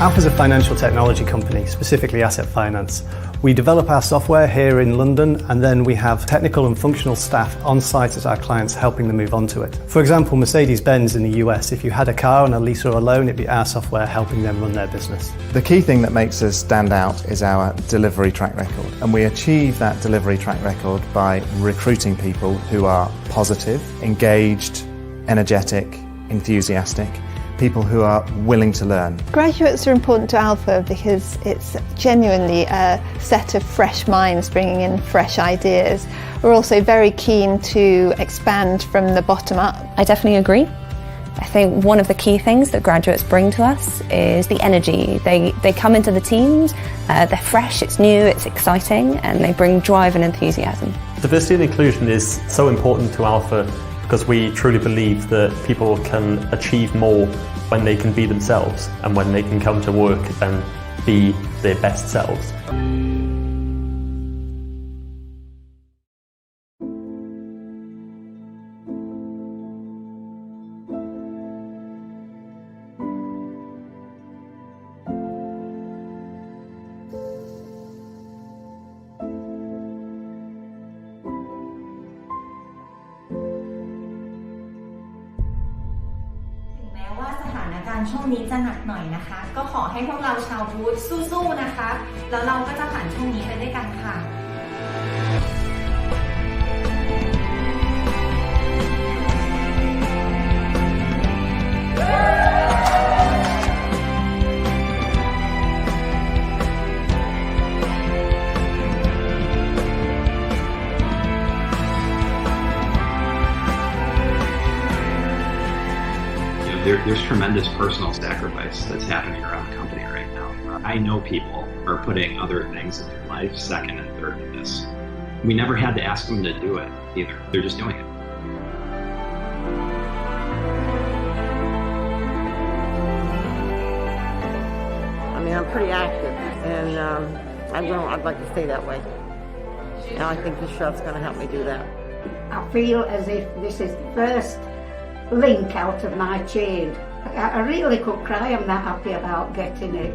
Alpha's a financial technology company, specifically asset finance. We develop our software here in London, and then we have technical and functional staff on site at our clients helping them move onto it. For example, Mercedes-Benz in the US, if you had a car on a lease or a loan, it'd be our software helping them run their business. The key thing that makes us stand out is our delivery track record, and we achieve that delivery track record by recruiting people who are positive, engaged, energetic, enthusiastic, people who are willing to learn. Graduates are important to Alpha because it's genuinely a set of fresh minds bringing in fresh ideas. We're also very keen to expand from the bottom up. I definitely agree. I think one of the key things that graduates bring to us is the energy. They come into the teams, they're fresh, it's new, it's exciting, and they bring drive and enthusiasm. Diversity and inclusion is so important to Alpha because we truly believe that people can achieve more when they can be themselves and when they can come to work and be their best selves.ช่วงนี้จะหนักหน่อยนะคะก็ขอให้พวกเราชาวบูธสู้ๆนะคะแล้วเราก็จะผ่านช่วงนี้ไปด้วยกันค่ะ There's tremendous personal sacrifice that's happening around the company right now. I know people are putting other things in their life second and third to this. We never had to ask them to do it either. They're just doing it. I mean, I'm pretty active, and I'd like to stay that way. And I think this shop's going to help me do that. I feel as if this is the first link out of my chain. I really could cry. I'm not happy about getting it.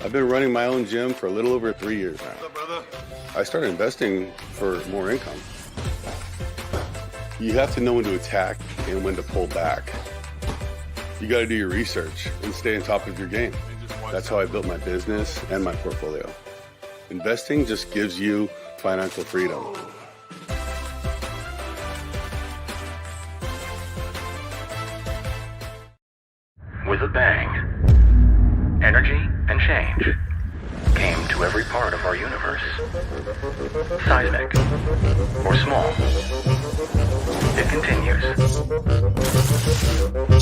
I've been running my own gym for a little over 3 years now. What's up, brother? I started investing for more income. You have to know when to attack and when to pull back. You got to do your research and stay on top of your game. That's how I built my business and my portfolio. Investing just gives you financial freedom. With a bang, energy and change came to every part of our universe. Seismic or small, it continues.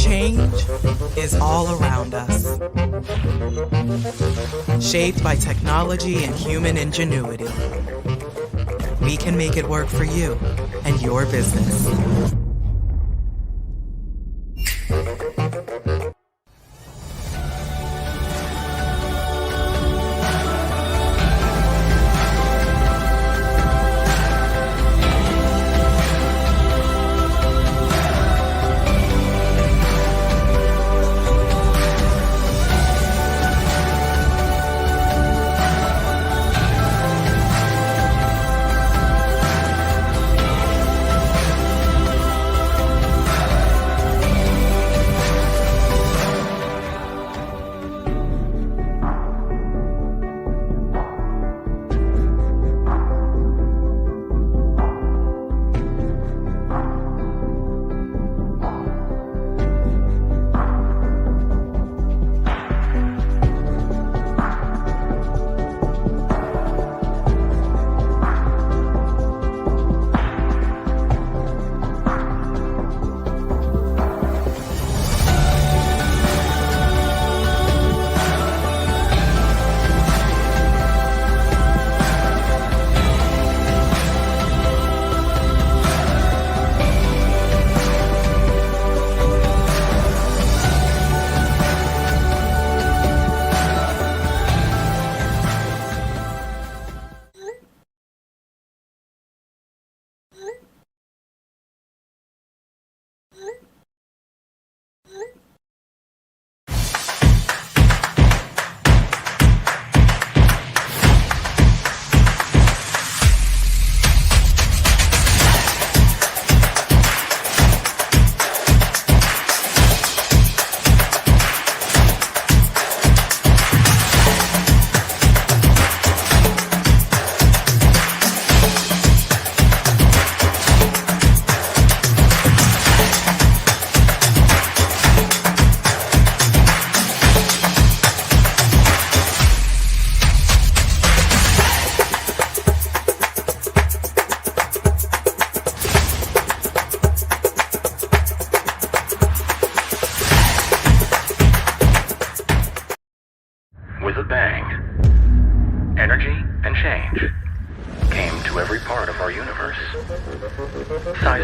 Change is all around us. Shaped by technology and human ingenuity. We can make it work for you and your business.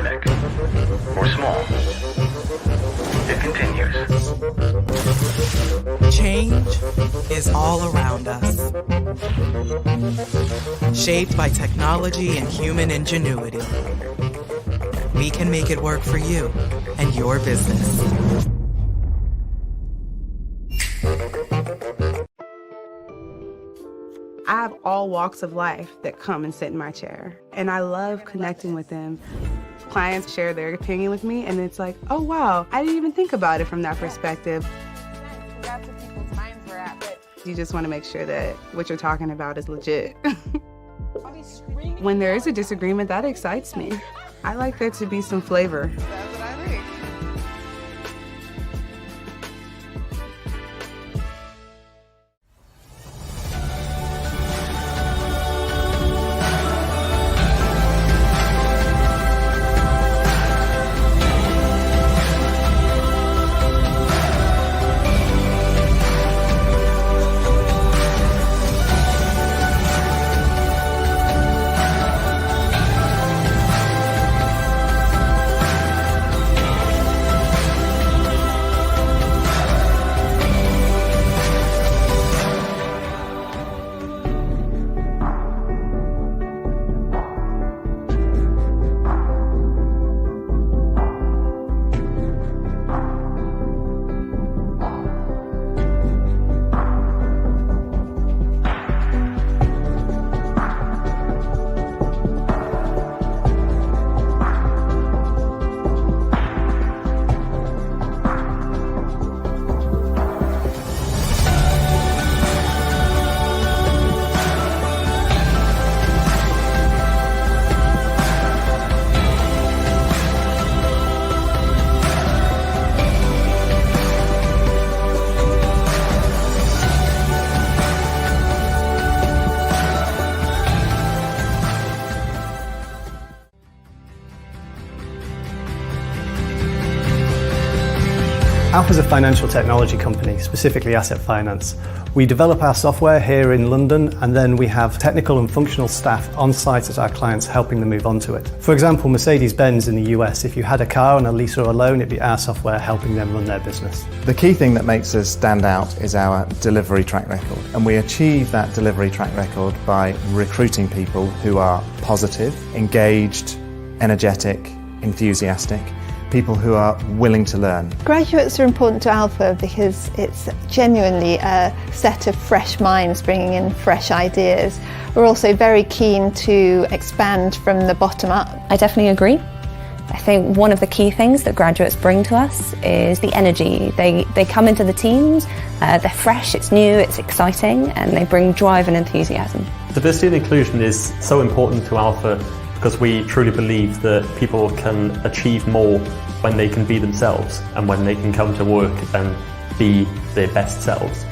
seismic or small, it continues. Change is all around us. Shaped by technology and human ingenuity. We can make it work for you and your business. I have all walks of life that come and sit in my chair, and I love connecting with them. Clients share their opinion with me, and it's like, oh wow, I didn't even think about it from that perspective. That's what people's minds were at, but you just want to make sure that what you're talking about is legit. When there is a disagreement, that excites me. I like there to be some flavor. That's what I think. Alpha is a financial technology company, specifically asset finance. We develop our software here in London, and then we have technical and functional staff on site at our clients helping them move onto it. For example, Mercedes-Benz in the US, if you had a car on a lease or a loan, it'd be our software helping them run their business. The key thing that makes us stand out is our delivery track record, and we achieve that delivery track record by recruiting people who are positive, engaged, energetic, enthusiastic, people who are willing to learn. Graduates are important to Alpha because it's genuinely a set of fresh minds bringing in fresh ideas. We're also very keen to expand from the bottom up. I definitely agree. I think one of the key things that graduates bring to us is the energy. They come into the teams, they're fresh, it's new, it's exciting, and they bring drive and enthusiasm. Diversity and inclusion is so important to Alpha because we truly believe that people can achieve more when they can be themselves and when they can come to work and be their best selves.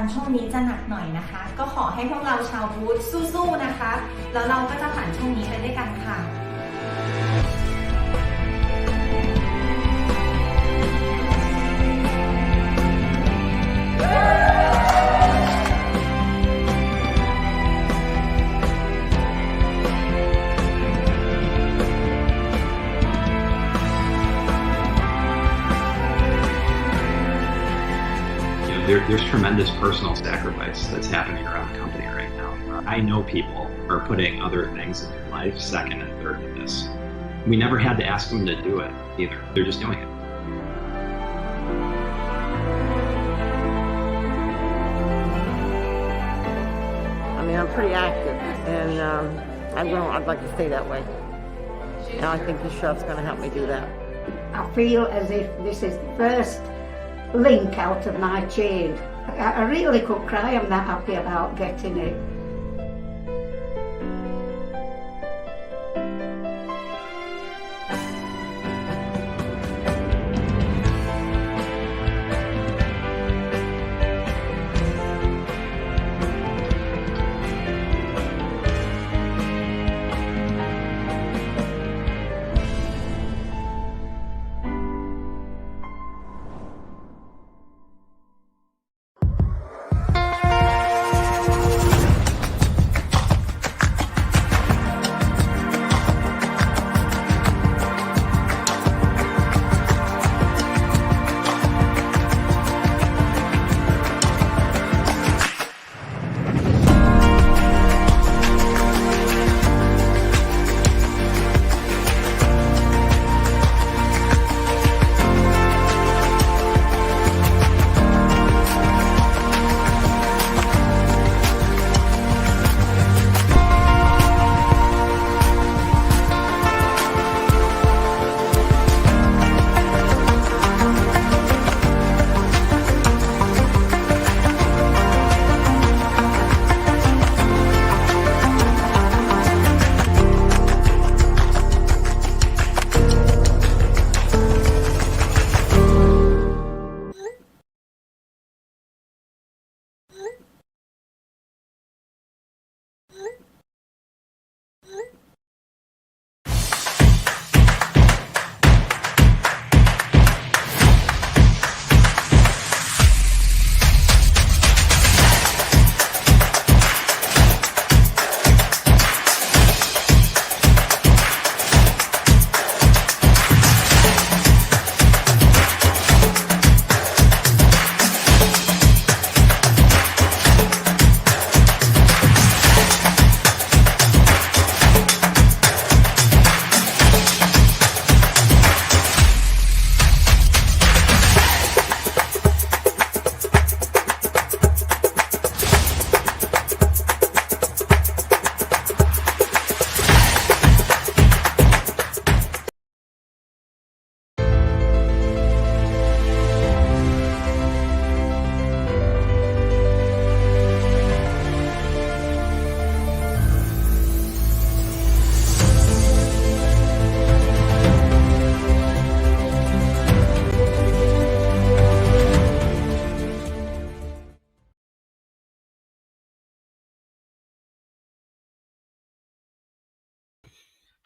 การช่วงนี้จะหนักหน่อยนะคะก็ขอให้พวกเราชาวบูธสู้ๆนะคะแล้วเราก็จะผ่านช่วงนี้ไปด้วยกันค่ะ There's tremendous personal sacrifice that's happening around the company right now. I know people are putting other things in their life second and third to this. We never had to ask them to do it either. They're just doing it. I mean, I'm pretty active, and I'd like to stay that way. And I think this shop's going to help me do that. I feel as if this is the first link out of my chain. I really could cry. I'm that happy about getting it.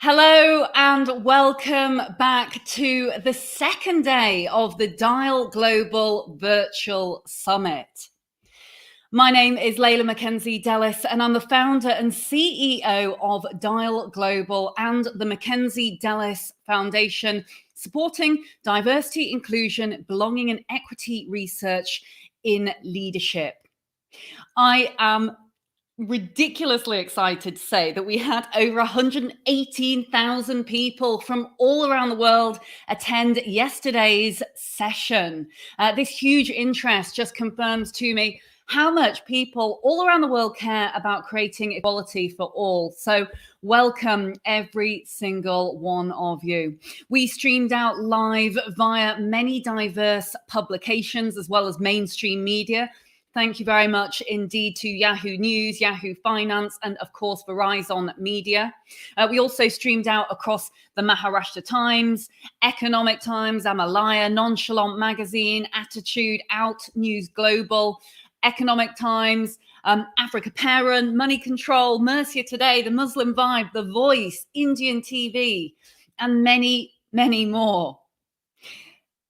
Hello and welcome back to the second day of the Dial Global Virtual Summit. My name is Layla Mackenzie Dellis and I'm the founder and CEO of Dial Global and the Mackenzie Dellis Foundation, supporting diversity, inclusion, belonging and equity research in leadership. I am ridiculously excited to say that we had over 118,000 people from all around the world attend yesterday's session. This huge interest just confirms to me how much people all around the world care about creating equality for all. So welcome every single one of you. We streamed out live via many diverse publications as well as mainstream media. Thank you very much indeed to Yahoo News, Yahoo Finance, and of course Verizon Media. We also streamed out across the Maharashtra Times, Economic Times, Amalaya, Nonchalant Magazine, Attitude, Out, News Global, Economic Times, Africa Parent, Money Control, Mercia Today, The Muslim Vibe, The Voice, Indian TV, and many, many more.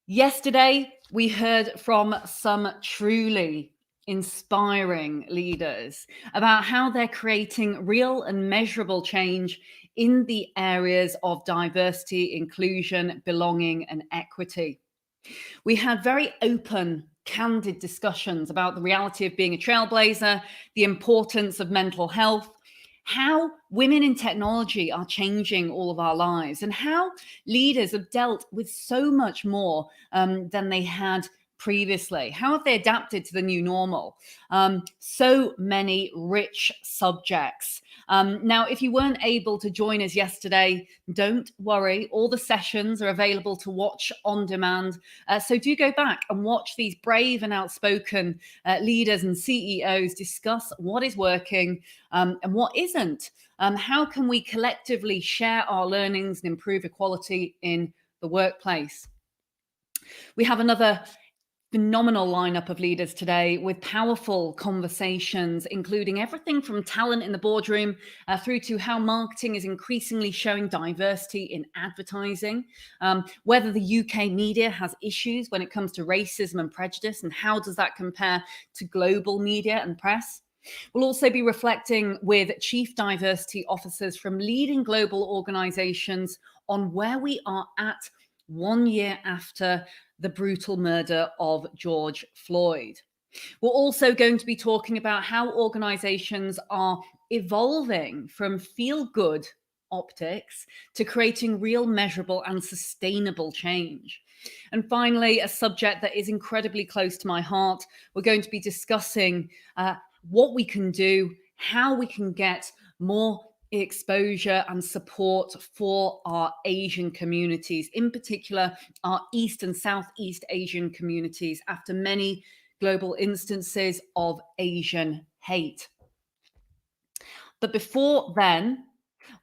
Yesterday, we heard from some truly inspiring leaders about how they're creating real and measurable change in the areas of diversity, inclusion, belonging, and equity. We had very open, candid discussions about the reality of being a trailblazer, the importance of mental health, how women in technology are changing all of our lives, and how leaders have dealt with so much more than they had previously. How have they adapted to the new normal? So many rich subjects. Now, if you weren't able to join us yesterday, don't worry. All the sessions are available to watch on demand. So do go back and watch these brave and outspoken leaders and CEOs discuss what is working and what isn't. How can we collectively share our learnings and improve equality in the workplace? We have another phenomenal lineup of leaders today with powerful conversations, including everything from talent in the boardroom through to how marketing is increasingly showing diversity in advertising, whether the UK media has issues when it comes to racism and prejudice, and how does that compare to global media and press. We'll also be reflecting with chief diversity officers from leading global organizations on where we are at 1 year after the brutal murder of George Floyd. We're also going to be talking about how organizations are evolving from feel-good optics to creating real, measurable and sustainable change. And finally, a subject that is incredibly close to my heart, we're going to be discussing what we can do, how we can get more exposure and support for our Asian communities, in particular our East and Southeast Asian communities, after many global instances of Asian hate. But before then,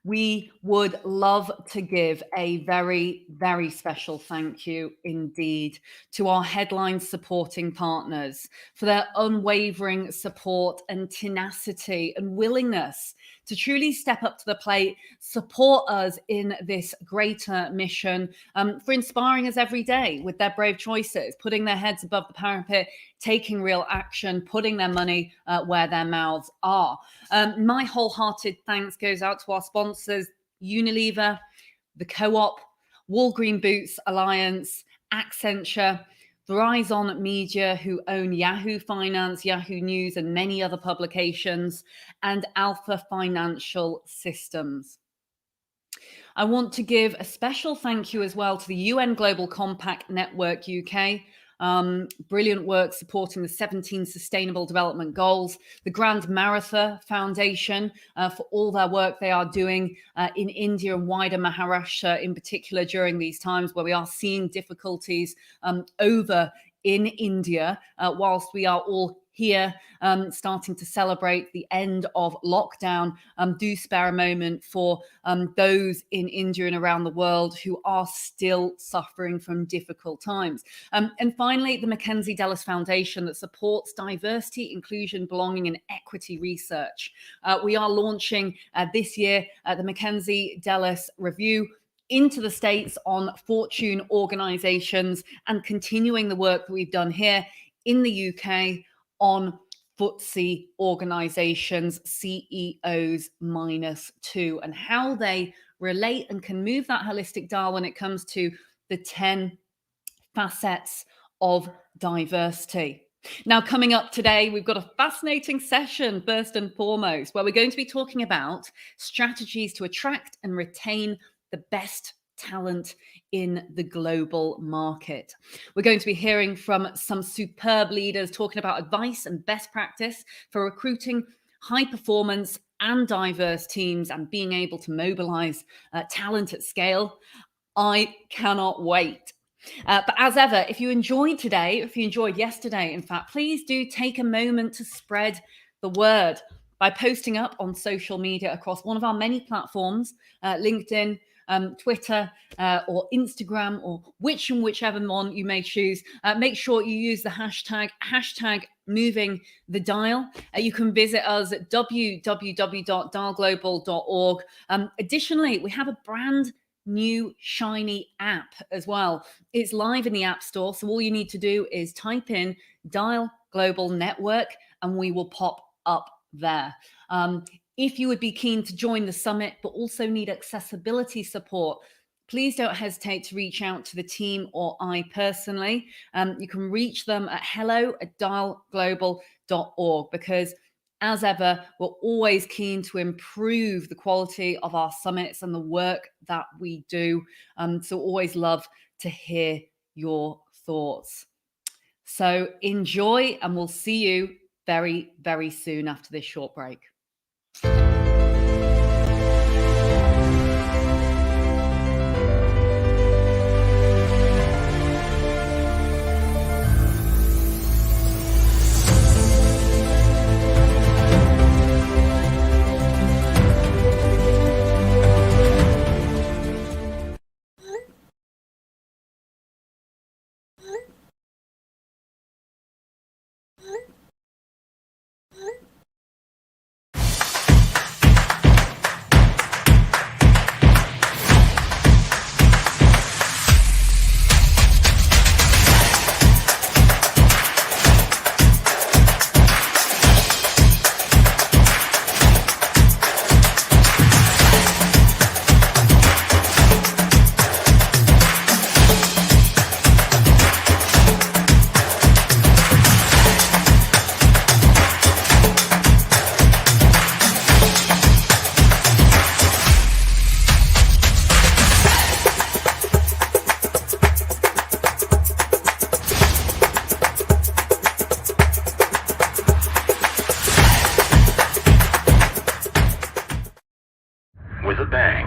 we would love to give a very, very special thank you indeed to our headline supporting partners for their unwavering support and tenacity and willingness to truly step up to the plate, support us in this greater mission, for inspiring us every day with their brave choices, putting their heads above the parapet, taking real action, putting their money where their mouths are. My wholehearted thanks goes out to our sponsors, Unilever, the Co-op, Walgreen Boots Alliance, Accenture, Verizon Media, who own Yahoo Finance, Yahoo News, and many other publications, and Alpha Financial Systems. I want to give a special thank you as well to the UN Global Compact Network UK. Brilliant work supporting the 17 Sustainable Development Goals, the Grand Maratha Foundation for all their work they are doing in India and wider Maharashtra, in particular during these times where we are seeing difficulties over in India, whilst we are all here, starting to celebrate the end of lockdown, do spare a moment for those in India and around the world who are still suffering from difficult times. And finally, the Mackenzie Dellis Foundation that supports diversity, inclusion, belonging and equity research. We are launching this year the Mackenzie Dellis Review into the States on Fortune organizations and continuing the work that we've done here in the UK on FTSE organizations, CEOs -2, and how they relate and can move that holistic dial when it comes to the 10 facets of diversity. Now, coming up today, we've got a fascinating session, first and foremost, where we're going to be talking about strategies to attract and retain the best talent in the global market. We're going to be hearing from some superb leaders talking about advice and best practice for recruiting high performance and diverse teams and being able to mobilize talent at scale. I cannot wait. But as ever, if you enjoyed today, if you enjoyed yesterday, in fact, please do take a moment to spread the word by posting up on social media across one of our many platforms, LinkedIn, Twitter, or Instagram, or whichever one you may choose. Make sure you use the hashtag moving the dial. You can visit us at www.dialglobal.org. Additionally, we have a brand new shiny app as well. It's live in the App Store, so all you need to do is type in Dial Global Network and we will pop up there. If you would be keen to join the summit but also need accessibility support, please don't hesitate to reach out to the team or I personally. You can reach them at hello@dialglobal.org, because as ever, we're always keen to improve the quality of our summits and the work that we do. So always love to hear your thoughts. So enjoy, and we'll see you very, very soon after this short break. With a bang,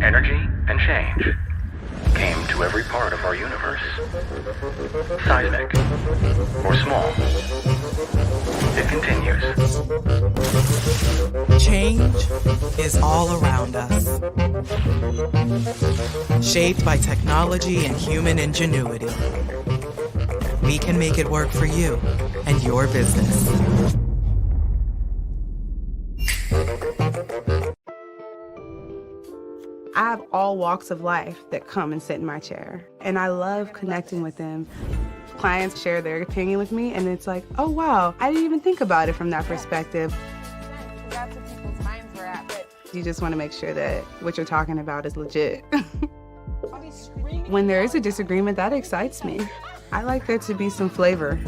energy and change came to every part of our universe. Seismic or small, it continues. Change is all around us. Shaped by technology and human ingenuity, we can make it work for you and your business. I have all walks of life that come and sit in my chair, and I love connecting with them. Clients share their opinion with me, and it's like, oh wow, I didn't even think about it from that perspective. That's where people's minds were at, but you just want to make sure that what you're talking about is legit. When there is a disagreement, that excites me. I like there to be some flavor.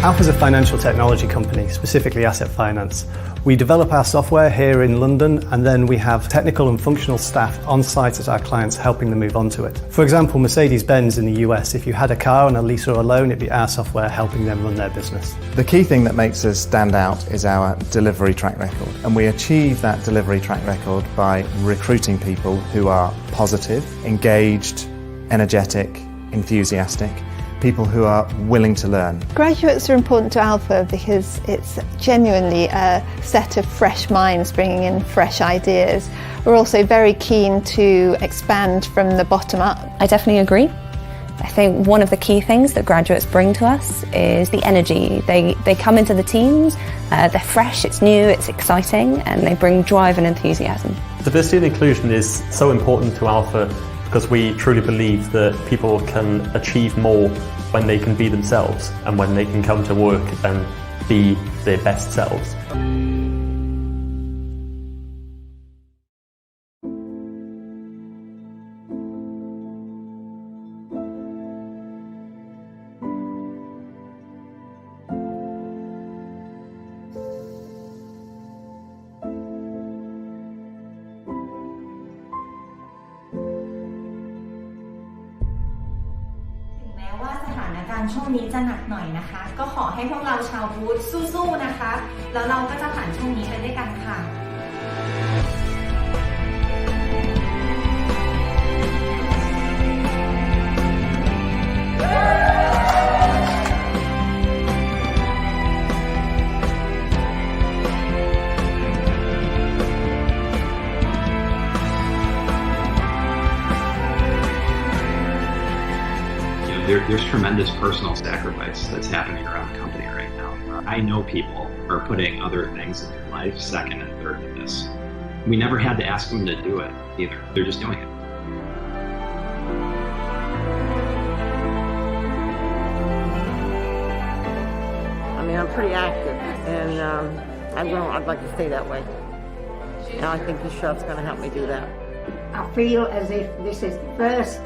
Alpha is a financial technology company, specifically asset finance. We develop our software here in London, and then we have technical and functional staff on site at our clients helping them move onto it. For example, Mercedes-Benz in the US, if you had a car on a lease or a loan, it'd be our software helping them run their business. The key thing that makes us stand out is our delivery track record, and we achieve that delivery track record by recruiting people who are positive, engaged, energetic, enthusiastic, people who are willing to learn. Graduates are important to Alpha because it's genuinely a set of fresh minds bringing in fresh ideas. We're also very keen to expand from the bottom up. I definitely agree. I think one of the key things that graduates bring to us is the energy. They come into the teams, they're fresh, it's new, it's exciting, and they bring drive and enthusiasm. Diversity and inclusion is so important to Alpha because we truly believe that people can achieve more when they can be themselves and when they can come to work and be their best selves.การช่วงนี้จะหนักหน่อยนะคะก็ขอให้พวกเราชาวบูธสู้ๆนะคะแล้วเราก็จะผ่านช่วงนี้ไปด้วยกันค่ะ There's tremendous personal sacrifice that's happening around the company right now. I know people are putting other things in their life second and third to this. We never had to ask them to do it either. They're just doing it. I mean, I'm pretty active, and I'd like to stay that way. And I think this shop's going to help me do that. I feel as if this is the first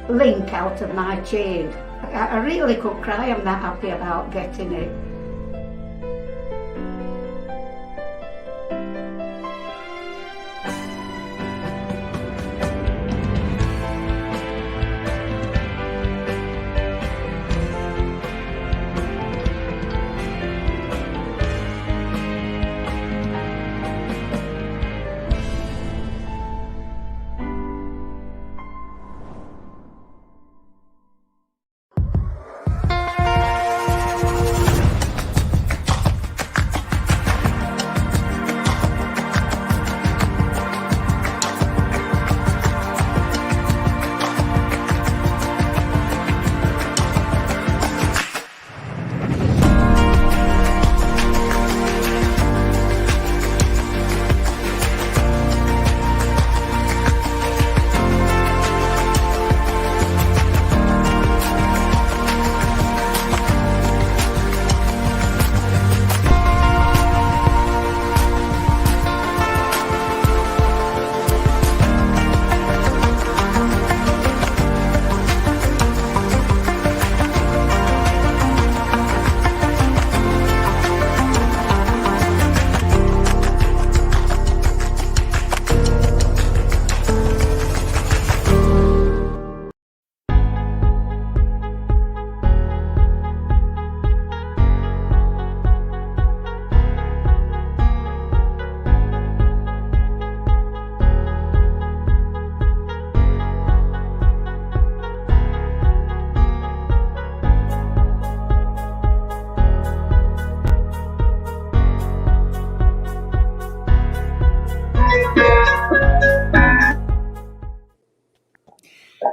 link out of my chain. I really could cry. I'm that happy about getting it.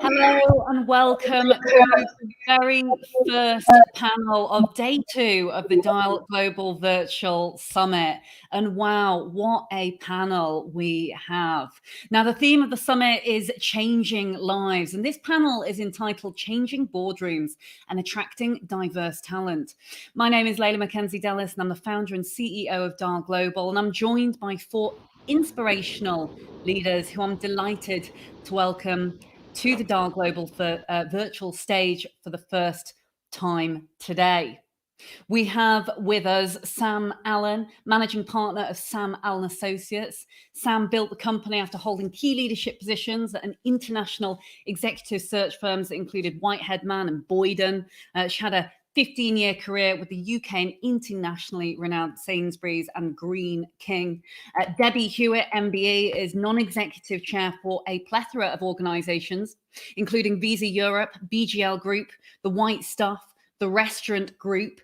Hello and welcome to the very first panel of day 2 of the Dial Global Virtual Summit. And wow, what a panel we have. Now, the theme of the summit is changing lives. And this panel is entitled Changing Boardrooms and Attracting Diverse Talent. My name is Layla Mackenzie Dellis, and I'm the founder and CEO of Dial Global. And I'm joined by 4 inspirational leaders who I'm delighted to welcome to the Dial Global virtual stage for the first time today. We have with us Sam Allen, managing partner of Sam Allen Associates. Sam built the company after holding key leadership positions at an international executive search firms that included Whitehead Mann and Boyden. She had a 15-year career with the UK and internationally renowned Sainsbury's and Green King. Debbie Hewitt, MBE, is non-executive chair for a plethora of organisations, including Visa Europe, BGL Group, The White Stuff, the Restaurant Group,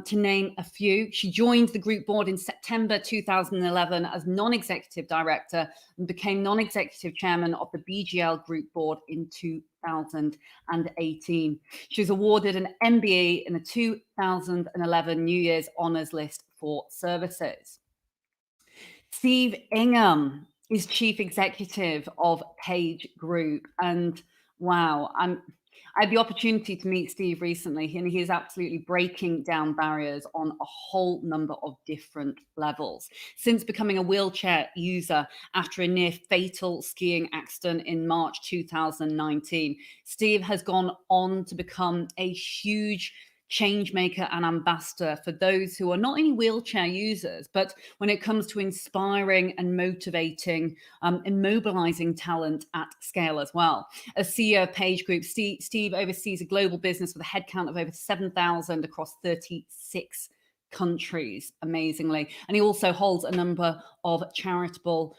to name a few. She joined the group board in September 2011 as non-executive director and became non-executive chairman of the BGL Group board in 2018. She was awarded an MBE in the 2011 New Year's Honours List for services. Steve Ingham is chief executive of Page Group, and wow, I had the opportunity to meet Steve recently, and he is absolutely breaking down barriers on a whole number of different levels. Since becoming a wheelchair user after a near fatal skiing accident in March 2019, Steve has gone on to become a huge change maker and ambassador for those who are not only wheelchair users, but when it comes to inspiring and motivating and mobilizing talent at scale as well. As CEO of Page Group, Steve oversees a global business with a headcount of over 7,000 across 36 countries, amazingly. And he also holds a number of charitable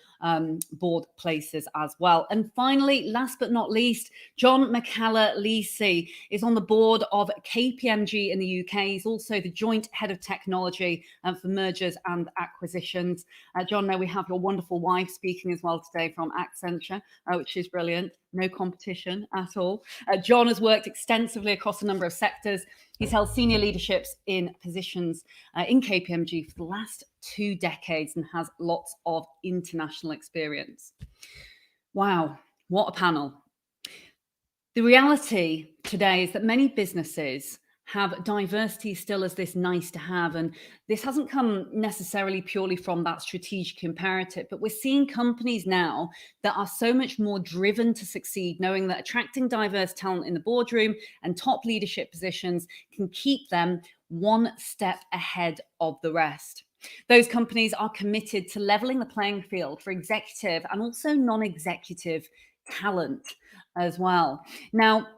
board places as well. And finally, last but not least, John McCalla-Lisi is on the board of KPMG in the UK. He's also the joint head of technology for mergers and acquisitions. John, now we have your wonderful wife speaking as well today from Accenture, which is brilliant. No competition at all. John has worked extensively across a number of sectors. He's held senior leaderships in positions in KPMG for the last 2 decades and has lots of international experience. Wow, what a panel. The reality today is that many businesses have diversity still as this nice to have, and this hasn't come necessarily purely from that strategic imperative, but we're seeing companies now that are so much more driven to succeed, knowing that attracting diverse talent in the boardroom and top leadership positions can keep them one step ahead of the rest. Those companies are committed to leveling the playing field for executive and also non-executive talent as well. Now,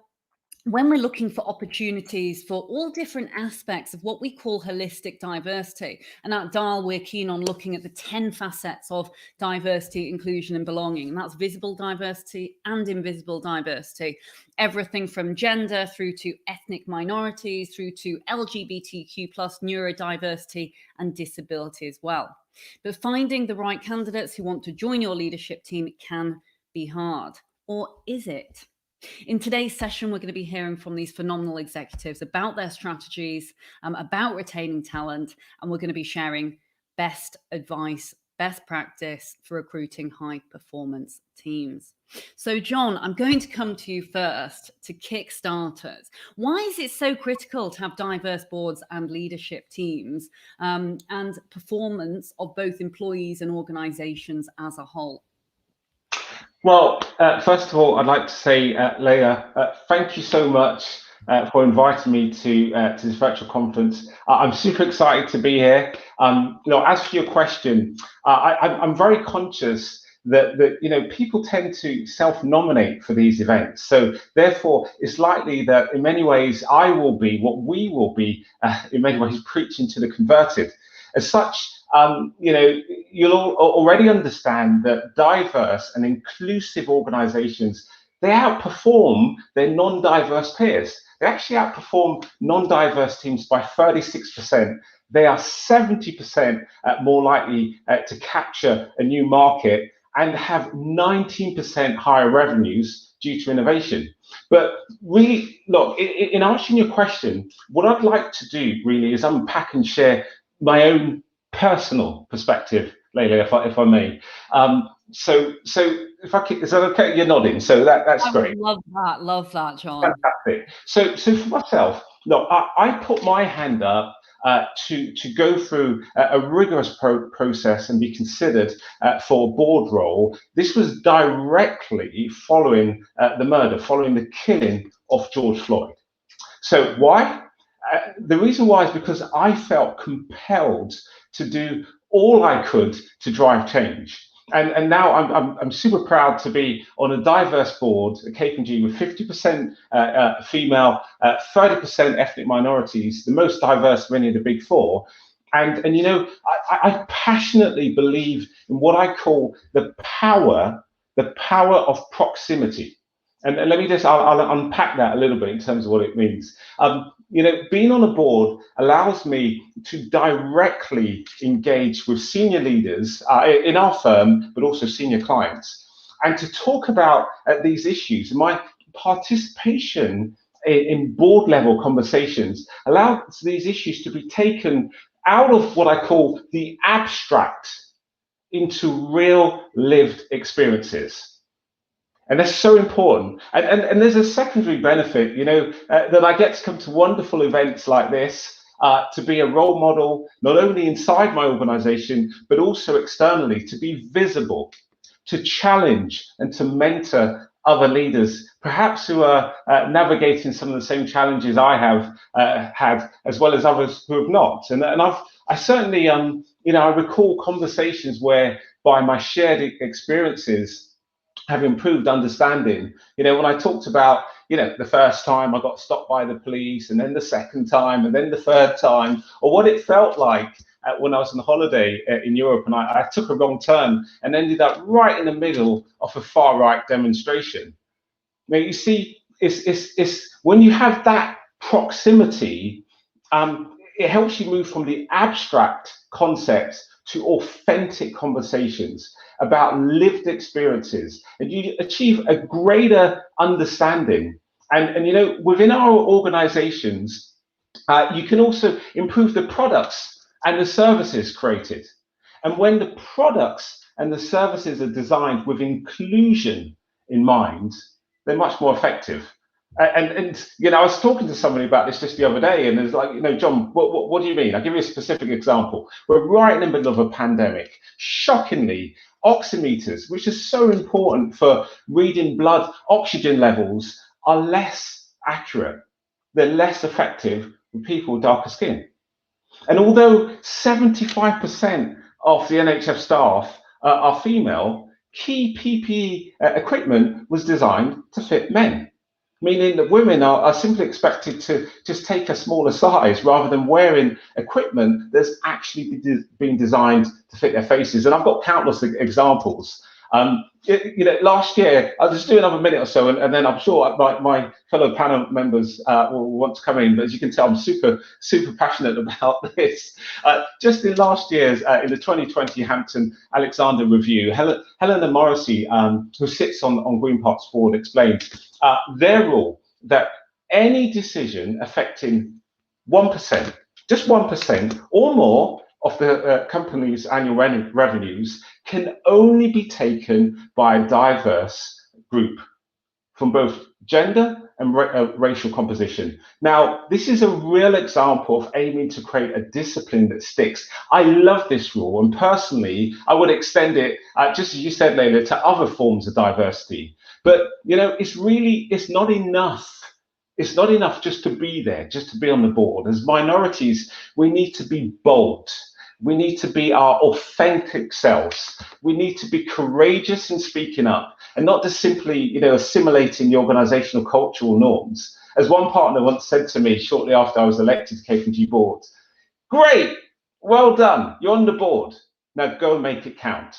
when we're looking for opportunities for all different aspects of what we call holistic diversity, and at Dial, we're keen on looking at the 10 facets of diversity, inclusion, and belonging. And that's visible diversity and invisible diversity. Everything from gender through to ethnic minorities, through to LGBTQ+, neurodiversity, and disability as well. But finding the right candidates who want to join your leadership team can be hard. Or is it? In today's session, we're going to be hearing from these phenomenal executives about their strategies, about retaining talent, and we're going to be sharing best advice, best practice for recruiting high-performance teams. So, John, I'm going to come to you first to kick starters. Why is it so critical to have diverse boards and leadership teams and performance of both employees and organizations as a whole? Well, first of all, I'd like to say, Leah, thank you so much for inviting me to this virtual conference. I'm super excited to be here. As for your question, I'm very conscious that people tend to self-nominate for these events. So therefore, it's likely that in many ways we will be in many ways preaching to the converted. As such, you'll already understand that diverse and inclusive organizations, they outperform their non-diverse peers. They actually outperform non-diverse teams by 36%. They are 70% more likely to capture a new market and have 19% higher revenues due to innovation. But really, look, in answering your question, what I'd like to do really is unpack and share my own personal perspective, Leila, if I may. So if I is that okay? You're nodding, so that's great. Love that, John. Fantastic. So for myself, look, I put my hand up to go through a rigorous process and be considered for a board role. This was directly following the murder, following the killing of George Floyd. So why? The reason why is because I felt compelled to do all I could to drive change. And now I'm super proud to be on a diverse board at KPMG with 50% female, 30% ethnic minorities, the most diverse of any of the big four. And you know, I passionately believe in what I call the power of proximity. And let me just, I'll unpack that a little bit in terms of what it means. You know, being on a board allows me to directly engage with senior leaders in our firm, but also senior clients, and to talk about these issues. My participation in board level conversations allows these issues to be taken out of what I call the abstract into real lived experiences. And that's so important. And there's a secondary benefit, you know, that I get to come to wonderful events like this, to be a role model, not only inside my organization, but also externally, to be visible, to challenge and to mentor other leaders, perhaps who are navigating some of the same challenges I have had, as well as others who have not. And I certainly, you know, I recall conversations where by my shared experiences, have improved understanding. You know, when I talked about, you know, the first time I got stopped by the police, and then the second time, and then the third time, or what it felt like when I was on holiday in Europe and I took a wrong turn and ended up right in the middle of a far right demonstration. Now, you see, it's when you have that proximity, it helps you move from the abstract concepts to authentic conversations about lived experiences, and you achieve a greater understanding. And you know, within our organizations, you can also improve the products and the services created. And when the products and the services are designed with inclusion in mind, they're much more effective. And you know, I was talking to somebody about this just the other day, and it's like, you know, John, what do you mean? I'll give you a specific example. We're right in the middle of a pandemic. Shockingly, oximeters, which is so important for reading blood oxygen levels, are less accurate. They're less effective with people with darker skin. And although 75% of the NHS staff are female, key PPE equipment was designed to fit men, meaning that women are simply expected to just take a smaller size rather than wearing equipment that's actually been designed to fit their faces. And I've got countless examples. You know, last year, I'll just do another minute or so, and then I'm sure my fellow panel members will want to come in. But as you can tell, I'm super passionate about this. Just in last year's, in the 2020 Hampton Alexander Review, Helena Morrissey, who sits on Green Park's board, explained their rule that any decision affecting 1%, just 1% or more of the company's annual revenues can only be taken by a diverse group from both gender and racial composition. Now, this is a real example of aiming to create a discipline that sticks. I love this rule, and personally, I would extend it, just as you said, Leila, to other forms of diversity. But, you know, it's not enough. It's not enough just to be there, just to be on the board. As minorities, we need to be bold. We need to be our authentic selves. We need to be courageous in speaking up, and not just simply, you know, assimilating the organizational cultural norms. As one partner once said to me shortly after I was elected to KPMG board, "Great, well done, you're on the board. Now go and make it count."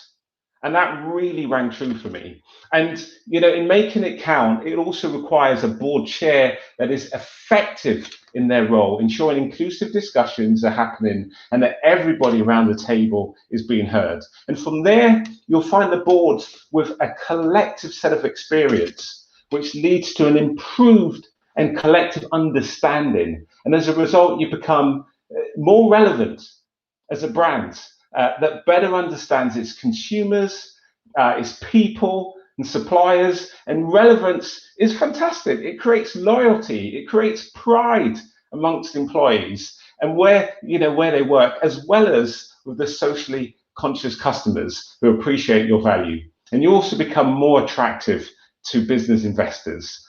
And that really rang true for me. And, you know, in making it count, it also requires a board chair that is effective in their role, ensuring inclusive discussions are happening and that everybody around the table is being heard. And from there, you'll find the board with a collective set of experience, which leads to an improved and collective understanding. And as a result, you become more relevant as a brand that better understands its consumers, its people and suppliers. And relevance is fantastic. It creates loyalty, it creates pride amongst employees and where they work, as well as with the socially conscious customers who appreciate your value. And you also become more attractive to business investors.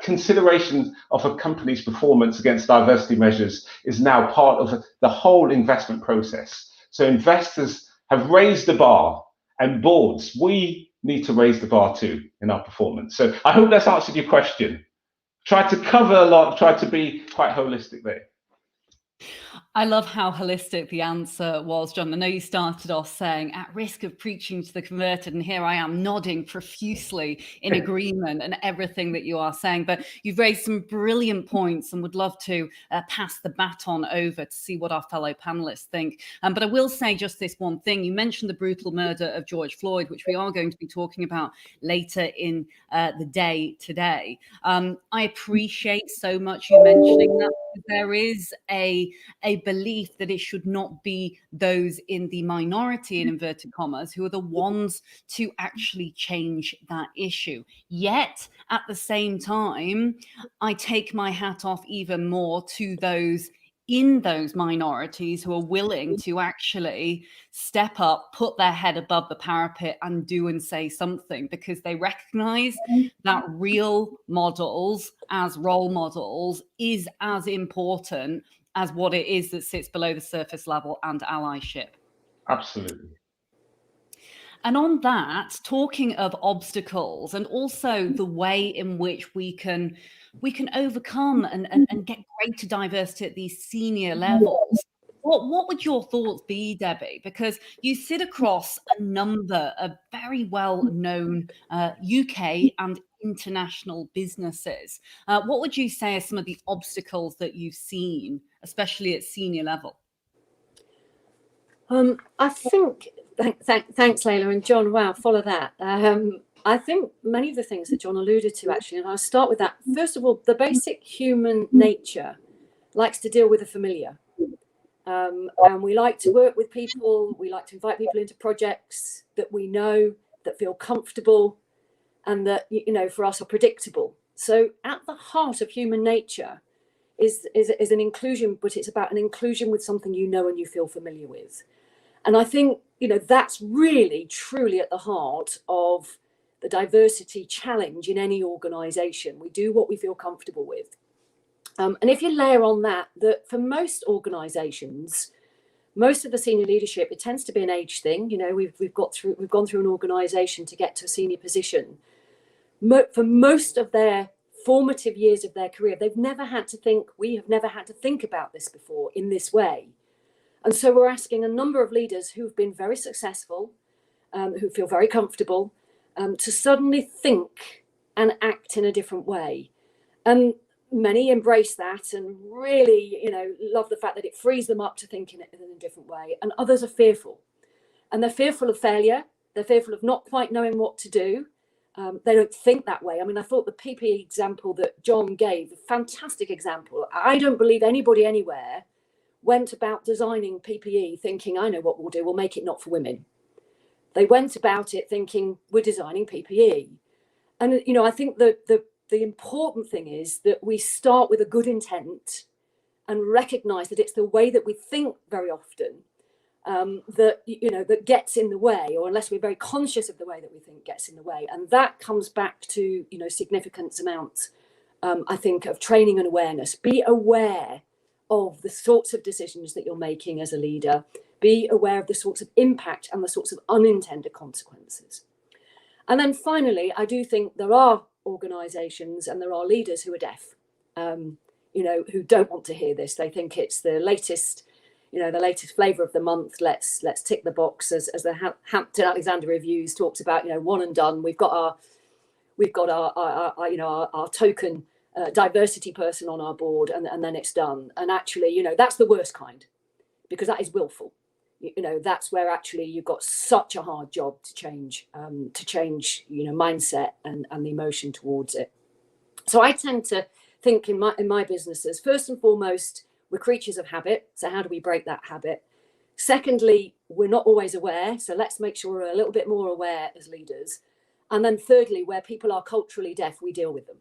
Consideration of a company's performance against diversity measures is now part of the whole investment process. So investors have raised the bar, and boards, we need to raise the bar too in our performance. So I hope that's answered your question. Try to cover a lot, try to be quite holistic there. I love how holistic the answer was, John. I know you started off saying at risk of preaching to the converted, and here I am nodding profusely in agreement and everything that you are saying. But you've raised some brilliant points and would love to pass the baton over to see what our fellow panelists think. But I will say just this one thing. You mentioned the brutal murder of George Floyd, which we are going to be talking about later in the day today. I appreciate so much you mentioning that. There is a belief that it should not be those in the minority, in inverted commas, who are the ones to actually change that issue. Yet, at the same time, I take my hat off even more to those in those minorities who are willing to actually step up, put their head above the parapet and do and say something, because they recognize that real models as role models is as important as what it is that sits below the surface level and allyship. Absolutely. And on that, talking of obstacles and also the way in which we can overcome and get greater diversity at these senior levels, what would your thoughts be, Debbie? Because you sit across a number of very well-known UK and international businesses. What would you say are some of the obstacles that you've seen, especially at senior level? I think, thanks, Layla, and John, wow, follow that. I think many of the things that John alluded to, actually, and I'll start with that. First of all, the basic human nature likes to deal with the familiar. And we like to work with people, we like to invite people into projects that we know, that feel comfortable, and that, for us are predictable. So at the heart of human nature is an inclusion, but it's about an inclusion with something you know and you feel familiar with. And I think, that's really, truly at the heart of the diversity challenge in any organisation. We do what we feel comfortable with. And if you layer on that for most organisations, most of the senior leadership, it tends to be an age thing. We've gone through an organisation to get to a senior position. For most of their formative years of their career, we have never had to think about this before in this way. And so we're asking a number of leaders who've been very successful, who feel very comfortable, to suddenly think and act in a different way. And many embrace that and really, love the fact that it frees them up to think in a different way. And others are fearful. And they're fearful of failure. They're fearful of not quite knowing what to do. They don't think that way. I mean, I thought the PPE example that John gave, a fantastic example. I don't believe anybody anywhere went about designing PPE thinking, I know what we'll do, we'll make it not for women. They went about it thinking, we're designing PPE. And, I think that the important thing is that we start with a good intent and recognize that it's the way that we think very often that gets in the way, or unless we're very conscious of the way that we think gets in the way. And that comes back to, significant amounts, I think, of training and awareness. Be aware of the sorts of decisions that you're making as a leader. Be aware of the sorts of impact and the sorts of unintended consequences. And then finally, I do think there are organisations and there are leaders who are deaf, who don't want to hear this. They think it's the latest flavour of the month. Let's tick the box, as the Hampton Alexander Reviews talks about. One and done. We've got our token diversity person on our board, and then it's done. And actually, that's the worst kind, because that is willful. That's where actually you've got such a hard job to change mindset and the emotion towards it. So I tend to think in my businesses, first and foremost, we're creatures of habit. So how do we break that habit? Secondly, we're not always aware. So let's make sure we're a little bit more aware as leaders. And then thirdly, where people are culturally deaf, we deal with them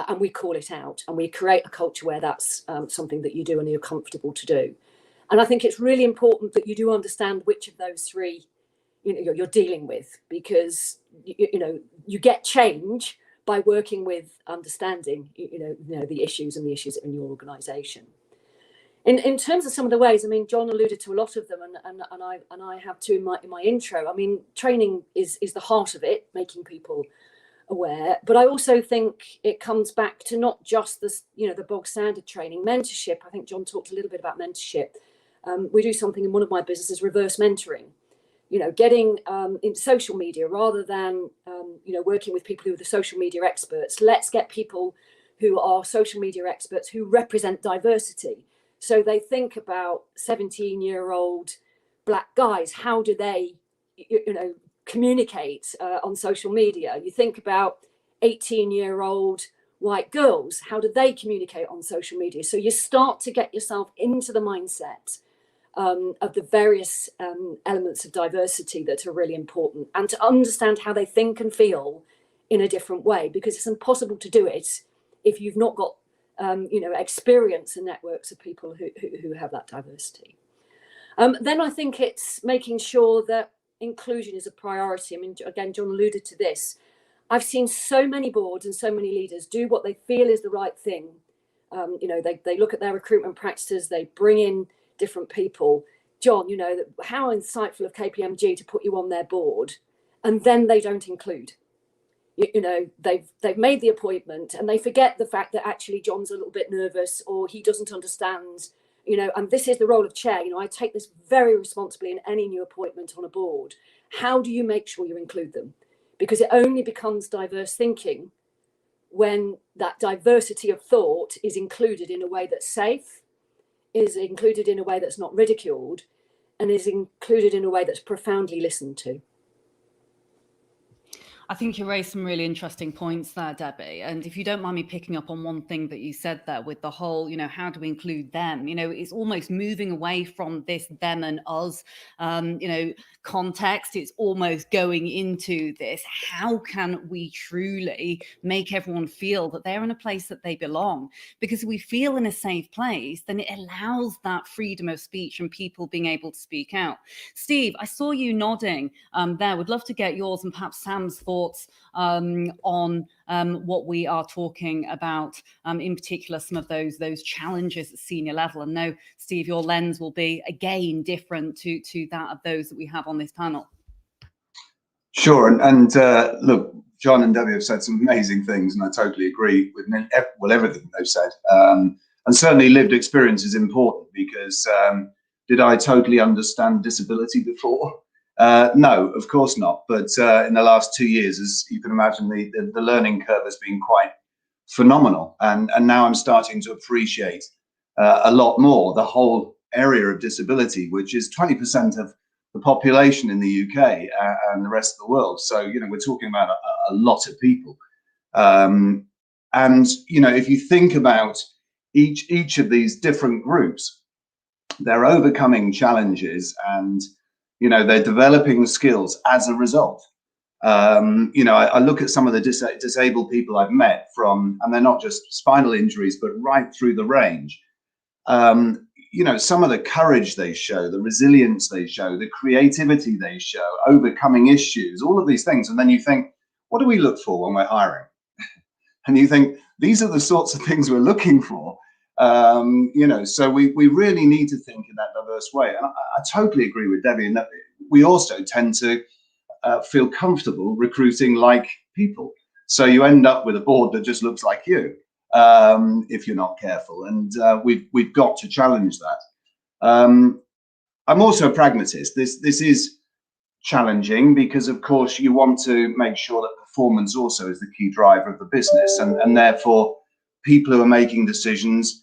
and we call it out, and we create a culture where that's something that you do and you're comfortable to do. And I think it's really important that you do understand which of those three you're dealing with, because you get change, by working with understanding, the issues and the issues in your organisation. In terms of some of the ways, I mean, John alluded to a lot of them, and I have too in my intro. I mean, training is the heart of it, making people aware. But I also think it comes back to not just the bog standard training, mentorship. I think John talked a little bit about mentorship. We do something in one of my businesses, reverse mentoring. Getting into social media rather than working with people who are the social media experts. Let's get people who are social media experts who represent diversity. So they think about 17-year-old black guys. How do they, communicate on social media? You think about 18-year-old white girls. How do they communicate on social media? So you start to get yourself into the mindset of the various elements of diversity that are really important, and to understand how they think and feel in a different way, because it's impossible to do it if you've not got experience and networks of people who have that diversity. Then I think it's making sure that inclusion is a priority. I mean, again, John alluded to this. I've seen so many boards and so many leaders do what they feel is the right thing. They look at their recruitment practices, they bring in different people. John, how insightful of KPMG to put you on their board, and then they don't include. They've made the appointment and they forget the fact that actually John's a little bit nervous, or he doesn't understand, and this is the role of chair. I take this very responsibly in any new appointment on a board. How do you make sure you include them? Because it only becomes diverse thinking when that diversity of thought is included in a way that's safe, is included in a way that's not ridiculed, and is included in a way that's profoundly listened to. I think you raised some really interesting points there, Debbie. And if you don't mind me picking up on one thing that you said there with the whole, how do we include them? It's almost moving away from this them and us, context. It's almost going into this. How can we truly make everyone feel that they're in a place that they belong? Because if we feel in a safe place, then it allows that freedom of speech and people being able to speak out. Steve, I saw you nodding there. Would love to get yours and perhaps Sam's thoughts on what we are talking about, in particular, some of those challenges at senior level. And no, Steve, your lens will be again different to that of those that we have on this panel. Sure, and look, John and Debbie have said some amazing things, and I totally agree with everything they've said. And certainly, lived experience is important, because did I totally understand disability before? No, of course not. But in the last 2 years, as you can imagine, the learning curve has been quite phenomenal. And now I'm starting to appreciate a lot more the whole area of disability, which is 20% of the population in the UK and the rest of the world. So, we're talking about a lot of people. And, if you think about each of these different groups, they're overcoming challenges, and they're developing skills as a result. I look at some of the disabled people I've met and they're not just spinal injuries, but right through the range. Some of the courage they show, the resilience they show, the creativity they show, overcoming issues, all of these things. And then you think, what do we look for when we're hiring? And you think, these are the sorts of things we're looking for. So we really need to think in that diverse way. And I totally agree with Debbie in that we also tend to feel comfortable recruiting like people. So you end up with a board that just looks like you, if you're not careful. And we've got to challenge that. I'm also a pragmatist. This is challenging because, of course, you want to make sure that performance also is the key driver of the business, and therefore people who are making decisions,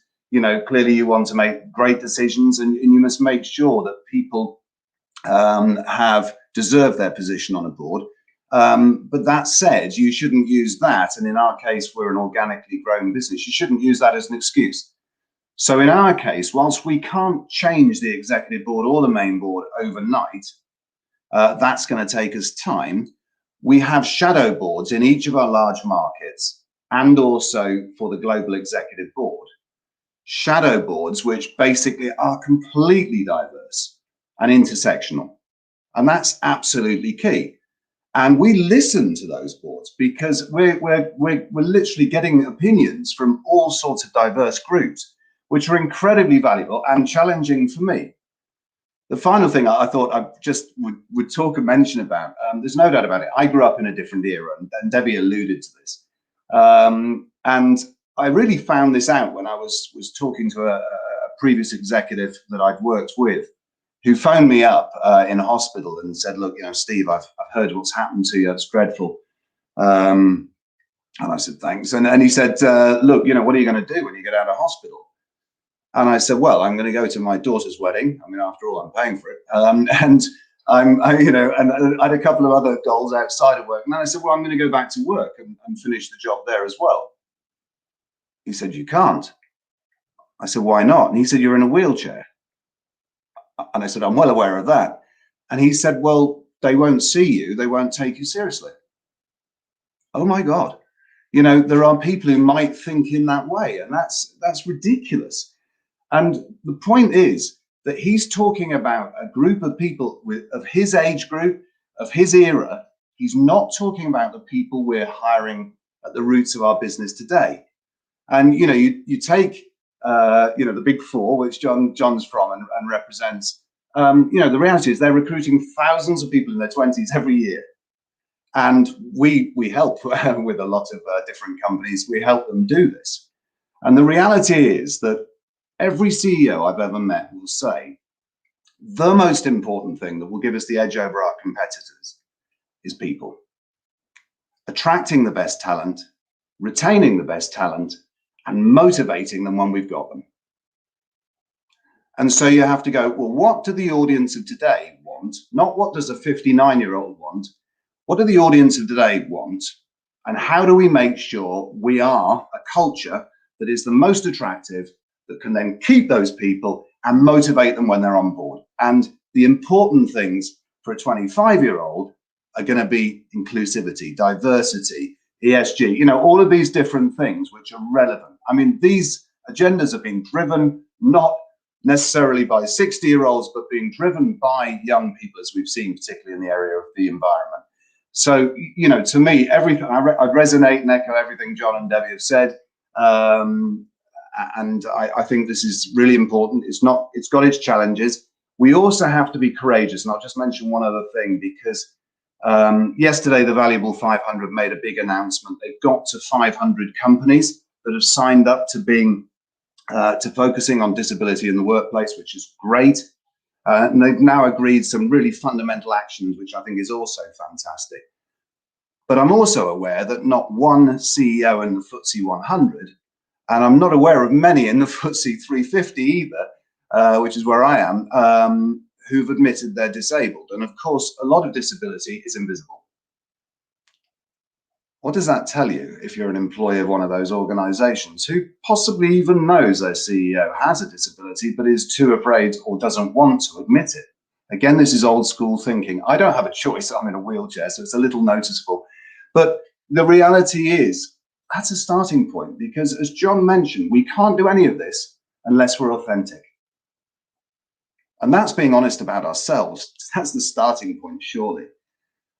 clearly you want to make great decisions, and you must make sure that people have deserved their position on a board. But that said, you shouldn't use that, and in our case, we're an organically growing business, you shouldn't use that as an excuse. So in our case, whilst we can't change the executive board or the main board overnight, that's going to take us time. We have shadow boards in each of our large markets, and also for the global executive board. Shadow boards which basically are completely diverse and intersectional. And that's absolutely key. And we listen to those boards because we're literally getting opinions from all sorts of diverse groups, which are incredibly valuable and challenging for me. The final thing I thought I just would talk and mention about, there's no doubt about it. I grew up in a different era, and Debbie alluded to this. And I really found this out when I was talking to a previous executive that I'd worked with, who phoned me up in a hospital and said, look, Steve, I've heard what's happened to you. It's dreadful. And I said, thanks. And he said, look, what are you going to do when you get out of hospital? And I said, well, I'm going to go to my daughter's wedding. I mean, after all, I'm paying for it. And I had a couple of other goals outside of work. And then I said, well, I'm going to go back to work and finish the job there as well. He said, you can't. I said, why not? And he said, you're in a wheelchair. And I said, I'm well aware of that. And he said, well, they won't see you. They won't take you seriously. Oh, my God. There are people who might think in that way, and that's ridiculous. And the point is that he's talking about a group of people of his age group, of his era. He's not talking about the people we're hiring at the roots of our business today. And, you take, the big four, which John's from and represents, the reality is they're recruiting thousands of people in their 20s every year. And we help with a lot of different companies. We help them do this. And the reality is that every CEO I've ever met will say the most important thing that will give us the edge over our competitors is people. Attracting the best talent, retaining the best talent, and motivating them when we've got them. And so you have to go, well, what do the audience of today want? Not what does a 59-year-old want? What do the audience of today want? And how do we make sure we are a culture that is the most attractive, that can then keep those people and motivate them when they're on board? And the important things for a 25-year-old are going to be inclusivity, diversity, ESG, all of these different things which are relevant. I mean, these agendas are being driven not necessarily by 60-year-olds, but being driven by young people, as we've seen, particularly in the area of the environment. So, to me, everything I resonate and echo everything John and Debbie have said. And I think this is really important. It's got its challenges. We also have to be courageous. And I'll just mention one other thing, because yesterday the Valuable 500 made a big announcement. They've got to 500 companies that have signed up to being to focusing on disability in the workplace, which is great. And they've now agreed some really fundamental actions, which I think is also fantastic. But I'm also aware that not one CEO in the FTSE 100, and I'm not aware of many in the FTSE 350 either, which is where I am, who've admitted they're disabled. And of course, a lot of disability is invisible. What does that tell you if you're an employee of one of those organizations who possibly even knows their CEO has a disability, but is too afraid or doesn't want to admit it? Again, this is old school thinking. I don't have a choice. I'm in a wheelchair, so it's a little noticeable. But the reality is, that's a starting point, because as John mentioned, we can't do any of this unless we're authentic. And that's being honest about ourselves. That's the starting point, surely.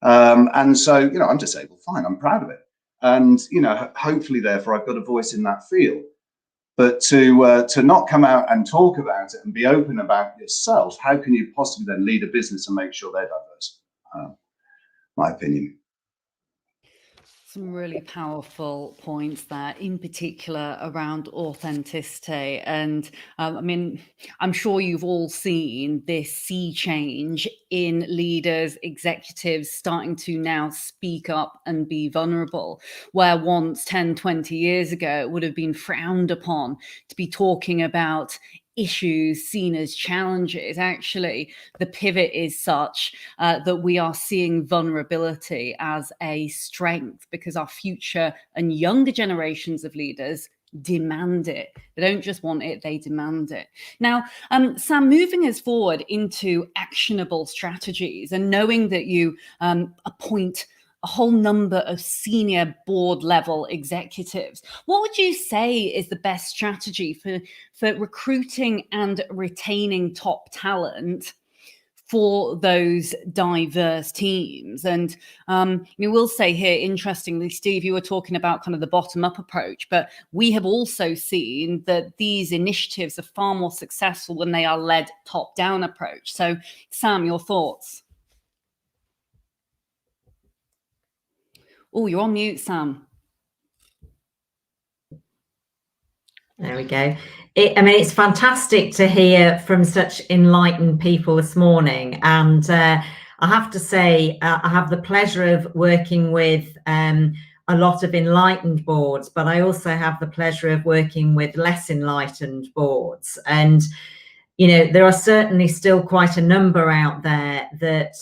And so, I'm disabled, fine, I'm proud of it. And, hopefully, therefore, I've got a voice in that field. But to not come out and talk about it and be open about yourself, how can you possibly then lead a business and make sure they're diverse? My opinion. Some really powerful points there, in particular around authenticity. And I'm sure you've all seen this sea change in leaders, executives starting to now speak up and be vulnerable, where once 10, 20 years ago, it would have been frowned upon to be talking about issues seen as challenges. Actually, the pivot is such that we are seeing vulnerability as a strength, because our future and younger generations of leaders demand it. They don't just want it, they demand it. Now, Sam, moving us forward into actionable strategies, and knowing that you appoint a whole number of senior board level executives, what would you say is the best strategy for recruiting and retaining top talent for those diverse teams. And we'll say here, interestingly, Steve, you were talking about kind of the bottom-up approach, but we have also seen that these initiatives are far more successful when they are led top-down approach. So, Sam, your thoughts? Oh, you're on mute, Sam. There we go. It's fantastic to hear from such enlightened people this morning. And I have to say, I have the pleasure of working with a lot of enlightened boards, but I also have the pleasure of working with less enlightened boards. And, there are certainly still quite a number out there that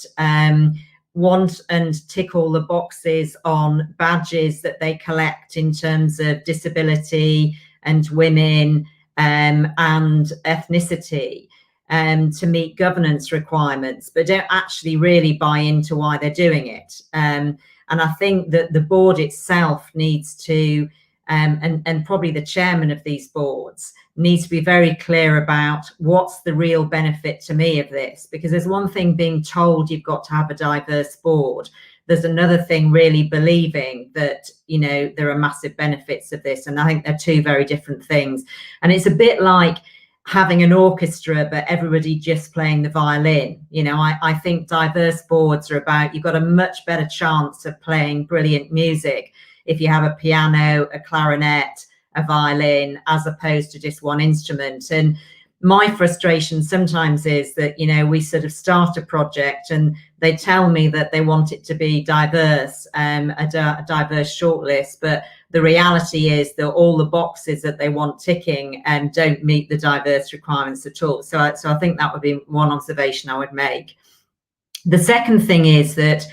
want and tick all the boxes on badges that they collect in terms of disability and women and ethnicity to meet governance requirements, but don't actually really buy into why they're doing it. And I think that the board itself needs to, and probably the chairman of these boards, needs to be very clear about what's the real benefit to me of this. Because there's one thing being told you've got to have a diverse board. There's another thing really believing that, there are massive benefits of this. And I think they're two very different things. And it's a bit like having an orchestra, but everybody just playing the violin. I think diverse boards are about, you've got a much better chance of playing brilliant music if you have a piano, a clarinet, a violin, as opposed to just one instrument. And my frustration sometimes is that, we sort of start a project and they tell me that they want it to be diverse, a diverse shortlist, but the reality is that all the boxes that they want ticking don't meet the diverse requirements at all. So I think that would be one observation I would make. The second thing is that,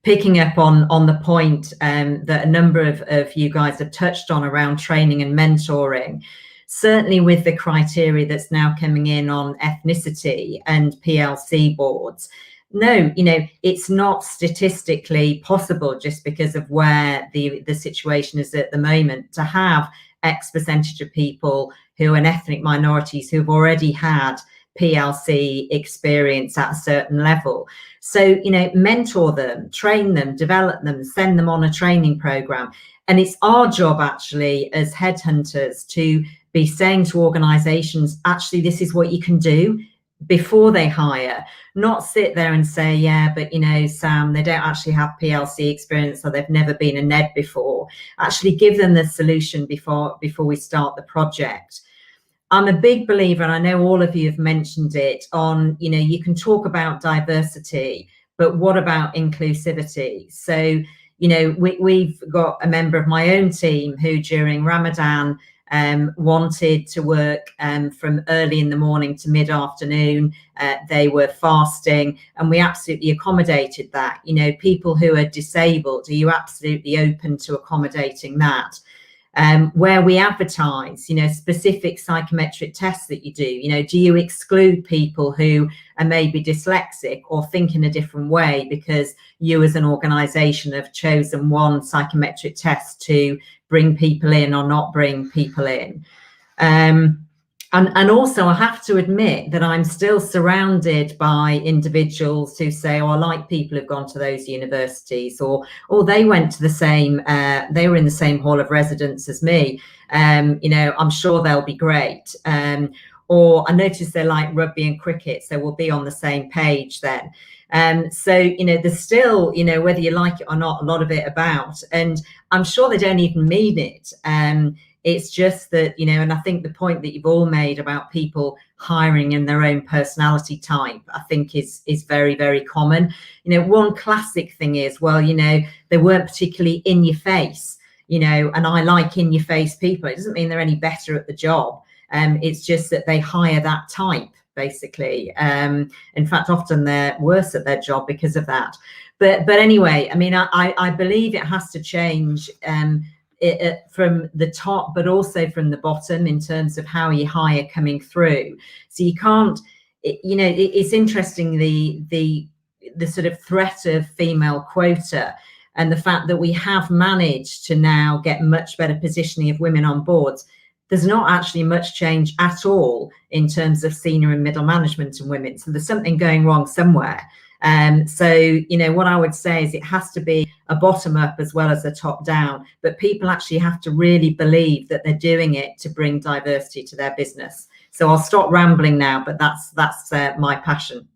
picking up on the point that a number of you guys have touched on around training and mentoring, certainly with the criteria that's now coming in on ethnicity and PLC boards, no, it's not statistically possible, just because of where the situation is at the moment, to have X percentage of people who are ethnic minorities who've already had PLC experience at a certain level. So, mentor them, train them, develop them, send them on a training program. And it's our job actually as headhunters to be saying to organizations, actually, this is what you can do before they hire, not sit there and say, yeah, but Sam, they don't actually have PLC experience, or they've never been a NED before. Actually give them the solution before we start the project. I'm a big believer, and I know all of you have mentioned it, on, you can talk about diversity, but what about inclusivity? So, we've got a member of my own team who during Ramadan wanted to work from early in the morning to mid-afternoon. They were fasting, and we absolutely accommodated that. People who are disabled, are you absolutely open to accommodating that? Where we advertise, specific psychometric tests that you do, do you exclude people who are maybe dyslexic or think in a different way because you as an organisation have chosen one psychometric test to bring people in or not bring people in? And also, I have to admit that I'm still surrounded by individuals who say, oh, I like people who've gone to those universities, or they went to the same, they were in the same hall of residence as me. I'm sure they'll be great. Or I noticed they like rugby and cricket, so we'll be on the same page then. So, there's still, whether you like it or not, a lot of it about, and I'm sure they don't even mean it. It's just that, and I think the point that you've all made about people hiring in their own personality type, I think is very, very common. One classic thing is, well, they weren't particularly in your face, and I like in your face people. It doesn't mean they're any better at the job. It's just that they hire that type, basically. In fact, often they're worse at their job because of that. But anyway, I believe it has to change from the top, but also from the bottom, in terms of how you hire coming through. So you can't, it's interesting, the sort of threat of female quota, and the fact that we have managed to now get much better positioning of women on boards. there's not actually much change at all in terms of senior and middle management and women. So there's something going wrong somewhere. So, you know, what I would say is it has to be a bottom up as well as a top down, but people actually have to really believe that they're doing it to bring diversity to their business. So I'll stop rambling now, but that's my passion.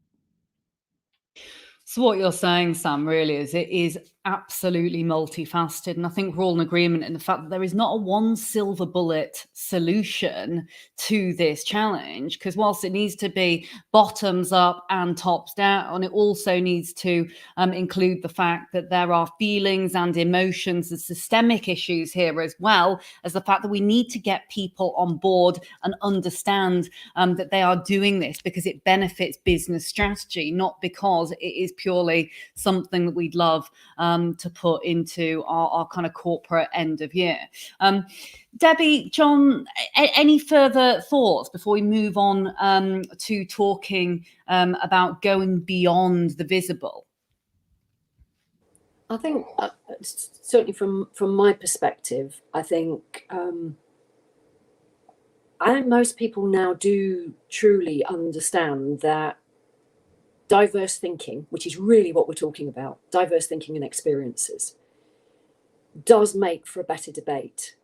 So what you're saying, Sam, really is it is absolutely multifaceted. And I think we're all in agreement in the fact that there is not a one silver bullet solution to this challenge, because whilst it needs to be bottoms up and tops down, it also needs to include the fact that there are feelings and emotions and systemic issues here, as well as the fact that we need to get people on board and understand that they are doing this because it benefits business strategy, not because it is purely something that we'd love to put into our kind of corporate end of year. Debbie, John, any further thoughts before we move on to talking about going beyond the visible? I think certainly from my perspective, I think most people now do truly understand that diverse thinking, which is really what we're talking about, diverse thinking and experiences, does make for a better debate.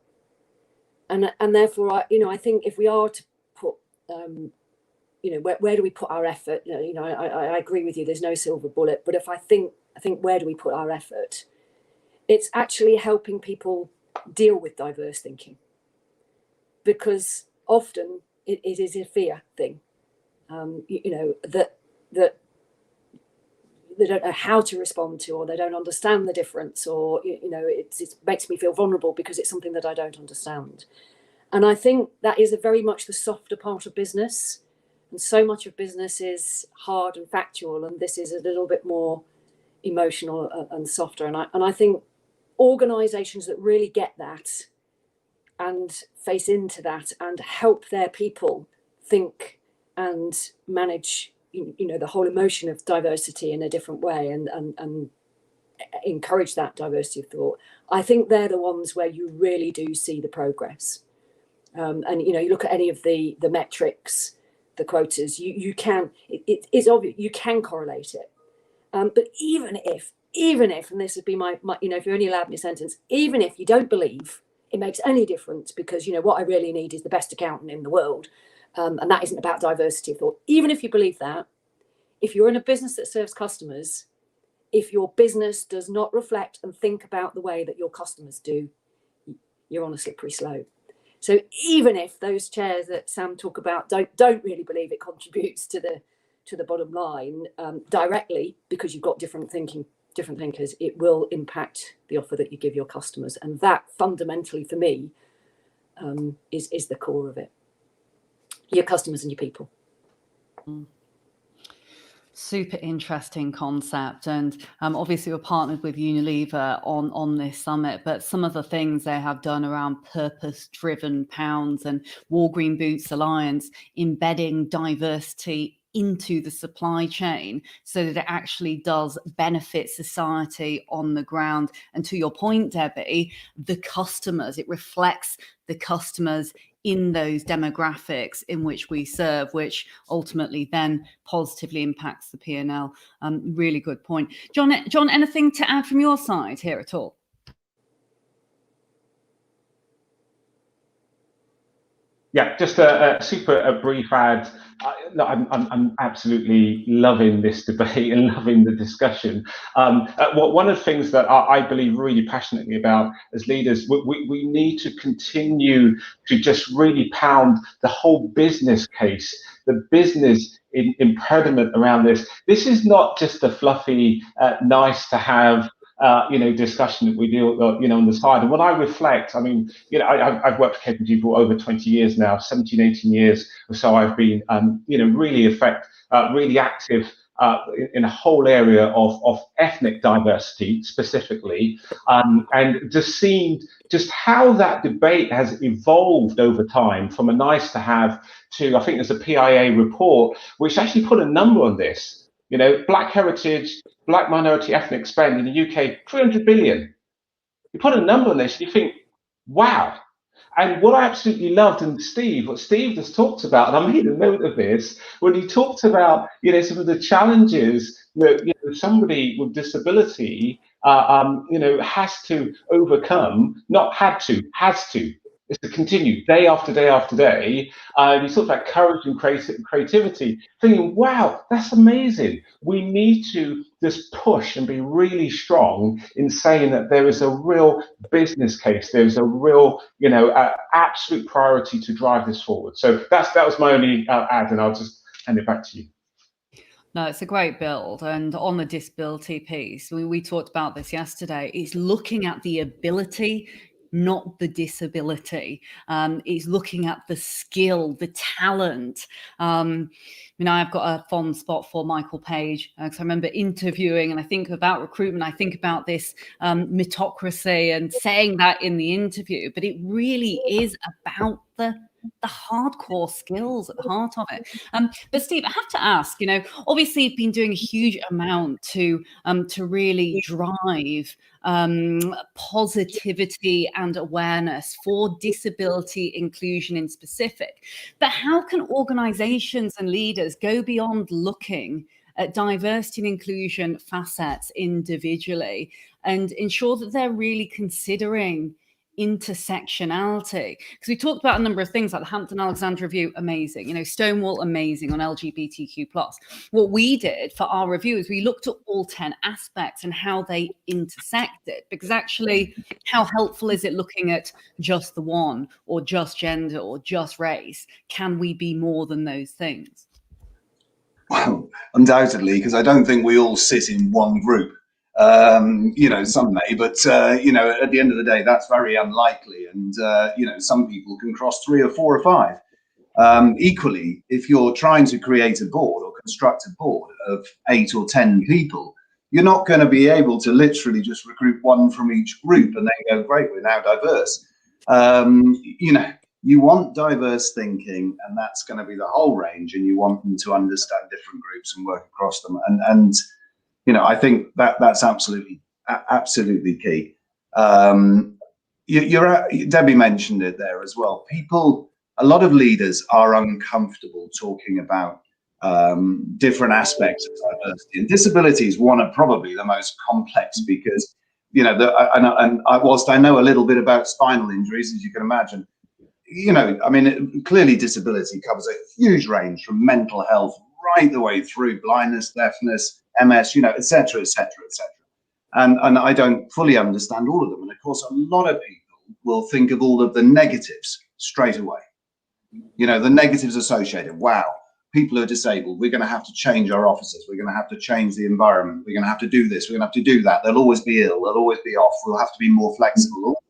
And therefore, I think if we are to put, where do we put our effort? I agree with you. There's no silver bullet. But I think where do we put our effort? It's actually helping people deal with diverse thinking, because often it is a fear thing. That they don't know how to respond to, or they don't understand the difference, or it makes me feel vulnerable because it's something that I don't understand. And I think that is very much the softer part of business, and so much of business is hard and factual, and this is a little bit more emotional and softer. And I think organizations that really get that and face into that and help their people think and manage the whole emotion of diversity in a different way and encourage that diversity of thought, I think they're the ones where you really do see the progress. And you look at any of the metrics, the quotas, it's obvious, you can correlate it. But even if, and this would be my if you're only allowed me a sentence, even if you don't believe it makes any difference, because what I really need is the best accountant in the world, and that isn't about diversity of thought. Even if you believe that, if you're in a business that serves customers, if your business does not reflect and think about the way that your customers do, you're on a slippery slope. So even if those chairs that Sam talk about don't really believe it contributes to the bottom line directly, because you've got different thinkers, it will impact the offer that you give your customers, and that fundamentally for me is the core of it. Your customers and your people. Super interesting concept, and obviously we're partnered with Unilever on this summit, but some of the things they have done around purpose-driven pounds and War Green Boots Alliance, embedding diversity into the supply chain so that it actually does benefit society on the ground. And to your point, Debbie, the customers, it reflects the customers in those demographics in which we serve, which ultimately then positively impacts the P&L. Really good point. John, anything to add from your side here at all? Yeah, just a super brief ad. I'm absolutely loving this debate and loving the discussion. One of the things that I believe really passionately about as leaders, we need to continue to just really pound the whole business case, the business impediment around this. This is not just a fluffy, nice to have discussion that we do, on the side. And when I reflect, I mean, I've worked for KPMG for over 20 years now, 17, 18 years or so. I've been, really active in a whole area of ethnic diversity specifically, and just seeing just how that debate has evolved over time from a nice to have to, I think there's a PIA report which actually put a number on this. Black heritage, Black minority ethnic spend in the UK, 300 billion. You put a number on this, you think, wow. And what I absolutely loved, and what Steve just talked about, and I made a note of this, when he talked about, some of the challenges that somebody with disability, has to overcome, not had to, has to. It's to continue day after day after day. You talk about courage and creativity, thinking, wow, that's amazing. We need to just push and be really strong in saying that there is a real business case. There's a real, absolute priority to drive this forward. So that was my only add, and I'll just hand it back to you. No, it's a great build. And on the disability piece, we talked about this yesterday, it's looking at the ability, not the disability. It's looking at the skill, the talent. I've got a fond spot for Michael Page, because I remember interviewing, and I think about recruitment, I think about this meritocracy and saying that in the interview, but it really is about the hardcore skills at the heart of it. But Steve, I have to ask, obviously you've been doing a huge amount to really drive positivity and awareness for disability inclusion in specific. But how can organizations and leaders go beyond looking at diversity and inclusion facets individually and ensure that they're really considering intersectionality? Because we talked about a number of things like the Hampton Alexander Review, amazing, Stonewall, amazing on LGBTQ+. What we did for our review is we looked at all 10 aspects and how they intersected, because actually how helpful is it looking at just the one or just gender or just race? Can we be more than those things? Well, undoubtedly, because I don't think we all sit in one group. Some may, but at the end of the day, that's very unlikely. And some people can cross 3 or 4 or 5. Equally, if you're trying to create a board or construct a board of 8 or 10 people, you're not going to be able to literally just recruit one from each group and then go, great, we're now diverse. You want diverse thinking, and that's going to be the whole range, and you want them to understand different groups and work across them. And I think that's absolutely key. Debbie mentioned it there as well. A lot of leaders are uncomfortable talking about different aspects of diversity, and disability is one of probably the most complex, because whilst I know a little bit about spinal injuries, as you can imagine, clearly disability covers a huge range from mental health right the way through blindness, deafness, MS, et cetera, et cetera, et cetera. And I don't fully understand all of them. And of course, a lot of people will think of all of the negatives straight away. The negatives associated. Wow, people are disabled. We're going to have to change our offices. We're going to have to change the environment. We're going to have to do this. We're going to have to do that. They'll always be ill. They'll always be off. We'll have to be more flexible.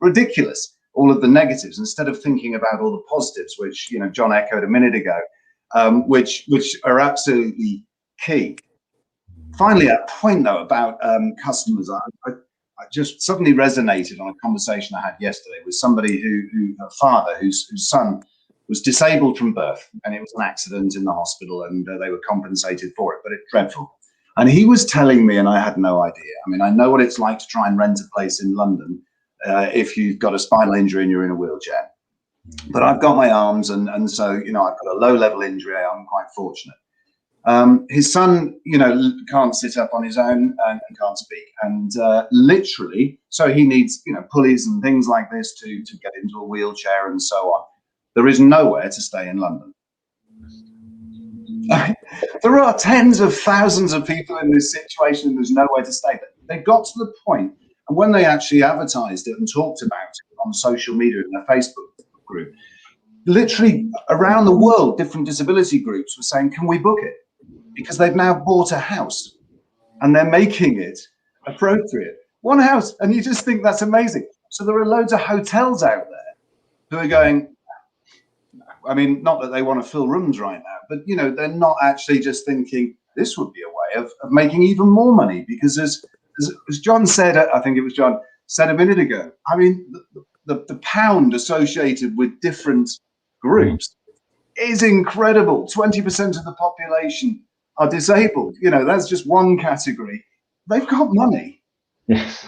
Ridiculous, all of the negatives, instead of thinking about all the positives, which, John echoed a minute ago, which are absolutely key. Finally, a point though about customers, I just suddenly resonated on a conversation I had yesterday with somebody a father whose son was disabled from birth, and it was an accident in the hospital, and they were compensated for it, but it's dreadful. And he was telling me, and I had no idea. I know what it's like to try and rent a place in London if you've got a spinal injury and you're in a wheelchair. But I've got my arms, and so I've got a low-level injury. I'm quite fortunate. His son, can't sit up on his own and can't speak, and literally, so he needs, pulleys and things like this to get into a wheelchair and so on. There is nowhere to stay in London. There are tens of thousands of people in this situation, and there's nowhere to stay. They got to the point, and when they actually advertised it and talked about it on social media in their Facebook group, literally around the world, different disability groups were saying, can we book it? Because they've now bought a house and they're making it appropriate. One house, and you just think that's amazing. So there are loads of hotels out there who are going, not that they want to fill rooms right now, but they're not actually just thinking this would be a way of making even more money, because as John said, I think it was John said a minute ago, the pound associated with different groups is incredible. 20% of the population are disabled. That's just one category. They've got money. Yes.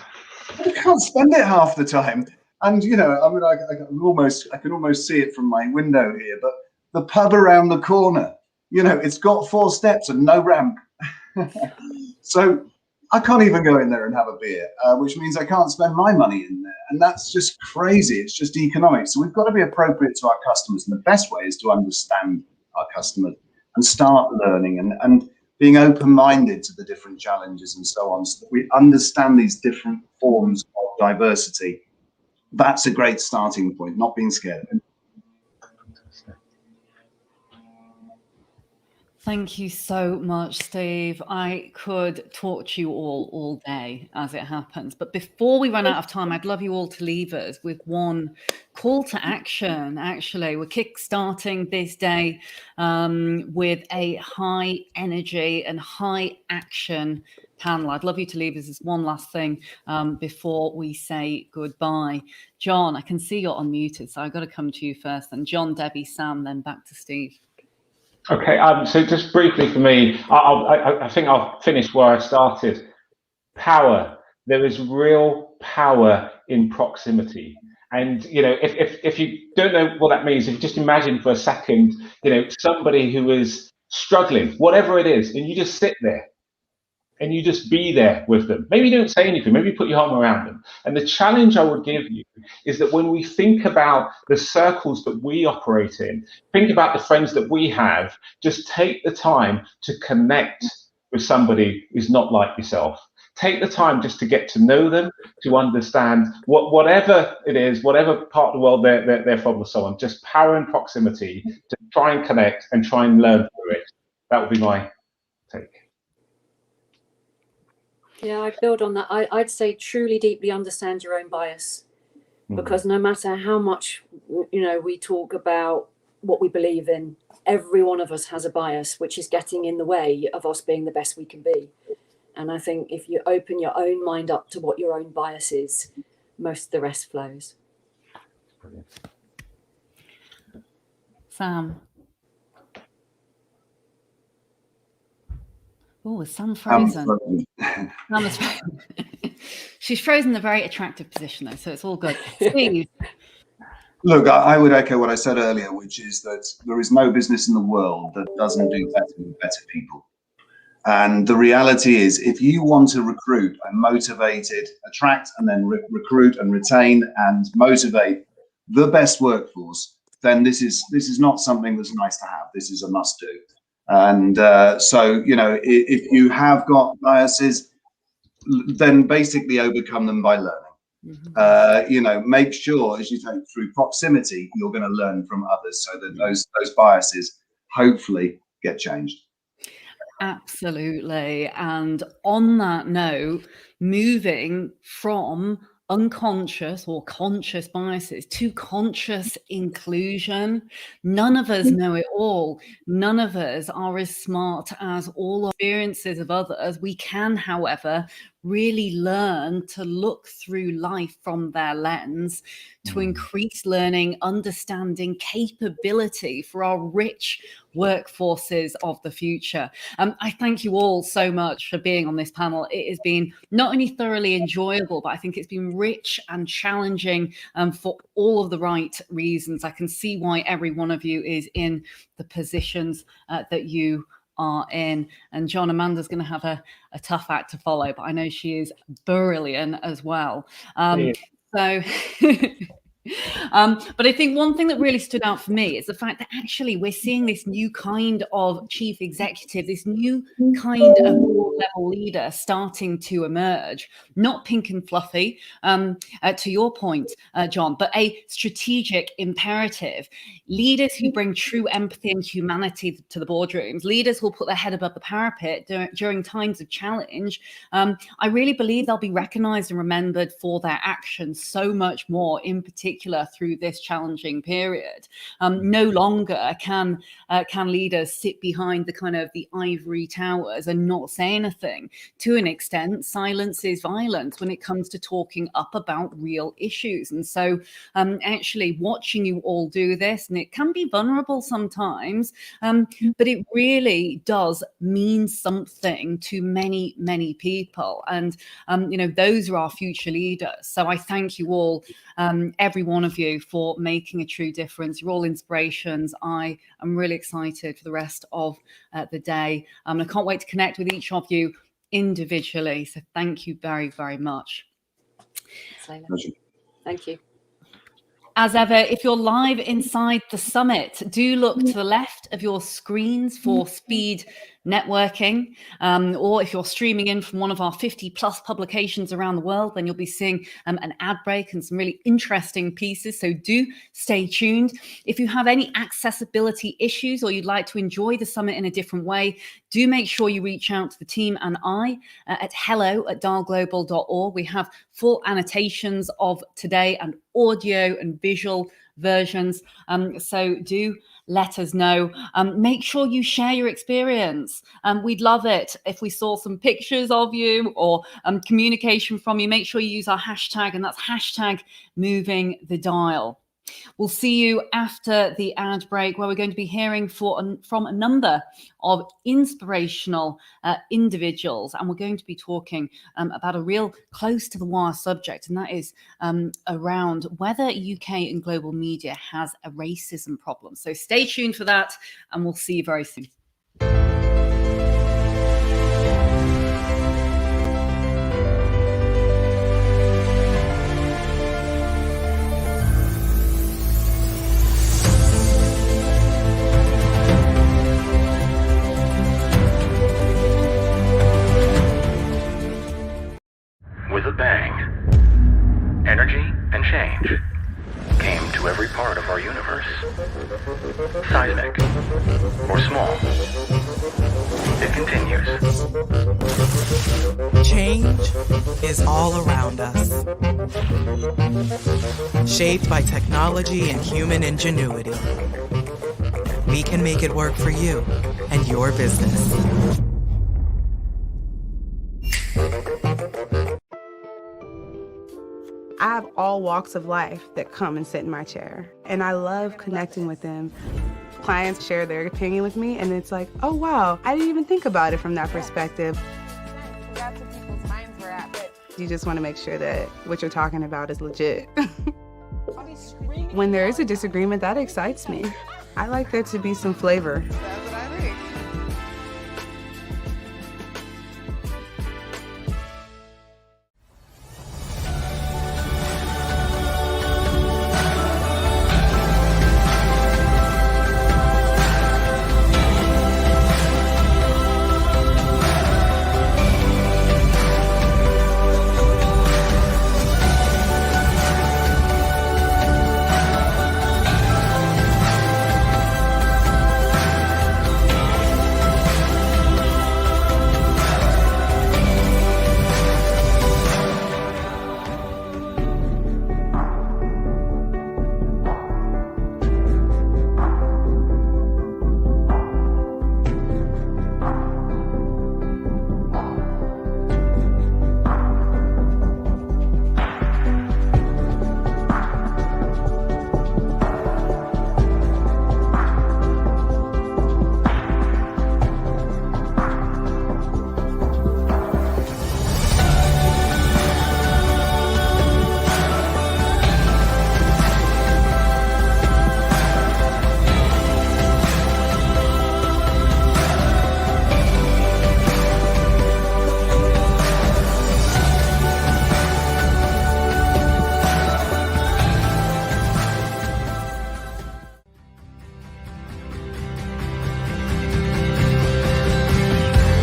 They can't spend it half the time. And you know, I mean, I can almost see it from my window here. But the pub around the corner, you know, it's got 4 steps and no ramp, so I can't even go in there and have a beer, which means I can't spend my money in there, and that's just crazy. It's just economic. So we've got to be appropriate to our customers, and the best way is to understand our customers and start learning and being open-minded to the different challenges and so on, so that we understand these different forms of diversity. That's a great starting point, not being scared. Thank you so much, Steve. I could talk to you all day as it happens. But before we run out of time, I'd love you all to leave us with one call to action. Actually, we're kickstarting this day with a high energy and high action panel. I'd love you to leave us as one last thing before we say goodbye. John, I can see you're unmuted, so I've got to come to you first. And John, Debbie, Sam, then back to Steve. Okay, so just briefly for me, I think I'll finish where I started. Power. There is real power in proximity. And, you know, if you don't know what that means, if you just imagine for a second, you know, somebody who is struggling, whatever it is, and you just sit there and you just be there with them. Maybe you don't say anything, maybe you put your arm around them. And the challenge I would give you is that when we think about the circles that we operate in, think about the friends that we have, just take the time to connect with somebody who's not like yourself. Take the time just to get to know them, to understand whatever it is, whatever part of the world they're from or so on, just power and proximity to try and connect and try and learn through it. That would be my take. Yeah, I build on that. I'd say truly deeply understand your own bias, because no matter how much, you know, we talk about what we believe in, every one of us has a bias which is getting in the way of us being the best we can be. And I think if you open your own mind up to what your own bias is, most of the rest flows. Brilliant. Sam. Oh, is Sam frozen? Sam is frozen. She's frozen in a very attractive position, though, so it's all good. Steve. Look, I would echo what I said earlier, which is that there is no business in the world that doesn't do better with better people. And the reality is, if you want to recruit a motivated, attract and then recruit and retain and motivate the best workforce, then this is not something that's nice to have. This is a must do. And so, you know, if you have got biases, then basically overcome them by learning. You know, make sure as you take through proximity, you're going to learn from others so that those biases hopefully get changed. Absolutely. And on that note, moving from unconscious or conscious biases to conscious inclusion. None of us know it all. None of us are as smart as all experiences of others. We can, however, really learn to look through life from their lens to increase learning, understanding, capability for our rich workforces of the future. I thank you all so much for being on this panel. It has been not only thoroughly enjoyable, but I think it's been rich and challenging for all of the right reasons. I can see why every one of you is in the positions that you are in. And John, Amanda's going to have a tough act to follow, but I know she is brilliant as well. So but I think one thing that really stood out for me is the fact that actually we're seeing this new kind of chief executive, this new kind of level leader starting to emerge, not pink and fluffy, to your point, John, but a strategic imperative. Leaders who bring true empathy and humanity to the boardrooms, leaders who will put their head above the parapet during times of challenge. I really believe they'll be recognized and remembered for their actions so much more, in particular particular through this challenging period. No longer can leaders sit behind the kind of the ivory towers and not say anything. To an extent, silence is violence when it comes to talking up about real issues. And so actually watching you all do this, and it can be vulnerable sometimes, but it really does mean something to many, many people. And, those are our future leaders. So I thank you all, every one of you, for making a true difference. You're all inspirations. I am really excited for the rest of the day. I can't wait to connect with each of you individually. So thank you very, very much. Thank you. As ever, if you're live inside the summit, do look to the left of your screens for speed networking, or if you're streaming in from one of our 50 plus publications around the world, then you'll be seeing an ad break and some really interesting pieces. So do stay tuned. If you have any accessibility issues or you'd like to enjoy the summit in a different way, do make sure you reach out to the team and I at hello@dialglobal.org. We have full annotations of today and audio and visual versions. So do let us know. Make sure you share your experience. We'd love it if we saw some pictures of you or communication from you. Make sure you use our hashtag, and that's hashtag moving the dial. We'll see you after the ad break, where we're going to be hearing from a number of inspirational individuals, and we're going to be talking about a real close to the wire subject, and that is around whether UK and global media has a racism problem. So stay tuned for that, and we'll see you very soon. With a bang, energy and change came to every part of our universe. Seismic or small, it continues. Change is all around us. Shaped by technology and human ingenuity. We can make it work for you and your business. I have all walks of life that come and sit in my chair, and I love connecting with them. Clients share their opinion with me, and it's like, oh wow, I didn't even think about it from that perspective. That's where people's minds were at, but you just want to make sure that what you're talking about is legit. When there is a disagreement, that excites me. I like there to be some flavor.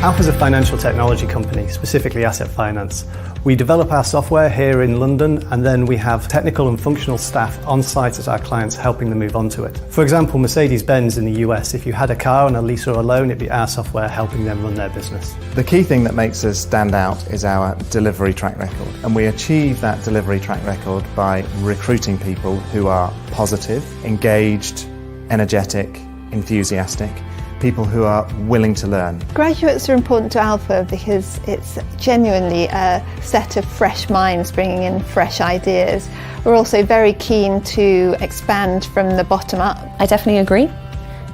Alpha is a financial technology company, specifically asset finance. We develop our software here in London, and then we have technical and functional staff on site at our clients helping them move onto it. For example, Mercedes-Benz in the US, if you had a car on a lease or a loan, it'd be our software helping them run their business. The key thing that makes us stand out is our delivery track record, and we achieve that delivery track record by recruiting people who are positive, engaged, energetic, enthusiastic, people who are willing to learn. Graduates are important to Alpha because it's genuinely a set of fresh minds bringing in fresh ideas. We're also very keen to expand from the bottom up. I definitely agree.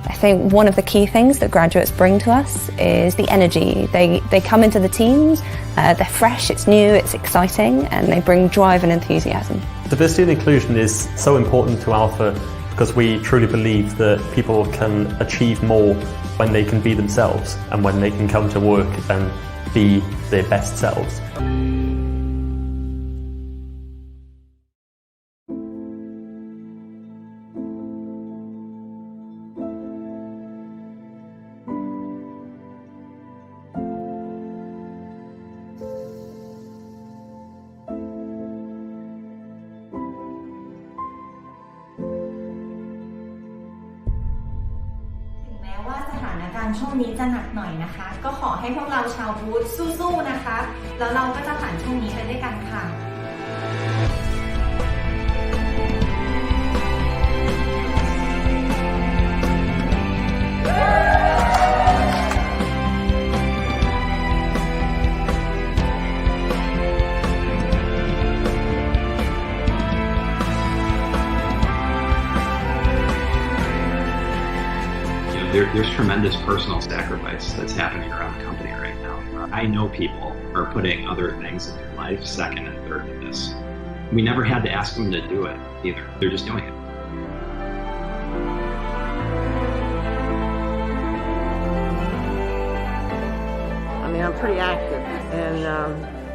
I think one of the key things that graduates bring to us is the energy. They come into the teams, they're fresh, it's new, it's exciting, and they bring drive and enthusiasm. Diversity and inclusion is so important to Alpha because we truly believe that people can achieve more when they can be themselves and when they can come to work and be their best selves.การช่วงนี้จะหนักหน่อยนะคะก็ขอให้พวกเราชาวบูธสู้ๆนะคะแล้วเราก็จะผ่านช่วงนี้ไปด้วยกันค่ะ There's tremendous personal sacrifice that's happening around the company right now. I know people are putting other things in their life second and third to this. We never had to ask them to do it either. They're just doing it. I mean, I'm pretty active, and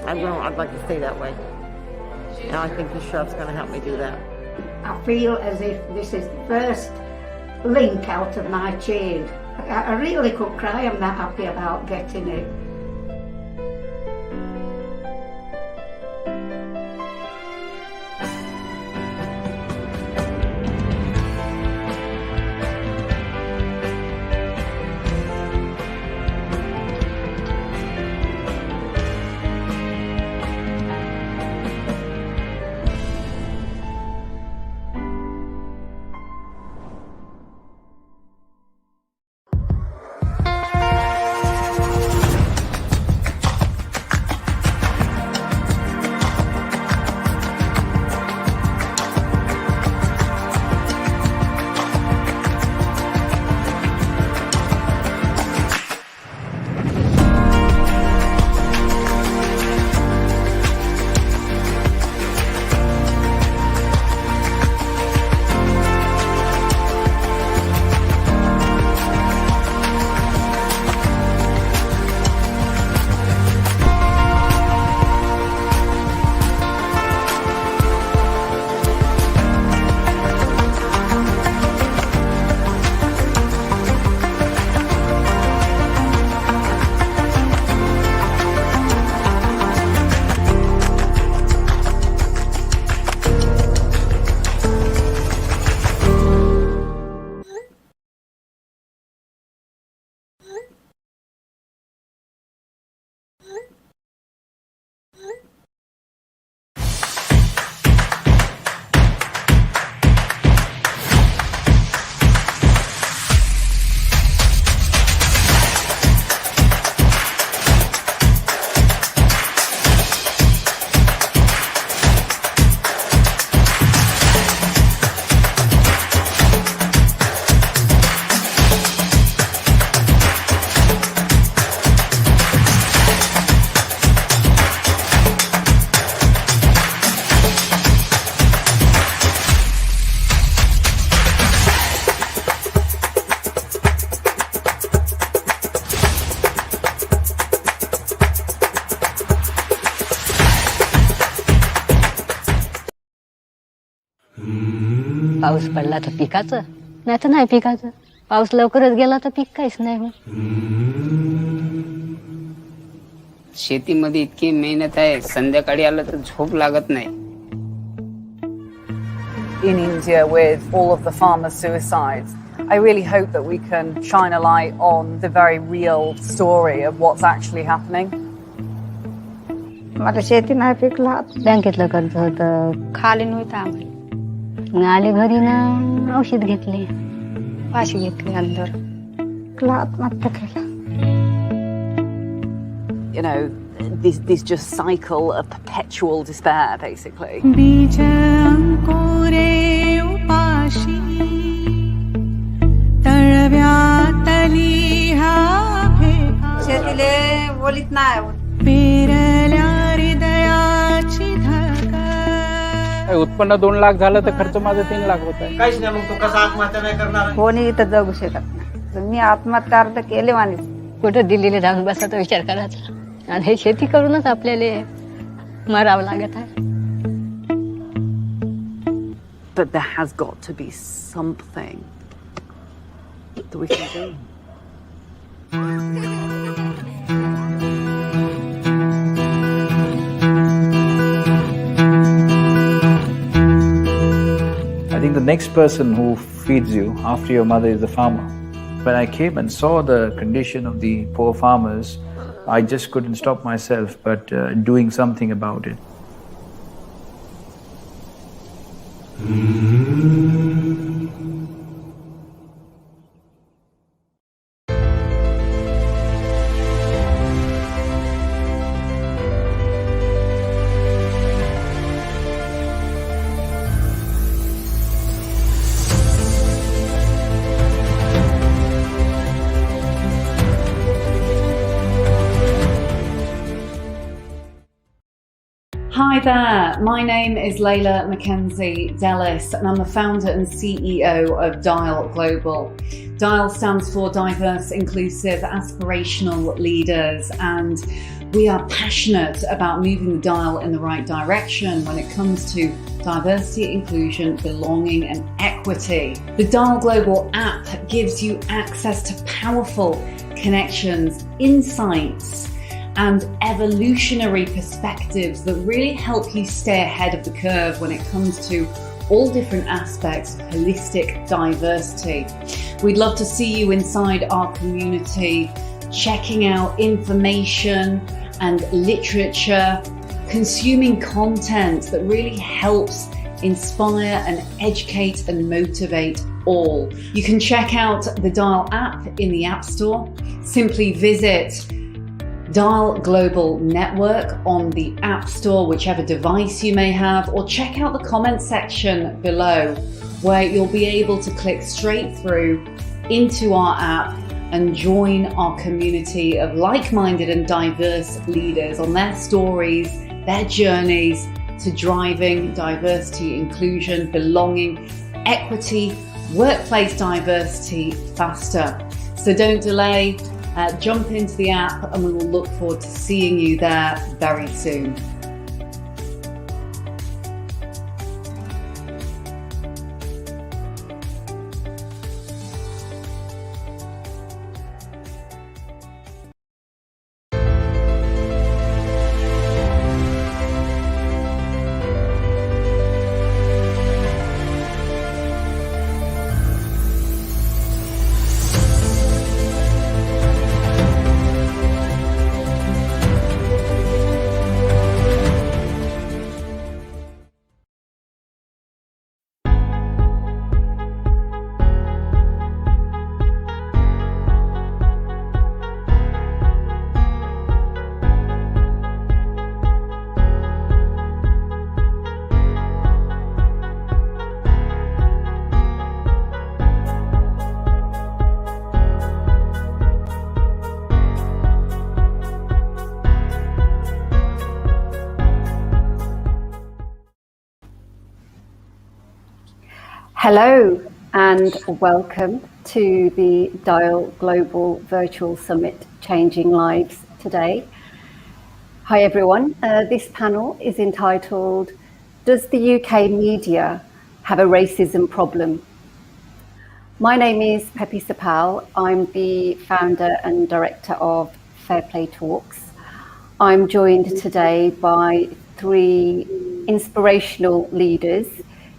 I'd like to stay that way. And I think the chef's going to help me do that. I feel as if this is the first link out of my chain. I really could cry. I'm that happy about getting it. पाऊस पडला तर पिकाचं नाही तर नाही पिकाचं पाऊस लवकरच गेला तर पीक काहीच नाही शेतीमध्ये इतकी मेहनत आहे, संध्याकाळी आलं तर झोप लागत नाही. In India, with all of the farmer suicides, I really hope that we can shine a light on the very real story of what's actually happening. मला शेती नाही पिकला, बँकेतलं कर्ज होतं, खाली नव्हतं आम्हाला. आले घरी ना औषध घेतले, पाशी घेतली अंदर, आत्महत्या केला. You know, this just cycle of perpetual despair, basically. शेतीले बोलीत नाही. उत्पन्न 2 लाख झालं तर खर्च माझा 3 लाख होत आहे. काहीच नाही, मग तू कसा आत्महत्या नाही करणार? कोणी इथं जगू शकत नाही. मी आत्महत्या अर्ध केले माने. कुठं दिल्लीला जाऊन बसायचा विचार करायचा आणि हे शेती करूनच आपल्याला मरावं लागत आहे. But there has got to be something that we can do. I think the next person who feeds you after your mother is the farmer. When I came and saw the condition of the poor farmers, I just couldn't stop myself but doing something about it. Hi there, my name is Layla Mackenzie Dellis and I'm the founder and CEO of Dial Global. Dial stands for Diverse, Inclusive, Aspirational Leaders, and we are passionate about moving the dial in the right direction when it comes to diversity, inclusion, belonging and equity. The Dial Global app gives you access to powerful connections, insights, and evolutionary perspectives that really help you stay ahead of the curve when it comes to all different aspects of holistic diversity. We'd love to see you inside our community, checking out information and literature, consuming content that really helps inspire and educate and motivate all. You can check out the Dial app in the App Store. Simply visit Dial Global Network on the App Store, whichever device you may have, or check out the comment section below where you'll be able to click straight through into our app and join our community of like-minded and diverse leaders on their stories, their journeys to driving diversity, inclusion, belonging, equity, workplace diversity faster. So don't delay. Jump into the app and we will look forward to seeing you there very soon. Hello and welcome to the Dial Global Virtual Summit Changing Lives today. Hi everyone, this panel is entitled, Does the UK Media Have a Racism Problem? My name is Pepi Sapal. I'm the founder and director of Fair Play Talks. I'm joined today by 3 inspirational leaders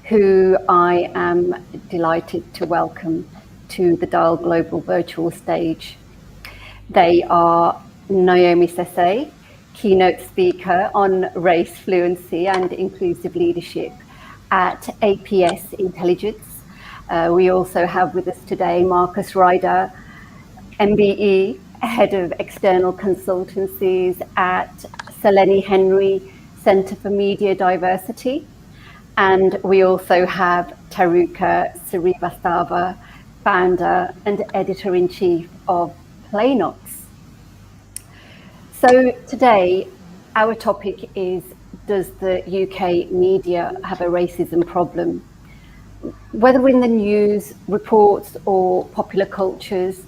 who I am delighted to welcome to the Dial Global virtual stage. They are Naomi Sesay, keynote speaker on race fluency and inclusive leadership at APS Intelligence. We also have with us today Marcus Ryder, MBE, Head of External Consultancies at Lenny Henry Centre for Media Diversity. And we also have Taruka Srivastava, founder and editor-in-chief of Playnox. So today, our topic is, does the UK media have a racism problem? Whether in the news, reports, or popular cultures,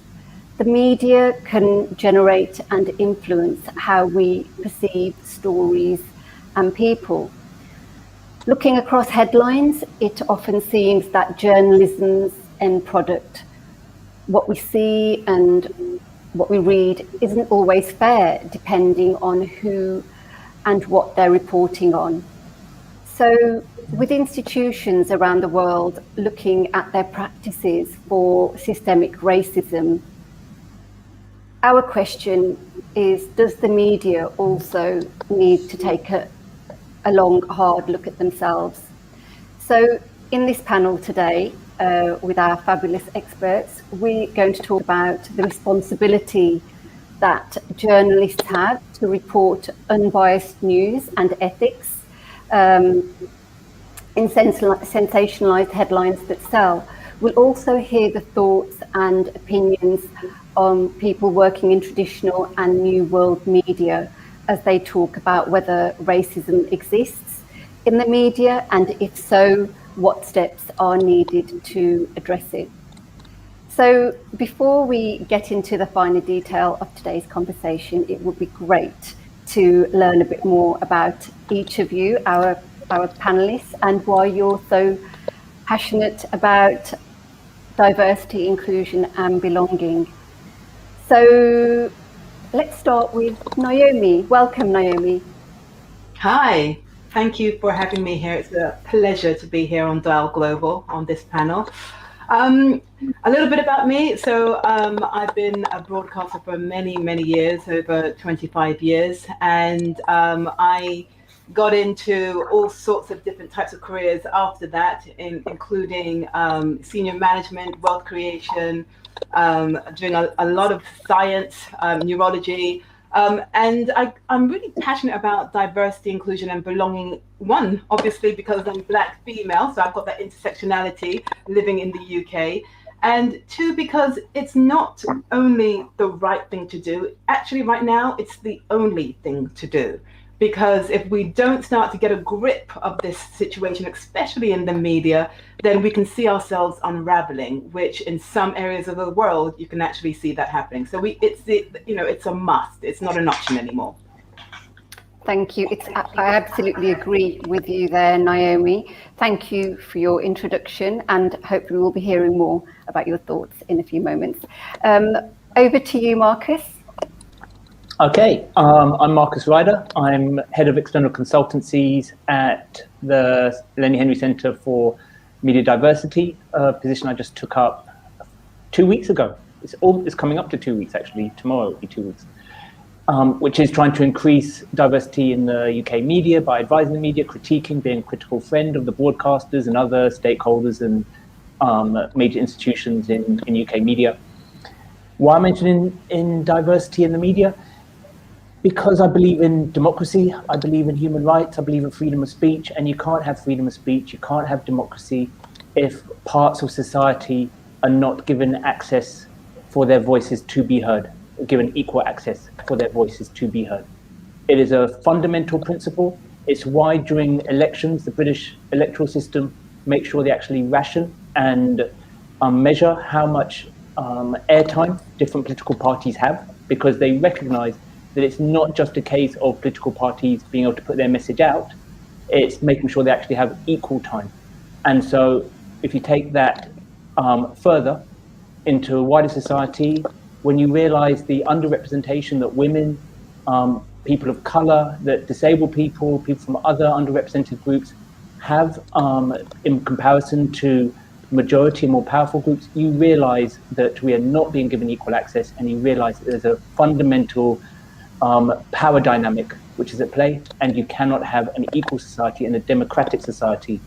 the media can generate and influence how we perceive stories and people. Looking across headlines, it often seems that journalism's end product, what we see and what we read, isn't always fair, depending on who and what they're reporting on. So, with institutions around the world looking at their practices for systemic racism, our question is, does the media also need to take a long, hard look at themselves? So in this panel today, with our fabulous experts, we're going to talk about the responsibility that journalists have to report unbiased news and ethics in sensationalized headlines that sell. We'll also hear the thoughts and opinions on people working in traditional and new world media as they talk about whether racism exists in the media, and if so, what steps are needed to address it. So before we get into the finer detail of today's conversation, it would be great to learn a bit more about each of you, our panelists, and why you're so passionate about diversity, inclusion, and belonging. So let's start with Naomi. Welcome, Naomi. Hi, thank you for having me here. It's a pleasure to be here on Dial Global on this panel. A little bit about me. So I've been a broadcaster for many, many years, over 25 years, and I got into all sorts of different types of careers after that, including senior management, wealth creation, doing a lot of science, neurology, and I'm really passionate about diversity, inclusion, and belonging. One, obviously, because I'm Black female, so I've got that intersectionality living in the UK. And 2, because it's not only the right thing to do, actually right now, it's the only thing to do. Because if we don't start to get a grip of this situation, especially in the media, then we can see ourselves unraveling, which in some areas of the world, you can actually see that happening. So it's a must. It's not an option anymore. Thank you. I absolutely agree with you there, Naomi. Thank you for your introduction, and hopefully we'll be hearing more about your thoughts in a few moments. Over to you, Marcus. Okay, I'm Marcus Ryder. I'm Head of External Consultancies at the Lenny Henry Centre for Media Diversity, a position I just took up 2 weeks ago. It's coming up to 2 weeks, actually. Tomorrow will be 2 weeks. Which is trying to increase diversity in the UK media by advising the media, critiquing, being a critical friend of the broadcasters and other stakeholders and major institutions in UK media. Why am I interested in diversity in the media? Because I believe in democracy, I believe in human rights, I believe in freedom of speech, and you can't have freedom of speech, you can't have democracy if parts of society are not given access for their voices to be heard, given equal access for their voices to be heard. It is a fundamental principle. It's why during elections, the British electoral system makes sure they actually ration and measure how much airtime different political parties have, because they recognize that it's not just a case of political parties being able to put their message out, it's making sure they actually have equal time. And so if you take that further into wider society, when you realize the underrepresentation that women people of color, that disabled people, people from other underrepresented groups have, in comparison to majority and more powerful groups, you realize that we are not being given equal access, and you realize that there's a fundamental power dynamic which is at play, and you cannot have an equal society and a democratic society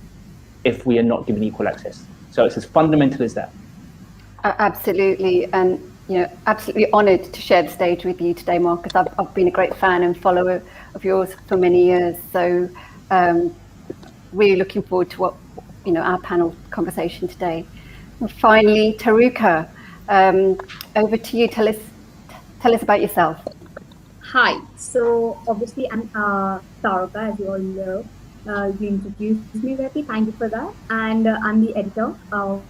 if we are not given equal access. So it's as fundamental as that. Absolutely, and absolutely honoured to share the stage with you today, Marcus. I've been a great fan and follower of yours for many years, so really looking forward to what our panel conversation today. And finally, Taruka, over to you. Tell us about yourself. Hi. So obviously I'm Taruka, as you all know. You introduced me, Betty. Thank you for that. And I'm the editor of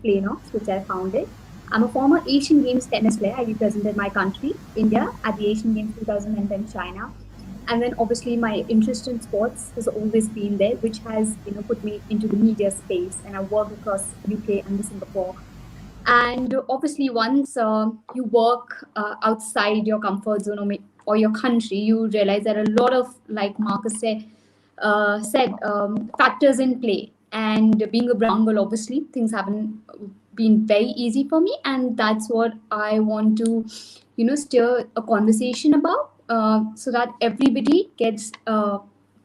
Planox, which I founded. I'm a former Asian Games tennis player. I represented my country, India, at the Asian Games 2010 China. And then obviously my interest in sports has always been there, which has put me into the media space, and I work across UK and Singapore. And obviously once you work outside your comfort zone or your country, you realize there are a lot of, like Marcus said, factors in play. And being a brown girl, obviously things haven't been very easy for me, and that's what I want to steer a conversation about, so that everybody gets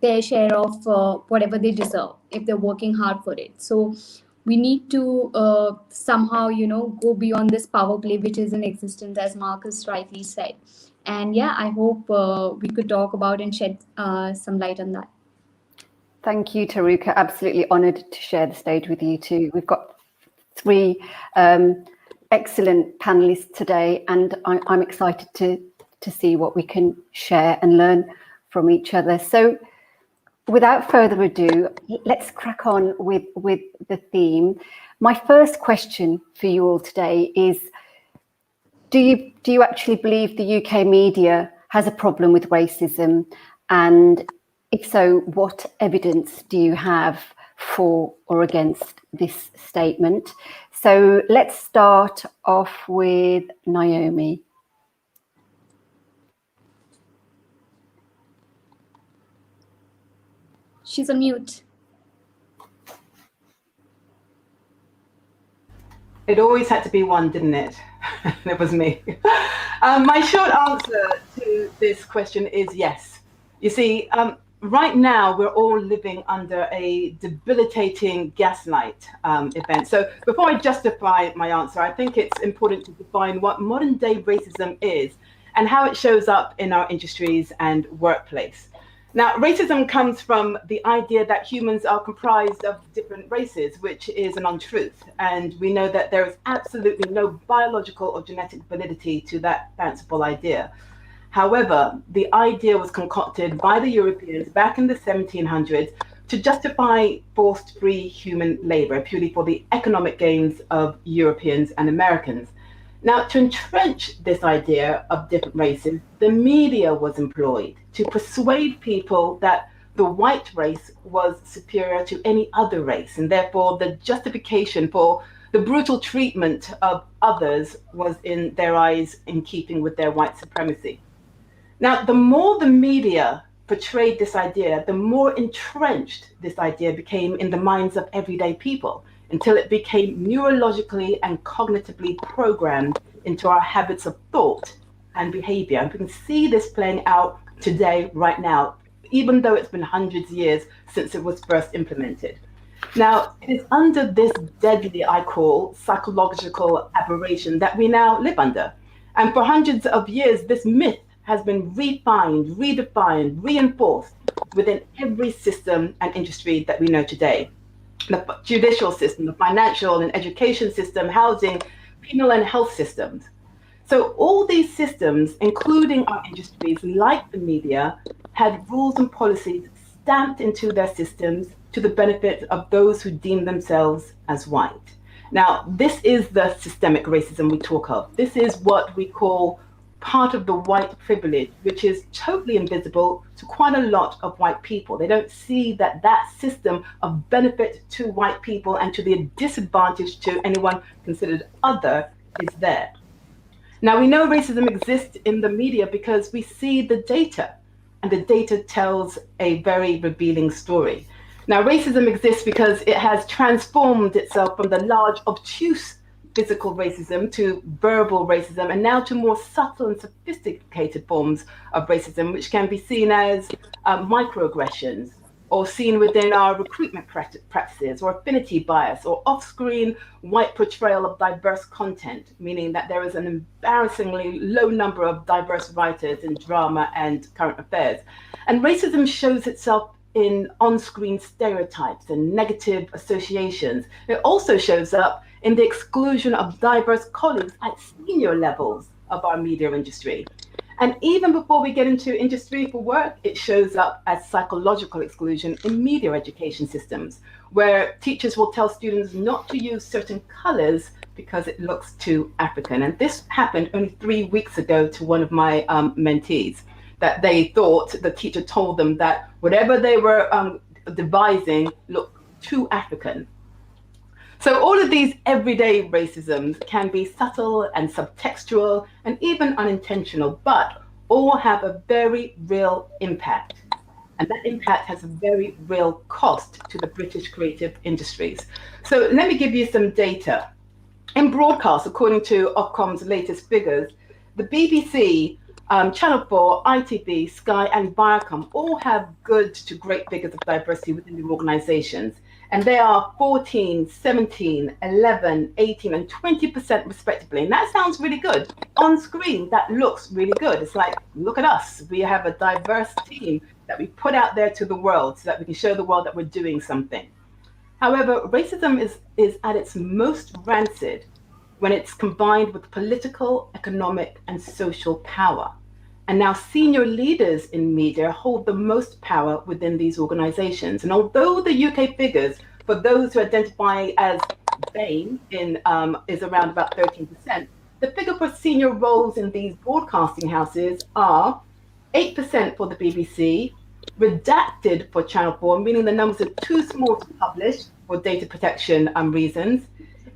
their share of whatever they deserve if they're working hard for it. So we need to somehow go beyond this power play which is in existence, as Marcus rightly said. And yeah, I hope we could talk about and shed some light on that. Thank you, Taruka. Absolutely honoured to share the stage with you too. We've got 3 excellent panelists today, and I'm excited to see what we can share and learn from each other. So without further ado, let's crack on with the theme. My first question for you all today is, do you actually believe the UK media has a problem with racism? And if so, what evidence do you have for or against this statement? So let's start off with Naomi. She's on mute. It always had to be one, didn't it? It was me. My short answer to this question is yes. You see, right now we're all living under a debilitating gaslight event. So before I justify my answer, I think it's important to define what modern day racism is and how it shows up in our industries and workplace. Now, racism comes from the idea that humans are comprised of different races, which is an untruth. And we know that there is absolutely no biological or genetic validity to that fanciful idea. However, the idea was concocted by the Europeans back in the 1700s to justify forced free human labor purely for the economic gains of Europeans and Americans. Now, to entrench this idea of different races, the media was employed to persuade people that the white race was superior to any other race, and therefore the justification for the brutal treatment of others was, in their eyes, in keeping with their white supremacy. Now, the more the media portrayed this idea, the more entrenched this idea became in the minds of everyday people, until it became neurologically and cognitively programmed into our habits of thought and behavior. And we can see this playing out today, right now, even though it's been hundreds of years since it was first implemented. Now, it is under this deadly, I call, psychological aberration that we now live under. And for hundreds of years, this myth has been refined, redefined, reinforced within every system and industry that we know today. The judicial system, the financial and education system, housing, penal and health systems. So all these systems, including our industries like the media, had rules and policies stamped into their systems to the benefit of those who deem themselves as white. Now, this is the systemic racism we talk of. This is what we call part of the white privilege, which is totally invisible to quite a lot of white people. They don't see that that system of benefit to white people and to the disadvantage to anyone considered other is there. Now, we know racism exists in the media because we see the data, and the data tells a very revealing story. Now, racism exists because it has transformed itself from the large, obtuse physical racism to verbal racism, and now to more subtle and sophisticated forms of racism, which can be seen as microaggressions, or seen within our recruitment practices, or affinity bias, or off-screen white portrayal of diverse content, meaning that there is an embarrassingly low number of diverse writers in drama and current affairs. And racism shows itself in on-screen stereotypes and negative associations. It also shows up in the exclusion of diverse colleagues at senior levels of our media industry. And even before we get into industry for work, it shows up as psychological exclusion in media education systems, where teachers will tell students not to use certain colors because it looks too African. And this happened only 3 weeks ago to one of my mentees, that they thought the teacher told them that whatever they were devising looked too African. So all of these everyday racisms can be subtle and subtextual and even unintentional, but all have a very real impact. And that impact has a very real cost to the British creative industries. So let me give you some data. In broadcast, according to Ofcom's latest figures, the BBC, Channel 4, ITV, Sky, and Viacom all have good to great figures of diversity within their organizations. And they are 14, 17, 11, 18, and 20% respectively. And that sounds really good. On screen, that looks really good. It's like, look at us. We have a diverse team that we put out there to the world so that we can show the world that we're doing something. However, racism is at its most rancid when it's combined with political, economic, and social power. And now senior leaders in media hold the most power within these organizations. And although the UK figures for those who identify as BAME is around about 13%, the figure for senior roles in these broadcasting houses are 8% for the BBC, redacted for Channel 4, meaning the numbers are too small to publish for data protection reasons,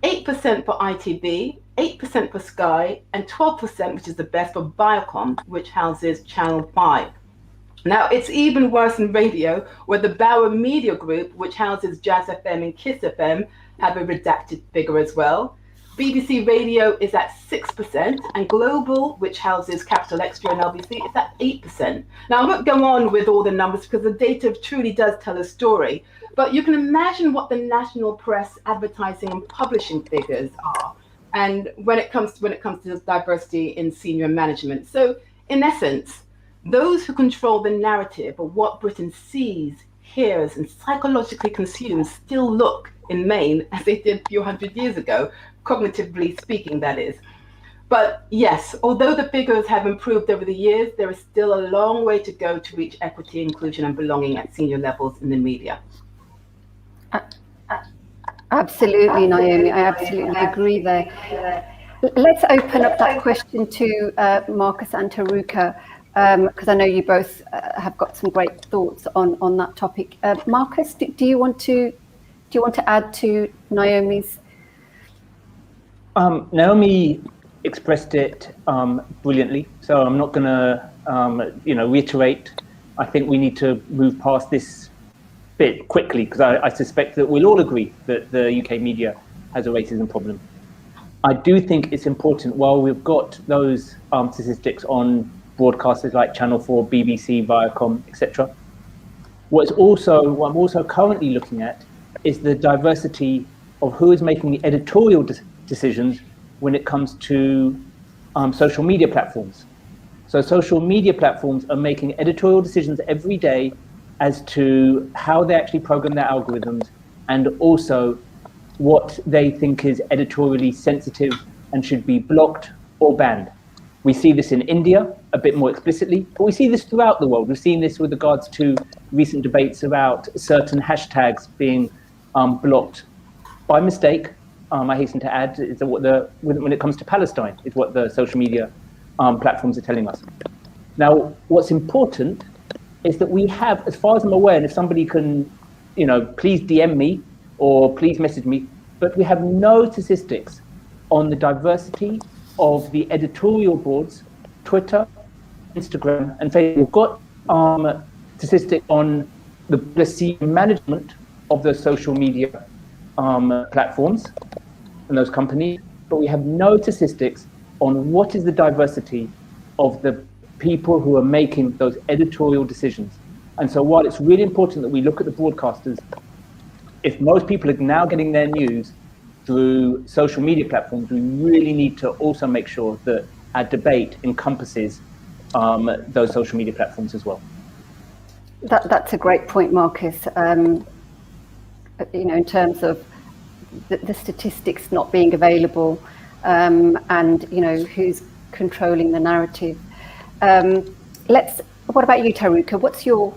8% for ITV, 8% for Sky, and 12%, which is the best, for Viacom, which houses Channel 5. Now, it's even worse in radio, where the Bauer Media Group, which houses Jazz FM and Kiss FM, have a redacted figure as well. BBC Radio is at 6%, and Global, which houses Capital Extra and LBC, is at 8%. Now, I won't go on with all the numbers because the data truly does tell a story, but you can imagine what the national press, advertising, and publishing figures are. And when it comes to diversity in senior management. So in essence, those who control the narrative of what Britain sees, hears, and psychologically consumes still look in Maine as they did a few hundred years ago, cognitively speaking, that is. But yes, although the figures have improved over the years, there is still a long way to go to reach equity, inclusion, and belonging at senior levels in the media. Absolutely, Naomi. I absolutely agree there. Let's open up that question to Marcus and Taruka, because I know you both have got some great thoughts on that topic. Marcus, do you want to add to Naomi's? Naomi expressed it brilliantly, so I'm not going to reiterate. I think we need to move past this bit quickly, because I suspect that we'll all agree that the UK media has a racism problem. I do think it's important, while we've got those statistics on broadcasters like Channel 4, BBC, Viacom, etc. What I'm also currently looking at is the diversity of who is making the editorial decisions when it comes to social media platforms. So social media platforms are making editorial decisions every day as to how they actually program their algorithms, and also what they think is editorially sensitive and should be blocked or banned. We see this in India a bit more explicitly, but we see this throughout the world. We've seen this with regards to recent debates about certain hashtags being blocked by mistake. I hasten to add, is that when it comes to Palestine, is what the social media platforms are telling us. Now, what's important is that we have, as far as I'm aware, and if somebody can, please DM me or please message me, but we have no statistics on the diversity of the editorial boards, Twitter, Instagram, and Facebook. We've got statistics on the senior management of the social media platforms and those companies, but we have no statistics on what is the diversity of the people who are making those editorial decisions. And so while it's really important that we look at the broadcasters, if most people are now getting their news through social media platforms, we really need to also make sure that our debate encompasses those social media platforms as well. That's a great point, Marcus. In terms of the statistics not being available, and who's controlling the narrative. What about you, Taruka? What's your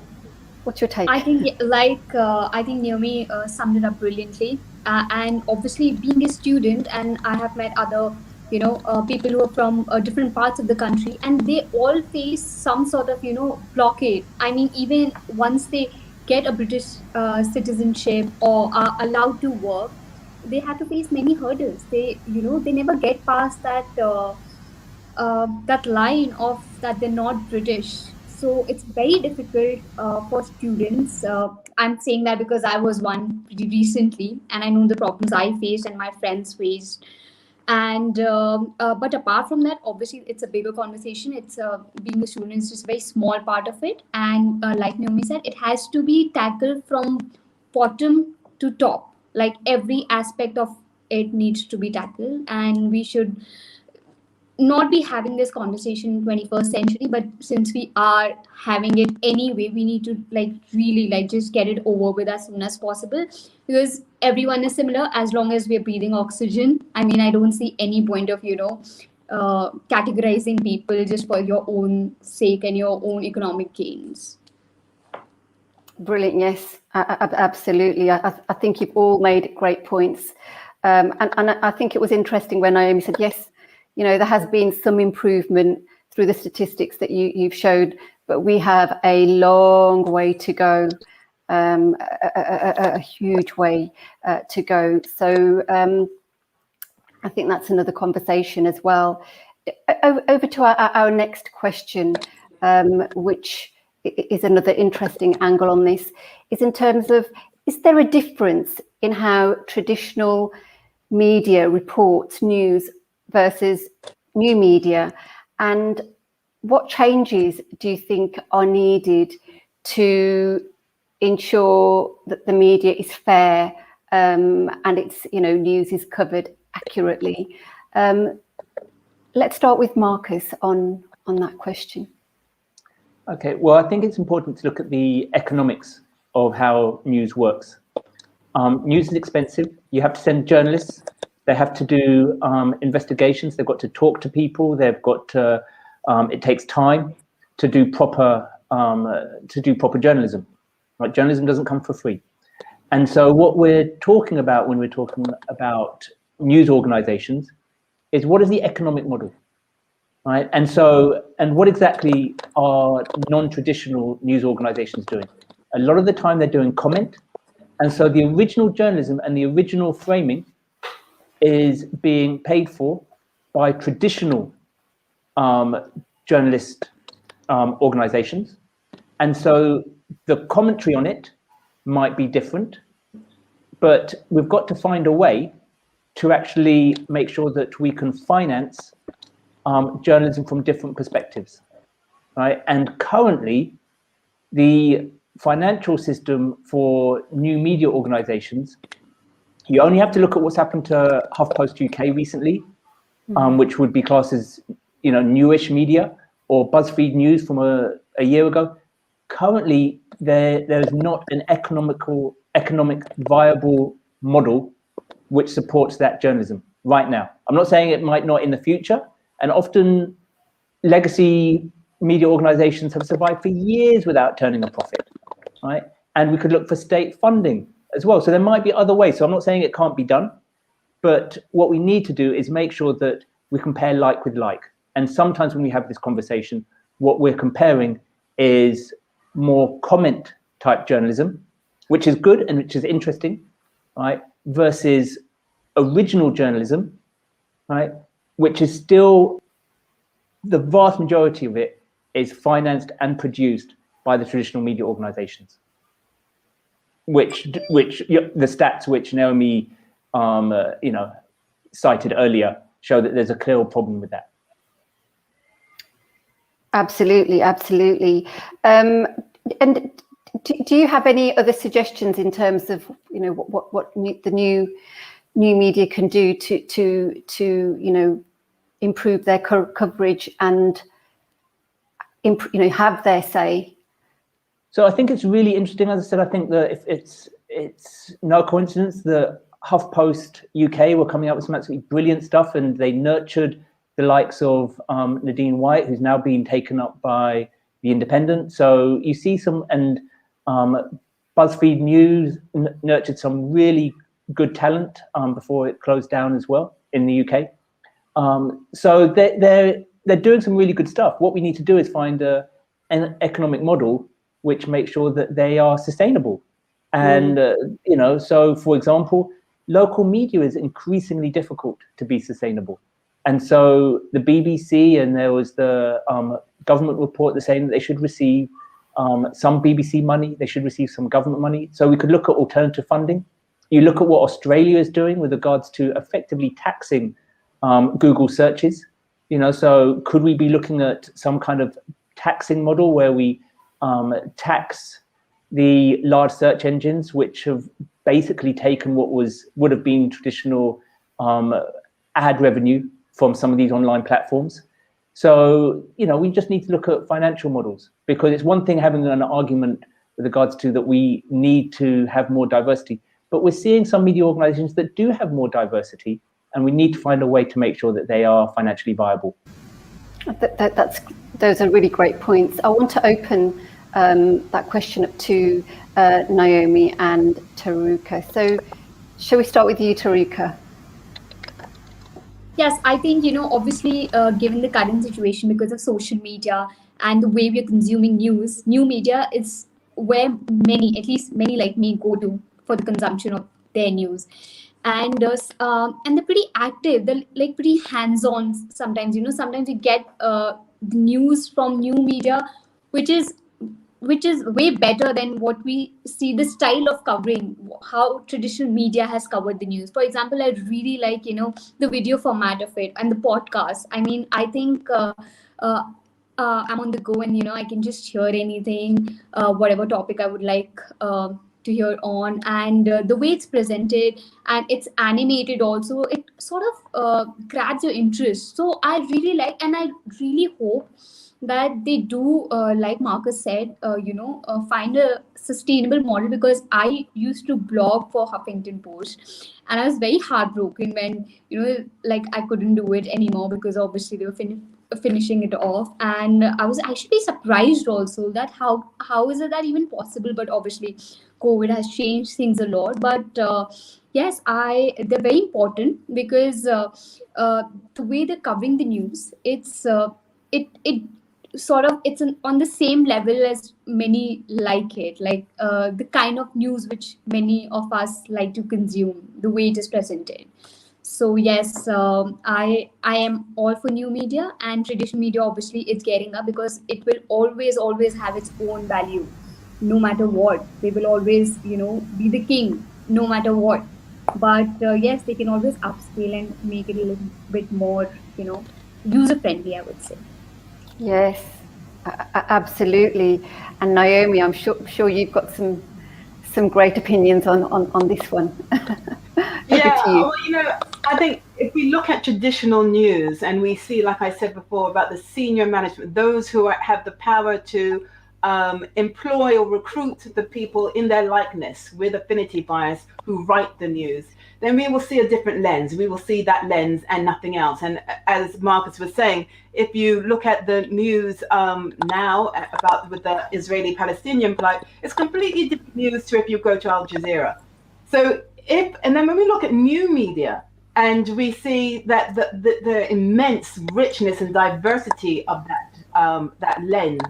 take? I think Naomi summed it up brilliantly. And obviously, being a student, and I have met other people who are from different parts of the country, and they all face some sort of blockade. I mean, even once they get a British citizenship or are allowed to work, they have to face many hurdles. They never get past that line of that they're not British. So it's very difficult for students. I'm saying that because I was one pretty recently, and I know the problems I faced and my friends faced. And but apart from that, obviously it's a bigger conversation. It's being a student is just a very small part of it, and like Naomi said, it has to be tackled from bottom to top. Like every aspect of it needs to be tackled, and we should not be having this conversation in 21st century, but since we are having it anyway, we need to really just get it over with as soon as possible, because everyone is similar as long as we're breathing oxygen. I mean, I don't see any point of categorizing people just for your own sake and your own economic gains. Brilliant. Yes, absolutely. I think you've all made great points, and I think it was interesting when Naomi said yes. There has been some improvement through the statistics that you've showed, but we have a long way to go, a huge way to go. So I think that's another conversation as well. Over to our next question, which is another interesting angle on this, is in terms of, is there a difference in how traditional media reports news versus new media, and what changes do you think are needed to ensure that the media is fair and its news is covered accurately? Let's start with Marcus on that question. Okay, well, I think it's important to look at the economics of how news works. News is expensive. You have to send journalists. They have to do investigations. They've got to talk to people. They've got to. It takes time to do proper journalism. Right? Journalism doesn't come for free. And so what we're talking about when we're talking about news organizations is, what is the economic model, right? And what exactly are non-traditional news organizations doing? A lot of the time they're doing comment. And so the original journalism and the original framing is being paid for by traditional journalist organizations. And so the commentary on it might be different, but we've got to find a way to actually make sure that we can finance journalism from different perspectives, right? And currently, the financial system for new media organizations, you only have to look at what's happened to HuffPost UK recently, which would be classed as, newish media, or BuzzFeed News from a year ago. Currently, there is not an economic viable model which supports that journalism right now. I'm not saying it might not in the future, and often legacy media organizations have survived for years without turning a profit, right? And we could look for state funding as well. So there might be other ways. So I'm not saying it can't be done, but what we need to do is make sure that we compare like with like. And sometimes when we have this conversation, what we're comparing is more comment type journalism, which is good and which is interesting, right? Versus original journalism, right? which is still, the vast majority of it is financed and produced by the traditional media organizations, which the stats which Naomi cited earlier show that there's a clear problem with that. Absolutely. And do you have any other suggestions in terms of what the new media can do to improve their coverage and have their say? So I think it's really interesting. As I said, I think that it's no coincidence that HuffPost UK were coming up with some absolutely brilliant stuff, and they nurtured the likes of Nadine White, who's now being taken up by The Independent. So you see and BuzzFeed News nurtured some really good talent before it closed down as well in the UK. So they're doing some really good stuff. What we need to do is find an economic model which makes sure that they are sustainable. And, so for example, local media is increasingly difficult to be sustainable. And so the BBC, and there was the government report that's saying that they should receive some BBC money, they should receive some government money. So we could look at alternative funding. You look at what Australia is doing with regards to effectively taxing Google searches. So could we be looking at some kind of taxing model where we tax the large search engines, which have basically taken what would have been traditional ad revenue from some of these online platforms? So, we just need to look at financial models, because it's one thing having an argument with regards to that we need to have more diversity, but we're seeing some media organizations that do have more diversity, and we need to find a way to make sure that they are financially viable. Those are really great points. I want to open that question up to Naomi and Taruka. So shall we start with you, Taruka? Yes, I think, obviously, given the current situation because of social media and the way we're consuming news, new media is where many, at least many like me, go to for the consumption of their news. And they're pretty active, they're like pretty hands-on sometimes, sometimes you get the news from new media, which is way better than what we see, the style of covering, how traditional media has covered the news. For example, I really like, the video format of it and the podcast. I mean, I think I'm on the go and, I can just hear anything, whatever topic I would like to hear on. And the way it's presented and it's animated also, it sort of grabs your interest. So I really like, and I really hope that they do, like Marcus said, find a sustainable model, because I used to blog for Huffington Post and I was very heartbroken when, I couldn't do it anymore because obviously they were finishing it off. And I was actually surprised also that how is it that even possible? But obviously COVID has changed things a lot. But yes, they're very important because the way they're covering the news, it's on the same level as many like it, like the kind of news which many of us like to consume, the way it is presented. So yes, I am all for new media, and traditional media obviously it's getting up because it will always have its own value, no matter what. They will always, be the king, no matter what. But yes, they can always upscale and make it a little bit more, user friendly, I would say. Yes, absolutely. And Naomi, I'm sure you've got some great opinions on this one. Yeah, well, I think if we look at traditional news and we see, like I said before, about the senior management, those who have the power to employ or recruit the people in their likeness with affinity bias who write the news, then we will see a different lens. We will see that lens and nothing else. And as Marcus was saying, if you look at the news now with the Israeli-Palestinian plight, it's completely different news to if you go to Al Jazeera. So and then when we look at new media and we see that the immense richness and diversity of that lens,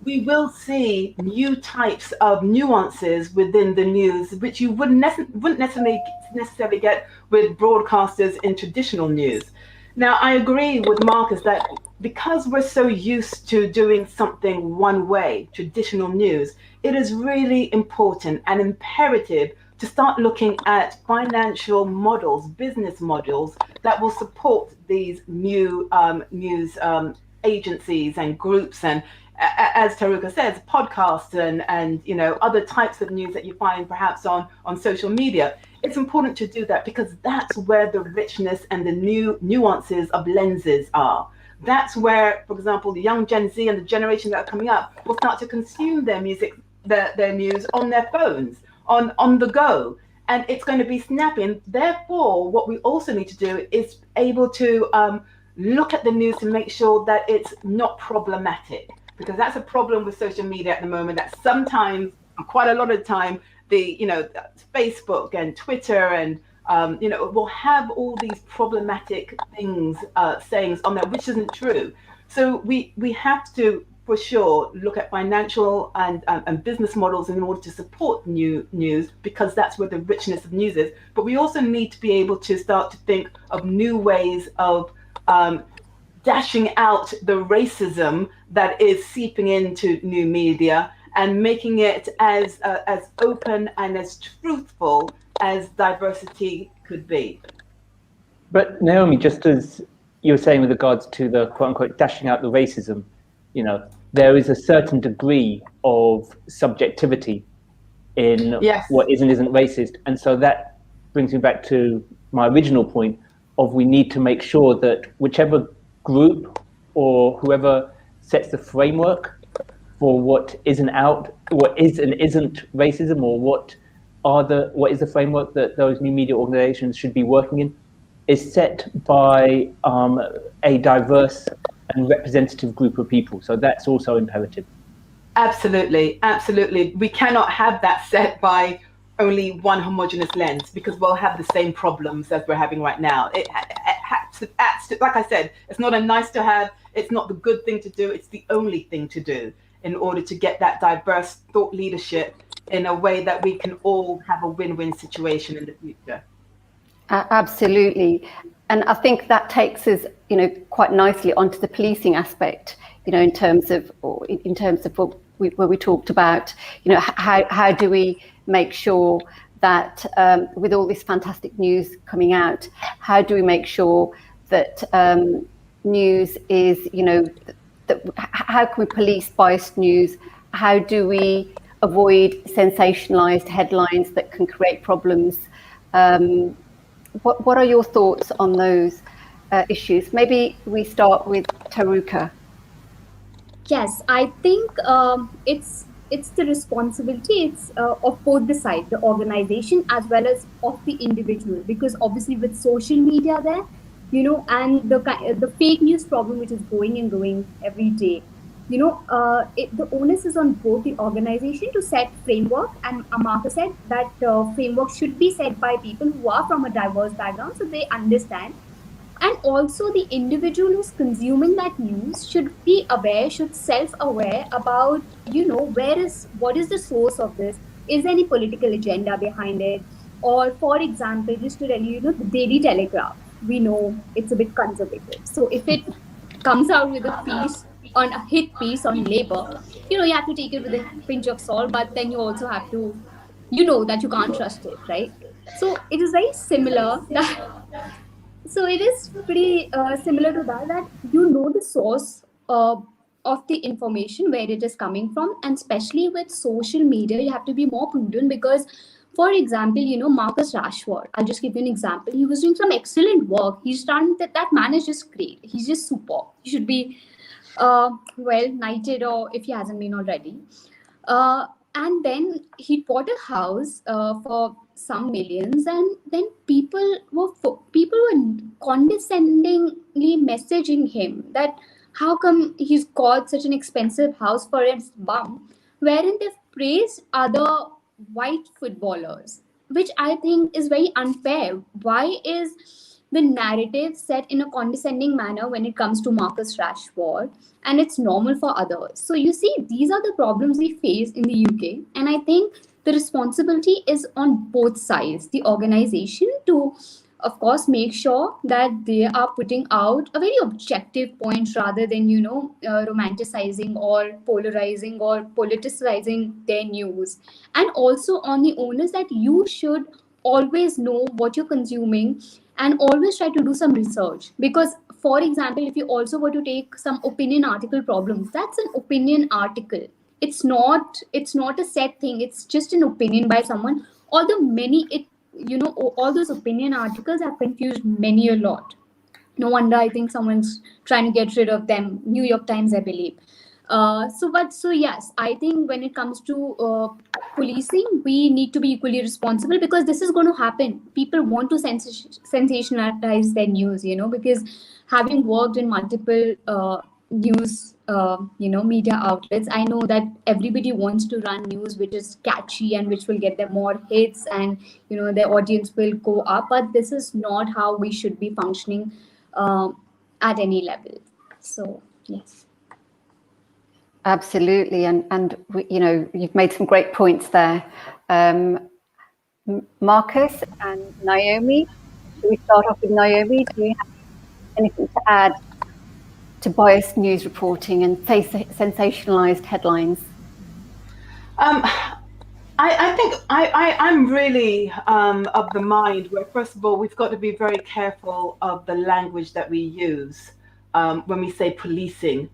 we will see new types of nuances within the news, which you wouldn't necessarily get with broadcasters in traditional news. Now, I agree with Marcus that because we're so used to doing something one way, traditional news, it is really important and imperative to start looking at financial models, business models that will support these new news agencies and groups, and as Taruka says, podcasts and you know, other types of news that you find perhaps on social media. It's important to do that because that's where the richness and the new nuances of lenses are. That's where, for example, the young Gen Z and the generation that are coming up will start to consume their music, their news on their phones, on the go. And it's going to be snappy. And therefore, what we also need to do is able to look at the news to make sure that it's not problematic. Because that's a problem with social media at the moment, that sometimes, quite a lot of the time, Facebook and Twitter and will have all these problematic things, sayings on there, which isn't true. So we have to, for sure, look at financial and business models in order to support new news, because that's where the richness of news is. But we also need to be able to start to think of new ways of dashing out the racism that is seeping into new media and making it as open and as truthful as diversity could be. But Naomi, just as you were saying with regards to the quote unquote dashing out the racism, you know, there is a certain degree of subjectivity in what is and isn't racist. And so that brings me back to my original point of we need to make sure that whichever group or whoever sets the framework for what is and isn't racism, or what is the framework that those new media organizations should be working in, is set by a diverse and representative group of people. So that's also imperative. Absolutely, absolutely. We cannot have that set by only one homogeneous lens, because we'll have the same problems as we're having right now. It like I said, it's not a nice to have, it's not the good thing to do, it's the only thing to do in order to get that diverse thought leadership in a way that we can all have a win-win situation in the future. Absolutely. And I think that takes us, quite nicely onto the policing aspect, in terms of what we talked about, how do we make sure that with all this fantastic news coming out, how do we make sure that news is, how can we police biased news? How do we avoid sensationalized headlines that can create problems? What are your thoughts on those issues? Maybe we start with Taruka. Yes, I think it's the responsibility of both the sides, the organization as well as of the individual, because obviously with social media there, and the fake news problem which is growing every day, the onus is on both the organization to set framework, and Amaka said that framework should be set by people who are from a diverse background, so they understand. And also the individual who's consuming that news should be aware, should self-aware about, what is the source of this? Is there any political agenda behind it? Or for example, just to tell you, the Daily Telegraph, we know it's a bit conservative. So if it comes out with a hit piece on labor, you have to take it with a pinch of salt, but then you also have to, that you can't trust it, right? So it is very similar. So it is pretty similar to that the source of the information, where it is coming from, and especially with social media, you have to be more prudent because, for example, Marcus Rashford, I'll just give you an example. He was doing some excellent work. He's done that man is just great. He's just super. He should be, knighted, or if he hasn't been already. And then he bought a house for some millions, and then people were condescendingly messaging him that how come he's got such an expensive house for his bum, wherein they've praised other white footballers, which I think is very unfair. Why is the narrative set in a condescending manner when it comes to Marcus Rashford, and it's normal for others? So you see, these are the problems we face in the UK, and I think the responsibility is on both sides, the organization to of course, make sure that they are putting out a very objective point rather than, romanticizing or polarizing or politicizing their news. And also on the onus that you should always know what you're consuming and always try to do some research. Because, for example, if you also were to take some opinion article problems, that's an opinion article. It's not a set thing. It's just an opinion by someone. Although all those opinion articles have confused many a lot. No wonder I think someone's trying to get rid of them. New York Times, I believe. So yes, I think when it comes to policing, we need to be equally responsible, because this is going to happen. People want to sensationalize their news, because having worked in multiple news, media outlets, I know that everybody wants to run news which is catchy and which will get them more hits, and their audience will go up. But this is not how we should be functioning at any level. So yes. Absolutely, and you've made some great points there. Marcus and Naomi, should we start off with Naomi? Do you have anything to add to biased news reporting and sensationalized headlines? I think I'm really of the mind where, first of all, we've got to be very careful of the language that we use when we say policing.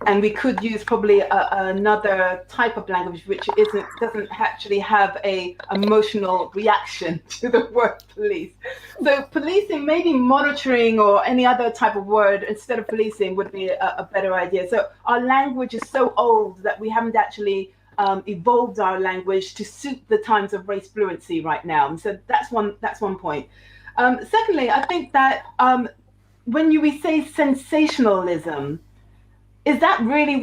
And we could use probably another type of language which doesn't actually have a emotional reaction to the word police. So policing, maybe monitoring or any other type of word instead of policing would be a better idea. So our language is so old that we haven't actually evolved our language to suit the times of race fluency right now. And so that's one point. Secondly, I think that when we say sensationalism, is that really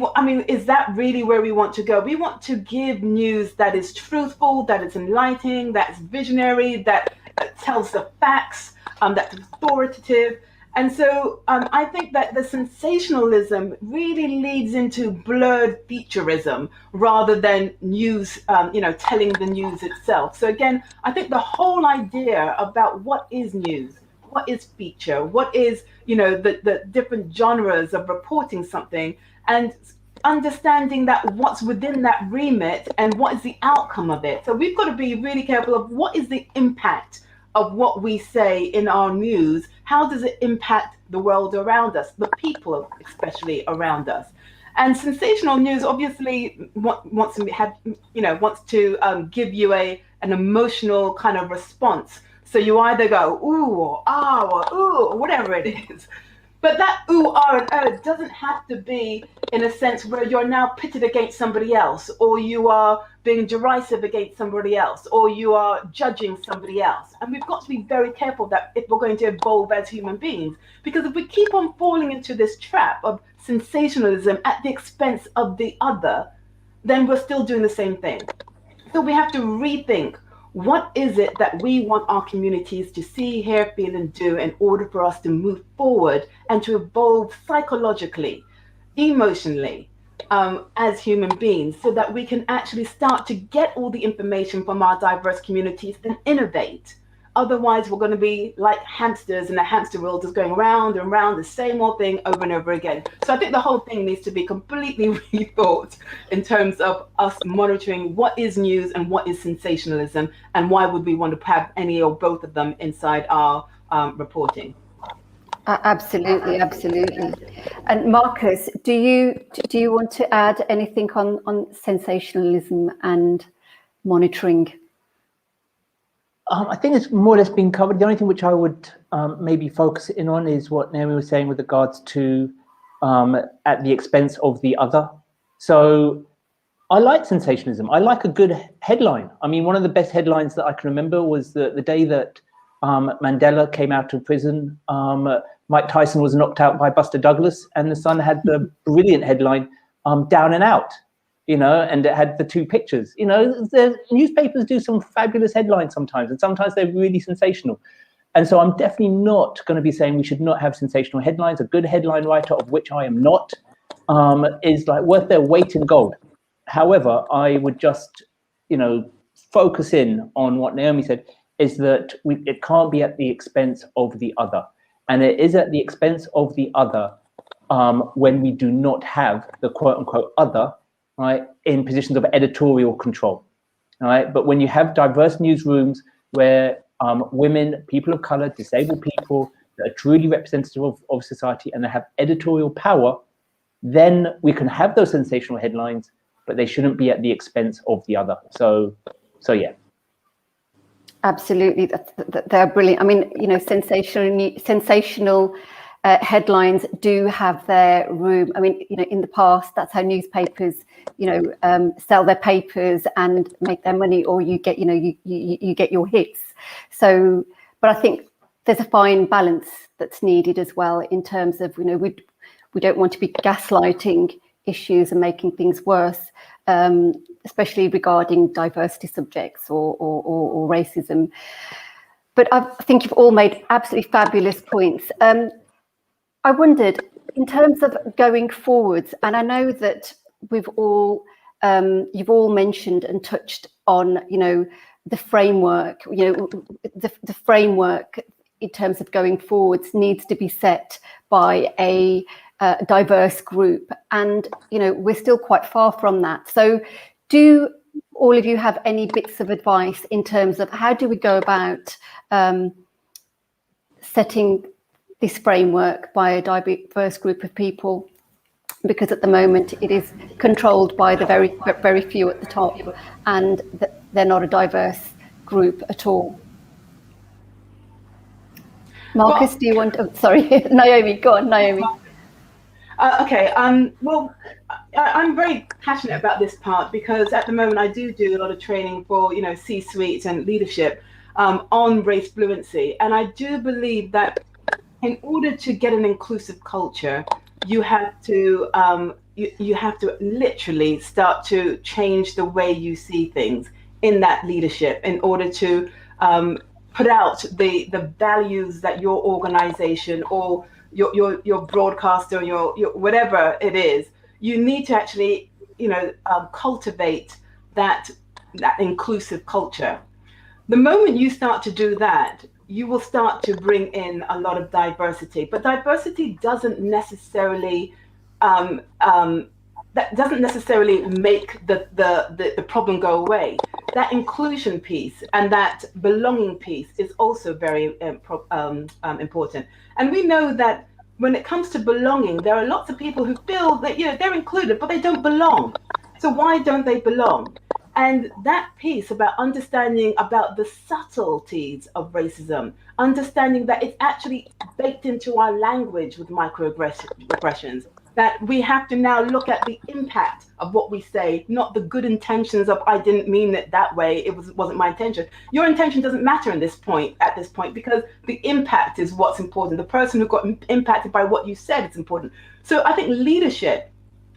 where we want to go? We want to give news that is truthful, that is enlightening, that's visionary, that tells the facts, that's authoritative. And so I think that the sensationalism really leads into blurred featureism rather than news, telling the news itself. So again, I think the whole idea about what is news, what is feature, what is, the different genres of reporting something, and understanding that what's within that remit and what is the outcome of it. So we've got to be really careful of what is the impact of what we say in our news. How does it impact the world around us, the people especially around us? And sensational news obviously wants to give you an emotional kind of response. So you either go ooh or ah or ooh or whatever it is. But that ooh, ah, and doesn't have to be in a sense where you're now pitted against somebody else, or you are being derisive against somebody else, or you are judging somebody else. And we've got to be very careful that if we're going to evolve as human beings, because if we keep on falling into this trap of sensationalism at the expense of the other, then we're still doing the same thing. So we have to rethink, what is it that we want our communities to see, hear, feel, and do in order for us to move forward and to evolve psychologically, emotionally, as human beings, so that we can actually start to get all the information from our diverse communities and innovate. Otherwise, we're going to be like hamsters in a hamster wheel, just going round and round the same old thing over and over again. So I think the whole thing needs to be completely rethought in terms of us monitoring what is news and what is sensationalism, and why would we want to have any or both of them inside our reporting. Absolutely. And Marcus, do you want to add anything on sensationalism and monitoring? I think it's more or less been covered. The only thing which I would maybe focus in on is what Naomi was saying with regards to at the expense of the other. So I like sensationalism. I like a good headline. I mean, one of the best headlines that I can remember was the day that Mandela came out of prison. Mike Tyson was knocked out by Buster Douglas, and the Sun had the brilliant headline, "Down and Out." And it had the two pictures. The newspapers do some fabulous headlines sometimes, and sometimes they're really sensational. And so I'm definitely not going to be saying we should not have sensational headlines. A good headline writer, of which I am not, is like worth their weight in gold. However, I would just, focus in on what Naomi said. is that it can't be at the expense of the other. And it is at the expense of the other when we do not have the quote unquote other, right, in positions of editorial control. All right. But when you have diverse newsrooms where women, people of color, disabled people that are truly representative of society and they have editorial power, then we can have those sensational headlines, but they shouldn't be at the expense of the other. So yeah. Absolutely, they're brilliant. I mean, you know, sensational headlines do have their room. I mean, you know, in the past, that's how newspapers, you know, sell their papers and make their money, or you get, you know, you get your hits. So, but I think there's a fine balance that's needed as well in terms of, you know, we don't want to be gaslighting issues and making things worse, especially regarding diversity subjects or racism. But I think you've all made absolutely fabulous points. I wondered, in terms of going forwards, and I know that we've all, you've all mentioned and touched on, you know, the framework, you know, the framework in terms of going forwards needs to be set by a diverse group, and you know, we're still quite far from that. So do all of you have any bits of advice in terms of how do we go about setting this framework by a diverse group of people? Because at the moment it is controlled by the very few at the top, and they're not a diverse group at all. Marcus, do you want to, sorry, Naomi, go on, Naomi. Okay, well, I'm very passionate about this part because at the moment I do a lot of training for, you know, C-suite and leadership on race fluency. And I do believe that in order to get an inclusive culture, you have to you have to literally start to change the way you see things in that leadership in order to put out the values that your organization or your broadcaster or your whatever it is, you need to actually, you know, cultivate that inclusive culture. The moment you start to do that, you will start to bring in a lot of diversity. But diversity doesn't necessarily make the problem go away. That inclusion piece and that belonging piece is also very important. And we know that when it comes to belonging, there are lots of people who feel that, you know, they're included, but they don't belong. So why don't they belong? And that piece about understanding about the subtleties of racism, understanding that it's actually baked into our language with microaggressions, that we have to now look at the impact of what we say, not the good intentions of, I didn't mean it that way, it wasn't my intention. Your intention doesn't matter at this point, because the impact is what's important. The person who got impacted by what you said is important. So I think leadership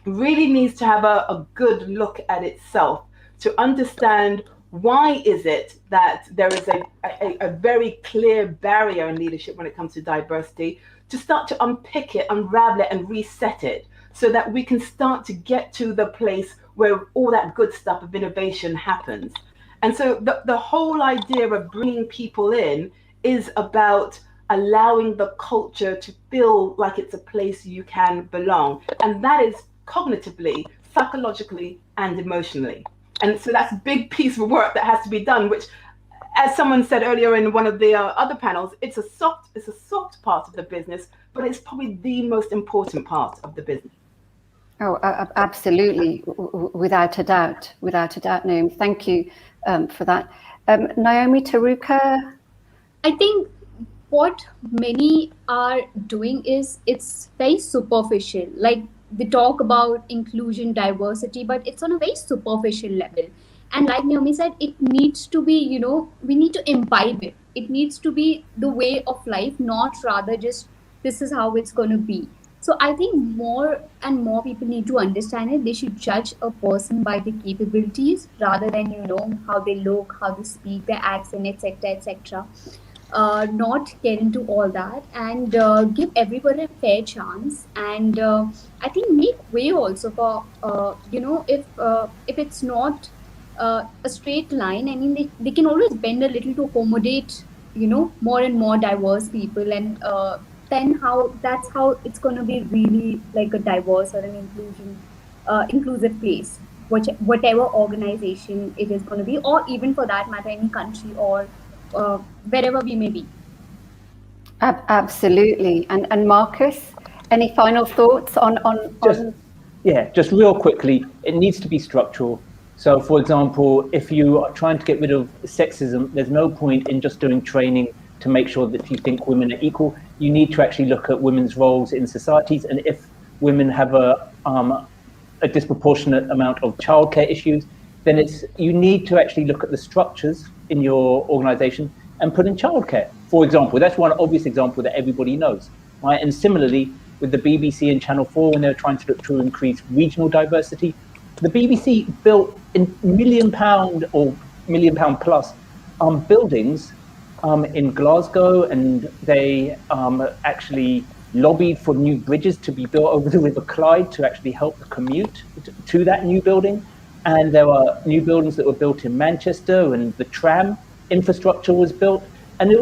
really needs to have a good look at itself to understand why is it that there is a very clear barrier in leadership when it comes to diversity, to start to unpick it, unravel it, and reset it so that we can start to get to the place where all that good stuff of innovation happens. And so the whole idea of bringing people in is about allowing the culture to feel like it's a place you can belong. And that is cognitively, psychologically, and emotionally. And so that's a big piece of work that has to be done, which, as someone said earlier in one of the other panels, it's a soft part of the business, but it's probably the most important part of the business. Oh, absolutely, without a doubt, Naomi. Thank you for that. Naomi, Taruka? I think what many are doing is it's very superficial. Like, they talk about inclusion, diversity, but it's on a very superficial level. And like Naomi said, it needs to be, you know, we need to imbibe it. It needs to be the way of life, not rather just this is how it's going to be. So I think more and more people need to understand it. They should judge a person by the capabilities rather than, you know, how they look, how they speak, their accent, etc., etc. Not get into all that, and give everybody a fair chance, and I think make way also for you know, if it's not a straight line. I mean, they can always bend a little to accommodate, more and more diverse people, and then that's how it's going to be really like a diverse or an inclusive place, whatever organization it is going to be, or even for that matter, any country or wherever we may be. Absolutely. And Marcus, any final thoughts on just real quickly, it needs to be structural. So, for example, if you are trying to get rid of sexism, there's no point in just doing training to make sure that you think women are equal. You need to actually look at women's roles in societies, and if women have a disproportionate amount of childcare issues, then you need to actually look at the structures in your organization and put in childcare. For example, that's one obvious example that everybody knows, right? And similarly, with the BBC and Channel 4, when they were trying to look to increase regional diversity, the BBC built in £1 million or £1 million plus buildings in Glasgow, and they actually lobbied for new bridges to be built over the River Clyde to actually help the commute to that new building. And there were new buildings that were built in Manchester, and the tram infrastructure was built. And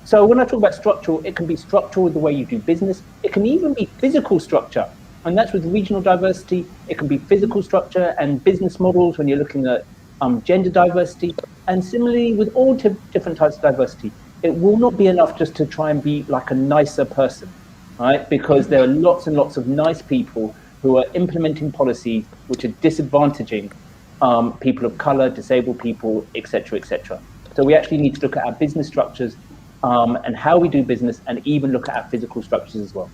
so when I talk about structural, it can be structural with the way you do business. It can even be physical structure. And that's with regional diversity. It can be physical structure and business models when you're looking at gender diversity. And similarly with all different types of diversity, it will not be enough just to try and be like a nicer person, right? Because there are lots and lots of nice people who are implementing policies which are disadvantaging people of color, disabled people, etc., etc. So we actually need to look at our business structures and how we do business, and even look at our physical structures as well.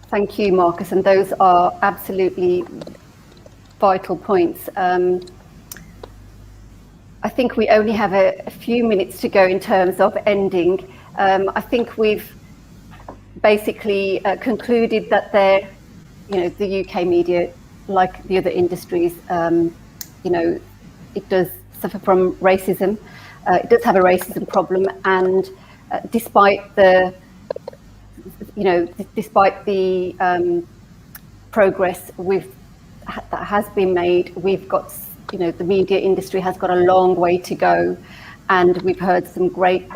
Thank you, Marcus, and those are absolutely vital points. I think we only have a few minutes to go in terms of ending. I think we've basically concluded that the UK media, like the other industries, it does suffer from racism. It does have a racism problem, and despite the progress that has been made, we've got, the media industry has got a long way to go, and we've heard some great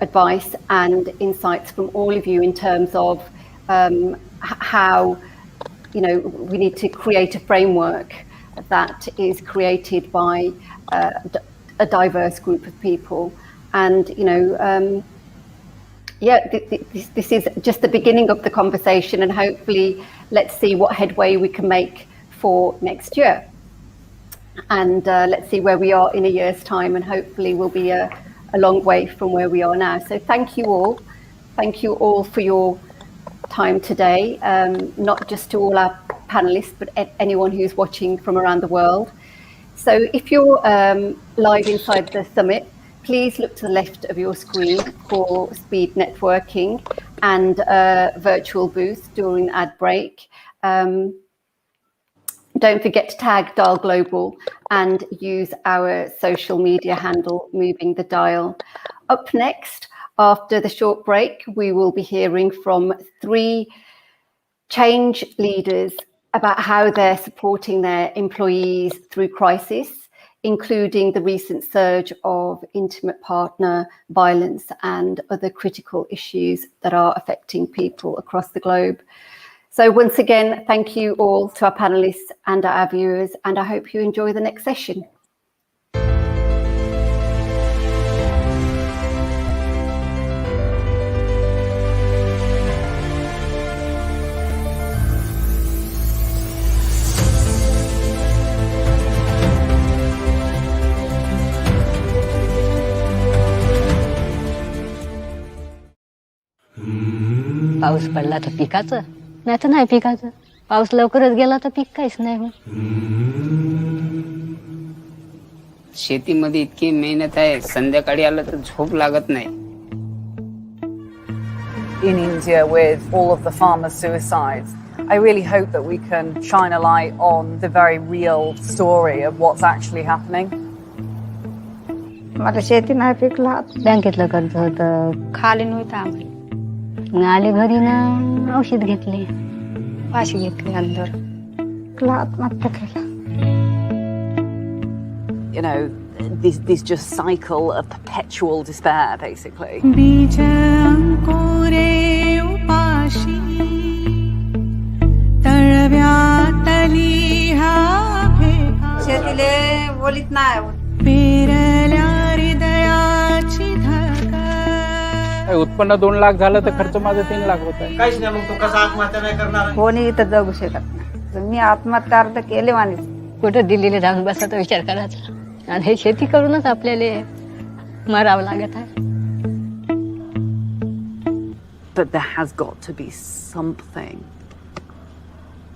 advice and insights from all of you in terms of how, we need to create a framework that is created by a diverse group of people. And, this is just the beginning of the conversation, and hopefully let's see what headway we can make for next year. And let's see where we are in a year's time, and hopefully we'll be a long way from where we are now. So thank you all. Thank you all for your time today, not just to all our panelists, but anyone who's watching from around the world. So if you're live inside the summit, please look to the left of your screen for speed networking and a virtual booth during the ad break. Don't forget to tag Dial Global and use our social media handle, Moving the Dial. Up next, after the short break, we will be hearing from 3 change leaders about how they're supporting their employees through crisis, including the recent surge of intimate partner violence and other critical issues that are affecting people across the globe. So once again, thank you all to our panelists and our viewers, and I hope you enjoy the next session. पाऊस पडला तर पिकाचं, नाही तर नाही पिकाचं. पाऊस लवकरच गेला तर पीक काहीच नाही होत. शेतीमध्ये इतकी मेहनत आहे, संध्याकाळी आलं तर झोप लागत नाही. In India, with all of the farmer suicides, I really hope that we can shine a light on the very real story of what's actually happening. मला शेती नाही पिकला, बँकेतलं कर्ज होतं, खाली नव्हतं आम्हाला. मग आले घरी ना औषध घेतले, पाशी घेतले अंदर, आत्महत्या केला. you know, this just cycle of perpetual despair, basically. उत्पन्न 2 लाख झालं तर खर्च माझा 3 लाख होत आहे. काहीच नाही, मग तू कसा आत्महत्या नाही करणार? कोणी इथं जगू शकत नाही. मी आत्महत्या अर्थ केले माणूस कुठं दिल्लीला जाऊन बसायचा विचार करायचा आणि हे शेती करूनच आपल्याला मरावं लागत आहे. But there has got to be something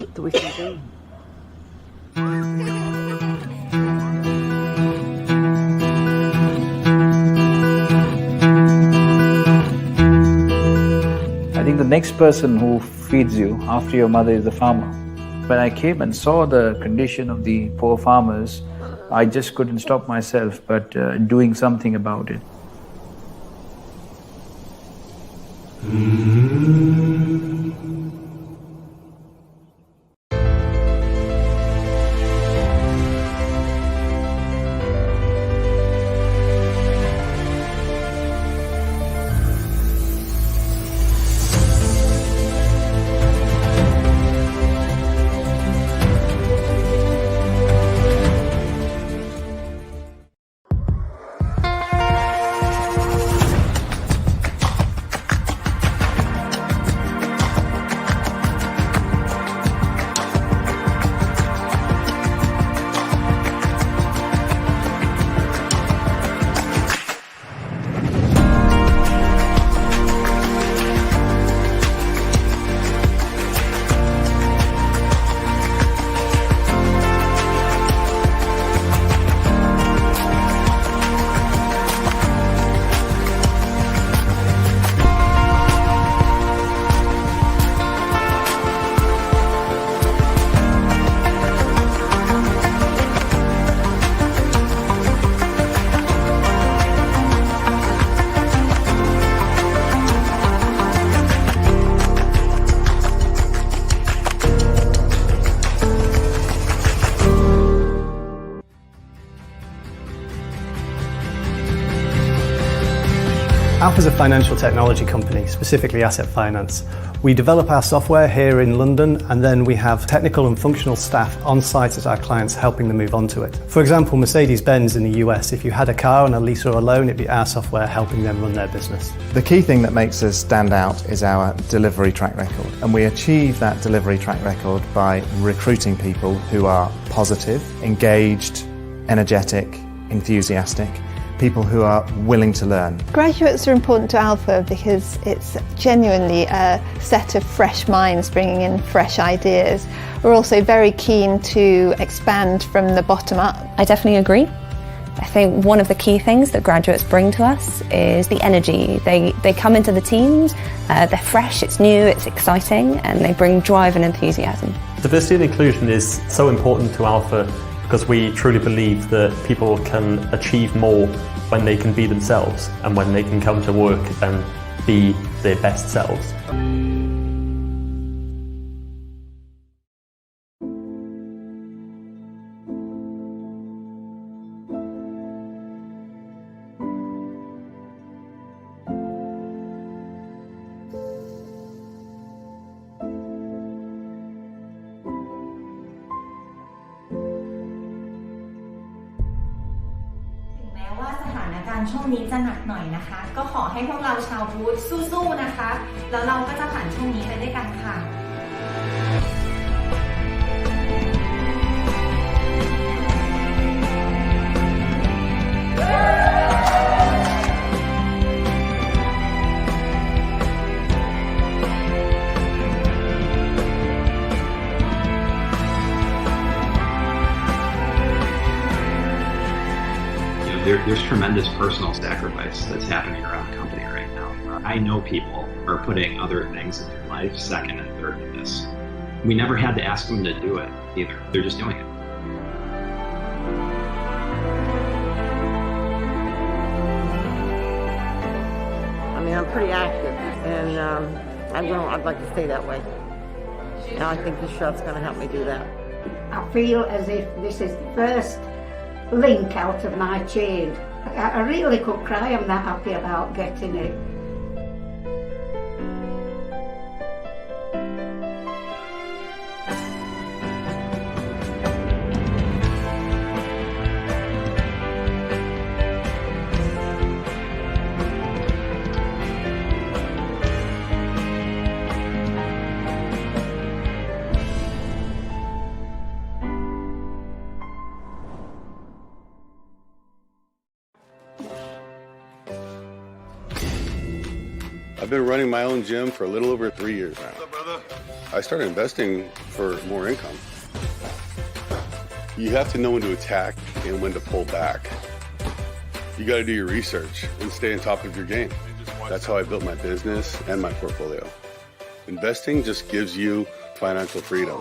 that we can do. I think the next person who feeds you after your mother is the farmer. When I came and saw the condition of the poor farmers, I just couldn't stop myself but doing something about it. Alpha is a financial technology company, specifically asset finance. We develop our software here in London, and then we have technical and functional staff on site at our clients helping them move onto it. For example, Mercedes-Benz in the US, if you had a car on a lease or a loan, it'd be our software helping them run their business. The key thing that makes us stand out is our delivery track record. And we achieve that delivery track record by recruiting people who are positive, engaged, energetic, enthusiastic, people who are willing to learn. Graduates are important to Alpha because it's genuinely a set of fresh minds bringing in fresh ideas. We're also very keen to expand from the bottom up. I definitely agree. I think one of the key things that graduates bring to us is the energy. They come into the teams, they're fresh, it's new, it's exciting, and they bring drive and enthusiasm. Diversity and inclusion is so important to Alpha because we truly believe that people can achieve more when they can be themselves and when they can come to work and be their best selves.การช่วงนี้จะหนักหน่อยนะคะก็ขอให้พวกเราชาวบูธสู้ๆนะคะแล้วเราก็จะผ่านช่วงนี้ไปด้วยกันค่ะ There's tremendous personal sacrifice that's happening around the company right now. I know people are putting other things in their life second and third to this. We never had to ask them to do it either. They're just doing it. I mean, I'm pretty active, and I'd like to stay that way. And I think this shop's going to help me do that. I feel as if this is the first link out of my chain. I really could cry. I'm that happy about getting it. I've been running my own gym for a little over 3 years now. What's up, brother? I started investing for more income. You have to know when to attack and when to pull back. You got to do your research and stay on top of your game. That's how I built my business and my portfolio. Investing just gives you financial freedom.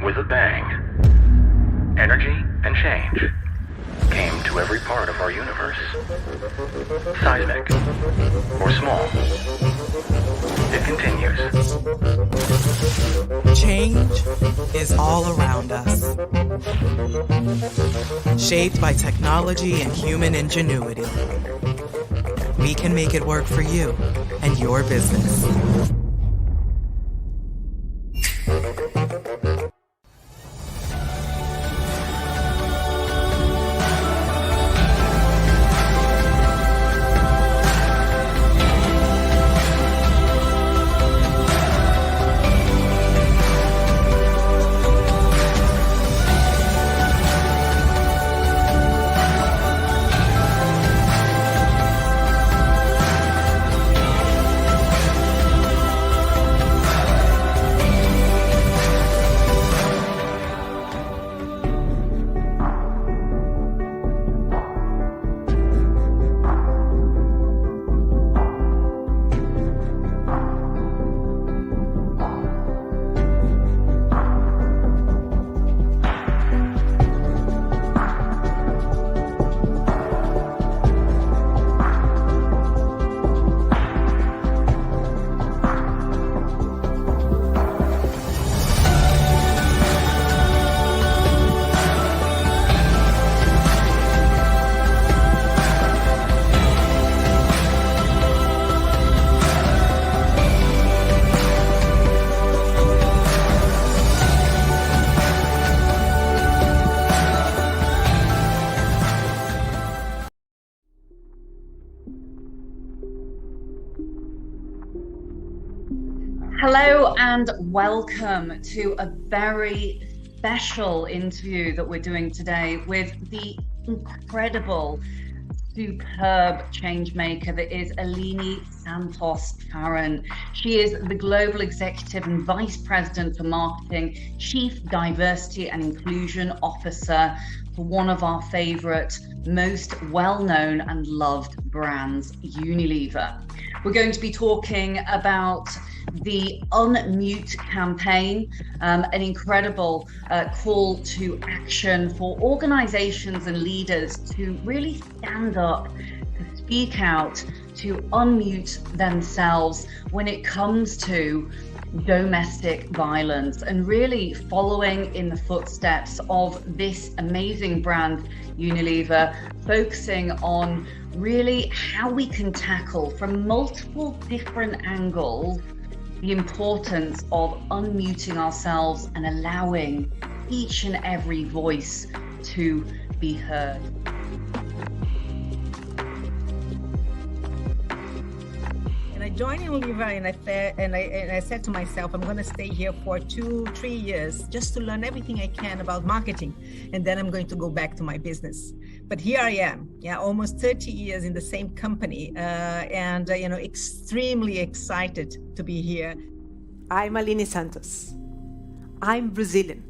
With a bang, energy and change came to every part of our universe. Seismic or small, it continues. Change is all around us. Shaped by technology and human ingenuity. We can make it work for you and your business. Hello and welcome to a very special interview that we're doing today with the incredible, superb change maker that is Eleni Santos Farron. She is the Global Executive and Vice President for Marketing, Chief Diversity and Inclusion Officer for one of our favorite, most well-known and loved brands, Unilever. We're going to be talking about the Unmute campaign, an incredible call to action for organizations and leaders to really stand up, to speak out, to unmute themselves when it comes to domestic violence, and really following in the footsteps of this amazing brand, Unilever, focusing on really how we can tackle from multiple different angles the importance of unmuting ourselves and allowing each and every voice to be heard. And I joined Unilever and I said to myself, I'm going to stay here for 2-3 years just to learn everything I can about marketing, and then I'm going to go back to my business. But here I am, almost 30 years in the same company, and extremely excited to be here. I'm Eleni Santos. I'm Brazilian.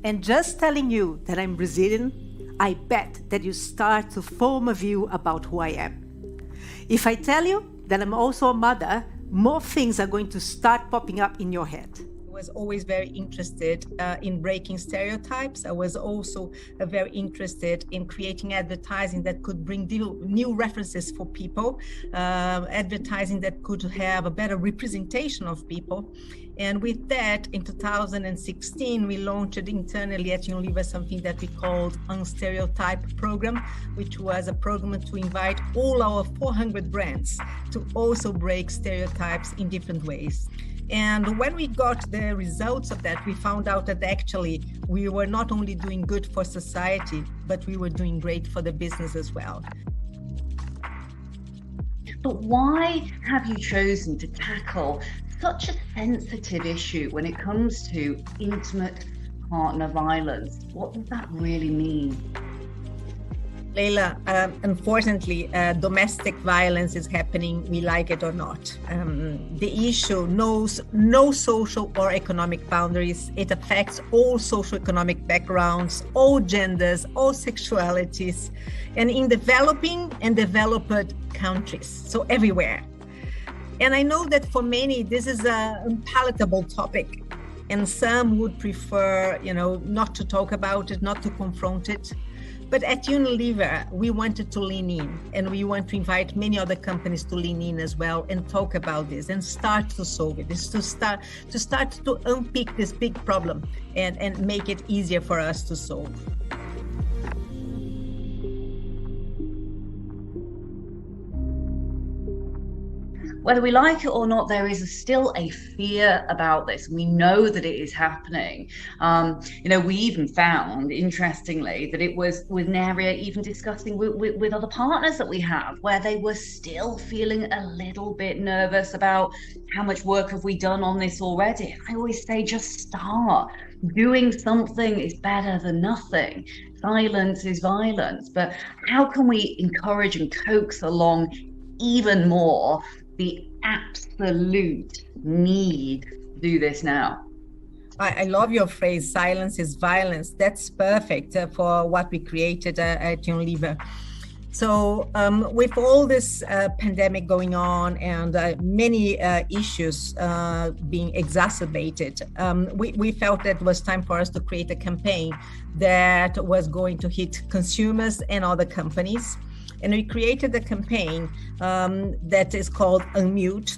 And just telling you that I'm Brazilian, I bet that you start to form a view about who I am. If I tell you that I'm also a mother, more things are going to start popping up in your head. was always very interested in breaking stereotypes. I was also very interested in creating advertising that could bring new references for people, advertising that could have a better representation of people. And with that, in 2016, we launched internally at Unilever something that we called Unstereotype Program, which was a program to invite all our 400 brands to also break stereotypes in different ways. And when we got the results of that, we found out that actually we were not only doing good for society, but we were doing great for the business as well. But why have you chosen to tackle such a sensitive issue when it comes to intimate partner violence? What does that really mean? Leila, unfortunately, domestic violence is happening, we like it or not. The issue knows no social or economic boundaries. It affects all socioeconomic backgrounds, all genders, all sexualities, and in developing and developed countries, so everywhere. And I know that for many, this is an unpalatable topic, and some would prefer, not to talk about it, not to confront it. But at Unilever, we wanted to lean in, and we want to invite many other companies to lean in as well and talk about this and start to solve it. It's to start to unpick this big problem and make it easier for us to solve. Whether we like it or not, there is still a fear about this. We know that it is happening. We even found, interestingly, that it was an area even discussing with other partners that we have, where they were still feeling a little bit nervous about how much work have we done on this already. I always say, just start. Doing something is better than nothing. Silence is violence. But how can we encourage and coax along even more the absolute need to do this now? I love your phrase, silence is violence. That's perfect for what we created at Unilever. So with all this pandemic going on and many issues being exacerbated, we felt that it was time for us to create a campaign that was going to hit consumers and other companies. And we created a campaign that is called Unmute,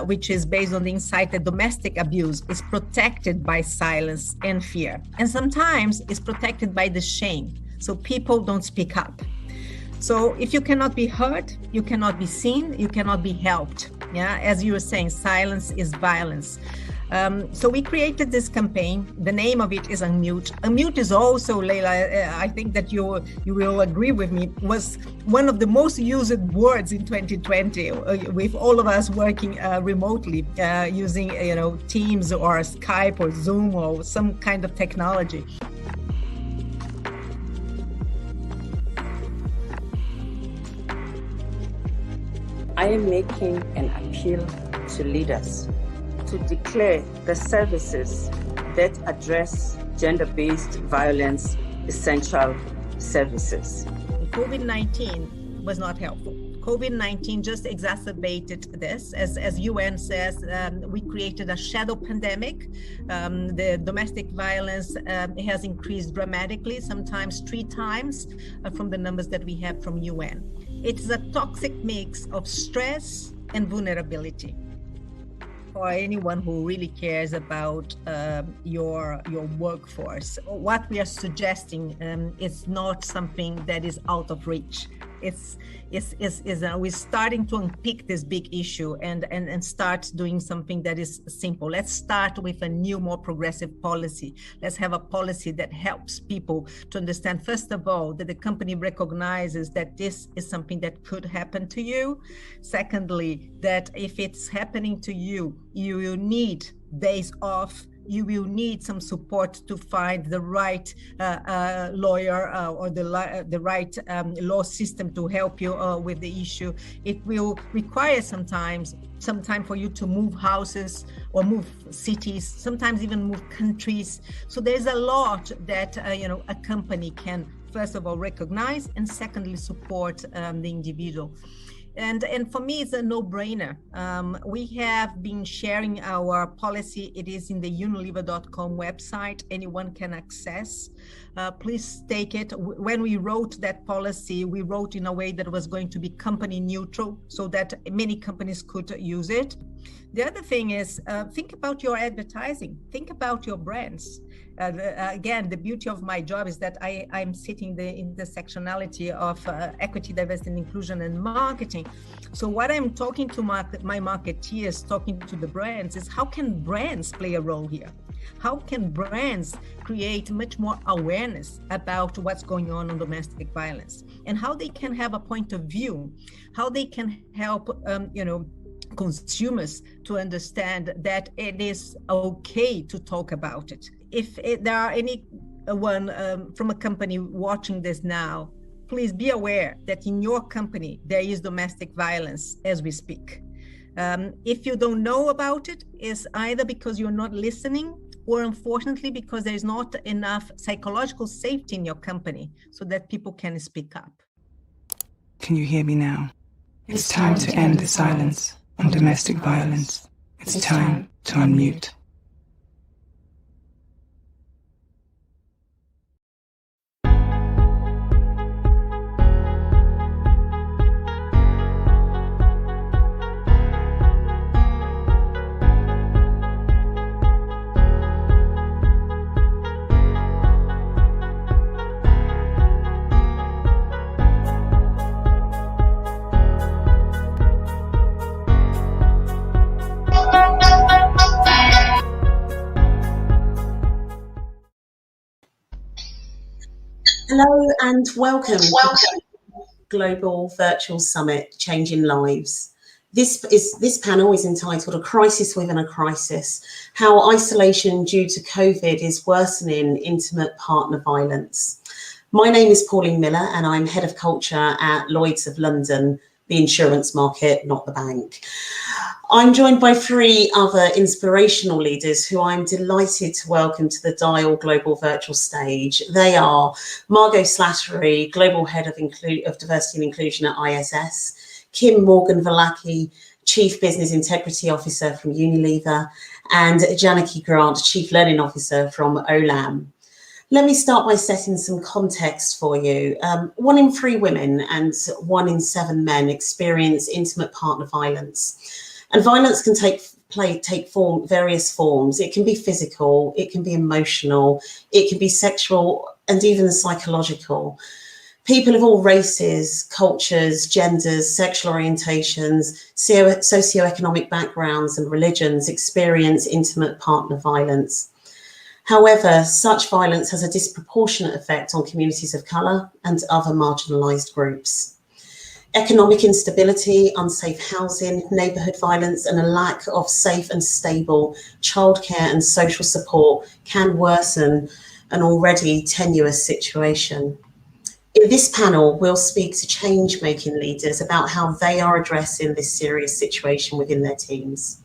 which is based on the insight that domestic abuse is protected by silence and fear. And sometimes it's protected by the shame. So people don't speak up. So if you cannot be heard, you cannot be seen, you cannot be helped. Yeah, as you were saying, silence is violence. So we created this campaign. The name of it is Unmute. Unmute is also, Leila, I think that you will agree with me, was one of the most used words in 2020, with all of us working remotely, using Teams or Skype or Zoom or some kind of technology. I am making an appeal to leaders to declare the services that address gender-based violence essential services. COVID-19 was not helpful. COVID-19 just exacerbated this. As UN says, we created a shadow pandemic. The domestic violence has increased dramatically, sometimes 3 times from the numbers that we have from UN. It's a toxic mix of stress and vulnerability. For anyone who really cares about your workforce, what we are suggesting is not something that is out of reach. We're starting to unpick this big issue and start doing something that is simple. Let's start with a new, more progressive policy. Let's have a policy that helps people to understand, first of all, that the company recognizes that this is something that could happen to you. Secondly, that if it's happening to you, you will need days off. You will need some support to find the right lawyer or the right law system to help you with the issue. It will require some time for you to move houses or move cities, sometimes even move countries. So there's a lot that a company can, first of all, recognize, and secondly, support the individual. And for me, it's a no-brainer. We have been sharing our policy. It is in the unilever.com website. Anyone can access. Please take it. When we wrote that policy, we wrote in a way that was going to be company neutral so that many companies could use it. The other thing is, think about your advertising. Think about your brands. Again, the beauty of my job is that I'm sitting the intersectionality of equity, diversity, and inclusion and marketing. So what I'm talking to my marketeers, talking to the brands, is how can brands play a role here? How can brands create much more awareness about what's going on domestic violence, and how they can have a point of view, how they can help, consumers to understand that it is okay to talk about it. If there are anyone from a company watching this now, please be aware that in your company there is domestic violence as we speak. If you don't know about it, it's either because you're not listening, or unfortunately because there's not enough psychological safety in your company so that people can speak up. Can you hear me now? It's time to end the silence on domestic violence. It's time to unmute. Hello and welcome to Global Virtual Summit, Changing Lives. This panel is entitled A Crisis Within a Crisis, How Isolation Due to COVID is Worsening Intimate Partner Violence. My name is Pauline Miller and I'm Head of Culture at Lloyd's of London, the insurance market, not the bank. I'm joined by three other inspirational leaders who I'm delighted to welcome to the Dial Global Virtual Stage. They are Margot Slattery, Global Head of Diversity and Inclusion at ISS, Kim Morgan-Verlacki, Chief Business Integrity Officer from Unilever, and Janaki Grant, Chief Learning Officer from Olam. Let me start by setting some context for you. 1 in 3 women and 1 in 7 men experience intimate partner violence. And violence can take various forms. It can be physical, it can be emotional, it can be sexual, and even psychological. People of all races, cultures, genders, sexual orientations, socioeconomic backgrounds, and religions experience intimate partner violence. However, such violence has a disproportionate effect on communities of colour and other marginalised groups. Economic instability, unsafe housing, neighbourhood violence, and a lack of safe and stable childcare and social support can worsen an already tenuous situation. In this panel, we'll speak to change-making leaders about how they are addressing this serious situation within their teams.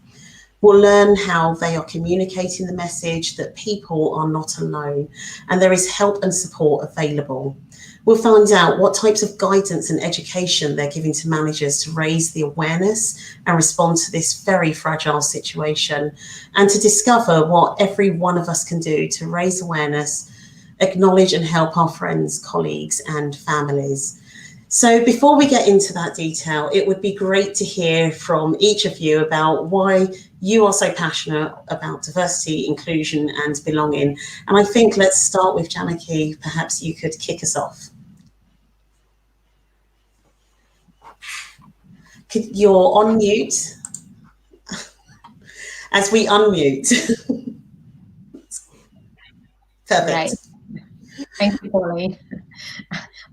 We'll learn how they are communicating the message that people are not alone and there is help and support available. We'll find out what types of guidance and education they're giving to managers to raise the awareness and respond to this very fragile situation, and to discover what every one of us can do to raise awareness, acknowledge and help our friends, colleagues and families. So before we get into that detail, it would be great to hear from each of you about why you are so passionate about diversity, inclusion and belonging. And I think let's start with Janaki. Perhaps you could kick us off. You're on mute as we unmute. Perfect. Right. Thank you, Pauline.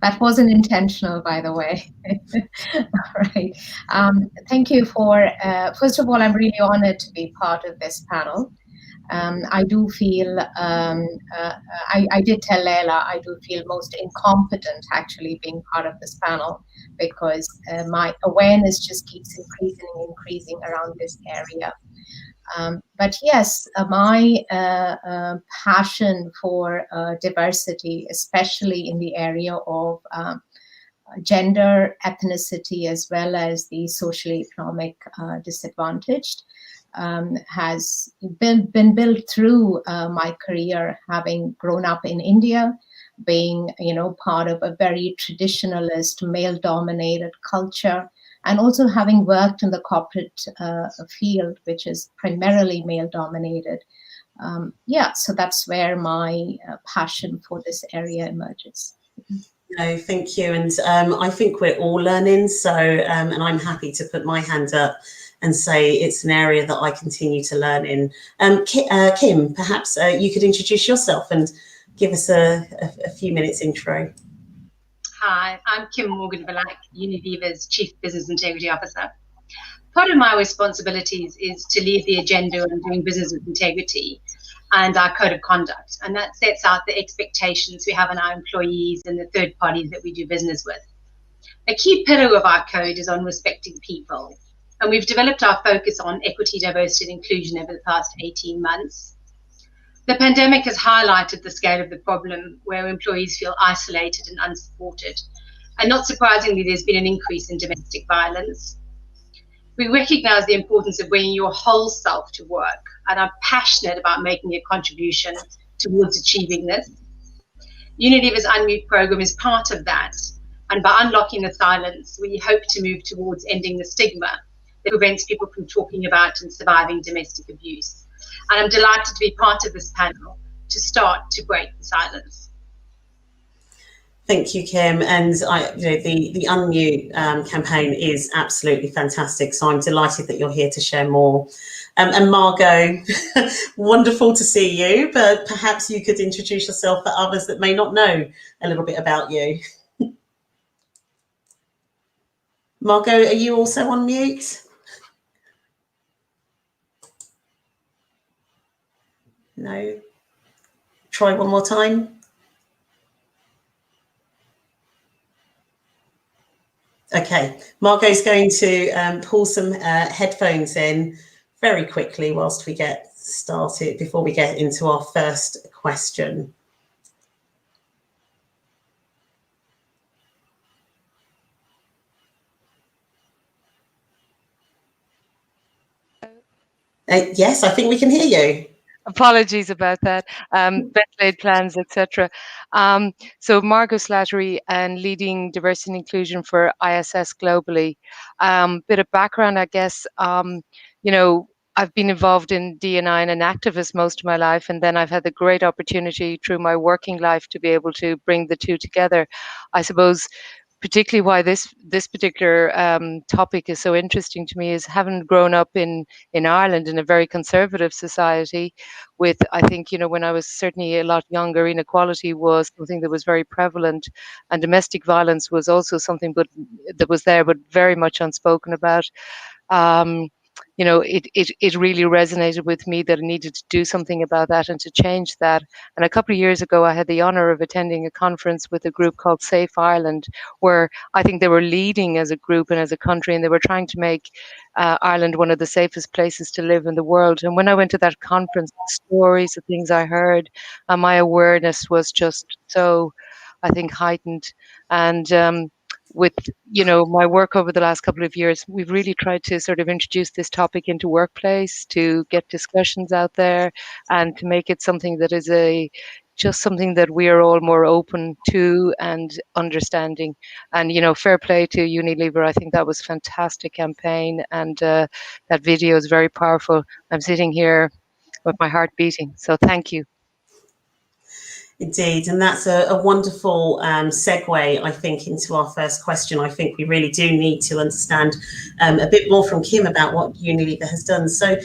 That wasn't intentional, by the way. All right. Thank you for, first of all, I'm really honored to be part of this panel. I do feel, I did tell Leila, I do feel most incompetent actually being part of this panel, because my awareness just keeps increasing around this area. But yes, my passion for diversity, especially in the area of gender, ethnicity, as well as the socially economic disadvantaged, has been built through my career, having grown up in India, being part of a very traditionalist, male-dominated culture, and also having worked in the corporate field, which is primarily male-dominated. So that's where my passion for this area emerges. No, thank you. And I think we're all learning. So, and I'm happy to put my hand up and say it's an area that I continue to learn in. Kim, perhaps you could introduce yourself and give us a few minutes intro. Hi, I'm Kim Morgan-Black, Unilever's Chief Business Integrity Officer. Part of my responsibilities is to lead the agenda on doing business with integrity and our code of conduct, and that sets out the expectations we have on our employees and the third parties that we do business with. A key pillar of our code is on respecting people, and we've developed our focus on equity, diversity and inclusion over the past 18 months. The pandemic has highlighted the scale of the problem, where employees feel isolated and unsupported. And not surprisingly, there's been an increase in domestic violence. We recognize the importance of bringing your whole self to work, and are passionate about making a contribution towards achieving this. Unilever's Unmute program is part of that. And by unlocking the silence, we hope to move towards ending the stigma that prevents people from talking about and surviving domestic abuse. And I'm delighted to be part of this panel to start to break the silence. Thank you, Kim. And the Unmute campaign is absolutely fantastic. So I'm delighted that you're here to share more. And Margot, wonderful to see you, but perhaps you could introduce yourself for others that may not know a little bit about you. Margot, are you also on mute? No. Try one more time. Okay, Margot's going to pull some headphones in very quickly whilst we get started, before we get into our first question. Yes, I think we can hear you. Apologies about that. Best laid plans, etc. So Margot Slattery, and leading diversity and inclusion for ISS globally. Bit of background, I guess. I've been involved in D&I and an activist most of my life, and then I've had the great opportunity through my working life to be able to bring the two together. I suppose particularly why this particular topic is so interesting to me is having grown up in Ireland in a very conservative society with, I think, when I was certainly a lot younger, inequality was something that was very prevalent, and domestic violence was also something that was there, but very much unspoken about. It really resonated with me that I needed to do something about that and to change that. And a couple of years ago, I had the honor of attending a conference with a group called Safe Ireland, where I think they were leading as a group and as a country, and they were trying to make Ireland one of the safest places to live in the world. And when I went to that conference, the stories, the things I heard, my awareness was just so, I think, heightened. And with my work over the last couple of years, we've really tried to sort of introduce this topic into workplace, to get discussions out there, and to make it something that is just something that we are all more open to and understanding. And fair play to Unilever. I think that was a fantastic campaign, and that video is very powerful. I'm sitting here with my heart beating, so thank you. Indeed, and that's a wonderful segue, I think, into our first question. I think we really do need to understand a bit more from Kim about what Unilever has done. So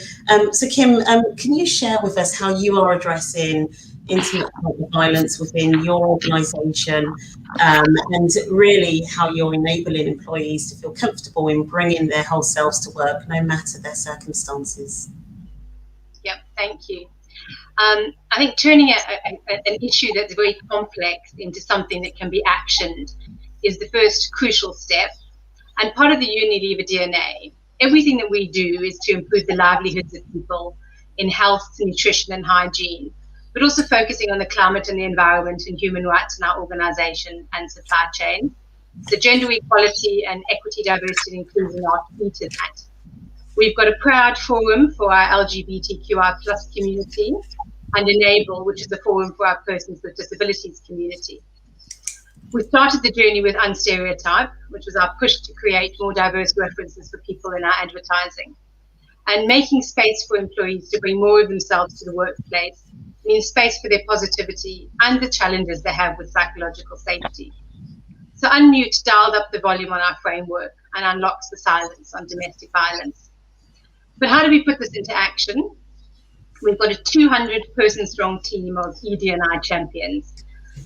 Kim, can you share with us how you are addressing intimate violence within your organisation, and really how you're enabling employees to feel comfortable in bringing their whole selves to work, no matter their circumstances? Yep, thank you. I think turning an issue that's very complex into something that can be actioned is the first crucial step, and part of the Unilever DNA. Everything that we do is to improve the livelihoods of people in health, nutrition and hygiene, but also focusing on the climate and the environment and human rights in our organisation and supply chain. So gender equality and equity, diversity, and inclusion are key to that. We've got a proud forum for our LGBTQI plus community, and Enable, which is a forum for our persons with disabilities community. We started the journey with Unstereotype, which was our push to create more diverse references for people in our advertising. And making space for employees to bring more of themselves to the workplace means space for their positivity and the challenges they have with psychological safety. So Unmute dialed up the volume on our framework and unlocks the silence on domestic violence. But how do we put this into action? We've got a 200-person strong team of ED&I champions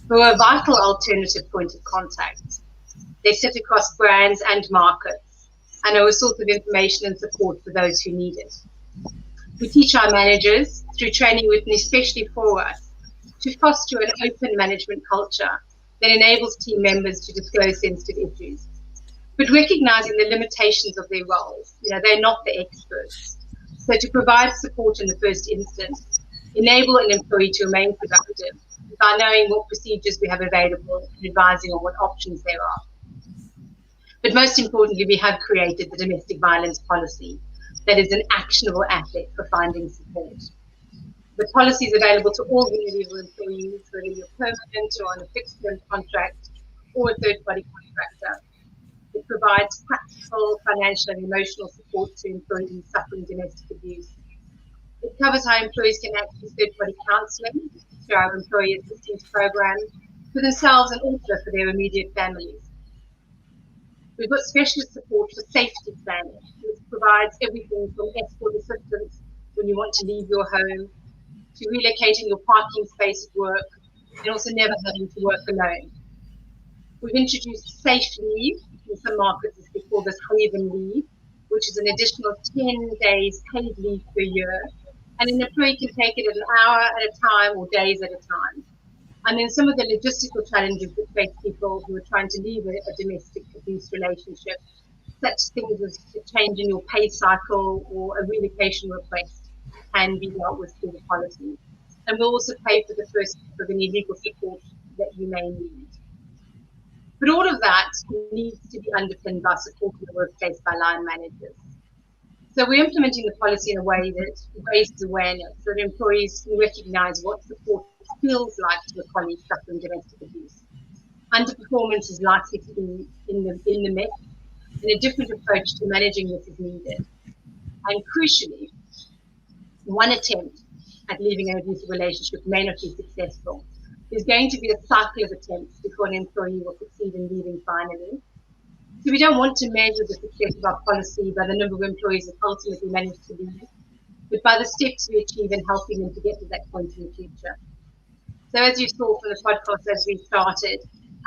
who are a vital alternative point of contact. They sit across brands and markets and are a source of information and support for those who need it. We teach our managers, through training written especially for us, to foster an open management culture that enables team members to disclose sensitive issues, but recognizing the limitations of their roles. They're not the experts. So to provide support in the first instance, enable an employee to remain productive by knowing what procedures we have available and advising on what options there are. But most importantly, we have created the domestic violence policy that is an actionable asset for finding support. The policy is available to all Unilever employees, whether you're permanent or on a fixed-term contract or a third-party contractor. It provides practical, financial and emotional support to employees suffering domestic abuse. It covers how employees can access third-party counselling through our employee assistance program for themselves and also for their immediate families. We've got specialist support for safety planning, which provides everything from escort assistance when you want to leave your home, to relocating your parking space at work, and also never having to work alone. We've introduced safe leave. In some markets, we call this Haven leave, which is an additional 10 days paid leave per year. And an employee can take it an hour at a time or days at a time. And then some of the logistical challenges that face people who are trying to leave a domestic abuse relationship, such things as a change in your pay cycle or a relocation request, can be dealt with through the policy. And we'll also pay for the first of any legal support that you may need. But all of that needs to be underpinned by support in the workplace by line managers. So we're implementing the policy in a way that raises awareness so that employees can recognise what support feels like to a colleague suffering domestic abuse. Underperformance is likely to be in the mix, and a different approach to managing this is needed. And crucially, one attempt at leaving an abusive relationship may not be successful. There's going to be a cycle of attempts before an employee will succeed in leaving finally. So we don't want to measure the success of our policy by the number of employees that ultimately manage to leave, but by the steps we achieve in helping them to get to that point in the future. So as you saw from the podcast as we started,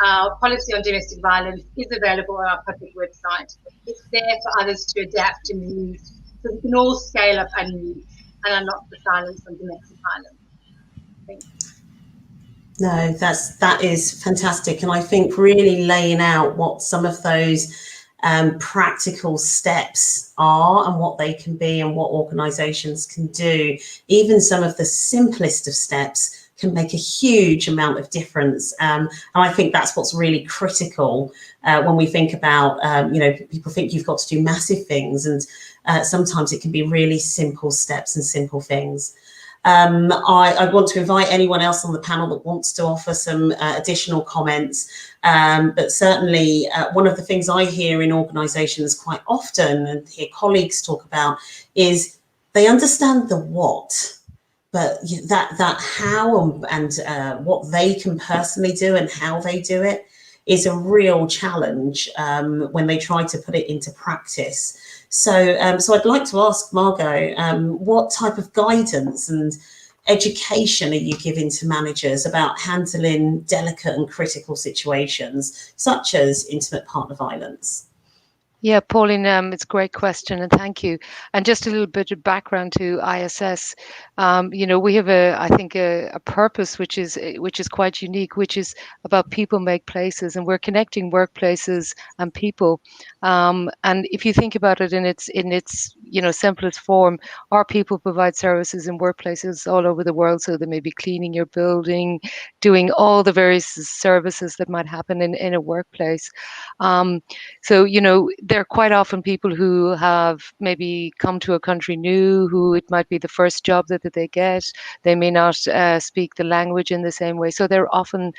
our policy on domestic violence is available on our public website. It's there for others to adapt and use, so we can all scale up and use and unlock the silence on domestic violence. Thank you. No, that is fantastic. And I think really laying out what some of those practical steps are and what they can be and what organisations can do, even some of the simplest of steps can make a huge amount of difference. And I think that's what's really critical when we think about, people think you've got to do massive things, and sometimes it can be really simple steps and simple things. I want to invite anyone else on the panel that wants to offer some additional comments, but certainly one of the things I hear in organisations quite often and hear colleagues talk about is they understand the what, but that how and what they can personally do and how they do it is a real challenge when they try to put it into practice. So I'd like to ask Margot, what type of guidance and education are you giving to managers about handling delicate and critical situations, such as intimate partner violence? Yeah, Pauline, it's a great question, and thank you. And just a little bit of background to ISS. We have a purpose which is quite unique, which is about people make places, and we're connecting workplaces and people. And if you think about it in its simplest form, our people provide services in workplaces all over the world. So they may be cleaning your building, doing all the various services that might happen in a workplace. So, they're quite often people who have maybe come to a country new, who it might be the first job that they get. They may not speak the language in the same way. So they're often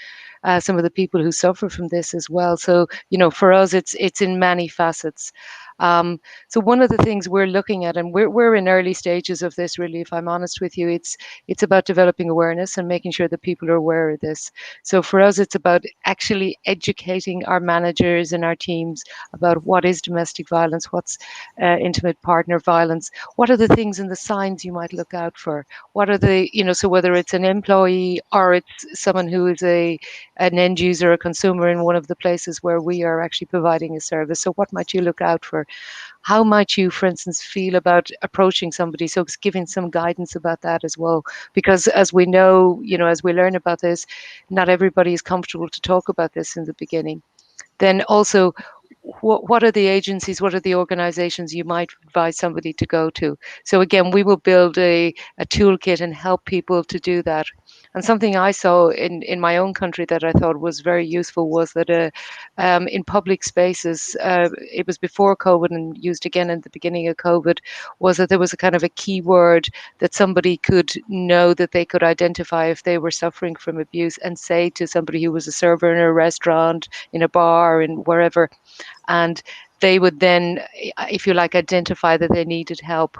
some of the people who suffer from this as well. So, for us, it's in many facets. So one of the things we're looking at, and we're in early stages of this, really, if I'm honest with you, it's about developing awareness and making sure that people are aware of this. So for us, it's about actually educating our managers and our teams about what is domestic violence, what's intimate partner violence, what are the things and the signs you might look out for, what are the, so whether it's an employee or it's someone who is an end user, a consumer in one of the places where we are actually providing a service. So what might you look out for? How might you, for instance, feel about approaching somebody? So it's giving some guidance about that as well. Because as we know, as we learn about this, not everybody is comfortable to talk about this in the beginning. Then also, what are the agencies, what are the organizations you might advise somebody to go to? So again, we will build a toolkit and help people to do that. And something I saw in my own country that I thought was very useful was that in public spaces, it was before COVID and used again in the beginning of COVID, was that there was a kind of a keyword that somebody could know, that they could identify if they were suffering from abuse, and say to somebody who was a server in a restaurant, in a bar, in wherever, and they would then, if you like, identify that they needed help.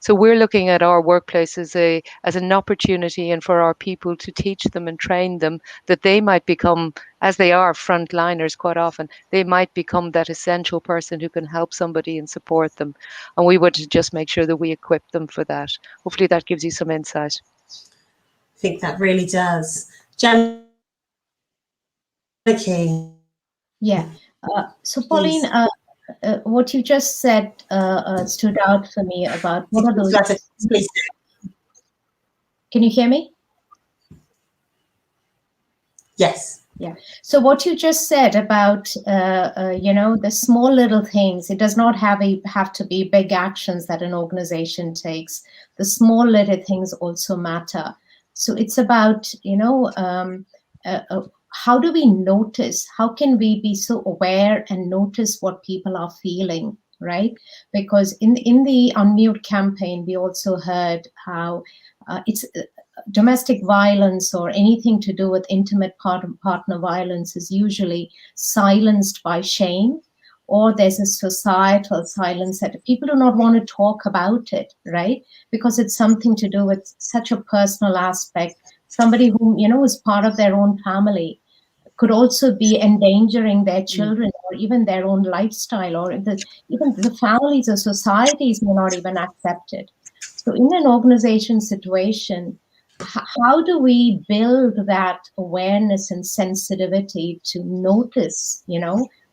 So we're looking at our workplace as an opportunity, and for our people to teach them and train them that they might become, as they are frontliners quite often, they might become that essential person who can help somebody and support them. And we want to just make sure that we equip them for that. Hopefully that gives you some insight. I think that really does. Janica. Yeah. So Pauline, what you just said stood out for me about what are those. Can you hear me? Yes. Yeah. So what you just said about the small little things, it does not have to be big actions that an organization takes. The small little things also matter. So it's about how do we notice? How can we be so aware and notice what people are feeling, right? Because in the Unmute campaign, we also heard how it's domestic violence or anything to do with intimate partner violence is usually silenced by shame, or there's a societal silence that people do not want to talk about it, right? Because it's something to do with such a personal aspect. Somebody who, is part of their own family could also be endangering their children or even their own lifestyle, or even the families or societies may not even accept it. So in an organization situation, how do we build that awareness and sensitivity to notice,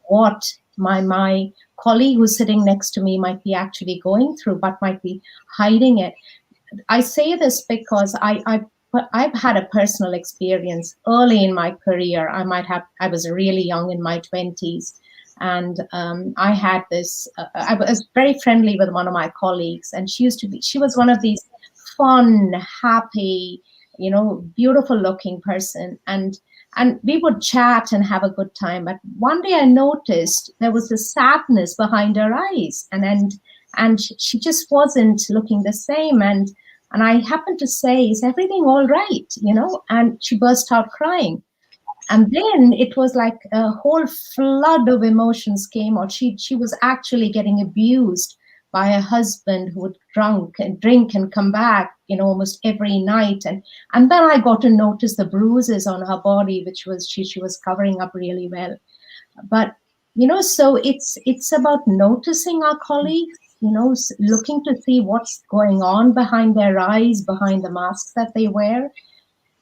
what my colleague who's sitting next to me might be actually going through, but might be hiding it? I say this because I've had a personal experience early in my career. I was really young in my 20s, and I had this, I was very friendly with one of my colleagues, and she was one of these fun, happy, beautiful looking person. And we would chat and have a good time. But one day I noticed there was a sadness behind her eyes, and she just wasn't looking the same. And I happened to say, "Is everything all right?" And she burst out crying. And then it was like a whole flood of emotions came out. She was actually getting abused by a husband who would drink and come back, almost every night. And then I got to notice the bruises on her body, which was she was covering up really well. But, so it's about noticing our colleagues, looking to see what's going on behind their eyes, behind the masks that they wear.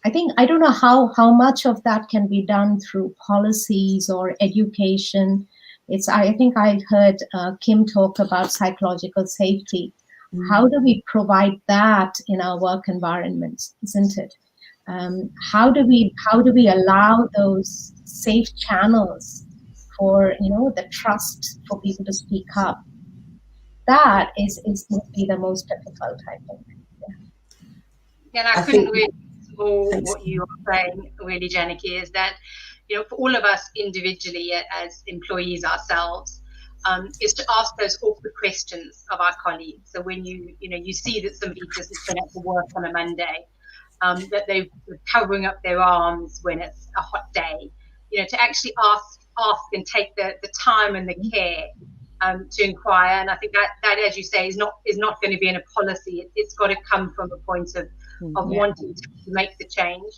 I don't know how much of that can be done through policies or education. I think I heard Kim talk about psychological safety. How do we provide that in our work environments, isn't it? How do we allow those safe channels for the trust for people to speak up? that is must be the most difficult, I think. Yeah, and I couldn't agree more what you are saying, really, Janaki, is that, for all of us individually as employees ourselves, is to ask those awkward questions of our colleagues. So when you see that somebody doesn't turn up for work on a Monday, that they're covering up their arms when it's a hot day, to actually ask and take the time and the care to inquire. And I think that, as you say, is not going to be in a policy. It's got to come from a point of wanting to make the change.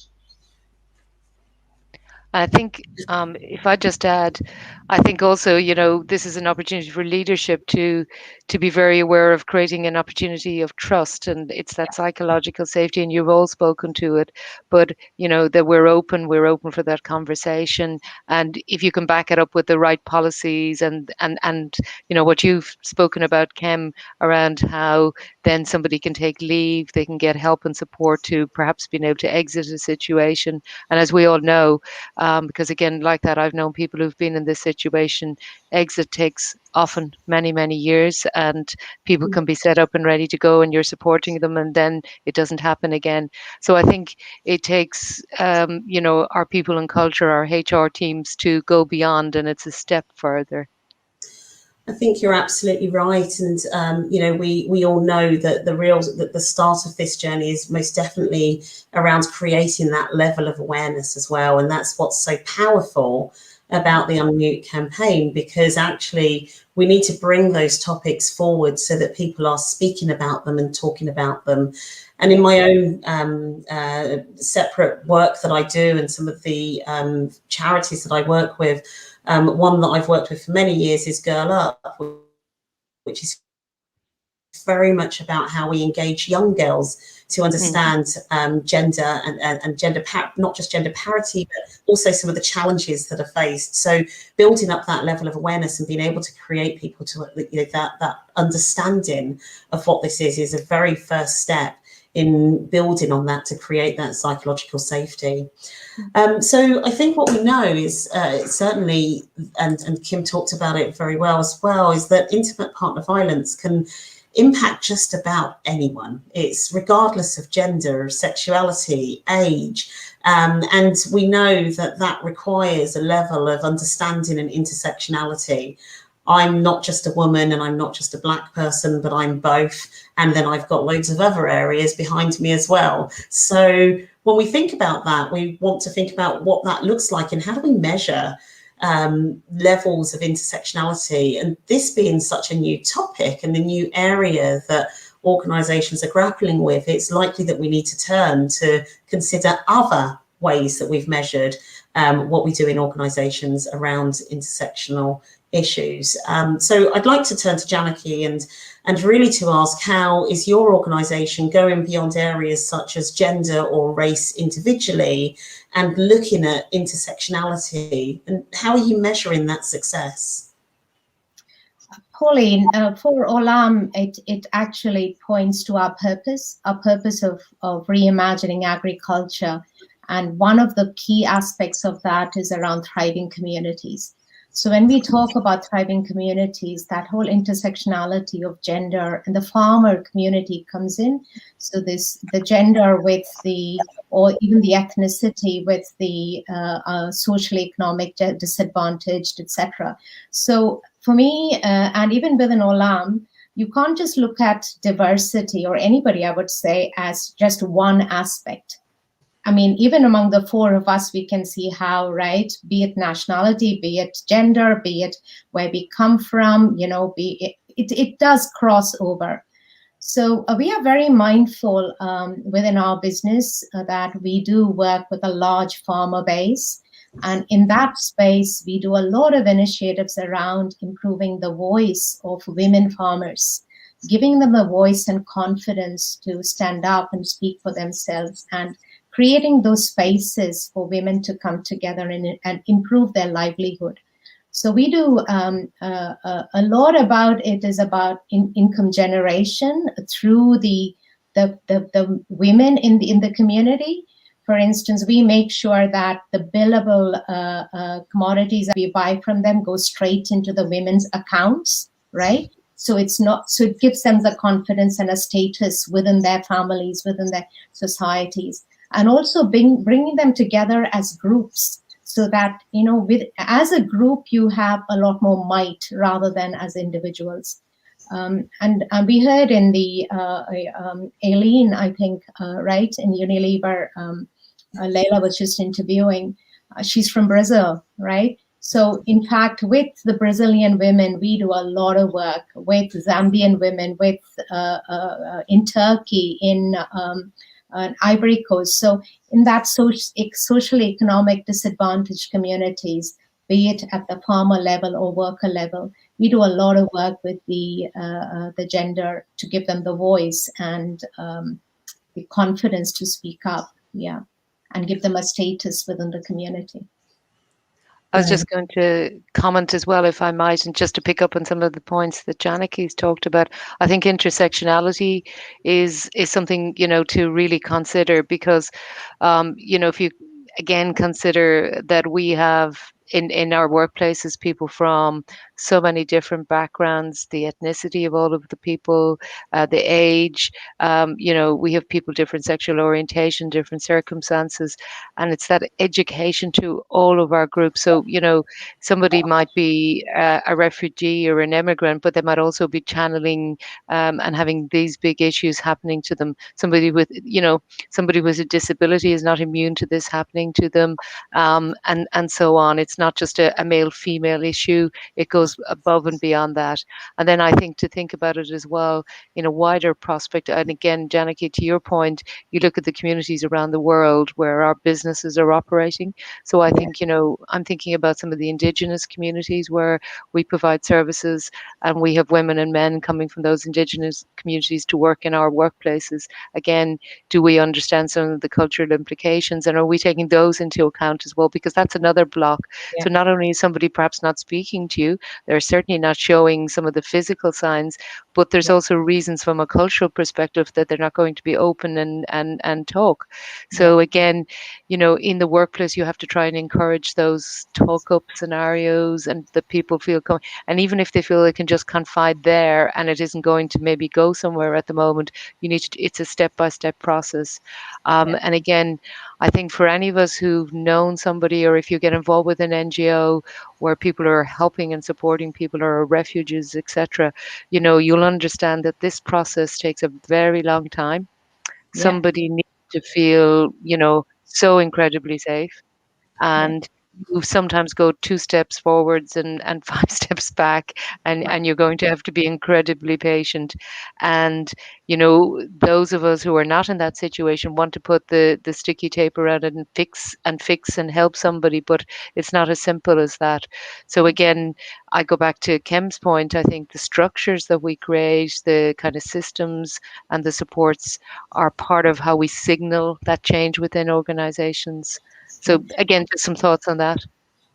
I think if I just add, I think also, this is an opportunity for leadership to be very aware of creating an opportunity of trust, and it's that psychological safety, and you've all spoken to it, but that we're open for that conversation, and if you can back it up with the right policies and what you've spoken about, Kim, around how then somebody can take leave, they can get help and support to perhaps being able to exit a situation, and as we all know, because again, like that, I've known people who've been in this situation. Exit takes often many, many years, and people can be set up and ready to go, and you're supporting them, and then it doesn't happen again. So I think it takes, our people and culture, our HR teams to go beyond, and it's a step further. I think you're absolutely right, and we all know that the start of this journey is most definitely around creating that level of awareness as well, and that's what's so powerful about the Unmute campaign, because actually we need to bring those topics forward so that people are speaking about them and talking about them. And in my own separate work that I do and some of the charities that I work with, one that I've worked with for many years is Girl Up, which is very much about how we engage young girls to understand gender and gender, not just gender parity, but also some of the challenges that are faced. So building up that level of awareness and being able to create people to that understanding of what this is a very first step in building on that to create that psychological safety. So I think what we know is certainly, and Kim talked about it very well as well, is that intimate partner violence can impact just about anyone. It's regardless of gender, sexuality, age, and we know that requires a level of understanding and intersectionality. I'm not just a woman and I'm not just a Black person, but I'm both. And then I've got loads of other areas behind me as well. So when we think about that, we want to think about what that looks like and how do we measure levels of intersectionality. And this being such a new topic and a new area that organisations are grappling with, it's likely that we need to turn to consider other ways that we've measured what we do in organisations around intersectional issues. So I'd like to turn to Janaki and really to ask, how is your organisation going beyond areas such as gender or race individually and looking at intersectionality, and how are you measuring that success? Pauline, for Olam, it actually points to our purpose of reimagining agriculture. And one of the key aspects of that is around thriving communities. So when we talk about thriving communities, that whole intersectionality of gender and the farmer community comes in. So the gender with or even the ethnicity with the socially economic disadvantaged, etc. So for me, and even within Olam, you can't just look at diversity or anybody, I would say, as just one aspect. I mean, even among the four of us, we can see how, right, be it nationality, be it gender, be it where we come from, it does cross over. So we are very mindful within our business that we do work with a large farmer base. And in that space, we do a lot of initiatives around improving the voice of women farmers, giving them a voice and confidence to stand up and speak for themselves, and creating those spaces for women to come together and improve their livelihood. So we do a lot about it is about income generation through the women in the community. For instance, we make sure that the billable commodities that we buy from them go straight into the women's accounts, right? So it gives them the confidence and a status within their families, within their societies, and also bringing them together as groups, so that, as a group, you have a lot more might rather than as individuals. And we heard in the Aileen, I think, right, in Unilever, Leila was just interviewing. She's from Brazil, right? So in fact, with the Brazilian women, we do a lot of work with Zambian women, with in Turkey, in Ivory Coast. So in that socially economic disadvantaged communities, be it at the farmer level or worker level, we do a lot of work with the gender to give them the voice and the confidence to speak up, and give them a status within the community. I was just going to comment as well, if I might, and just to pick up on some of the points that Janiki's talked about. I think intersectionality is something, to really consider, because, if you again consider that we have in our workplaces people from so many different backgrounds, the ethnicity of all of the people, the age, we have people different sexual orientation, different circumstances, and it's that education to all of our groups. So, somebody might be a refugee or an immigrant, but they might also be channeling and having these big issues happening to them. Somebody with a disability is not immune to this happening to them, and so on. It's not just a male-female issue. It goes above and beyond that. And then I think to think about it as well in a wider prospect. And again, Janaki, to your point, you look at the communities around the world where our businesses are operating. So I think, I'm thinking about some of the indigenous communities where we provide services, and we have women and men coming from those indigenous communities to work in our workplaces. Again, do we understand some of the cultural implications, and are we taking those into account as well? Because that's another block. So not only is somebody perhaps not speaking to you, they're certainly not showing some of the physical signs, but there's also reasons from a cultural perspective that they're not going to be open and talk. So again, in the workplace, you have to try and encourage those talk up scenarios, and that people feel and even if they feel they can just confide there and it isn't going to maybe go somewhere at the moment, it's a step-by-step process. And again, I think for any of us who've known somebody, or if you get involved with an NGO where people are helping and supporting people, or refugees, etc., you'll understand that this process takes a very long time. Somebody needs to feel, so incredibly safe, and you sometimes go 2 steps forwards and 5 steps back, and you're going to have to be incredibly patient. And those of us who are not in that situation want to put the sticky tape around it and fix and help somebody, but it's not as simple as that. So again, I go back to Kim's point. I think the structures that we create, the kind of systems and the supports, are part of how we signal that change within organizations. So again, just some thoughts on that.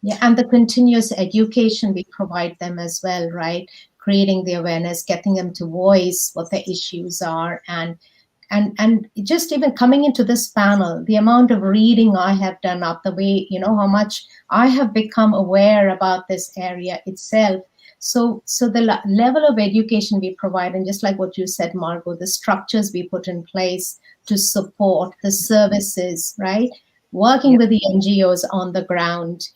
Yeah, and the continuous education we provide them as well, right? Creating the awareness, getting them to voice what the issues are, and just even coming into this panel, the amount of reading I have done up, the way, how much I have become aware about this area itself. So the level of education we provide, and just like what you said, Margot, the structures we put in place to support the services, right? Working with the NGOs on the ground,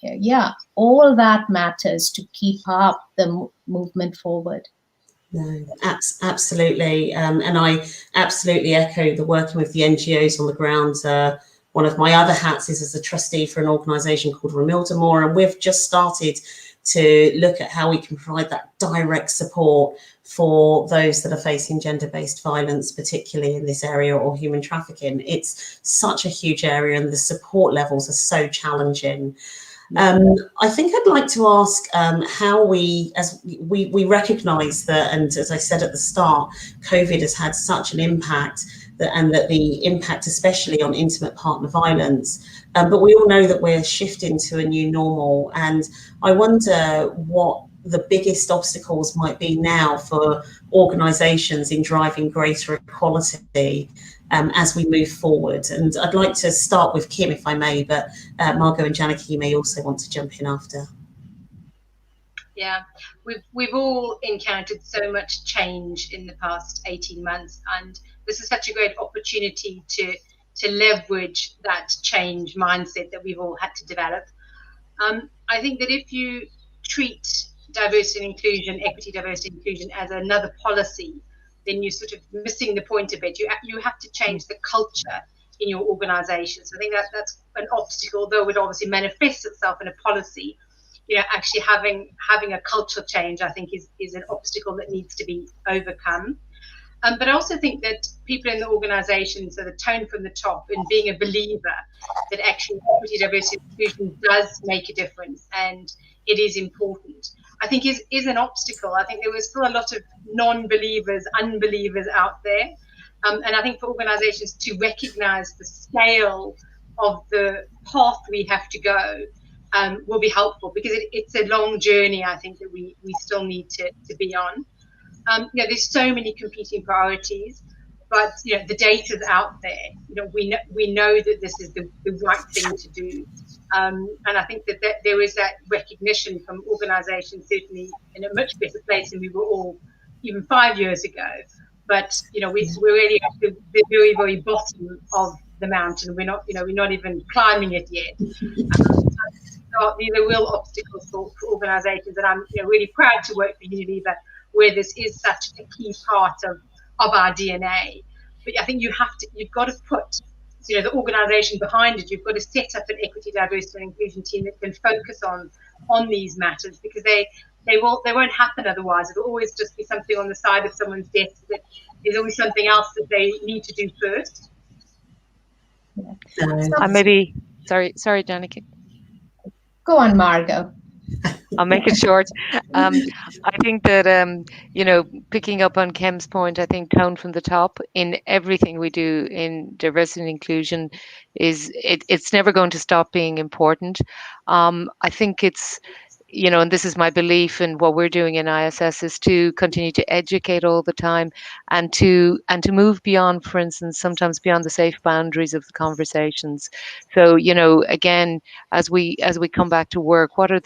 all that matters to keep up the movement forward. No, absolutely. And I absolutely echo the working with the NGOs on the ground. One of my other hats is as a trustee for an organisation called Ramilda Moore, and we've just started to look at how we can provide that direct support for those that are facing gender-based violence, particularly in this area, or human trafficking. It's such a huge area, and the support levels are so challenging. I think I'd like to ask how we recognise that, and as I said at the start, COVID has had such an impact, and that the impact especially on intimate partner violence. But we all know that we're shifting to a new normal, and I wonder what the biggest obstacles might be now for organisations in driving greater equality as we move forward. And I'd like to start with Kim, if I may, but Margot and Janaki, you may also want to jump in after. Yeah, we've all encountered so much change in the past 18 months, and this is such a great opportunity to leverage that change mindset that we've all had to develop. I think that if you treat diversity and inclusion, equity, diversity, inclusion as another policy, then you're sort of missing the point of it. You have to change the culture in your organization. So I think that's an obstacle, though it obviously manifests itself in a policy. You know, actually having a culture change, I think, is an obstacle that needs to be overcome. But I also think that people in the organization, so the tone from the top and being a believer that actually equity, diversity, and inclusion does make a difference and it is important, I think is an obstacle. I think there was still a lot of non-believers, unbelievers out there. And I think for organizations to recognize the scale of the path we have to go will be helpful, because it's a long journey, I think, that we still need to be on. You know, there's so many competing priorities, but you know, the data's out there. You know, we know that this is the right thing to do, and I think that there is that recognition from organisations, certainly in a much better place than we were all even 5 years ago. But you know, we're really at the very, very bottom of the mountain. We're not even climbing it yet. So these are real obstacles for organisations, and I'm really proud to work for Unilever, where this is such a key part of our DNA. But I think you've got to put the organisation behind it. You've got to set up an equity, diversity and inclusion team that can focus on these matters, because they won't happen otherwise. It'll always just be something on the side of someone's desk that there's always something else that they need to do first. Maybe sorry, Danica. Go on, Margot. I'll make it short. I think that, picking up on Kim's point, I think tone from the top in everything we do in diversity and inclusion it's never going to stop being important. I think it's, and this is my belief, and what we're doing in ISS is to continue to educate all the time and to move beyond, for instance, sometimes beyond the safe boundaries of the conversations. So, again, as we come back to work, what have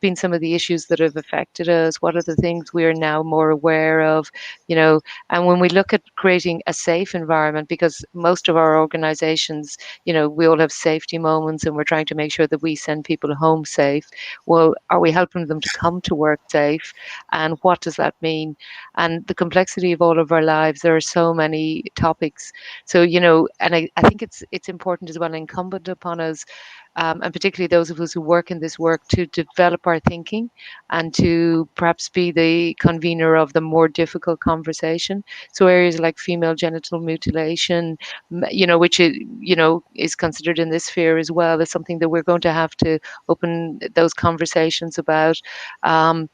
been some of the issues that have affected us? What are the things we are now more aware of? And when we look at creating a safe environment, because most of our organizations, we all have safety moments and we're trying to make sure that we send people home safe. Well, are we helping them to come to work safe? And what does that mean? And the complexity of all of our lives, there are so many topics. So, and I think it's important as well, incumbent upon us, and particularly those of us who work in this work, to develop our thinking and to perhaps be the convener of the more difficult conversation. So areas like female genital mutilation, which is considered in this sphere as well, is something that we're going to have to open those conversations about, and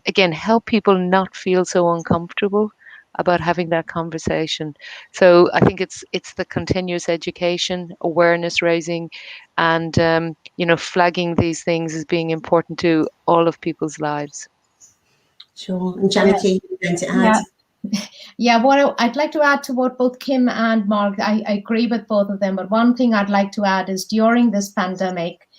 again, help people not feel so uncomfortable about having that conversation. So I think it's the continuous education, awareness raising, and flagging these things as being important to all of people's lives. Sure. And Janaki, you're going to add? Yeah, what I'd like to add to what both Kim and Mark, I agree with both of them, but one thing I'd like to add is during this pandemic,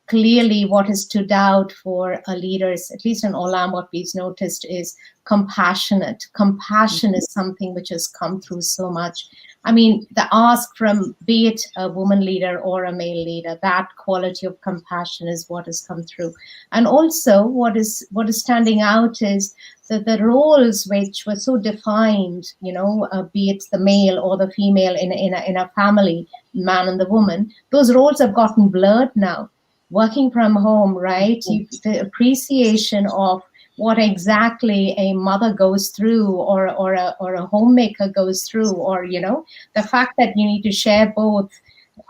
clearly what has stood out for leaders, at least in Olam, what we've noticed is compassion is something which has come through so much. I mean, the ask from, be it a woman leader or a male leader, that quality of compassion is what has come through. And also what is standing out is that the roles which were so defined, be it the male or the female in a family, man and the woman, those roles have gotten blurred now. Working from home, right? The appreciation of what exactly a mother goes through, or a homemaker goes through, or the fact that you need to share both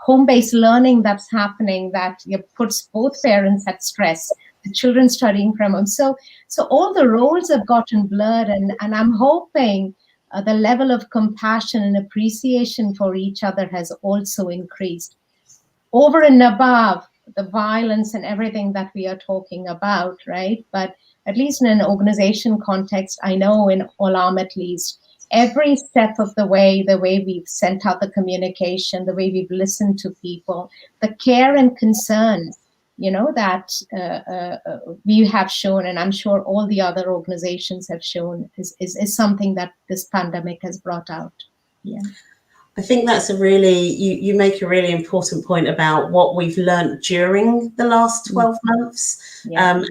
home-based learning that's happening that puts both parents at stress, the children studying from home. So all the roles have gotten blurred, and I'm hoping the level of compassion and appreciation for each other has also increased. Over and above the violence and everything that we are talking about, right? But at least in an organization context, I know in Olam at least, every step of the way we've sent out the communication, the way we've listened to people, the care and concern that we have shown, and I'm sure all the other organizations have shown, is something that this pandemic has brought out. Yeah. I think that's you make a really important point about what we've learned during the last 12 months. Yeah.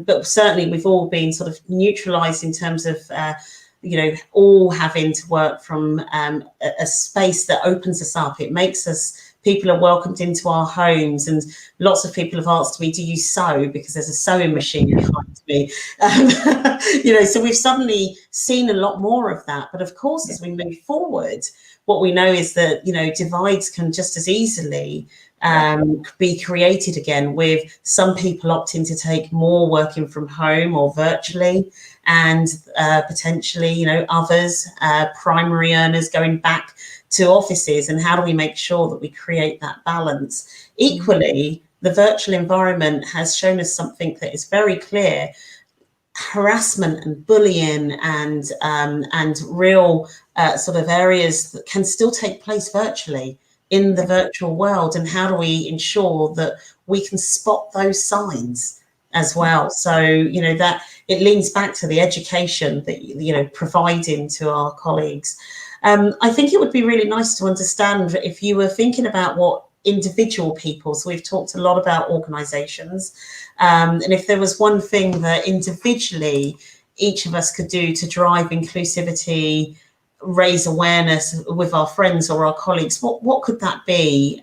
But certainly we've all been sort of neutralized in terms of, all having to work from a space that opens us up. It makes us, people are welcomed into our homes, and lots of people have asked me, do you sew? Because there's a sewing machine behind me. So we've suddenly seen a lot more of that. But of course, as we move forward, what we know is that, divides can just as easily be created again, with some people opting to take more working from home or virtually, and potentially, others, primary earners, going back to offices. And how do we make sure that we create that balance? Equally, the virtual environment has shown us something that is very clear. Harassment and bullying and real sort of areas that can still take place virtually in the virtual world. And how do we ensure that we can spot those signs as well? So, that it leans back to the education that, providing to our colleagues. I think it would be really nice to understand, if you were thinking about what individual people, so we've talked a lot about organizations, and if there was one thing that individually each of us could do to drive inclusivity, raise awareness with our friends or our colleagues, what could that be?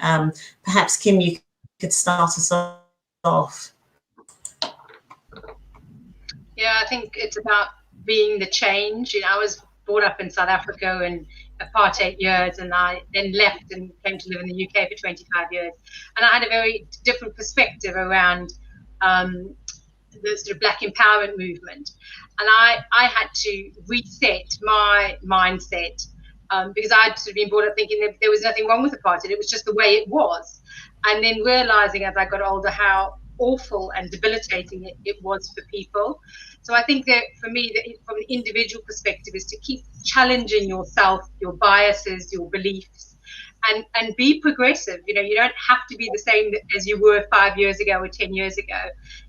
Perhaps, Kim, you could start us off. Yeah, I think it's about being the change. I was brought up in South Africa in apartheid years, and I then left and came to live in the UK for 25 years. And I had a very different perspective around the sort of Black empowerment movement. And I had to reset my mindset because I'd sort of been brought up thinking that there was nothing wrong with apartheid. It was just the way it was. And then realizing as I got older how awful and debilitating it was for people. So I think that for me, from the individual perspective, is to keep challenging yourself, your biases, your beliefs, and be progressive. You don't have to be the same as you were 5 years ago or 10 years ago.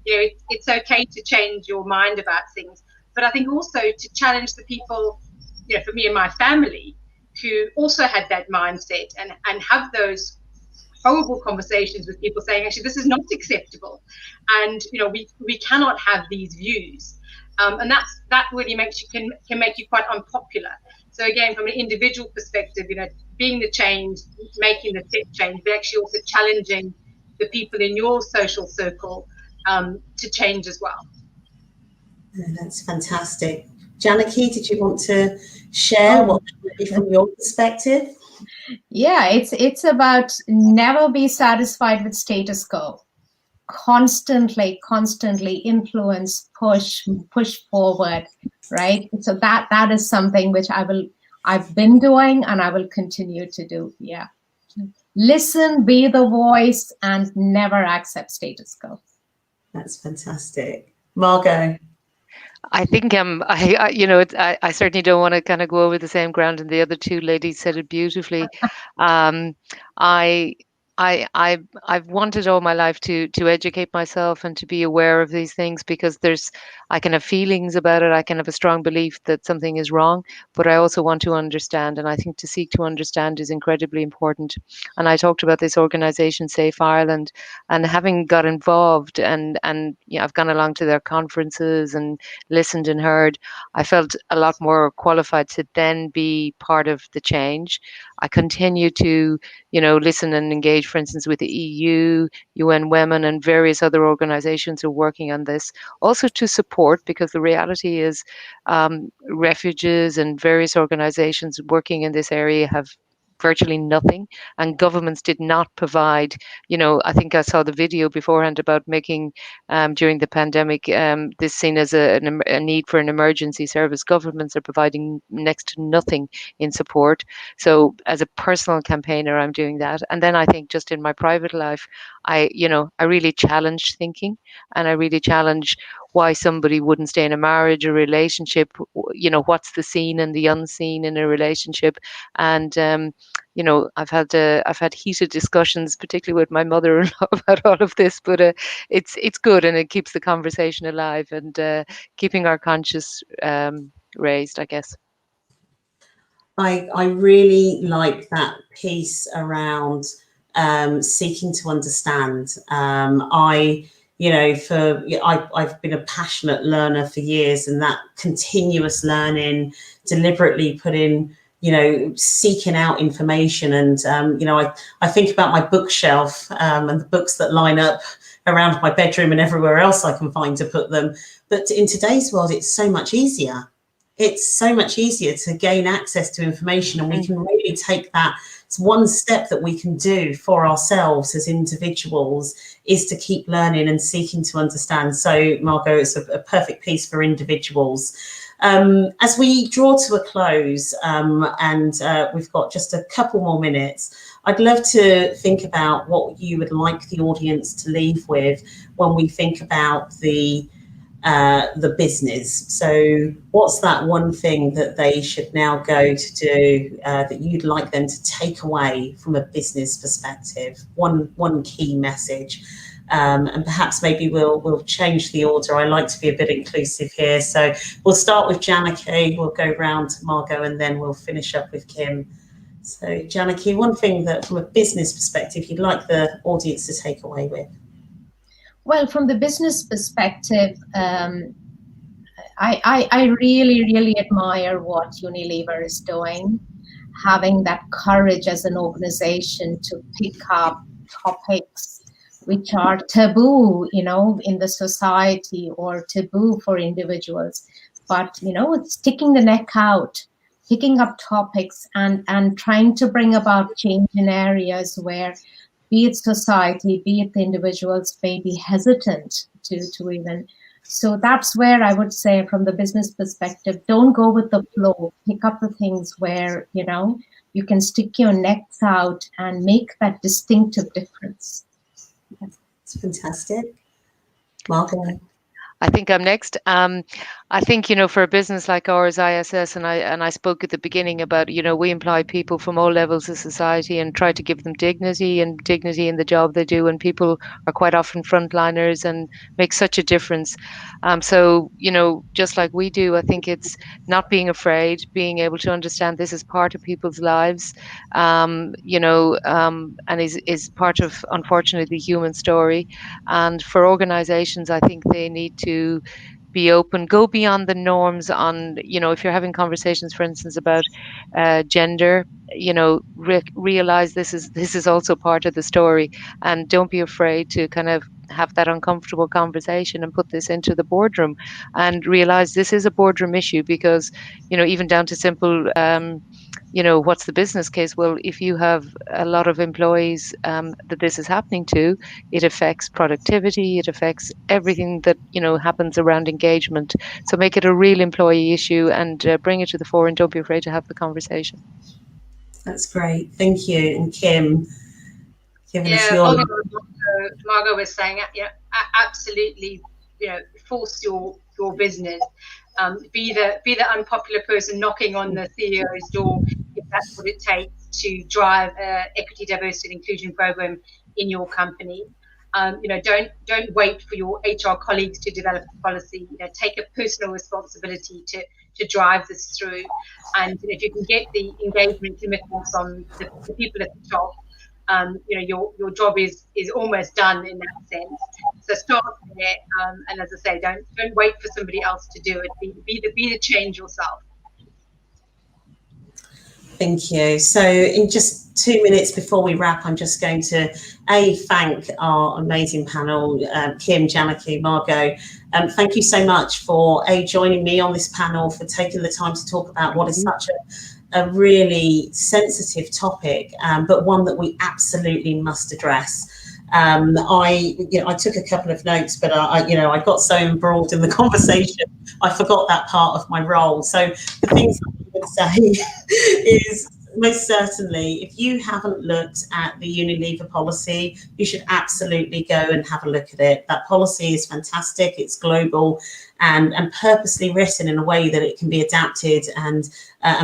It's okay to change your mind about things. But I think also to challenge the people, for me and my family, who also had that mindset and have those horrible conversations with people saying, actually, this is not acceptable. And, we cannot have these views. And that really can make you quite unpopular. So again, from an individual perspective, being the change, making the step change, but actually also challenging the people in your social circle to change as well. That's fantastic. Janaki, did you want to share what would be from your perspective? Yeah, it's about never be satisfied with status quo. Constantly influence, push forward, right? So that is something which I've been doing and I will continue to do. Yeah. Listen, be the voice, and never accept status quo. That's fantastic. Margot. I think I certainly don't want to kind of go over the same ground, and the other two ladies said it beautifully. I've wanted all my life to educate myself and to be aware of these things, because I can have feelings about it. I can have a strong belief that something is wrong, but I also want to understand. And I think to seek to understand is incredibly important. And I talked about this organization, Safe Ireland, and having got involved and I've gone along to their conferences and listened and heard, I felt a lot more qualified to then be part of the change. I continue to, listen and engage, for instance, with the EU, UN Women, and various other organizations who are working on this. Also to support, because the reality is refugees and various organizations working in this area have virtually nothing, and governments did not provide. I think I saw the video beforehand about making during the pandemic this seen as a need for an emergency service. Governments are providing next to nothing in support. So as a personal campaigner, I'm doing that. And then I think just in my private life, I really challenge thinking, and I really challenge why somebody wouldn't stay in a marriage or relationship, you know, what's the seen and the unseen in a relationship. And you know, I've had heated discussions, particularly with my mother-in-law, about all of this, but it's good, and it keeps the conversation alive and keeping our conscience raised, I guess. I really like that piece around seeking to understand. I've been a passionate learner for years, and that continuous learning, deliberately seeking out information. And, I think about my bookshelf and the books that line up around my bedroom and everywhere else I can find to put them. But in today's world, it's so much easier. It's so much easier to gain access to information, and we can really take that. It's one step that we can do for ourselves as individuals, is to keep learning and seeking to understand. So, Margot, it's a perfect piece for individuals. As we draw to a close, and we've got just a couple more minutes, I'd love to think about what you would like the audience to leave with when we think about the business. So what's that one thing that they should now go to do that you'd like them to take away from a business perspective? One key message. And perhaps maybe we'll change the order. I like to be a bit inclusive here. So we'll start with Janaki, we'll go round to Margot, and then we'll finish up with Kim. So Janaki, one thing that from a business perspective you'd like the audience to take away with? Well, from the business perspective, I really, really admire what Unilever is doing, having that courage as an organization to pick up topics which are taboo, in the society, or taboo for individuals. But, it's sticking the neck out, picking up topics and trying to bring about change in areas where, be it society, be it the individuals, may be hesitant to even. So that's where I would say, from the business perspective, don't go with the flow. Pick up the things where, you can stick your necks out and make that distinctive difference. It's fantastic. Margot. I think I'm next. I think, for a business like ours, ISS, and I spoke at the beginning about, we employ people from all levels of society and try to give them dignity in the job they do. And people are quite often frontliners and make such a difference. So, just like we do, I think it's not being afraid, being able to understand this is part of people's lives, and is part of, unfortunately, the human story. And for organizations, I think they need to be open, go beyond the norms on, if you're having conversations, for instance, about gender, realize this is also part of the story, and don't be afraid to kind of have that uncomfortable conversation and put this into the boardroom, and realize this is a boardroom issue, because, even down to simple, what's the business case? Well, if you have a lot of employees that this is happening to, it affects productivity, it affects everything that, happens around engagement. So make it a real employee issue and bring it to the fore, and don't be afraid to have the conversation. That's great. Thank you. And Kim, Margot was saying, absolutely, force your business. Be the unpopular person knocking on the CEO's door, if that's what it takes to drive equity, diversity, and inclusion program in your company. Don't wait for your HR colleagues to develop a policy. Take a personal responsibility to drive this through. And if you can get the engagement commitment from the people at the top, your job is almost done in that sense. So start there, and as I say, don't wait for somebody else to do it. Be the change yourself. Thank you. So in just 2 minutes before we wrap, I'm just going to thank our amazing panel, Kim, Janaki, Margot. Thank you so much for joining me on this panel, for taking the time to talk about what is such a really sensitive topic, but one that we absolutely must address. I took a couple of notes, but I got so embroiled in the conversation, I forgot that part of my role. So the things I would say is most certainly, if you haven't looked at the Unilever policy, you should absolutely go and have a look at it. That policy is fantastic. It's global and purposely written in a way that it can be adapted and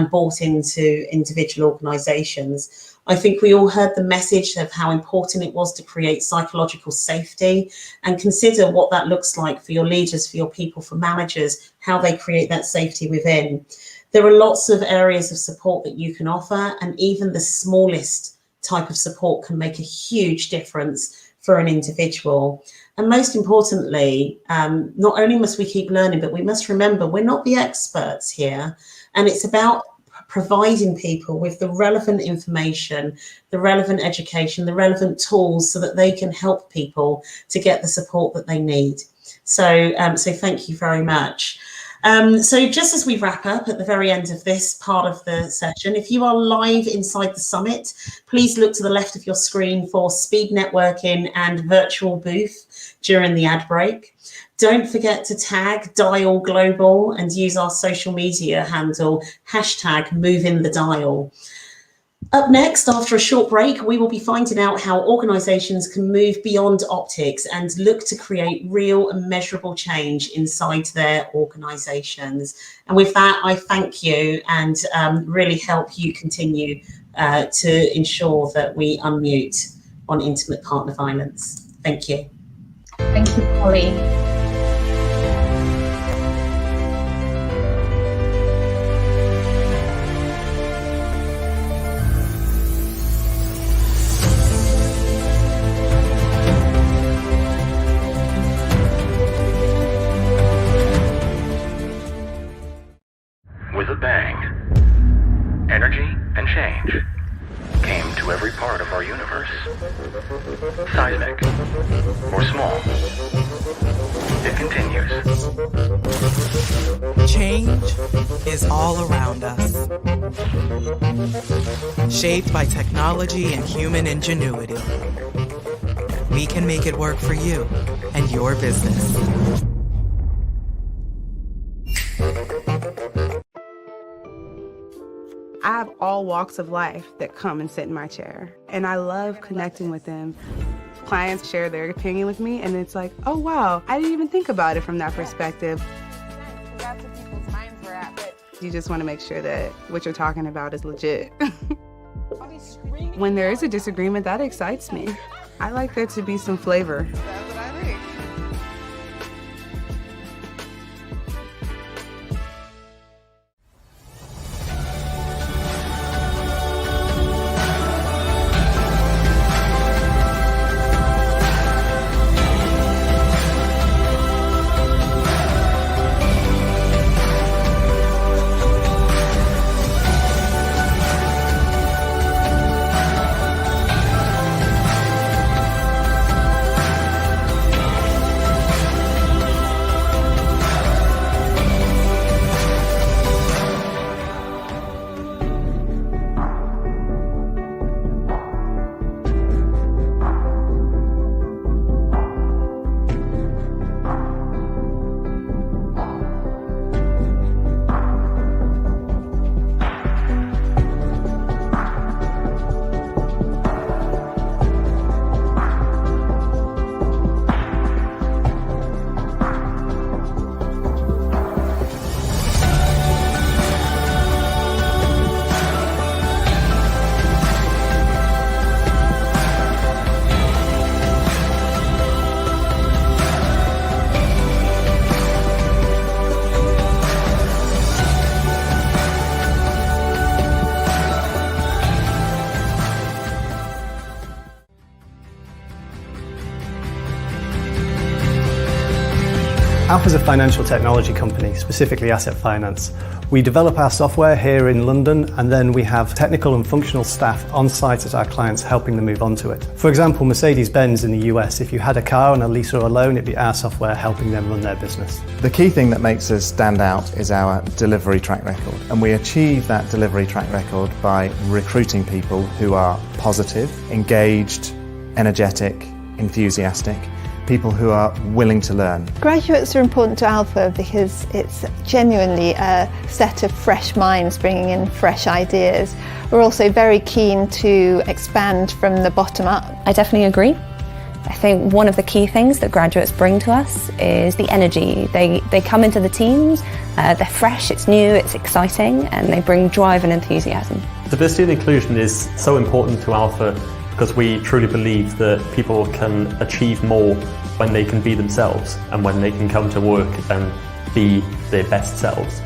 brought into individual organisations. I think we all heard the message of how important it was to create psychological safety and consider what that looks like for your leaders, for your people, for managers, how they create that safety within. There are lots of areas of support that you can offer, and even the smallest type of support can make a huge difference for an individual. And most importantly, not only must we keep learning, but we must remember we're not the experts here. And it's about providing people with the relevant information, the relevant education, the relevant tools so that they can help people to get the support that they need. So thank you very much. So just as we wrap up at the very end of this part of the session, if you are live inside the summit, please look to the left of your screen for speed networking and virtual booth during the ad break. Don't forget to tag Dial Global and use our social media handle, #MovingTheDial. Up next, after a short break, we will be finding out how organisations can move beyond optics and look to create real and measurable change inside their organisations. And with that, I thank you and really help you continue to ensure that we unmute on intimate partner violence. Thank you. Thank you, Polly. With a bang, energy and change came to every part of our universe. Seismic or small, it continues. Change is all around us. Shaped by technology and human ingenuity. We can make it work for you and your business. I have all walks of life that come and sit in my chair, and I love connecting with them. Clients share their opinion with me, and it's like, oh wow, I didn't even think about it from that perspective. That's what people's minds were at, but you just want to make sure that what you're talking about is legit. When there is a disagreement, that excites me. I like there to be some flavor. That's what I think. Alpha is a financial technology company, specifically asset finance. We develop our software here in London, and then we have technical and functional staff on site at our clients helping them move onto it. For example, Mercedes-Benz in the US, if you had a car on a lease or a loan, it'd be our software helping them run their business. The key thing that makes us stand out is our delivery track record, and we achieve that delivery track record by recruiting people who are positive, engaged, energetic, enthusiastic, people who are willing to learn. Graduates are important to Alpha because it's genuinely a set of fresh minds bringing in fresh ideas. We're also very keen to expand from the bottom up. I definitely agree. I think one of the key things that graduates bring to us is the energy. They come into the teams, they're fresh, it's new, it's exciting, and they bring drive and enthusiasm. Diversity and inclusion is so important to Alpha because we truly believe that people can achieve more when they can be themselves and when they can come to work and be their best selves.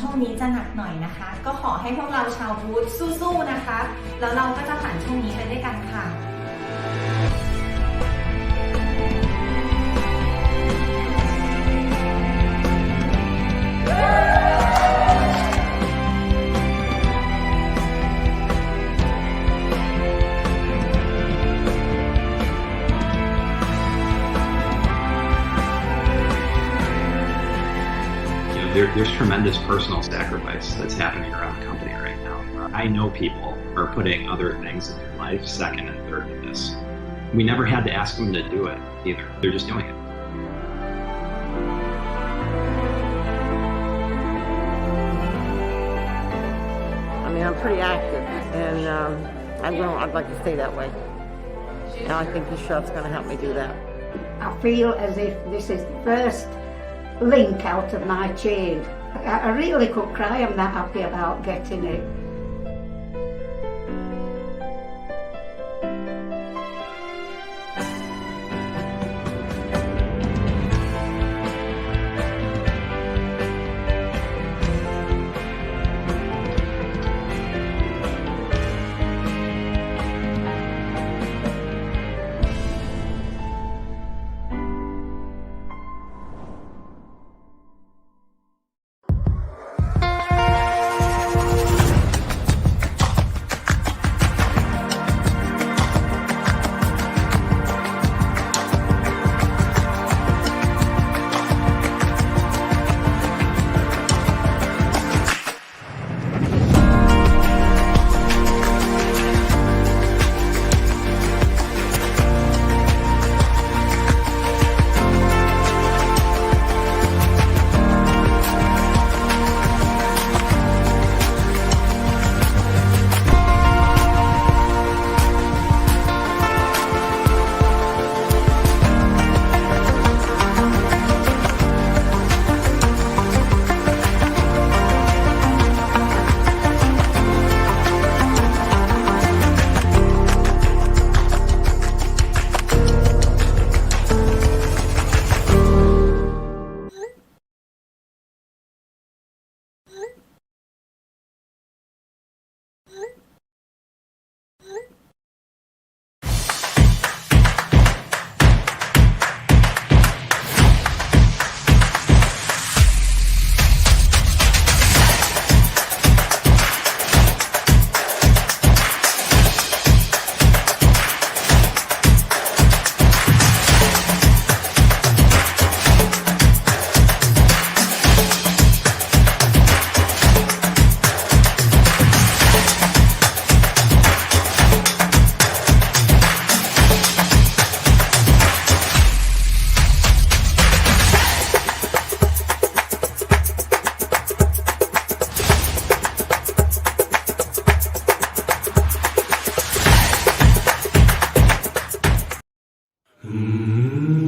ช่วงนี้จะหนักหน่อยนะคะก็ขอให้พวกเราชาวบูธสู้ๆนะคะแล้วเราก็จะผ่านช่วงนี้ไปด้วยกันค่ะ There's tremendous personal sacrifice that's happening around the company right now. I know people are putting other things in their life second and third to this. We never had to ask them to do it either. They're just doing it. I mean, I'm pretty active, and I'd like to stay that way. And I think this shop's going to help me do that. I feel as if this is the first link out of my chain. I really could cry. I'm that happy about getting it.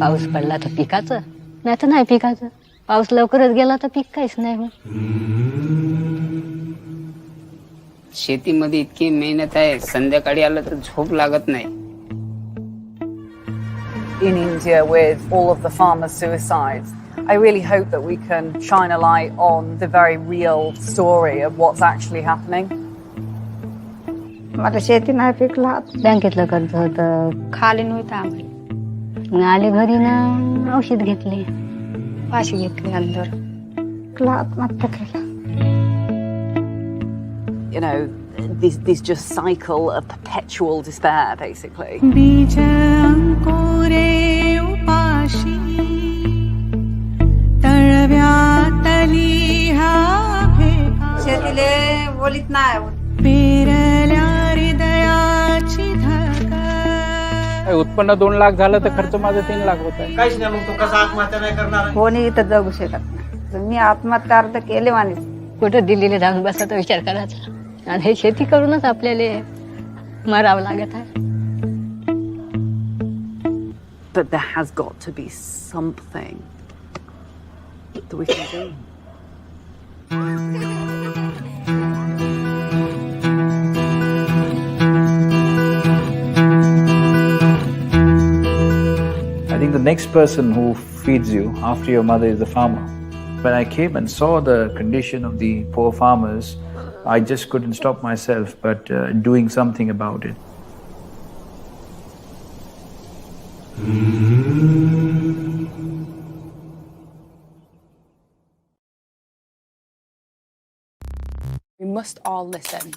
पाऊस पडला तर पिकाचं नाही तर नाही पिकाचं पाऊस लवकरच गेला तर पीक काहीच नाही होत शेतीमध्ये इतकी मेहनत आहे संध्याकाळी आलं तर झोप लागत नाही In India with all of the farmer suicides, I really hope that we can shine a light on the very real story of what's actually happening. मला शेती नाही पिकला बँकेतलं कर्ज होतं खाली नव्हतं आम्हाला आले घरी ना औषध घेतले पाशी घेतले अंदर You know, this just cycle of perpetual despair, basically. उत्पन्न 2 लाख झालं तर खर्च माझा 3 लाख होत आहे. काहीच नाही मग तो कसा आत्महत्या नाही करणार कोणी इथं जगू शकत नाही. मी आत्महत्या अर्ध केले आणि कुठं दिल्लीला जाऊन बसायचा विचार करायचा आणि हे शेती करूनच आपल्याला मरावं लागत आहे. But there has got to be something that we can do. I think the next person who feeds you after your mother is the farmer. When I came and saw the condition of the poor farmers, I just couldn't stop myself but doing something about it. We must all listen.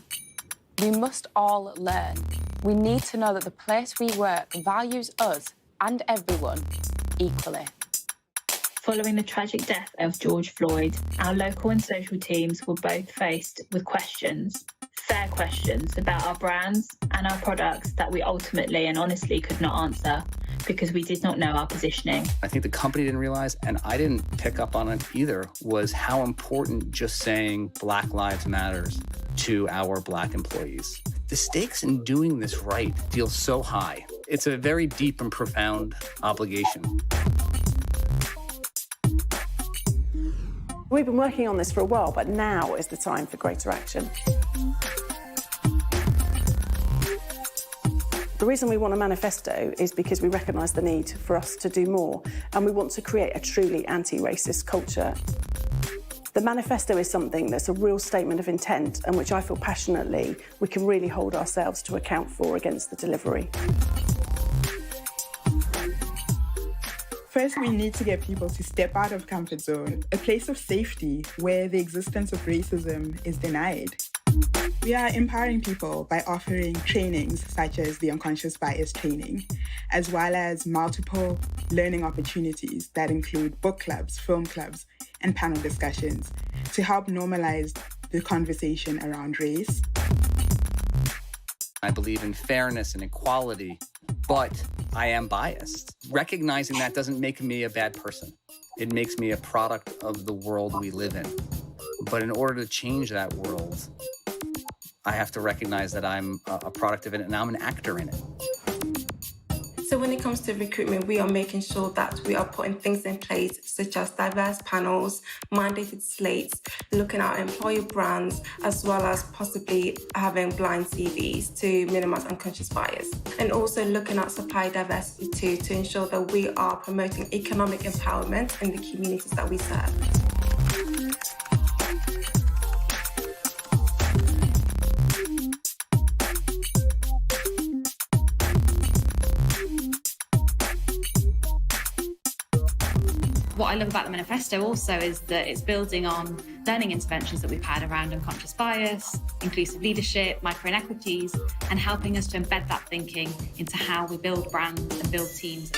We must all learn. We need to know that the place we work values us and everyone equally. Following the tragic death of George Floyd, our local and social teams were both faced with questions, fair questions about our brands and our products that we ultimately and honestly could not answer because we did not know our positioning. I think the company didn't realize, and I didn't pick up on it either, was how important just saying Black Lives Matters to our Black employees. The stakes in doing this right feel so high. It's a very deep and profound obligation. We've been working on this for a while, but now is the time for greater action. The reason we want a manifesto is because we recognise the need for us to do more, and we want to create a truly anti-racist culture. The manifesto is something that's a real statement of intent and which I feel passionately we can really hold ourselves to account for against the delivery. First, we need to get people to step out of comfort zone, a place of safety where the existence of racism is denied. We are empowering people by offering trainings such as the unconscious bias training, as well as multiple learning opportunities that include book clubs, film clubs, and panel discussions to help normalize the conversation around race. I believe in fairness and equality, but I am biased. Recognizing that doesn't make me a bad person. It makes me a product of the world we live in. But in order to change that world, I have to recognize that I'm a product of it and I'm an actor in it. So when it comes to recruitment, we are making sure that we are putting things in place such as diverse panels, mandated slates, looking at employer brands, as well as possibly having blind CVs to minimize unconscious bias. And also looking at supply diversity too, to ensure that we are promoting economic empowerment in the communities that we serve. What I love about the manifesto also is that it's building on learning interventions that we've had around unconscious bias, inclusive leadership, micro-inequities, and helping us to embed that thinking into how we build brands and build teams.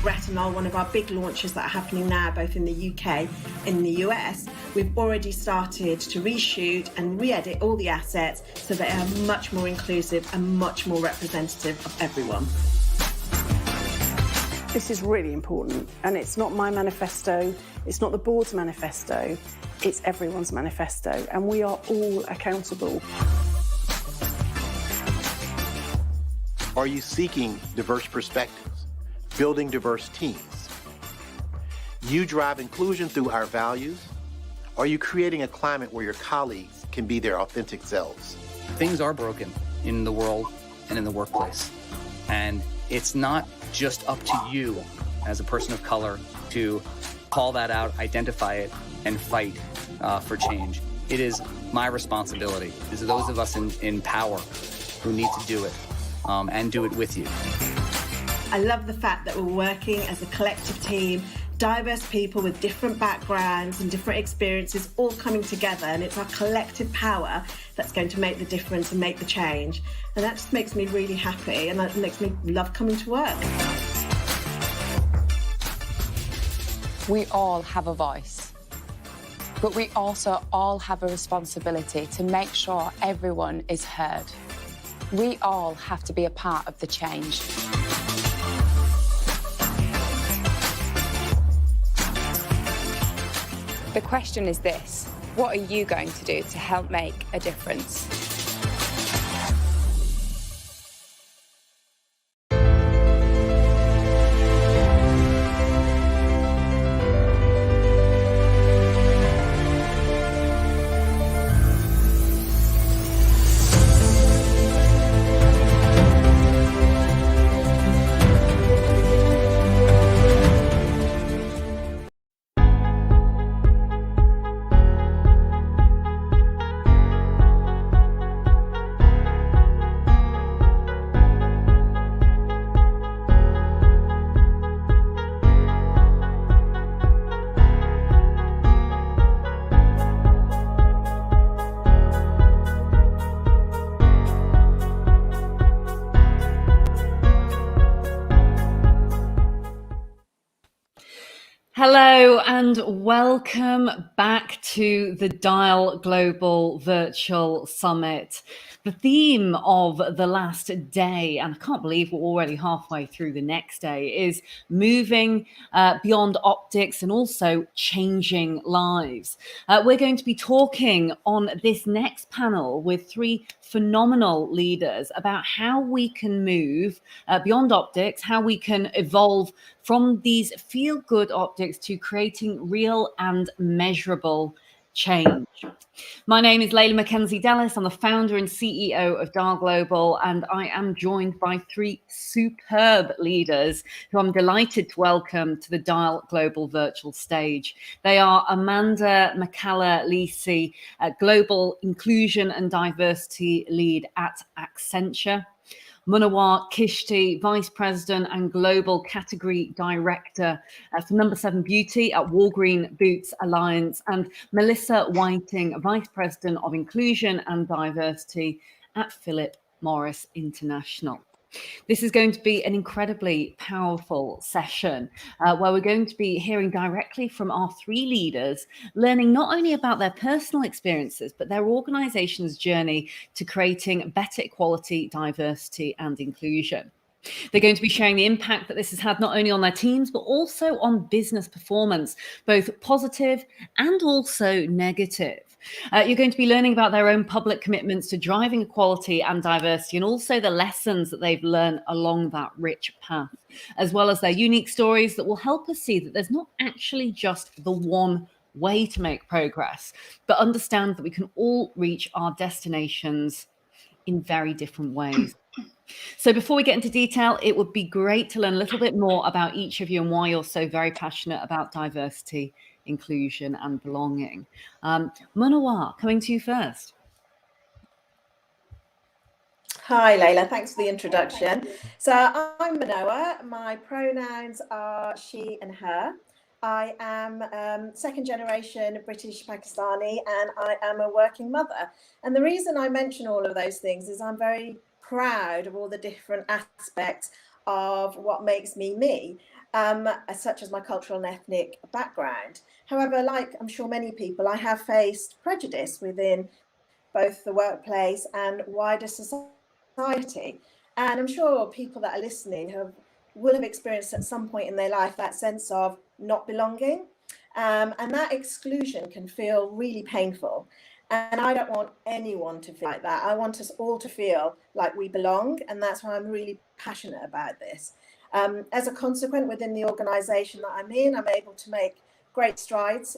Retinol, one of our big launches that are happening now, both in the UK and in the US, we've already started to reshoot and re-edit all the assets so they are much more inclusive and much more representative of everyone. This is really important, and it's not my manifesto, it's not the board's manifesto, it's everyone's manifesto, and we are all accountable. Are you seeking diverse perspectives? Building diverse teams? You drive inclusion through our values? Are you creating a climate where your colleagues can be their authentic selves? Things are broken in the world and in the workplace. And it's not just up to you as a person of color to call that out, identify it, and fight for change. It is my responsibility. It is those of us in power who need to do it and do it with you. I love the fact that we're working as a collective team, diverse people with different backgrounds and different experiences all coming together, and it's our collective power that's going to make the difference and make the change. And that just makes me really happy, and that makes me love coming to work. We all have a voice, but we also all have a responsibility to make sure everyone is heard. We all have to be a part of the change. The question is this: what are you going to do to help make a difference? Hello and welcome back to the Dial Global Virtual Summit. The theme of the last day, and I can't believe we're already halfway through the next day, is moving beyond optics and also changing lives. We're going to be talking on this next panel with three phenomenal leaders about how we can move beyond optics, how we can evolve from these feel-good optics to creating real and measurable change. My name is Layla Mackenzie Dallas. I'm the founder and CEO of Dial Global, and I am joined by three superb leaders who I'm delighted to welcome to the Dial Global virtual stage. They are Amanda McCalla-Lisi, Global Inclusion and Diversity Lead at Accenture; Munawar Kishti, Vice President and Global Category Director for Number 7 Beauty at Walgreen Boots Alliance; and Melissa Whiting, Vice President of Inclusion and Diversity at Philip Morris International. This is going to be an incredibly powerful session where we're going to be hearing directly from our three leaders, learning not only about their personal experiences, but their organization's journey to creating better equality, diversity, and inclusion. They're going to be sharing the impact that this has had not only on their teams, but also on business performance, both positive and also negative. You're going to be learning about their own public commitments to driving equality and diversity, and also the lessons that they've learned along that rich path, as well as their unique stories that will help us see that there's not actually just the one way to make progress, but understand that we can all reach our destinations in very different ways. So before we get into detail, it would be great to learn a little bit more about each of you and why you're so very passionate about diversity, inclusion and belonging. Munawar, coming to you first. Hi Layla, thanks for the introduction. So I'm Munawar, my pronouns are she and her. I am second generation British Pakistani, and I am a working mother. And the reason I mention all of those things is I'm very proud of all the different aspects of what makes me me, such as my cultural and ethnic background. However, like I'm sure many people, I have faced prejudice within both the workplace and wider society. And I'm sure people that are listening will have experienced at some point in their life that sense of not belonging. And that exclusion can feel really painful. And I don't want anyone to feel like that. I want us all to feel like we belong. And that's why I'm really passionate about this. As a consequence, within the organisation that I'm in, I'm able to make great strides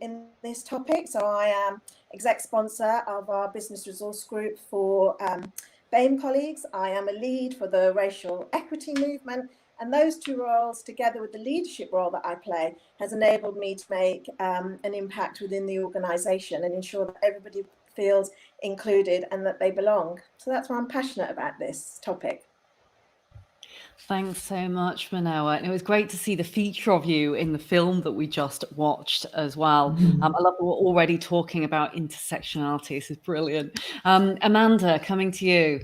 in this topic. So I am exec sponsor of our business resource group for BAME colleagues. I am a lead for the racial equity movement. And those two roles, together with the leadership role that I play, has enabled me to make an impact within the organisation and ensure that everybody feels included and that they belong. So that's why I'm passionate about this topic. Thanks so much, Manoa. And it was great to see the feature of you in the film that we just watched as well. I love that we're already talking about intersectionality. This is brilliant. Amanda, coming to you.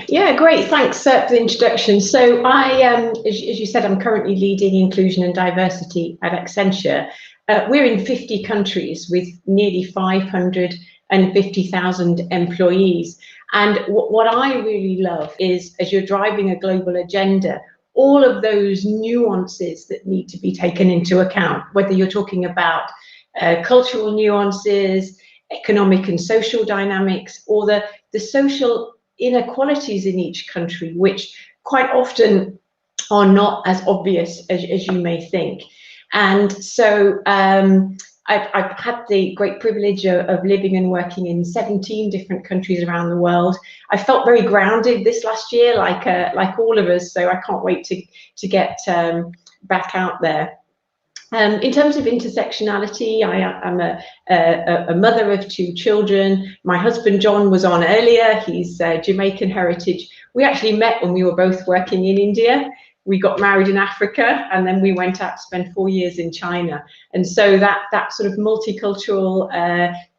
Yeah, great. Thanks for the introduction. So I, as you said, I'm currently leading inclusion and diversity at Accenture. We're in 50 countries with nearly 550,000 employees. And what I really love is, as you're driving a global agenda, all of those nuances that need to be taken into account, whether you're talking about cultural nuances, economic and social dynamics, or the social inequalities in each country, which quite often are not as obvious as you may think. And so I've had the great privilege of living and working in 17 different countries around the world. I felt very grounded this last year, like all of us, so I can't wait to get back out there. In terms of intersectionality, I'm a mother of 2 children. My husband, John, was on earlier. He's Jamaican heritage. We actually met when we were both working in India. We got married in Africa, and then we went out to spend 4 years in China. And so that sort of multicultural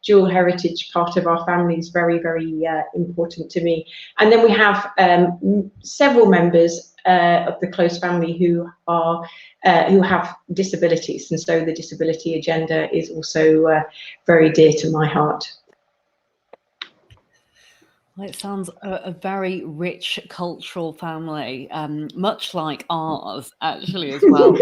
dual heritage part of our family is very, very important to me. And then we have several members of the close family who have disabilities, and so the disability agenda is also very dear to my heart. Well, it sounds a very rich cultural family, much like ours, actually, as well.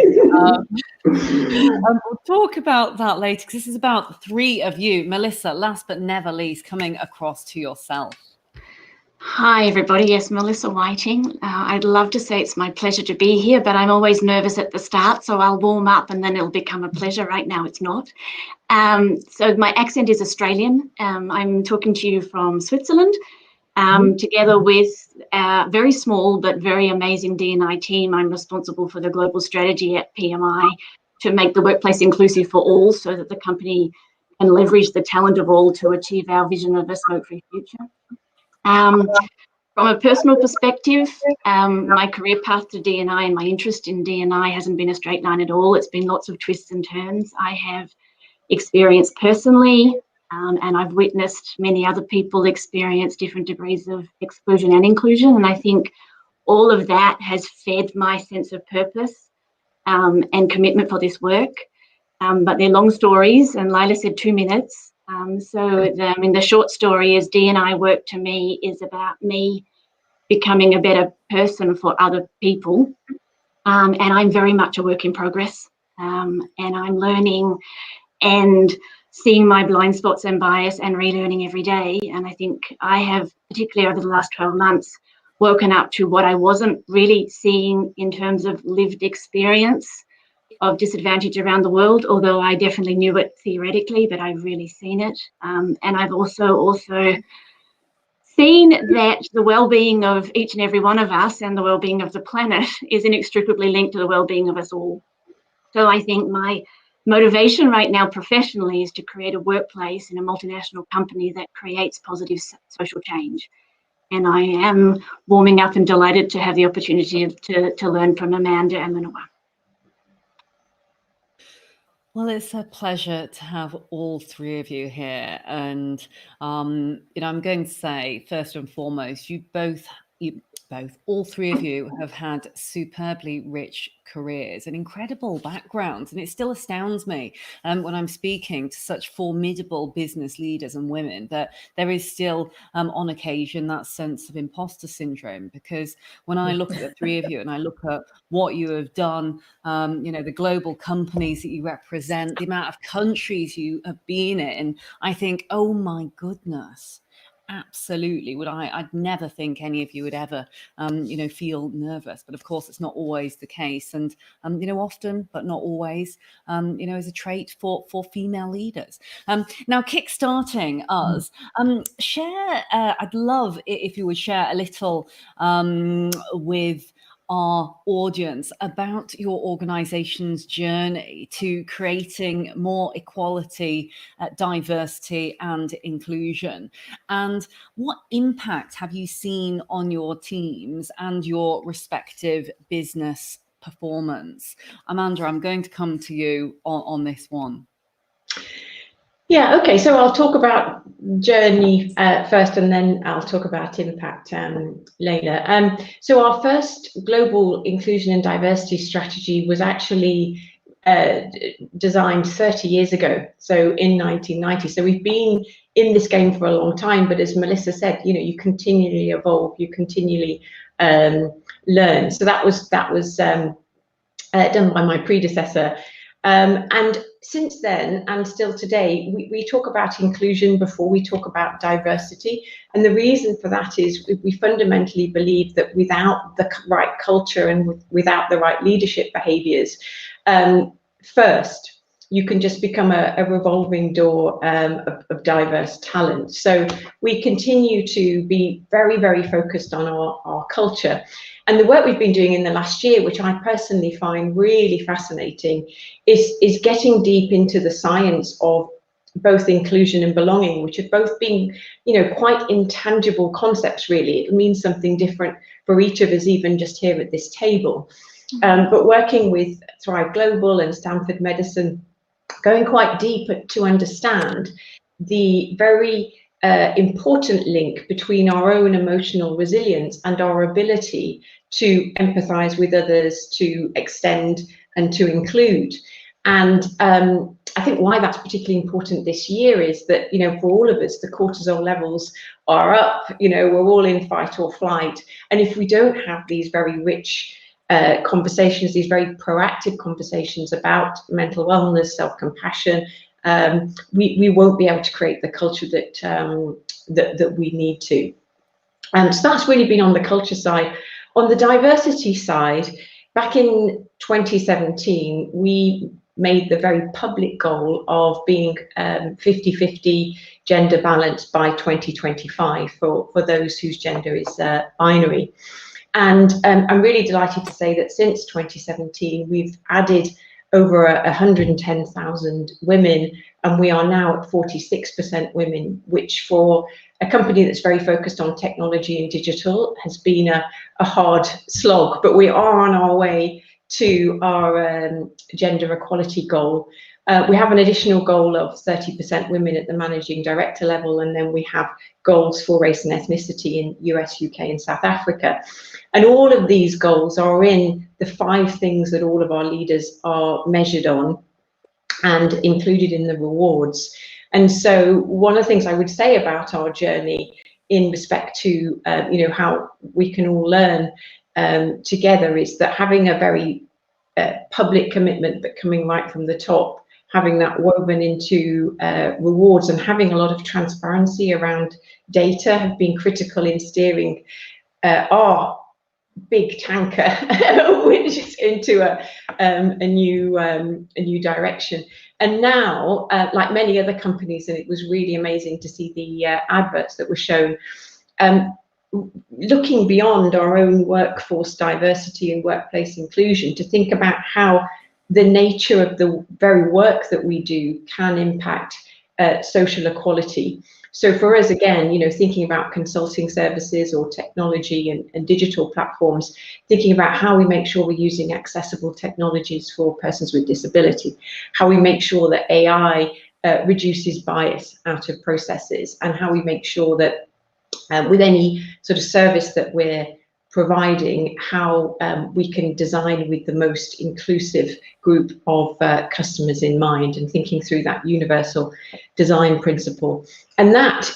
We'll talk about that later, because this is about the 3 of you. Melissa, last but never least, coming across to yourself. Hi, everybody. Yes, Melissa Whiting. I'd love to say it's my pleasure to be here, but I'm always nervous at the start, so I'll warm up and then it'll become a pleasure. Right now, it's not. So my accent is Australian. I'm talking to you from Switzerland. Together with a very small but very amazing D&I team, I'm responsible for the global strategy at PMI to make the workplace inclusive for all, so that the company can leverage the talent of all to achieve our vision of a smoke-free future. From a personal perspective, my career path to D&I and my interest in D&I hasn't been a straight line at all. It's been lots of twists and turns. I have experienced personally, and I've witnessed many other people experience different degrees of exclusion and inclusion. And I think all of that has fed my sense of purpose and commitment for this work. But they're long stories, and Lila said 2 minutes. The short story is D&I work to me is about me becoming a better person for other people. And I'm very much a work in progress. And I'm learning and seeing my blind spots and bias and relearning every day. And I think I have, particularly over the last 12 months, woken up to what I wasn't really seeing in terms of lived experience of disadvantage around the world, although I definitely knew it theoretically, but I've really seen it. And I've also seen that the well-being of each and every one of us and the well-being of the planet is inextricably linked to the well-being of us all. So I think my motivation right now professionally is to create a workplace in a multinational company that creates positive social change. And I am warming up and delighted to have the opportunity to learn from Amanda and Manoa. Well, it's a pleasure to have all 3 of you here. And, I'm going to say, first and foremost, all 3 of you have had superbly rich careers and incredible backgrounds. And it still astounds me when I'm speaking to such formidable business leaders and women that there is still, on occasion, that sense of imposter syndrome. Because when I look at the 3 of you and I look at what you have done, the global companies that you represent, the amount of countries you have been in, I think, oh my goodness. Absolutely. I'd never think any of you would ever, feel nervous. But of course, it's not always the case. And, often, but not always, is a trait for female leaders. Now, kickstarting us, I'd love if you would share a little with our audience about your organization's journey to creating more equality, diversity and inclusion. And what impact have you seen on your teams and your respective business performance? Amanda, I'm going to come to you on this one. Yeah, okay, so I'll talk about journey first, and then I'll talk about impact later. So our first global inclusion and diversity strategy was actually designed 30 years ago, so in 1990. So we've been in this game for a long time, but as Melissa said, you know, you continually evolve, you continually learn. So that was done by my predecessor. And since then, and still today, we talk about inclusion before we talk about diversity. And the reason for that is we fundamentally believe that without the right culture and without the right leadership behaviors, first, you can just become a revolving door of diverse talent. So we continue to be very, very focused on our culture. And the work we've been doing in the last year, which I personally find really fascinating, is getting deep into the science of both inclusion and belonging, which have both been, you know, quite intangible concepts, really. It means something different for each of us, even just here at this table. But working with Thrive Global and Stanford Medicine, going quite deep to understand the very important link between our own emotional resilience and our ability to empathize with others, to extend and to include. And I think why that's particularly important this year is that, you know, for all of us, the cortisol levels are up, you know, we're all in fight or flight. And if we don't have these very rich conversations, these very proactive conversations about mental wellness, self-compassion, we won't be able to create the culture that we need to. So that's really been on the culture side. On the diversity side, back in 2017, we made the very public goal of being 50-50 gender balanced by 2025 for those whose gender is binary. And I'm really delighted to say that since 2017, we've added over 110,000 women, and we are now at 46% women, which for a company that's very focused on technology and digital has been a hard slog, but we are on our way to our gender equality goal. We have an additional goal of 30% women at the managing director level, and then we have goals for race and ethnicity in US, UK and South Africa. And all of these goals are in the 5 things that all of our leaders are measured on and included in the rewards. And so one of the things I would say about our journey in respect to you know, how we can all learn together is that having a very public commitment, but coming right from the top, having that woven into rewards and having a lot of transparency around data have been critical in steering our big tanker which is into a new direction. And now, like many other companies, and it was really amazing to see the adverts that were shown, looking beyond our own workforce diversity and workplace inclusion to think about how the nature of the very work that we do can impact social equality. So for us, again, you know, thinking about consulting services or technology and digital platforms, thinking about how we make sure we're using accessible technologies for persons with disability, how we make sure that AI reduces bias out of processes, and how we make sure that with any sort of service that we're providing, how we can design with the most inclusive group of customers in mind, and thinking through that universal design principle. And that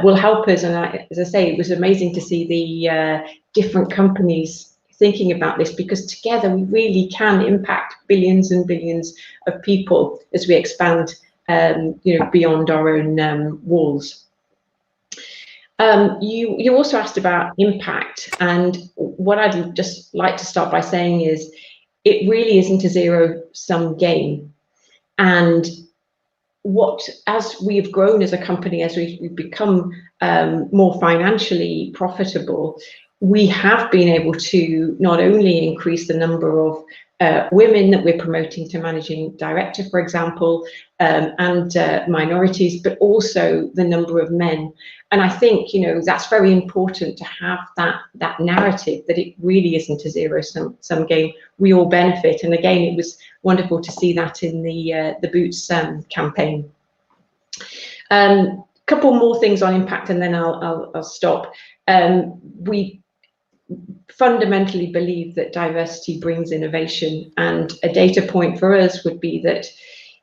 will help us, and as I say, it was amazing to see the different companies thinking about this, because together we really can impact billions and billions of people as we expand you know, beyond our own walls. You also asked about impact, and what I'd just like to start by saying is it really isn't a zero-sum game. And as we've grown as a company, as we've become more financially profitable, we have been able to not only increase the number of women that we're promoting to managing director, for example, and minorities, but also the number of men. And I think, you know, that's very important to have that narrative that it really isn't a zero-sum game. We all benefit. And again, it was wonderful to see that in the Boots campaign. Couple more things on impact, and then I'll stop. We fundamentally believe that diversity brings innovation, and a data point for us would be that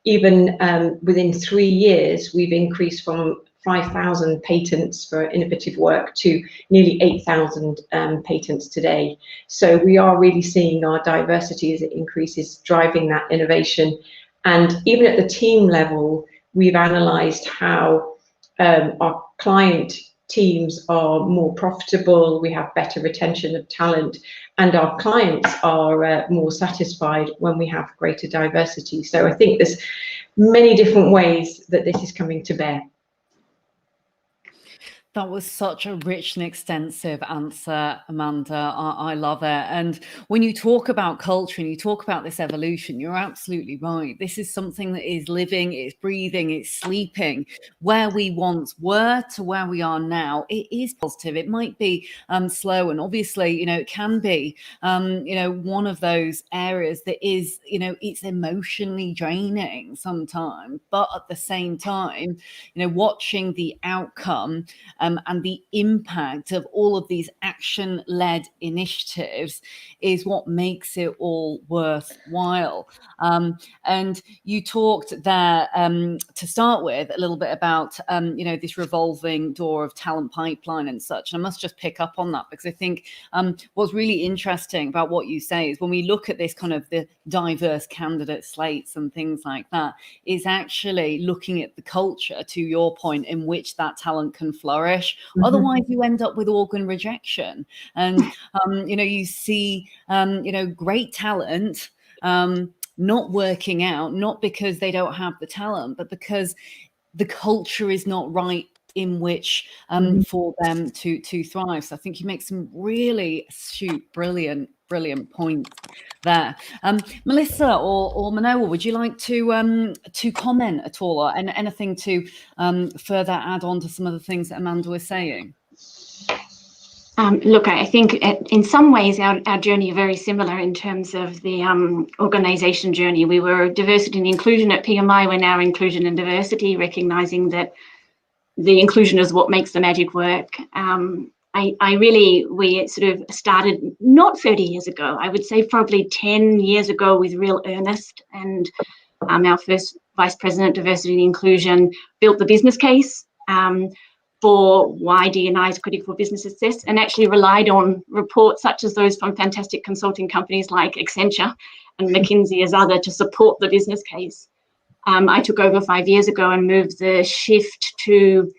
even within 3 years, we've increased from 5,000 patents for innovative work to nearly 8,000 patents today. So we are really seeing our diversity as it increases driving that innovation. And even at the team level, we've analysed how our client teams are more profitable, we have better retention of talent, and our clients are more satisfied when we have greater diversity. So I think there's many different ways that this is coming to bear. That was such a rich and extensive answer, Amanda. I love it. And when you talk about culture and you talk about this evolution, you're absolutely right. This is something that is living, it's breathing, it's sleeping. Where we once were to where we are now, it is positive. It might be slow, and obviously, you know, it can be, you know, one of those areas that is, you know, it's emotionally draining sometimes. But at the same time, you know, watching the outcome and the impact of all of these action-led initiatives is what makes it all worthwhile. And you talked there to start with a little bit about, you know, this revolving door of talent pipeline and such. And I must just pick up on that, because I think what's really interesting about what you say is when we look at this kind of the diverse candidate slates and things like that, is actually looking at the culture, to your point, in which that talent can flourish. Otherwise, you end up with organ rejection. And, you know, you see, you know, great talent not working out, not because they don't have the talent, but because the culture is not right in which for them to thrive. So I think you make some really astute, brilliant points there. Melissa or Manoa, would you like to comment at all, or anything to further add on to some of the things that Amanda was saying? Look, I think in some ways our journey are very similar in terms of the organisation journey. We were diversity and inclusion at PMI, we're now inclusion and diversity, recognising that the inclusion is what makes the magic work. We sort of started not 30 years ago, I would say probably 10 years ago with real earnest, and our first Vice President Diversity and Inclusion built the business case for why D&I is critical for business success, and actually relied on reports such as those from fantastic consulting companies like Accenture and McKinsey as other to support the business case. I took over 5 years ago and moved the shift to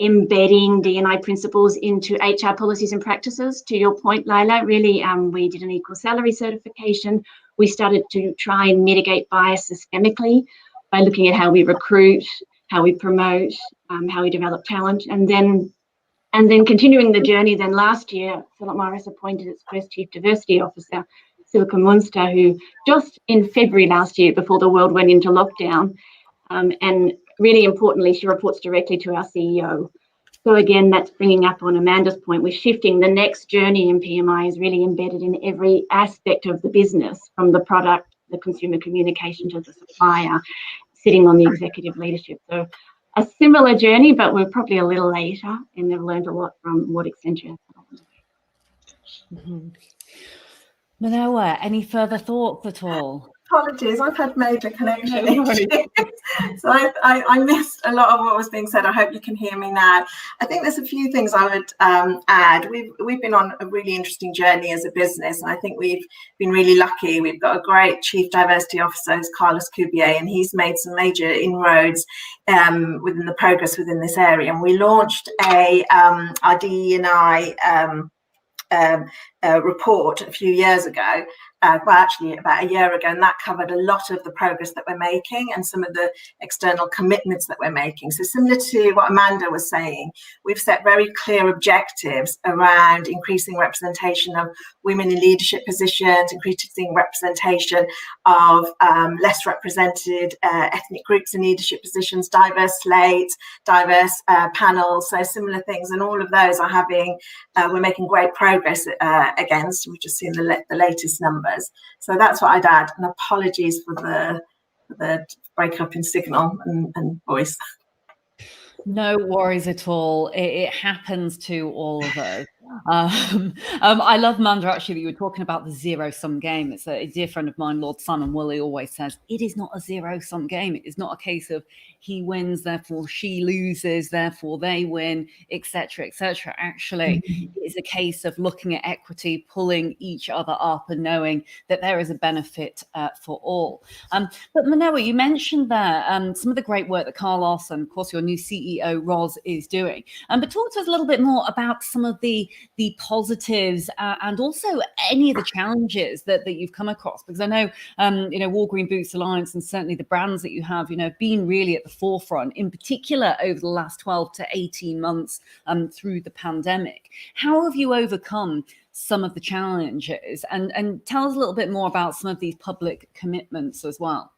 embedding D&I principles into HR policies and practices. To your point, Lila, really, we did an equal salary certification. We started to try and mitigate bias systemically by looking at how we recruit, how we promote, how we develop talent, and then continuing the journey. Then last year, Philip Morris appointed its first Chief Diversity Officer, Silke Munster, who just in February last year, before the world went into lockdown, and really importantly, she reports directly to our CEO. So again, that's bringing up on Amanda's point, we're shifting. The next journey in PMI is really embedded in every aspect of the business, from the product, the consumer communication to the supplier, sitting on the executive leadership. So a similar journey, but we're probably a little later, and they've learned a lot from what Accenture has done. Manoa, any further thoughts at all? Apologies, I've had major connection issues. So I missed a lot of what was being said. I hope you can hear me now. I think there's a few things I would add. We've been on a really interesting journey as a business, and I think we've been really lucky. We've got a great Chief Diversity Officer, Carlos Cubier, and he's made some major inroads within the progress within this area. And we launched our DE&I report a few years ago, actually about a year ago, and that covered a lot of the progress that we're making and some of the external commitments that we're making. So similar to what Amanda was saying, we've set very clear objectives around increasing representation of women in leadership positions, increasing representation of less represented ethnic groups in leadership positions, diverse slates, diverse panels, so similar things, and all of those are having, we're making great progress against. We've just seen the latest numbers. So that's what I'd add, and apologies for the breakup in signal and voice. No worries at all. It happens to all of us. I love, Amanda, actually, that you were talking about the zero-sum game. It's a dear friend of mine, Lord Simon Woolley, always says, it is not a zero-sum game. It is not a case of he wins, therefore she loses, therefore they win, etc., etc. Actually, it is a case of looking at equity, pulling each other up and knowing that there is a benefit for all. But Manoa, you mentioned there some of the great work that Carl Larson, of course, your new CEO, Roz, is doing. But talk to us a little bit more about some of the positives and also any of the challenges that you've come across, because I know Walgreen Boots Alliance and certainly the brands that you have have been really at the forefront, in particular over the last 12 to 18 months through the pandemic. How have you overcome some of the challenges, and tell us a little bit more about some of these public commitments as well?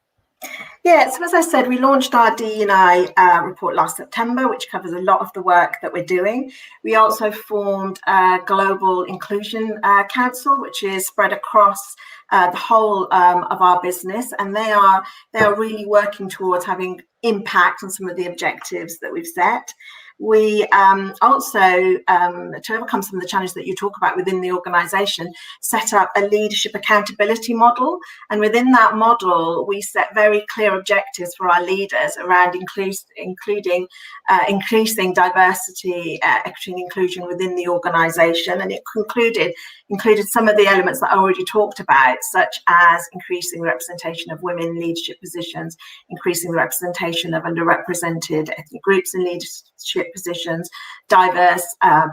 Yeah, so as I said, we launched our DE&I report last September, which covers a lot of the work that we're doing. We also formed a Global Inclusion Council, which is spread across the whole of our business, and they are really working towards having impact on some of the objectives that we've set. We also, to overcome some of the challenges that you talk about within the organisation, set up a leadership accountability model. And within that model, we set very clear objectives for our leaders around including increasing diversity, equity and inclusion within the organisation. And it included some of the elements that I already talked about, such as increasing the representation of women in leadership positions, increasing the representation of underrepresented ethnic groups in leadership positions, diverse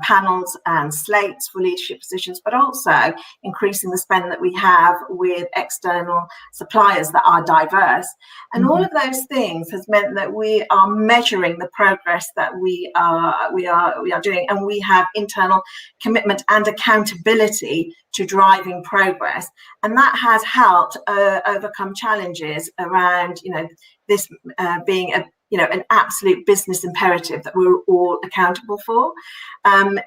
panels and slates for leadership positions, but also increasing the spend that we have with external suppliers that are diverse. And all of those things has meant that we are measuring the progress that we are doing, and we have internal commitment and accountability to driving progress, and that has helped overcome challenges around this being an absolute business imperative that we're all accountable for.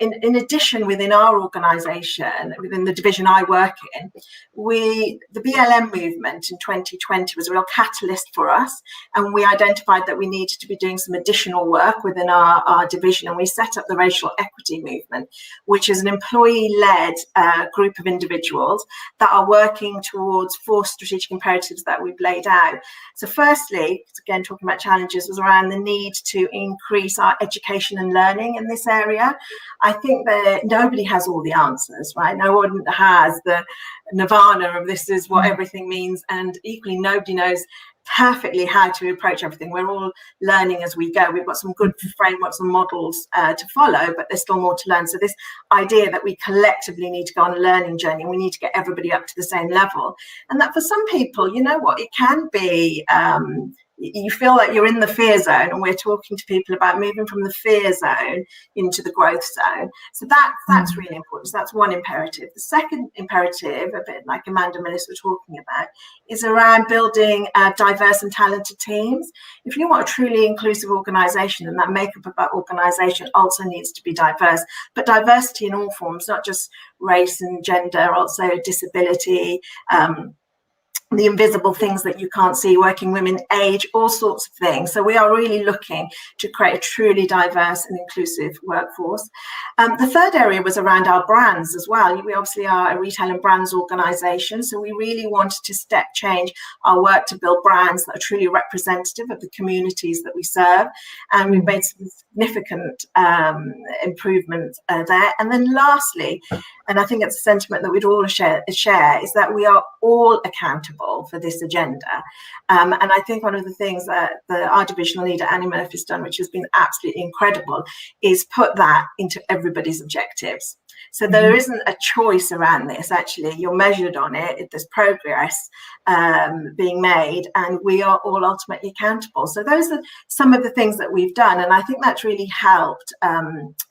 In addition, within our organisation, within the division I work in, the BLM movement in 2020 was a real catalyst for us, and we identified that we needed to be doing some additional work within our division, and we set up the Racial Equity Movement, which is an employee-led group of individuals that are working towards 4 strategic imperatives that we've laid out. So firstly, again, talking about challenges, was around the need to increase our education and learning in this area. I think that nobody has all the answers, right? No one has the nirvana of this is what everything means, and equally nobody knows perfectly how to approach everything. We're all learning as we go. We've got some good frameworks and models to follow, but there's still more to learn. So this idea that we collectively need to go on a learning journey, and we need to get everybody up to the same level, and that for some people, you know what, it can be you feel like you're in the fear zone, and we're talking to people about moving from the fear zone into the growth zone. So that's really important. So that's one imperative. The second imperative, a bit like Amanda and Melissa were talking about, is around building diverse and talented teams. If you want a truly inclusive organisation, then that makeup of that organisation also needs to be diverse, but diversity in all forms, not just race and gender, also disability, the invisible things that you can't see, working women, age, all sorts of things. So we are really looking to create a truly diverse and inclusive workforce. The third area was around our brands as well. We obviously are a retail and brands organisation, so we really wanted to step change our work to build brands that are truly representative of the communities that we serve, and we've made some significant improvements there. And then lastly, and I think it's a sentiment that we'd all share, is that we are all accountable accountable for this agenda. And I think one of the things that our divisional leader, Annie Murphy, has done, which has been absolutely incredible, is put that into everybody's objectives. So there isn't a choice around this. Actually, you're measured on it. There's progress being made, and we are all ultimately accountable. So those are some of the things that we've done, and I think that's really helped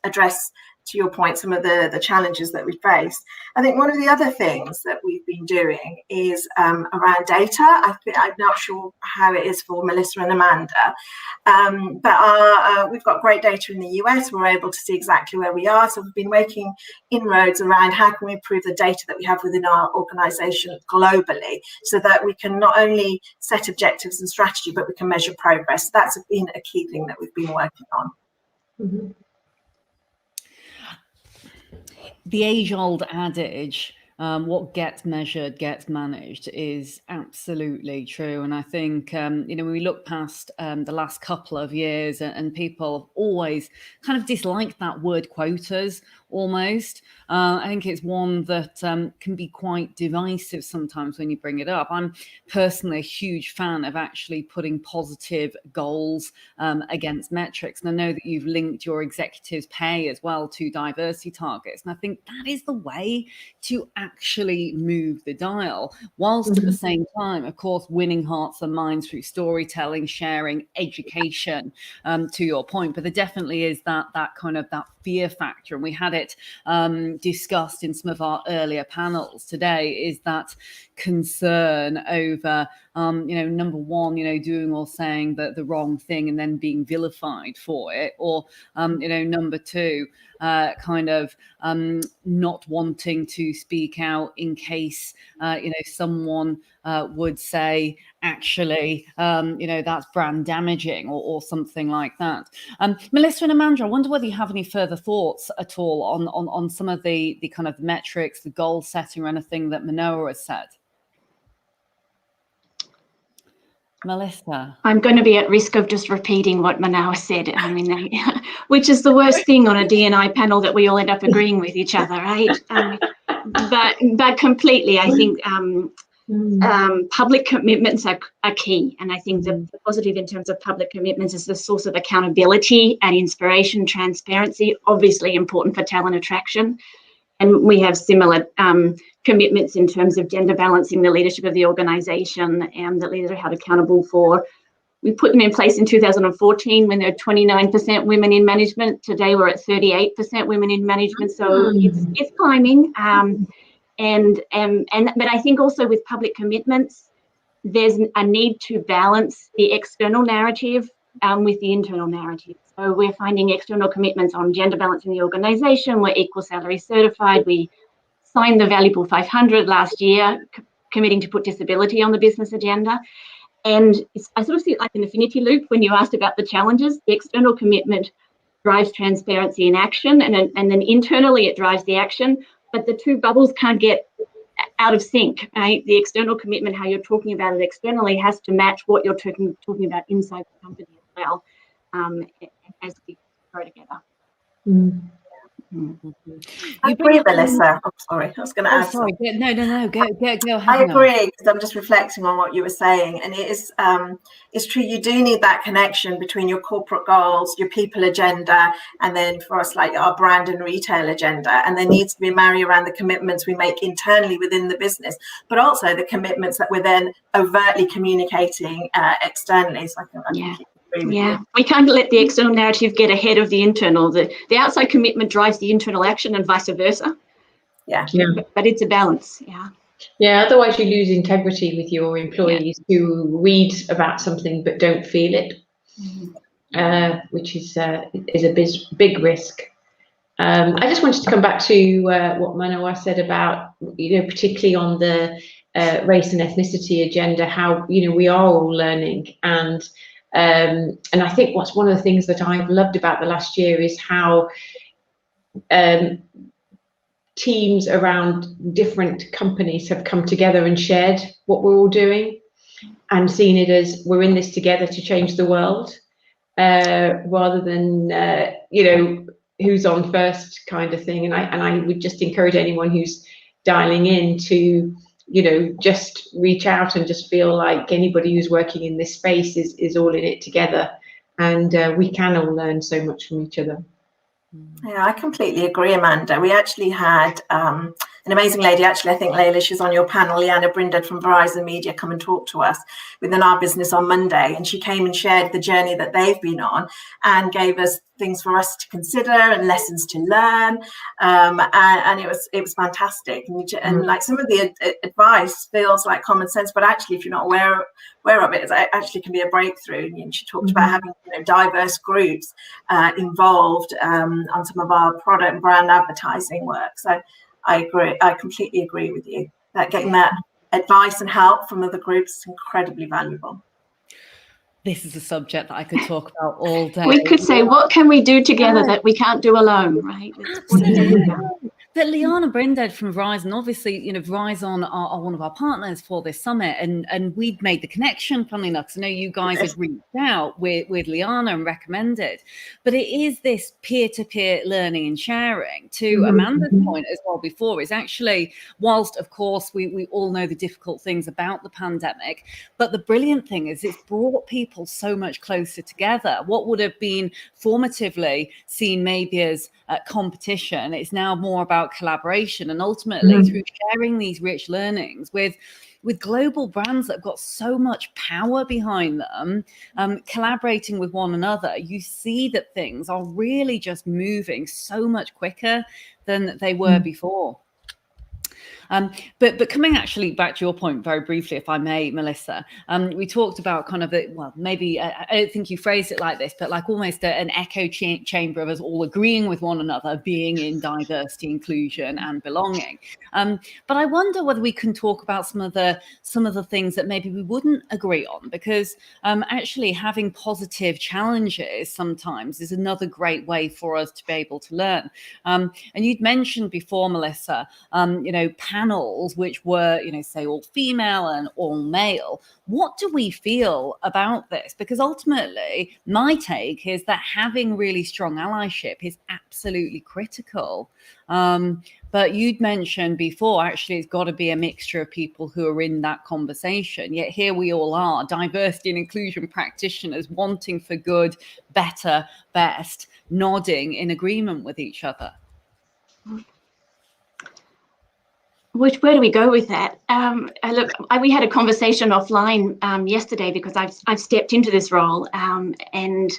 address, to your point, some of the challenges that we face. I think one of the other things that we've been doing is around data. I'm not sure how it is for Melissa and Amanda, but we've got great data in the US. We're able to see exactly where we are. So we've been making inroads around how can we improve the data that we have within our organisation globally, so that we can not only set objectives and strategy, but we can measure progress. That's been a key thing that we've been working on. Mm-hmm. The age-old adage, what gets measured gets managed, is absolutely true. And I think, when we look past the last couple of years, and people have always kind of disliked that word quotas almost. I think it's one that can be quite divisive sometimes when you bring it up. I'm personally a huge fan of actually putting positive goals against metrics. And I know that you've linked your executives' pay as well to diversity targets. And I think that is the way to actually move the dial, whilst at the same time, of course, winning hearts and minds through storytelling, sharing, education, to your point. But there definitely is that kind of that fear factor. And we had it discussed in some of our earlier panels today, is that concern over, number one, doing or saying the wrong thing and then being vilified for it, or, number two, not wanting to speak out in case, someone would say, actually, that's brand damaging, or something like that. Melissa and Amanda, I wonder whether you have any further thoughts at all on some of the kind of metrics, the goal setting, or anything that Manoa has said. Melissa. I'm going to be at risk of just repeating what Manoa said. I mean, which is the worst thing on a D&I panel, that we all end up agreeing with each other, right? But completely, I think public commitments are key. And I think the positive in terms of public commitments is the source of accountability and inspiration, transparency, obviously important for talent attraction. And we have similar commitments in terms of gender balancing the leadership of the organisation, and that leaders are held accountable for. We put them in place in 2014 when there were 29% women in management. Today we're at 38% women in management. So it's climbing. But I think also with public commitments, there's a need to balance the external narrative with the internal narrative. So we're finding external commitments on gender balance in the organisation. We're equal salary certified. We signed the Valuable 500 last year, committing to put disability on the business agenda. And I sort of see it like an infinity loop when you asked about the challenges. The external commitment drives transparency and action, and then internally it drives the action. But the two bubbles can't get out of sync, right? The external commitment, how you're talking about it externally, has to match what you're talking about inside the company as well, as we grow together. I agree, Melissa. I'm sorry, I was going to add. Sorry. No, go ahead. I agree, because I'm just reflecting on what you were saying, and it is it's true. You do need that connection between your corporate goals, your people agenda, and then for us, like our brand and retail agenda. And there needs to be a marry around the commitments we make internally within the business, but also the commitments that we're then overtly communicating externally. So we can't let the external narrative get ahead of the internal. The outside commitment drives the internal action, and vice versa. But it's a balance. Otherwise you lose integrity with your employees who read about something but don't feel it, which is a big risk. I just wanted to come back to what Manoa said about, particularly on the race and ethnicity agenda, how we are all learning. And I think what's one of the things that I've loved about the last year is how teams around different companies have come together and shared what we're all doing, and seen it as we're in this together to change the world, rather than who's on first kind of thing. And I would just encourage anyone who's dialing in to just reach out and just feel like anybody who's working in this space is all in it together, and we can all learn so much from each other. Yeah, I completely agree, Amanda. We actually had an amazing lady, actually, I think, Layla, she's on your panel, Liana Brinded from Verizon Media, come and talk to us within our business on Monday. And she came and shared the journey that they've been on and gave us things for us to consider and lessons to learn. And it was fantastic. And like some of the advice feels like common sense, but actually, if you're not aware of it, it actually can be a breakthrough. And she talked about having diverse groups involved on some of our product and brand advertising work. So I agree. I completely agree with you that getting that advice and help from other groups is incredibly valuable. This is a subject that I could talk about all day. We could say, what can we do together that we can't do alone, right? But Liana Brinded from Verizon, obviously, Verizon are one of our partners for this summit, and we'd made the connection, funnily enough. So I know you guys had reached out with Liana and recommended, but it is this peer-to-peer learning and sharing. To Amanda's point as well before, is actually, whilst of course we all know the difficult things about the pandemic, but the brilliant thing is it's brought people so much closer together. What would have been formatively seen maybe as competition, it's now more about collaboration, and ultimately through sharing these rich learnings with global brands that have got so much power behind them, collaborating with one another, you see that things are really just moving so much quicker than they were before. But coming actually back to your point very briefly, if I may, Melissa, we talked about kind of maybe I don't think you phrased it like this, but like almost an echo chamber of us all agreeing with one another, being in diversity, inclusion, and belonging. But I wonder whether we can talk about some of the things that maybe we wouldn't agree on, because actually having positive challenges sometimes is another great way for us to be able to learn. And you'd mentioned before, Melissa, panels which were, say all female and all male. What do we feel about this? Because ultimately, my take is that having really strong allyship is absolutely critical. But you'd mentioned before, actually, it's got to be a mixture of people who are in that conversation. Yet here we all are, diversity and inclusion practitioners, wanting for good, better, best, nodding in agreement with each other. Where do we go with that? We had a conversation offline yesterday, because I've stepped into this role, and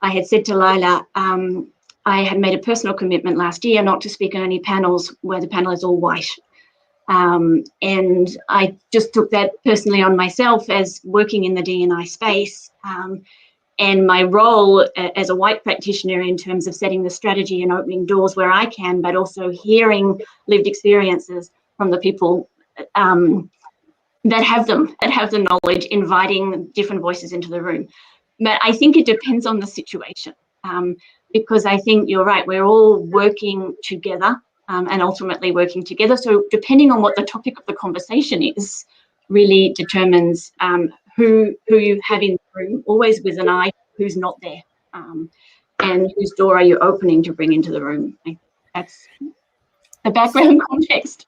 I had said to Lila, I had made a personal commitment last year not to speak on any panels where the panel is all white. And I just took that personally on myself as working in the D&I space. And my role as a white practitioner in terms of setting the strategy and opening doors where I can, but also hearing lived experiences from the people that have the knowledge, inviting different voices into the room. But I think it depends on the situation, because I think you're right, we're all working together and ultimately working together. So depending on what the topic of the conversation is, really determines who you have in the room, always with an eye who's not there, and whose door are you opening to bring into the room. That's the background context.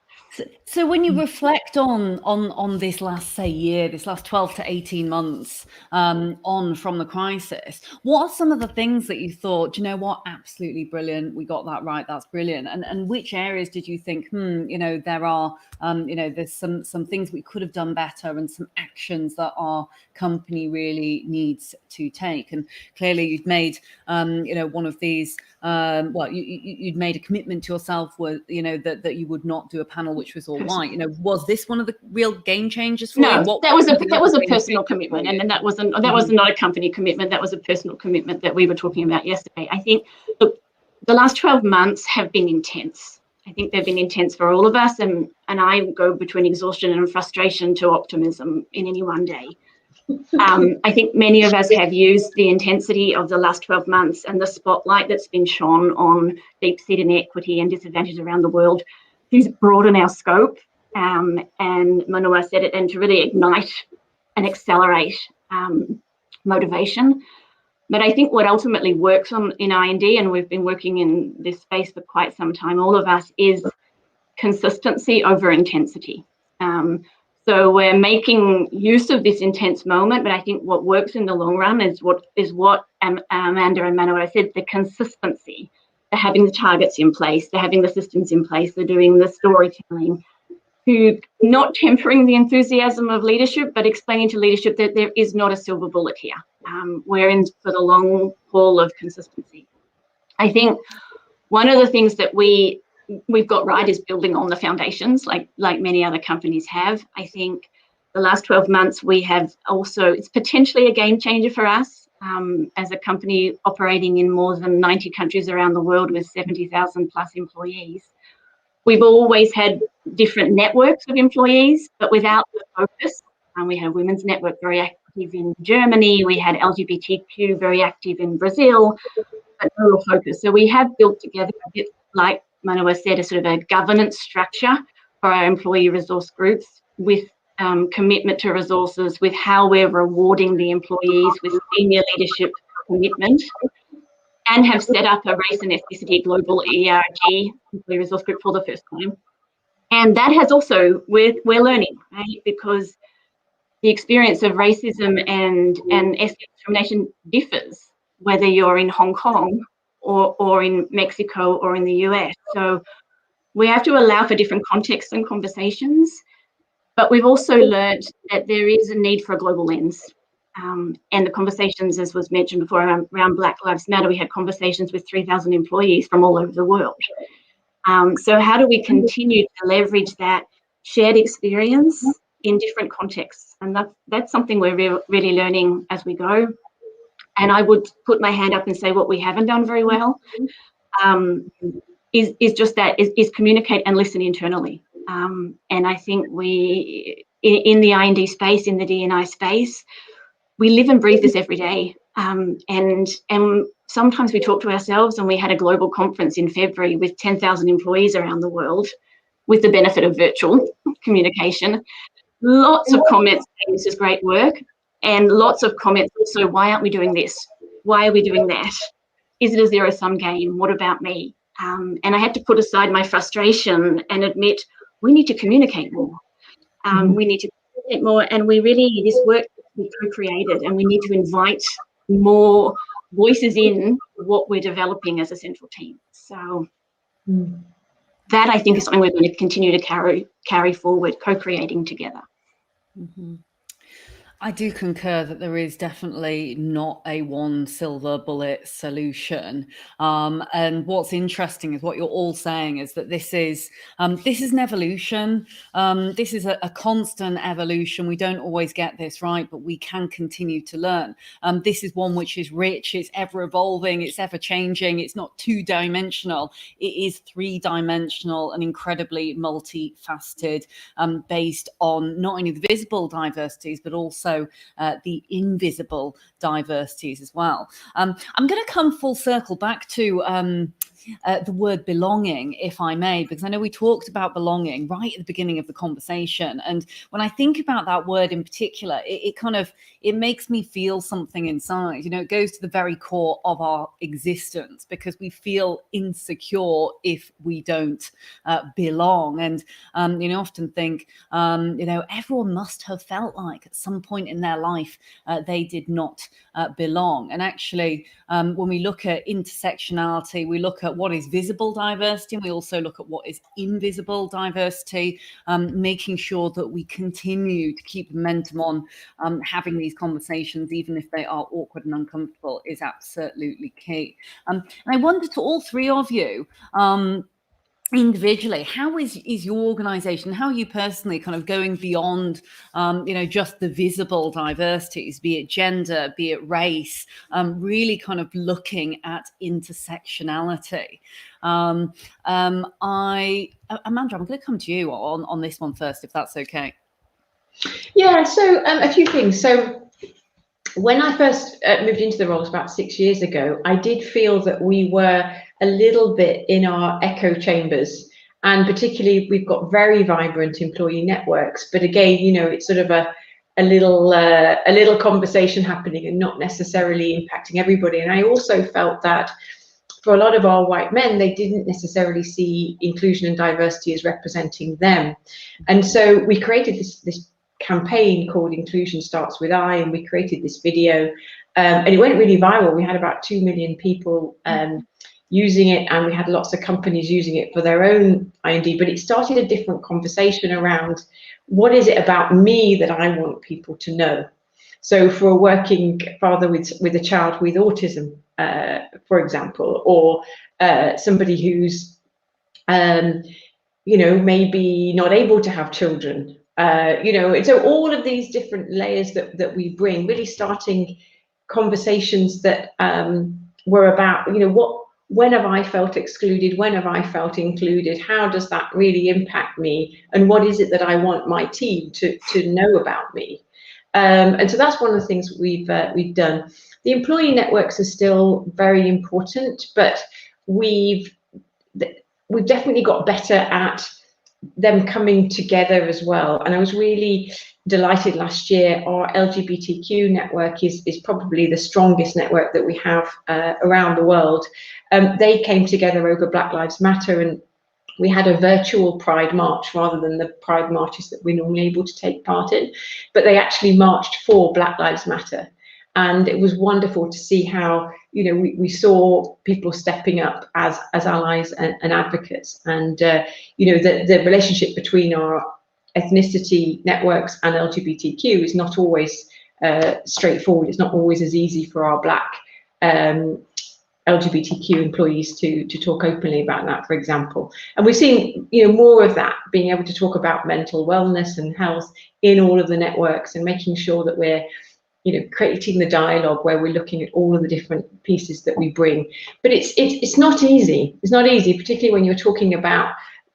So when you reflect on this last, say, year, this last 12 to 18 months on from the crisis, what are some of the things that you thought, you know what, absolutely brilliant, we got that right, that's brilliant, and which areas did you think, there are, there's some things we could have done better, and some actions that our company really needs to take? And clearly you've made, one of these, you'd made a commitment to yourself, that you would not do a panel which was all white. Was this one of the real game changers for you? That was a personal commitment, and that was not a company commitment. That was a personal commitment that we were talking about yesterday. I think, look, the last 12 months have been intense. I think they've been intense for all of us, and I go between exhaustion and frustration to optimism in any one day. I think many of us have used the intensity of the last 12 months and the spotlight that's been shone on deep-seated inequity and disadvantage around the world to broaden our scope, and Manoa said it, and to really ignite and accelerate motivation. But I think what ultimately works in I&D, and we've been working in this space for quite some time, all of us, is consistency over intensity. So we're making use of this intense moment, but I think what works in the long run is what Amanda and Manuel said, the consistency. They're having the targets in place, they're having the systems in place, they're doing the storytelling, to not tempering the enthusiasm of leadership, but explaining to leadership that there is not a silver bullet here. We're in for the long haul of consistency. I think one of the things that we've got right is building on the foundations, like many other companies have. I think the last 12 months we have also, it's potentially a game changer for us as a company operating in more than 90 countries around the world with 70,000 plus employees. We've always had different networks of employees, but without the focus. We had a women's network very active in Germany. We had LGBTQ very active in Brazil, but no real focus. So we have built together a bit, like Manuel said, a sort of a governance structure for our employee resource groups with commitment to resources, with how we're rewarding the employees with senior leadership commitment, and have set up a race and ethnicity global ERG, employee resource group, for the first time. And that has also, we're learning, right? Because the experience of racism and ethnic discrimination differs, whether you're in Hong Kong or in Mexico or in the US. So we have to allow for different contexts and conversations, but we've also learned that there is a need for a global lens. And the conversations, as was mentioned before, around Black Lives Matter, we had conversations with 3,000 employees from all over the world. So how do we continue to leverage that shared experience in different contexts? And that's something we're really learning as we go. And I would put my hand up and say what we haven't done very well is just that, is communicate and listen internally. And I think we, in the I&D space, in the D&I space, we live and breathe this every day. And sometimes we talk to ourselves, and we had a global conference in February with 10,000 employees around the world with the benefit of virtual communication. Lots of comments saying this is great work, and lots of comments also, why aren't we doing this? Why are we doing that? Is it a zero-sum game? What about me? And I had to put aside my frustration and admit we need to communicate more. We need to communicate more, and this work needs to be co-created, and we need to invite more voices in what we're developing as a central team. So that, I think, is something we're going to continue to carry forward, co-creating together. Mm-hmm. I do concur that there is definitely not a one silver bullet solution. And what's interesting is what you're all saying is that this is an evolution. This is a constant evolution. We don't always get this right, but we can continue to learn. This is one which is rich, it's ever evolving, it's ever changing. It's not two-dimensional. It is three-dimensional and incredibly multifaceted, based on not only the visible diversities, but also the invisible diversities as well. I'm going to come full circle back to the word belonging, if I may, because I know we talked about belonging right at the beginning of the conversation. And when I think about that word in particular, it makes me feel something inside. You know, it goes to the very core of our existence, because we feel insecure if we don't belong. And, often think, everyone must have felt like at some point in their life they did not belong. And actually, when we look at intersectionality, we look at what is visible diversity, and we also look at what is invisible diversity, making sure that we continue to keep momentum on having these conversations, even if they are awkward and uncomfortable, is absolutely key. And I wonder to all three of you, individually, how is your organization, how are you personally kind of going beyond just the visible diversities, be it gender, be it race, really kind of looking at intersectionality? Amanda, I'm going to come to you on this one first, if that's okay. Yeah, so a few things. So when I first moved into the roles about 6 years ago, I did feel that we were a little bit in our echo chambers, and particularly we've got very vibrant employee networks, but again, it's sort of a little conversation happening and not necessarily impacting everybody. And I also felt that for a lot of our white men, they didn't necessarily see inclusion and diversity as representing them. And so we created this campaign called Inclusion Starts With I, and we created this video, and it went really viral. We had about 2 million people using it, and we had lots of companies using it for their own I&D, but it started a different conversation around what is it about me that I want people to know. So for a working father with a child with autism, for example, or somebody who's, maybe not able to have children, and so all of these different layers that we bring, really starting conversations that were about, when have I felt excluded? When have I felt included? How does that really impact me? And what is it that I want my team to know about me? And so that's one of the things we've done. The employee networks are still very important, but we've definitely got better at them coming together as well. And I was really delighted last year. Our LGBTQ network is probably the strongest network that we have around the world. They came together over Black Lives Matter, and we had a virtual Pride March rather than the Pride marches that we're normally able to take part in, but they actually marched for Black Lives Matter. And it was wonderful to see how, we saw people stepping up as allies and advocates. And, the relationship between our ethnicity networks and LGBTQ is not always straightforward. It's not always as easy for our Black LGBTQ employees to talk openly about that, for example. And we're seeing, more of that, being able to talk about mental wellness and health in all of the networks, and making sure that we're, creating the dialogue where we're looking at all of the different pieces that we bring. But it's not easy. It's not easy, particularly when you're talking about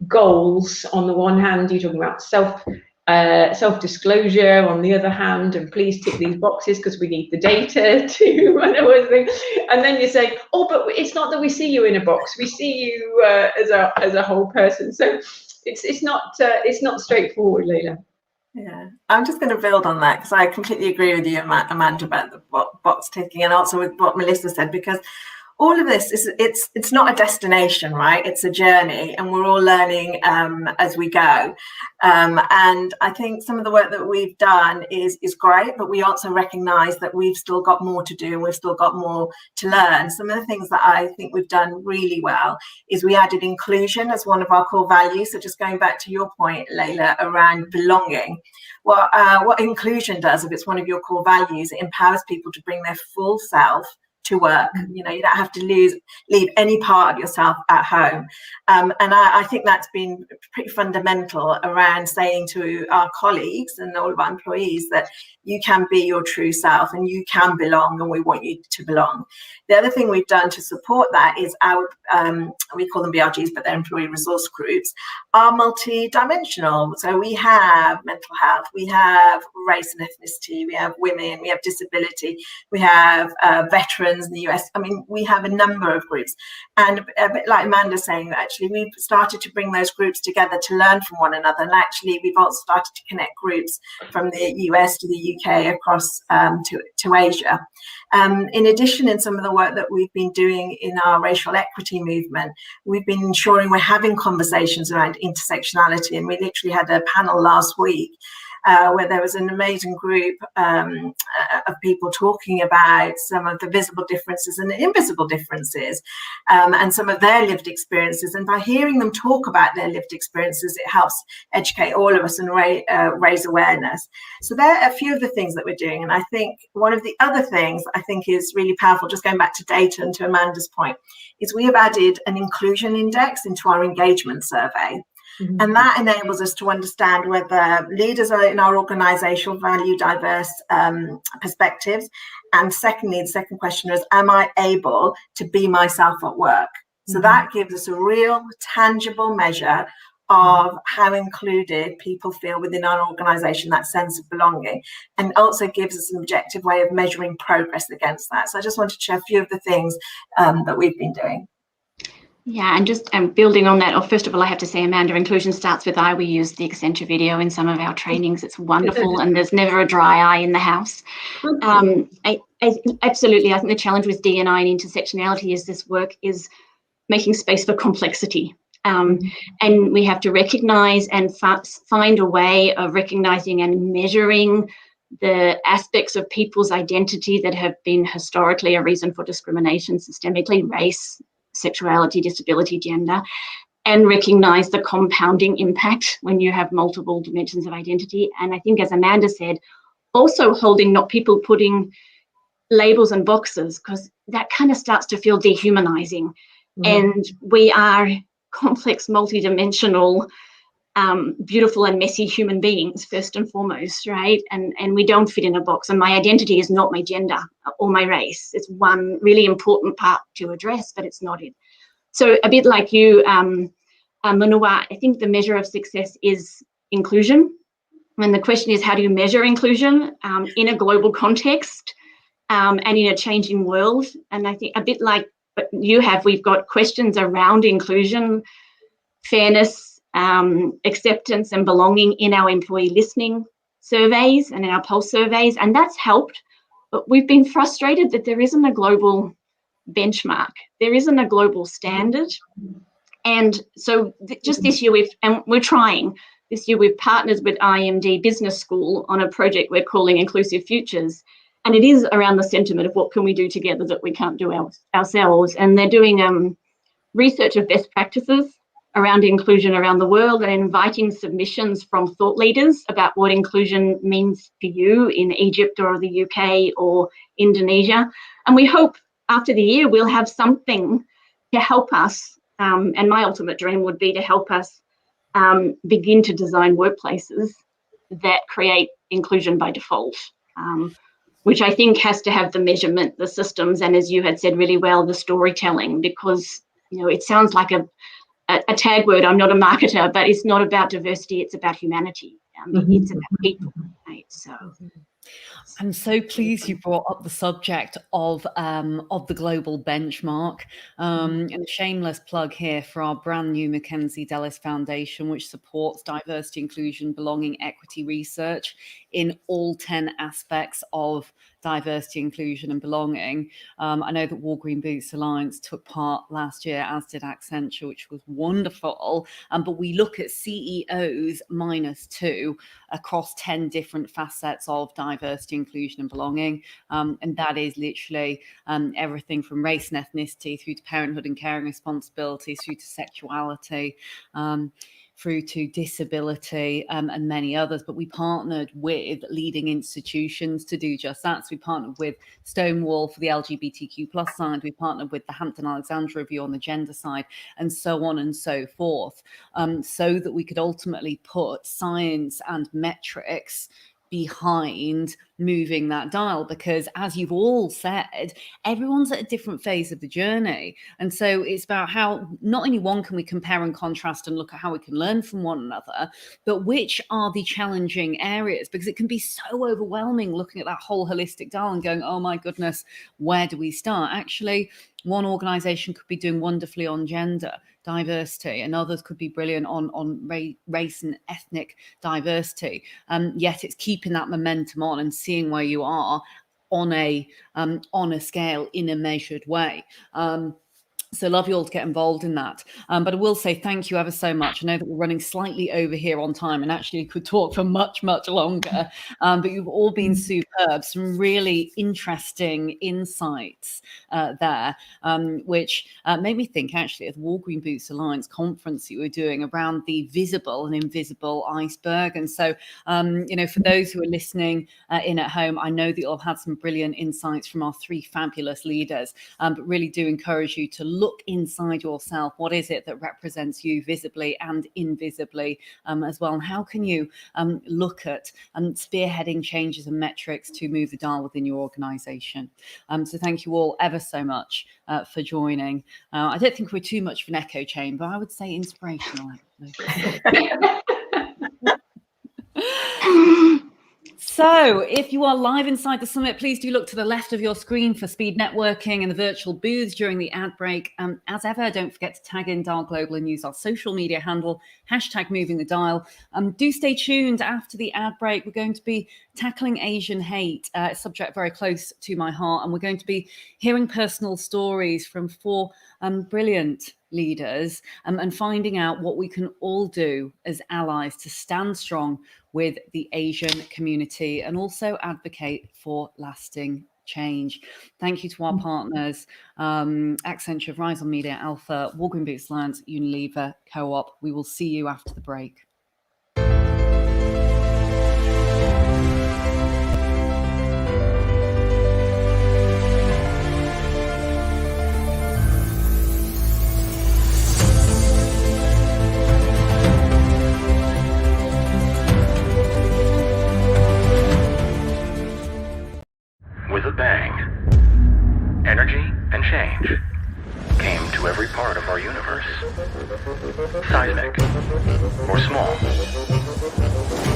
goals. On the one hand, you're talking about self-disclosure on the other hand, and please tick these boxes because we need the data to run everything. And then you say, oh, but it's not that we see you in a box, we see you as a whole person. So it's not straightforward, Leila. Yeah, I'm just going to build on that because I completely agree with you, Amanda, about the box ticking, and also with what Melissa said, because all of this it's not a destination, right? It's a journey, and we're all learning as we go. And I think some of the work that we've done is great, but we also recognise that we've still got more to do, and we've still got more to learn. Some of the things that I think we've done really well is we added inclusion as one of our core values. So just going back to your point, Leila, around belonging. Well, what inclusion does, if it's one of your core values, it empowers people to bring their full self to work. You don't have to leave any part of yourself at home. And I think that's been pretty fundamental around saying to our colleagues and all of our employees that you can be your true self and you can belong, and we want you to belong. The other thing we've done to support that is our, we call them BRGs, but they're employee resource groups, are multi-dimensional. So we have mental health, we have race and ethnicity, we have women, we have disability, we have veterans in the US. I mean, we have a number of groups. And a bit like Amanda's saying, actually, we've started to bring those groups together to learn from one another. And actually, we've also started to connect groups from the US to the UK across to Asia. In addition, in some of the work that we've been doing in our racial equity movement, we've been ensuring we're having conversations around intersectionality. And we literally had a panel last week where there was an amazing group of people talking about some of the visible differences and the invisible differences, and some of their lived experiences. And by hearing them talk about their lived experiences, it helps educate all of us and raise awareness. So there are a few of the things that we're doing. And I think one of the other things I think is really powerful, just going back to data and to Amanda's point, is we have added an inclusion index into our engagement survey. Mm-hmm. And that enables us to understand whether leaders are in our organisation value diverse perspectives. And secondly, the second question is, am I able to be myself at work? So that gives us a real tangible measure of how included people feel within our organisation, that sense of belonging, and also gives us an objective way of measuring progress against that. So I just wanted to share a few of the things that we've been doing. Yeah, and just building on that, first of all, I have to say, Amanda, inclusion starts with I. We use the Accenture video in some of our trainings. It's wonderful, and there's never a dry eye in the house. Absolutely, I think the challenge with D&I and intersectionality is this work is making space for complexity. And we have to recognise and find a way of recognising and measuring the aspects of people's identity that have been historically a reason for discrimination systemically, race, sexuality, disability, gender, and recognise the compounding impact when you have multiple dimensions of identity. And I think, as Amanda said, also holding not people putting labels and boxes, because that kind of starts to feel dehumanizing. And we are complex, multidimensional, beautiful and messy human beings, first and foremost, right? And we don't fit in a box. And my identity is not my gender or my race. It's one really important part to address, but it's not it. So a bit like you, Manua, I think the measure of success is inclusion. And the question is, how do you measure inclusion in a global context and in a changing world? And I think a bit like what you have, we've got questions around inclusion, fairness, acceptance and belonging in our employee listening surveys and in our pulse surveys, and that's helped. But we've been frustrated that there isn't a global benchmark. There isn't a global standard. And so just this year, we're trying. This year we've partnered with IMD Business School on a project we're calling Inclusive Futures. And it is around the sentiment of what can we do together that we can't do ourselves. And they're doing research of best practices around inclusion around the world and inviting submissions from thought leaders about what inclusion means for you in Egypt or the UK or Indonesia. And we hope after the year we'll have something to help us. And my ultimate dream would be to help us begin to design workplaces that create inclusion by default, which I think has to have the measurement, the systems, and as you had said really well, the storytelling, because it sounds like a tag word. I'm not a marketer, but it's not about diversity, it's about humanity. It's about people, right? So I'm so pleased you brought up the subject of the global benchmark. And a shameless plug here for our brand new Mackenzie Dellis Foundation, which supports diversity, inclusion, belonging, equity research in all 10 aspects of diversity, inclusion and belonging. I know that Walgreen Boots Alliance took part last year, as did Accenture, which was wonderful. But we look at CEOs -2 across 10 different facets of diversity, inclusion and belonging. And that is literally everything from race and ethnicity through to parenthood and caring responsibilities, through to sexuality, through to disability and many others. But we partnered with leading institutions to do just that. So we partnered with Stonewall for the LGBTQ+ side. We partnered with the Hampton Alexander Review on the gender side, and so on and so forth, so that we could ultimately put science and metrics behind moving that dial, because as you've all said, everyone's at a different phase of the journey. And so it's about how not only one can we compare and contrast and look at how we can learn from one another, but which are the challenging areas, because it can be so overwhelming looking at that whole holistic dial and going, oh my goodness, where do we start? Actually, one organization could be doing wonderfully on gender diversity, and others could be brilliant on race and ethnic diversity. Yet it's keeping that momentum on and seeing where you are on a scale in a measured way. So love you all to get involved in that. But I will say thank you ever so much. I know that we're running slightly over here on time and actually could talk for much, much longer. But you've all been superb. Some really interesting insights there, which made me think actually at the Walgreen Boots Alliance conference that you were doing around the visible and invisible iceberg. And so, for those who are listening in at home, I know that you'll have had some brilliant insights from our 3 fabulous leaders, but really do encourage you to look inside yourself. What is it that represents you visibly and invisibly as well? And how can you look at spearheading changes and metrics to move the dial within your organization? So thank you all ever so much for joining. I don't think we're too much of an echo chamber. I would say inspirational, actually. So if you are live inside the summit, please do look to the left of your screen for speed networking and the virtual booths during the ad break. As ever, don't forget to tag in Dial Global and use our social media handle, #MovingTheDial. Do stay tuned after the ad break. We're going to be tackling Asian hate, a subject very close to my heart. And we're going to be hearing personal stories from 4 brilliant leaders and finding out what we can all do as allies to stand strong with the Asian community and also advocate for lasting change. Thank you to our partners, Accenture, Verizon Media, Alpha, Walgreen Boots Alliance, Unilever, Co-op. We will see you after the break. With a bang, energy and change came to every part of our universe. Seismic or small,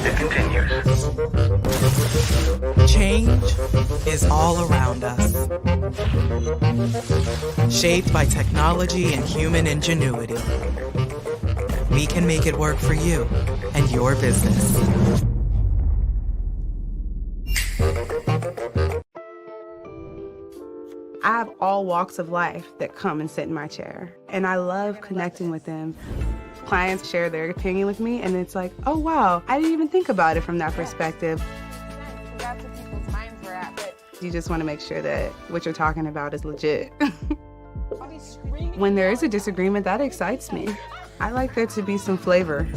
it continues. Change is all around us, shaped by technology and human ingenuity. We can make it work for you and your business. I have all walks of life that come and sit in my chair, and I love connecting with them. Clients share their opinion with me, and it's like, oh wow, I didn't even think about it from that perspective. That's what people's minds were at, but You just want to make sure that what you're talking about is legit. When there is a disagreement, that excites me. I like there to be some flavor.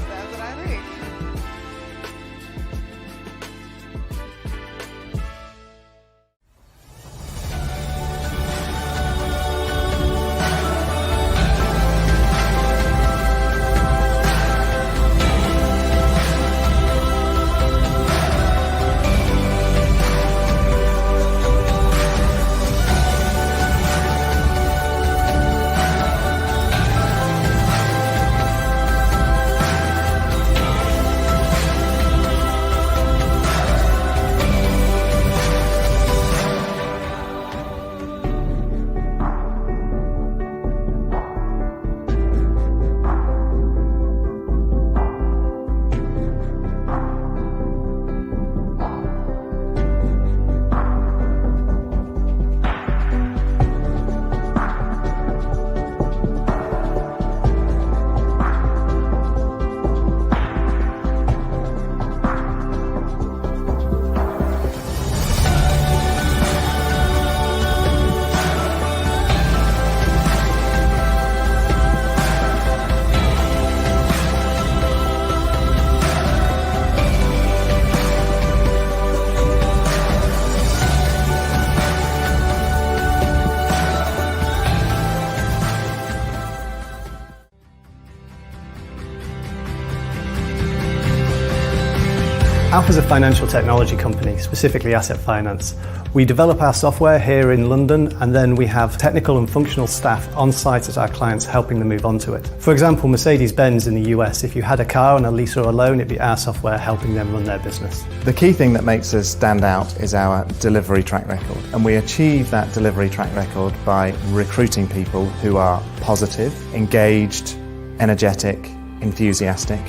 Alpha's a financial technology company, specifically asset finance. We develop our software here in London, and then we have technical and functional staff on site at our clients helping them move onto it. For example, Mercedes-Benz in the US, if you had a car on a lease or a loan, it'd be our software helping them run their business. The key thing that makes us stand out is our delivery track record, and we achieve that delivery track record by recruiting people who are positive, engaged, energetic, enthusiastic,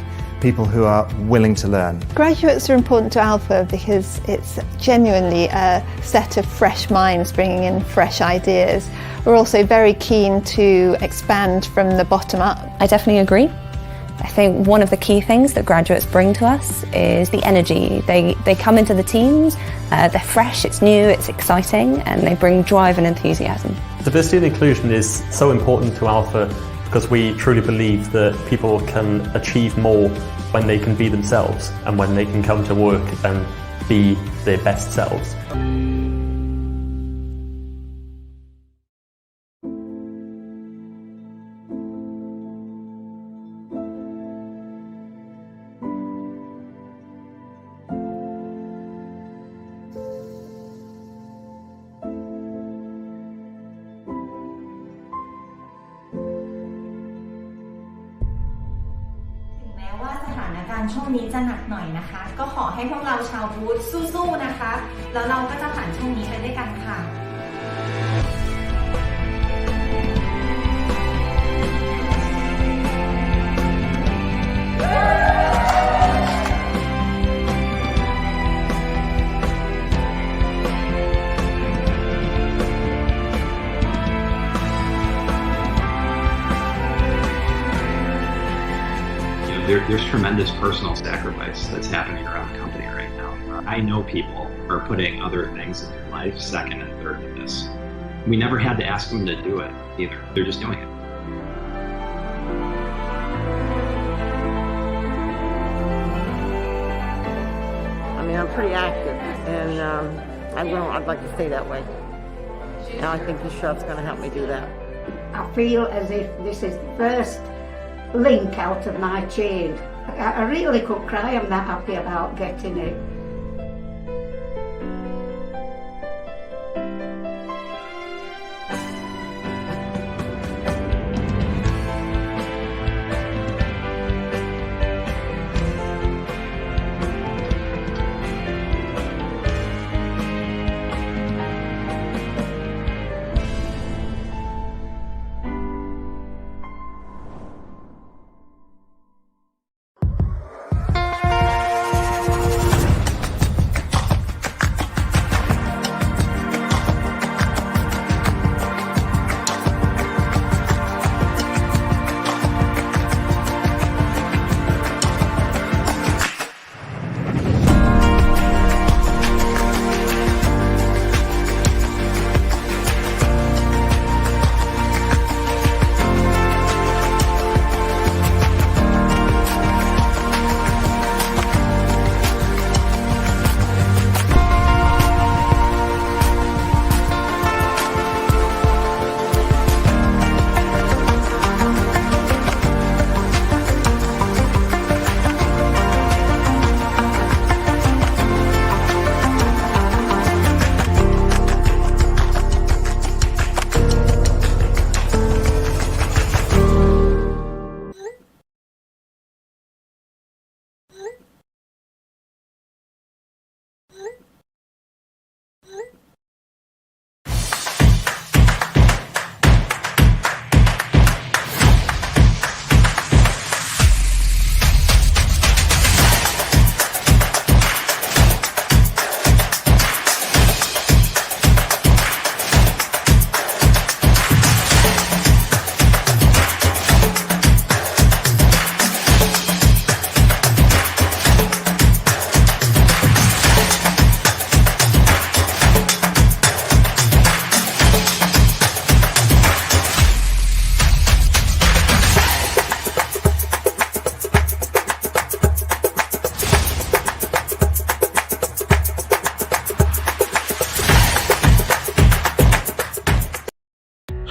people who are willing to learn. Graduates are important to Alpha because it's genuinely a set of fresh minds bringing in fresh ideas. We're also very keen to expand from the bottom up. I definitely agree. I think one of the key things that graduates bring to us is the energy. They come into the teams, they're fresh, it's new, it's exciting, and they bring drive and enthusiasm. Diversity and inclusion is so important to Alpha because we truly believe that people can achieve more when they can be themselves and when they can come to work and be their best selves. ณ์ช่วงนี้จะหนักหน่อยนะคะ ก็ขอให้พวกเราชาวบูธสู้ๆนะคะ แล้วเราก็จะผ่านช่วงนี้ไปด้วยกันค่ะ There's tremendous personal sacrifice that's happening around the company right now. I know people are putting other things in their life second and third to this. We never had to ask them to do it either. They're just doing it. I mean, I'm pretty active, and I'd like to stay that way. And I think this shop's going to help me do that. I feel as if this is the first link out of my chain. I really could cry. I'm that happy about getting it.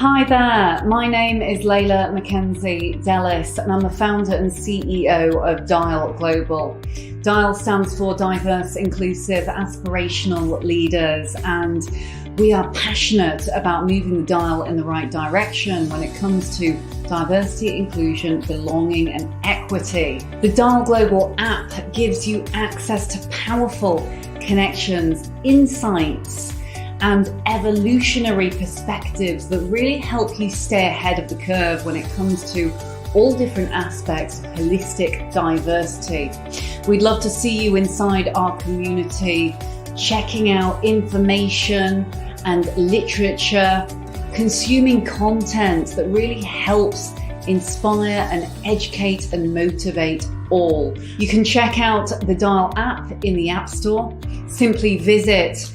Hi there, my name is Layla Mackenzie Dellis and I'm the founder and CEO of Dial Global. Dial stands for Diverse, Inclusive, Aspirational Leaders, and we are passionate about moving the dial in the right direction when it comes to diversity, inclusion, belonging and equity. The Dial Global app gives you access to powerful connections, insights and evolutionary perspectives that really help you stay ahead of the curve when it comes to all different aspects of holistic diversity. We'd love to see you inside our community, checking out information and literature, consuming content that really helps inspire and educate and motivate all. You can check out the Dial app in the App Store. Simply visit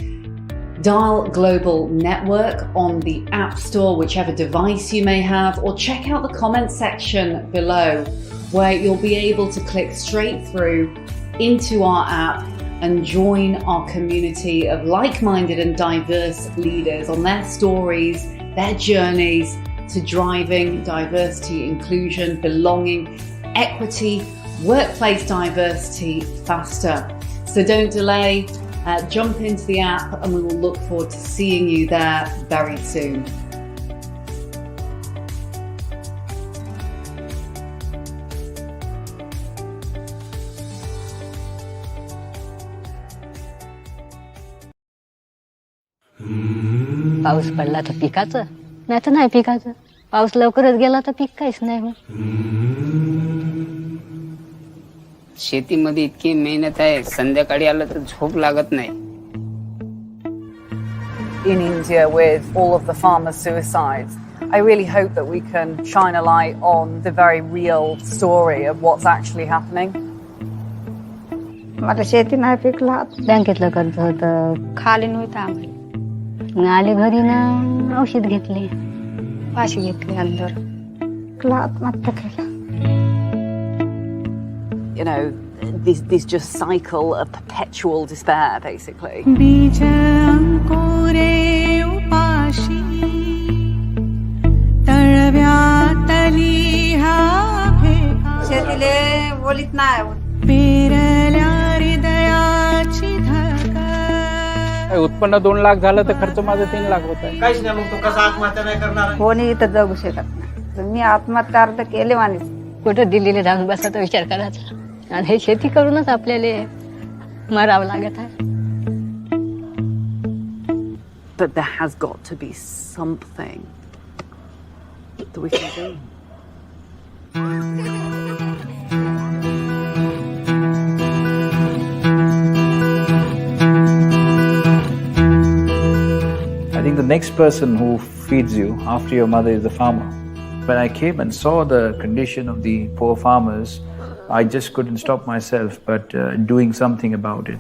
Dial Global Network on the App Store, whichever device you may have, or check out the comment section below where you'll be able to click straight through into our app and join our community of like-minded and diverse leaders on their stories, their journeys to driving diversity, inclusion, belonging, equity, workplace diversity faster. So don't delay. Jump into the app and we will look forward to seeing you there very soon. पाऊस पडला तर पिकाचं नाही तर नाही पिकाचं पाऊस लवकरच गेला तर पीक काहीच नाही होत शेतीमध्ये इतकी मेहनत आहे संध्याकाळी आलं तर झोप लागत नाही In India with all of the farmer suicides, I really hope that we can shine a light on the very real story of what's actually happening. मला शेती नाही पिकला बँकेतलं कर्ज होतं खाली नव्हतं आम्हाला मग आले घरी ना औषध घेतले पाशी घेतली अंदर आत्महत्या केला You know, this just cycle of perpetual despair, basically. शेतीले बोलीत नाही उत्पन्न 2 लाख झालं तर खर्च माझा 3 लाख होत आहे काहीच नाही मग तो कसा आत्महत्या नाही करणार कोणी इथं जगू शकत नाही मी आत्महत्या अर्थ केले माणूस कुठं दिल्लीला जाऊन बसायचा विचार करायचा आणि हे शेती करूनच आपल्याला मरावं लागत आहे But there has got to be something that we can do. I think the next person who feeds you after your mother is the farmer. When I came and saw the condition of the poor farmers, I just couldn't stop myself but doing something about it.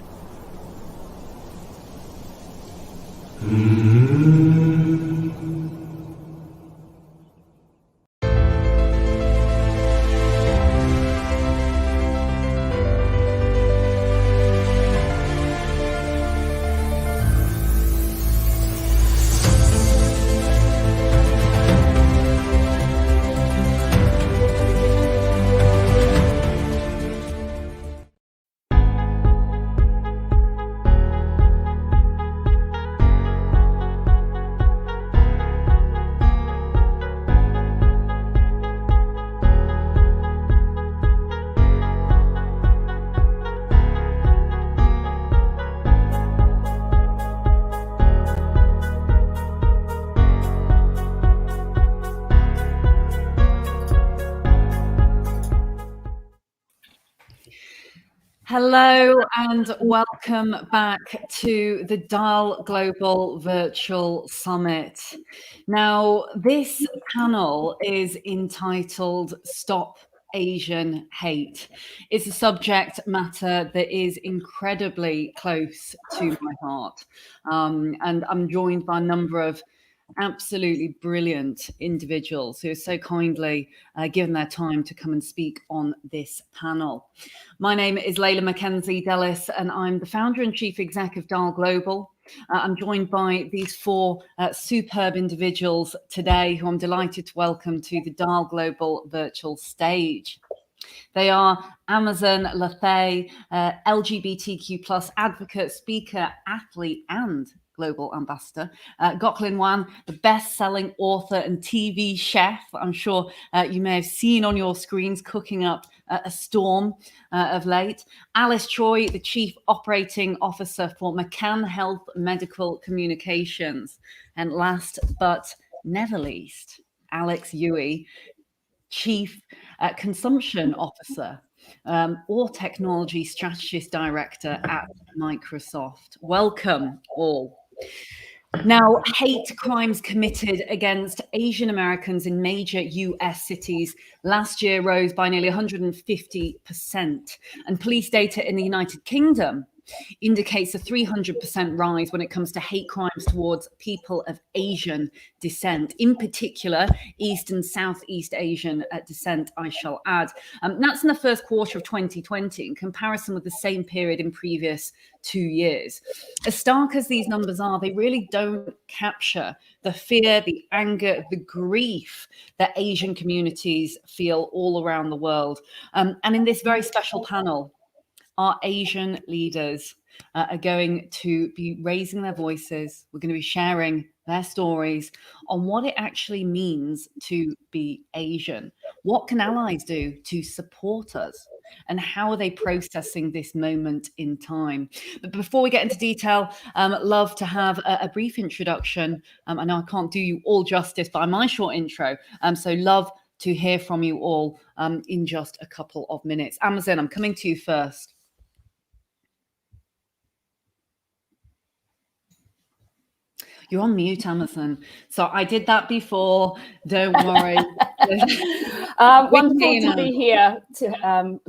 Hello and welcome back to the Dial Global Virtual Summit. Now, this panel is entitled Stop Asian Hate. It's a subject matter that is incredibly close to my heart. And I'm joined by a number of absolutely brilliant individuals who have so kindly given their time to come and speak on this panel. My name is Layla Mackenzie Dellis, and I'm the founder and chief exec of Dial Global. I'm joined by these four superb individuals today who I'm delighted to welcome to the Dial Global virtual stage. They are Amazon Lathay, LGBTQ plus advocate, speaker, athlete, and global ambassador. Goklan Wan, the best-selling author and TV chef. I'm sure you may have seen on your screens cooking up a storm of late. Alice Choi, the Chief Operating Officer for McCann Health Medical Communications. And last but never least, Alex Yui, Chief Consumption Officer or Technology Strategist Director at Microsoft. Welcome all. Now, hate crimes committed against Asian Americans in major US cities last year rose by nearly 150%. And police data in the United Kingdom indicates a 300% rise when it comes to hate crimes towards people of Asian descent, in particular, East and Southeast Asian descent, I shall add. That's in the first quarter of 2020 in comparison with the same period in previous 2 years. As stark as these numbers are, they really don't capture the fear, the anger, the grief that Asian communities feel all around the world. And in this very special panel, our Asian leaders are going to be raising their voices. We're going to be sharing their stories on what it actually means to be Asian. What can allies do to support us? and how are they processing this moment in time? But before we get into detail, love to have a brief introduction. I know I can't do you all justice by my short intro, so love to hear from you all in just a couple of minutes. Amazon, I'm coming to you first. You're on mute, Amazon. So I did that before. Don't worry. Wonderful to be here to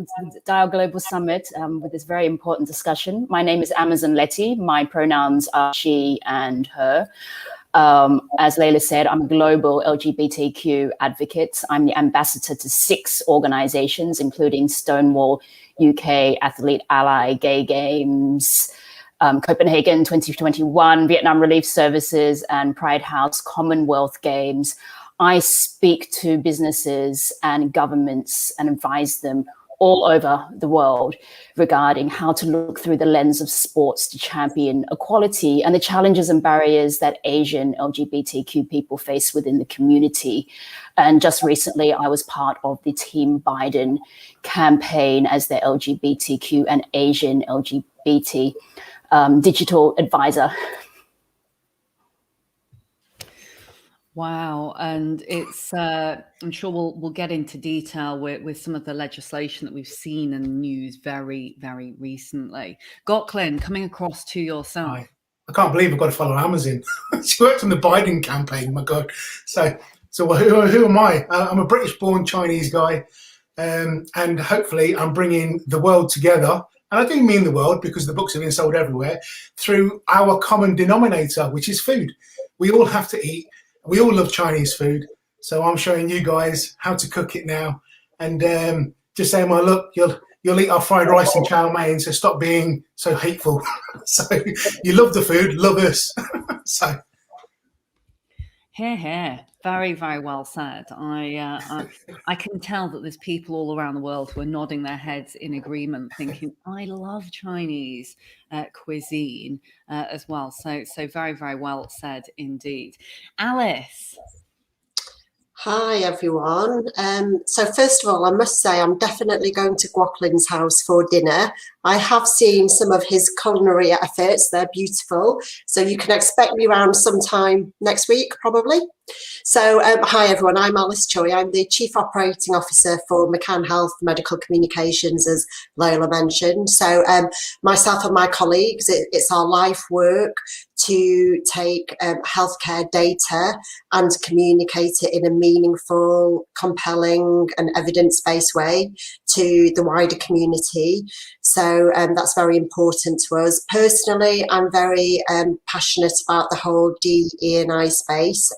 Dial Global Summit with this very important discussion. My name is Amazon Letty. My pronouns are she and her. As Layla said, I'm a global LGBTQ advocate. I'm the ambassador to 6 organizations, including Stonewall UK, Athlete Ally, Gay Games, Copenhagen 2021, Vietnam Relief Services, and Pride House Commonwealth Games. I speak to businesses and governments and advise them all over the world regarding how to look through the lens of sports to champion equality and the challenges and barriers that Asian LGBTQ people face within the community. And just recently, I was part of the Team Biden campaign as their LGBTQ and Asian LGBT digital advisor. Wow, and it's I'm sure we'll get into detail with some of the legislation that we've seen in the news very, very recently. Gocklin, coming across to yourself. Hi. I can't believe I've got to follow Amazon. She worked on the Biden campaign, my God. So who am I? I'm a British-born Chinese guy, and hopefully I'm bringing the world together. And I do mean the world, because the books are being sold everywhere, through our common denominator, which is food. We all have to eat. We all love Chinese food. So I'm showing you guys how to cook it now. And just saying, well, look, you'll eat our fried rice and chow mein, so stop being so hateful. So you love the food, love us. So. Here. Very, very well said. I can tell that there's people all around the world who are nodding their heads in agreement, thinking, I love Chinese cuisine as well. So very, very well said indeed. Alice. Hi, everyone. So first of all, I must say I'm definitely going to Gwacklin's house for dinner. I have seen some of his culinary efforts. They're beautiful. So you can expect me around sometime next week, probably. So hi, everyone. I'm Alice Choi. I'm the Chief Operating Officer for McCann Health Medical Communications, as Lola mentioned. So myself and my colleagues, it's our life work to take healthcare data and communicate it in a meaningful, compelling and evidence-based way to the wider community. So that's very important to us. Personally, I'm very passionate about the whole DE&I space.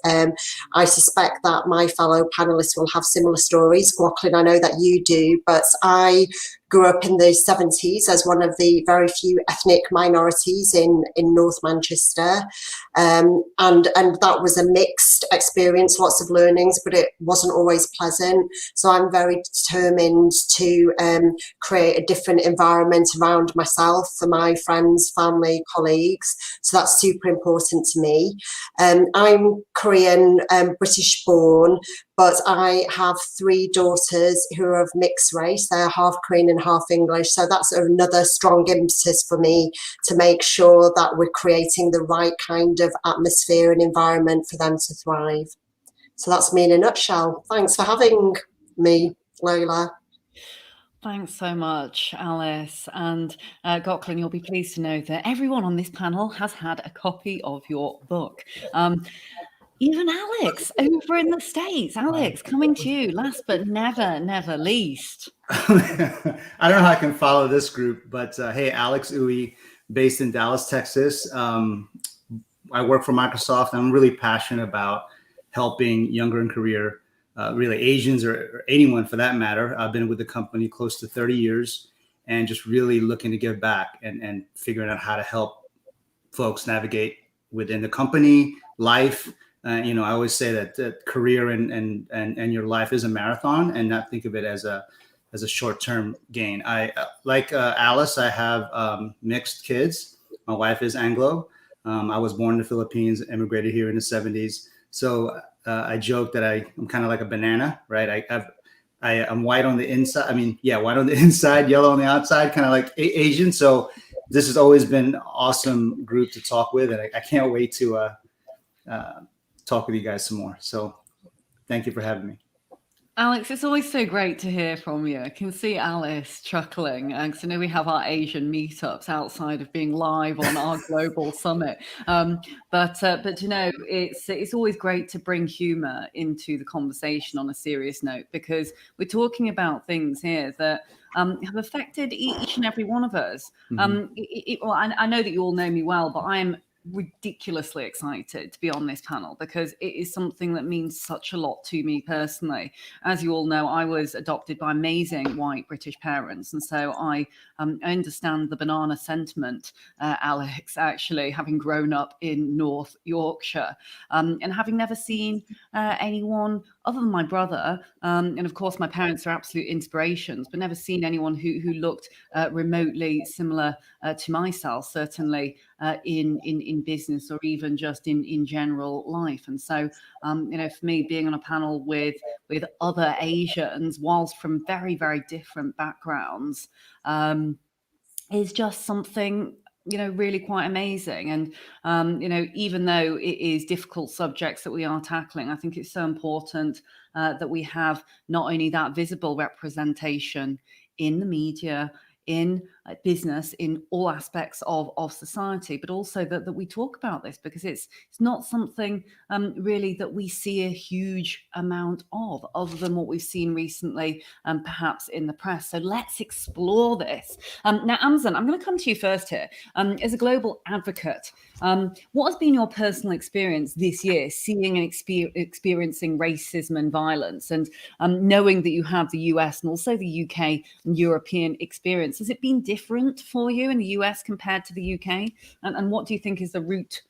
I suspect that my fellow panelists will have similar stories. Gwacklin, I know that you do, but I grew up in the 70s as one of the very few ethnic minorities in North Manchester. And that was a mixed experience, lots of learnings, but it wasn't always pleasant. So I'm very determined to create a different environment around myself for my friends, family, colleagues. So that's super important to me. I'm Korean, British born, but I have 3 daughters who are of mixed race. They're half Korean and half English. So that's another strong impetus for me to make sure that we're creating the right kind of atmosphere and environment for them to thrive. So that's me in a nutshell. Thanks for having me, Lola. Thanks so much, Alice. And Gocklin, you'll be pleased to know that everyone on this panel has had a copy of your book. Even Alex over in the States. Alex, coming to you, last but never least. I don't know how I can follow this group, but hey, Alex Uwe, based in Dallas, Texas. I work for Microsoft. I'm really passionate about helping younger in career, really Asians or anyone for that matter. I've been with the company close to 30 years and just really looking to give back and figuring out how to help folks navigate within the company, life. I always say that career and your life is a marathon, and not think of it as a short-term gain. I like Alice. I have mixed kids. My wife is Anglo. I was born in the Philippines, immigrated here in the 70s. So I joke that I'm kind of like a banana, right? I'm white on the inside. I mean, yeah, white on the inside, yellow on the outside, kind of like Asian. So this has always been an awesome group to talk with, and I can't wait to talk with you guys some more. So thank you for having me. Alex, it's always so great to hear from you. I can see Alice chuckling because I know we have our Asian meetups outside of being live on our global summit. But you know, it's always great to bring humor into the conversation on a serious note, because we're talking about things here that have affected each and every one of us. Well, I know that you all know me well, but I'm ridiculously excited to be on this panel because it is something that means such a lot to me personally. As you all know, I was adopted by amazing white British parents, and so I understand the banana sentiment, Alex, actually, having grown up in North Yorkshire, and having never seen anyone other than my brother, and of course my parents are absolute inspirations, but never seen anyone who looked remotely similar to myself, certainly in business or even just in general life. And so, you know, for me, being on a panel with other Asians, whilst from very, very different backgrounds, is just something, you know, really quite amazing. And, you know, even though it is difficult subjects that we are tackling, I think it's so important that we have not only that visible representation in the media, in business, in all aspects of society, but also that we talk about this, because it's not something really that we see a huge amount of, other than what we've seen recently, perhaps in the press. So let's explore this. Now, Amazon, I'm going to come to you first here. As a global advocate, what has been your personal experience this year, seeing and experiencing racism and violence, and knowing that you have the US and also the UK and European experience? Has it been different for you in the US compared to the UK? And what do you think is the root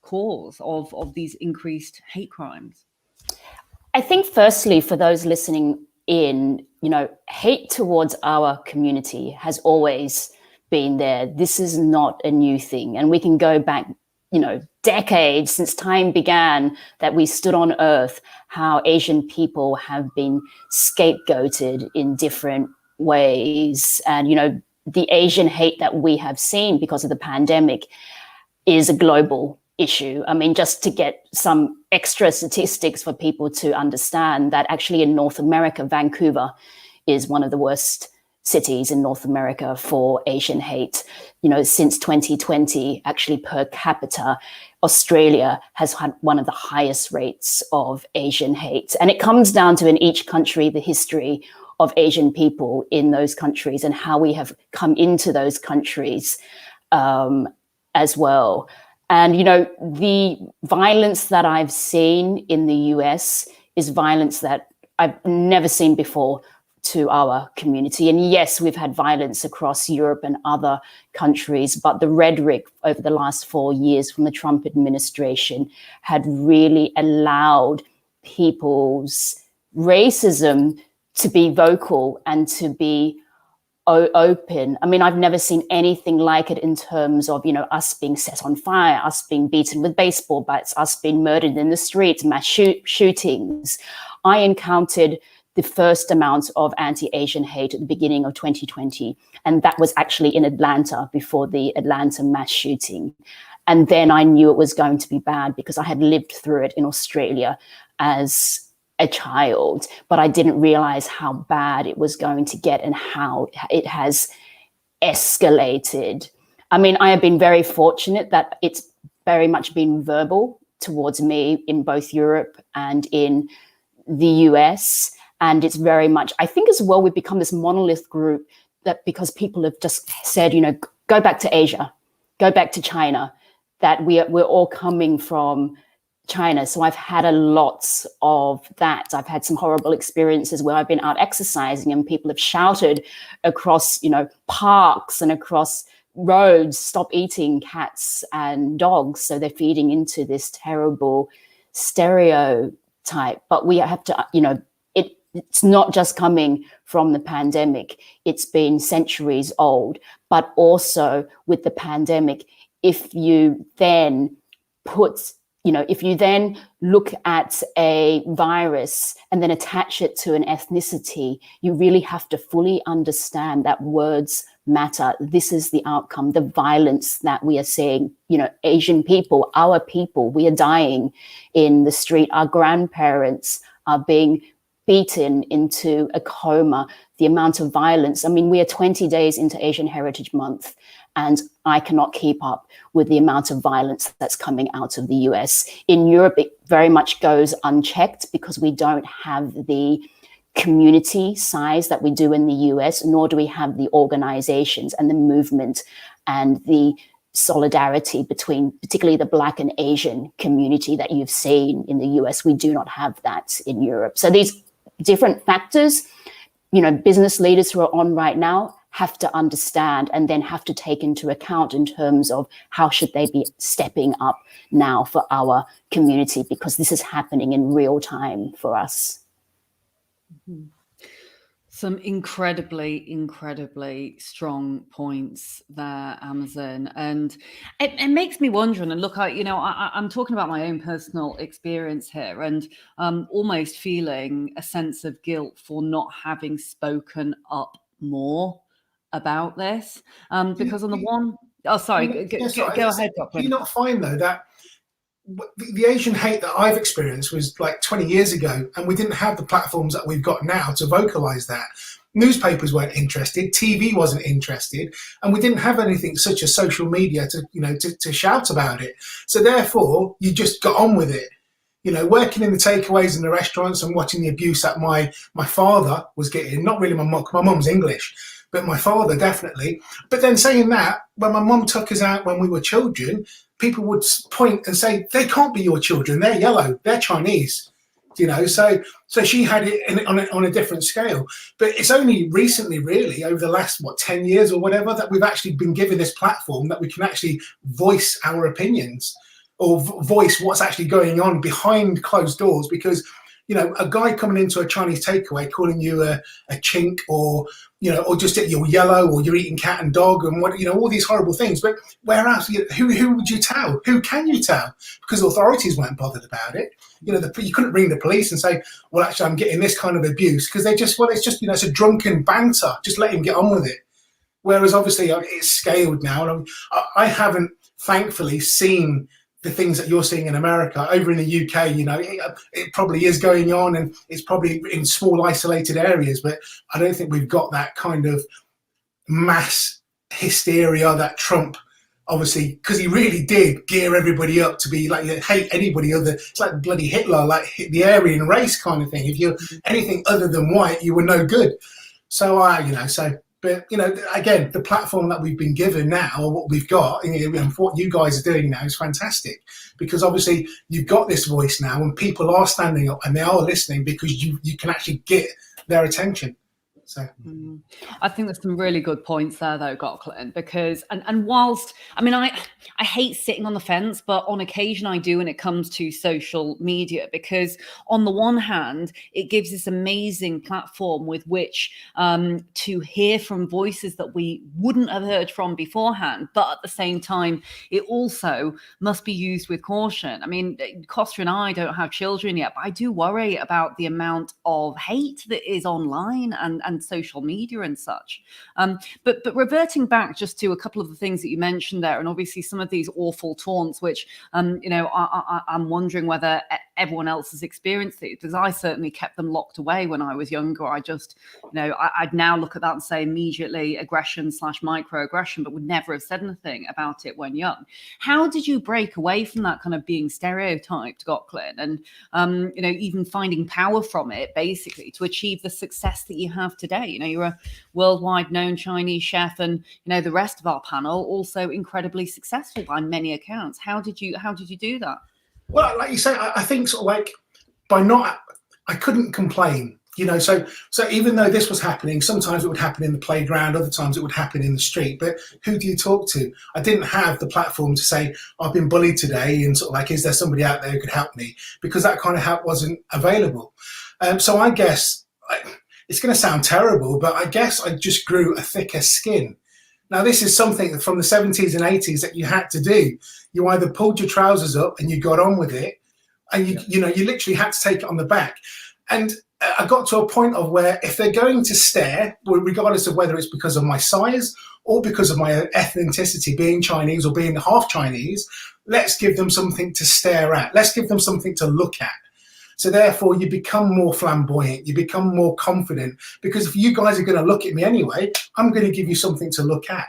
cause of these increased hate crimes? I think firstly, for those listening in, you know, hate towards our community has always been there. This is not a new thing. And we can go back, you know, decades since time began that we stood on earth, how Asian people have been scapegoated in different ways. And, you know, the Asian hate that we have seen because of the pandemic is a global issue. I mean, just to get some extra statistics for people to understand that actually in North America, Vancouver is one of the worst cities in North America for Asian hate. You know, since 2020, actually per capita, Australia has had one of the highest rates of Asian hate. And it comes down to, in each country, the history of Asian people in those countries and how we have come into those countries as well. And, you know, the violence that I've seen in the US is violence that I've never seen before to our community. And yes, we've had violence across Europe and other countries, but the rhetoric over the last 4 years from the Trump administration had really allowed people's racism to be vocal and to be open. I mean, I've never seen anything like it in terms of, you know, us being set on fire, us being beaten with baseball bats, us being murdered in the streets, mass shootings. I encountered the first amount of anti-Asian hate at the beginning of 2020. And that was actually in Atlanta before the Atlanta mass shooting. And then I knew it was going to be bad because I had lived through it in Australia as a child, but I didn't realize how bad it was going to get and how it has escalated. I mean, I have been very fortunate that it's very much been verbal towards me in both Europe and in the US. And it's very much, I think as well, we've become this monolith group that because people have just said, you know, go back to Asia, go back to China, that we're all coming from China. So I've had a lot of that. I've had some horrible experiences where I've been out exercising and people have shouted across, you know, parks and across roads, stop eating cats and dogs. So they're feeding into this terrible stereotype. But we have to, you know, it's not just coming from the pandemic. It's been centuries old. But also with the pandemic, if you then put, you know, if you then look at a virus and then attach it to an ethnicity, you really have to fully understand that words matter. This is the outcome, the violence that we are seeing. You know, Asian people, our people, we are dying in the street. Our grandparents are being beaten into a coma. The amount of violence. I mean, we are 20 days into Asian Heritage Month, and I cannot keep up with the amount of violence that's coming out of the US. In Europe, it very much goes unchecked because we don't have the community size that we do in the US, nor do we have the organizations and the movement and the solidarity between particularly the Black and Asian community that you've seen in the US. We do not have that in Europe. So these different factors, you know, business leaders who are on right now have to understand and then have to take into account in terms of how should they be stepping up now for our community, because this is happening in real time for us. Mm-hmm. Some incredibly strong points there, Amazon. And it makes me wonder, and look, I'm talking about my own personal experience here, and almost feeling a sense of guilt for not having spoken up more about this. Because on the one, oh, sorry, go ahead, Jocelyn. Do you not find, though, that the Asian hate that I've experienced was like 20 years ago, and we didn't have the platforms that we've got now to vocalize that. Newspapers weren't interested, TV wasn't interested, and we didn't have anything such as social media to shout about it. So therefore, you just got on with it. You know, working in the takeaways in the restaurants and watching the abuse that my father was getting, not really my mum's English, but my father definitely. But then saying that, when my mum took us out when we were children, people would point and say, they can't be your children, they're yellow, they're Chinese, you know, so she had it on a different scale. But it's only recently, really, over the last, 10 years or whatever, that we've actually been given this platform that we can actually voice our opinions or voice what's actually going on behind closed doors. Because, you know, a guy coming into a Chinese takeaway calling you a chink, or, you know, or just that you're yellow, or you're eating cat and dog, and what, you know, all these horrible things. But where else? Who would you tell? Who can you tell? Because authorities weren't bothered about it. You know, you couldn't ring the police and say, well, actually, I'm getting this kind of abuse, because it's just, you know, it's a drunken banter. Just let him get on with it. Whereas obviously it's scaled now, and I haven't, thankfully, seen the things that you're seeing in America. Over in the UK, you know, it probably is going on, and it's probably in small isolated areas, but I don't think we've got that kind of mass hysteria that Trump, obviously, because he really did gear everybody up to be like, hate anybody other. It's like bloody Hitler, like the Aryan race kind of thing. If you're anything other than white, you were no good. So but, you know, again, the platform that we've been given now, or what we've got, and what you guys are doing now is fantastic, because obviously you've got this voice now, and people are standing up and they are listening, because you can actually get their attention. So I think there's some really good points there, though, Goklan, because and whilst, I mean, I hate sitting on the fence, but on occasion I do when it comes to social media, because on the one hand, it gives this amazing platform with which to hear from voices that we wouldn't have heard from beforehand. But at the same time, it also must be used with caution. I mean, Costa and I don't have children yet, but I do worry about the amount of hate that is online and social media and such. But reverting back just to a couple of the things that you mentioned there, and obviously some of these awful taunts, which, you know, I'm wondering whether everyone else has experienced it, because I certainly kept them locked away when I was younger. I just, you know, I'd now look at that and say immediately aggression/microaggression, but would never have said anything about it when young. How did you break away from that kind of being stereotyped, Goklan, and, you know, even finding power from it, basically, to achieve the success that you have today? You know, you're a worldwide known Chinese chef, and, you know, the rest of our panel also incredibly successful by many accounts. How did you do that? Well, like you say, I think sort of like I couldn't complain, you know, so even though this was happening, sometimes it would happen in the playground, other times it would happen in the street, but who do you talk to? I didn't have the platform to say, I've been bullied today, and sort of like, is there somebody out there who could help me? Because that kind of help wasn't available. So I guess, it's going to sound terrible, but I guess I just grew a thicker skin. Now, this is something from the 70s and 80s that you had to do. You either pulled your trousers up and you got on with it, and you literally had to take it on the back. And I got to a point of where if they're going to stare, regardless of whether it's because of my size or because of my ethnicity, being Chinese or being half Chinese, let's give them something to stare at. Let's give them something to look at. So therefore, you become more flamboyant, you become more confident, because if you guys are going to look at me anyway, I'm going to give you something to look at,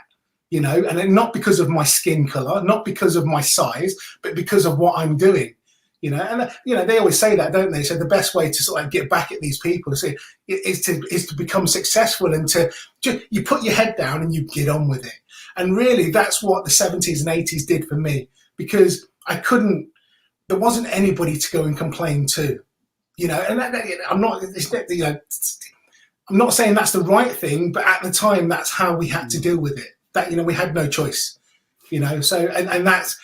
and not because of my skin color, not because of my size, but because of what I'm doing. And they always say that, don't they? So the best way to sort of get back at these people is to become successful, and you put your head down and you get on with it. And really, that's what the 70s and 80s did for me, because there wasn't anybody to go and complain to, And I'm not saying that's the right thing, but at the time, that's how we had to deal with it. That we had no choice. So and that's,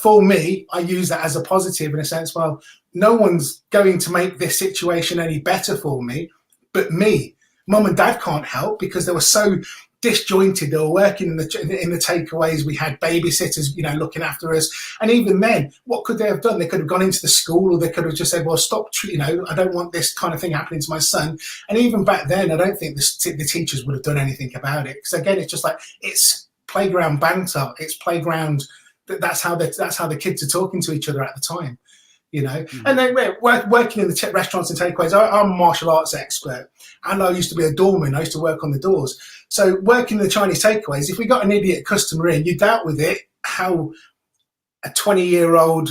for me, I use that as a positive in a sense. Well, no one's going to make this situation any better for me but me. Mum and Dad can't help because they were so disjointed. They were working in the takeaways. We had babysitters, looking after us. And even then, what could they have done? They could have gone into the school, or they could have just said, well, stop, I don't want this kind of thing happening to my son. And even back then, I don't think the teachers would have done anything about it. Because again, it's just like, it's playground banter. It's playground. That's how the kids are talking to each other at the time, And then working in the restaurants and takeaways. I'm a martial arts expert, and I used to be a doorman. I used to work on the doors. So working in the Chinese takeaways, if we got an idiot customer in, you dealt with it how a 20-year-old,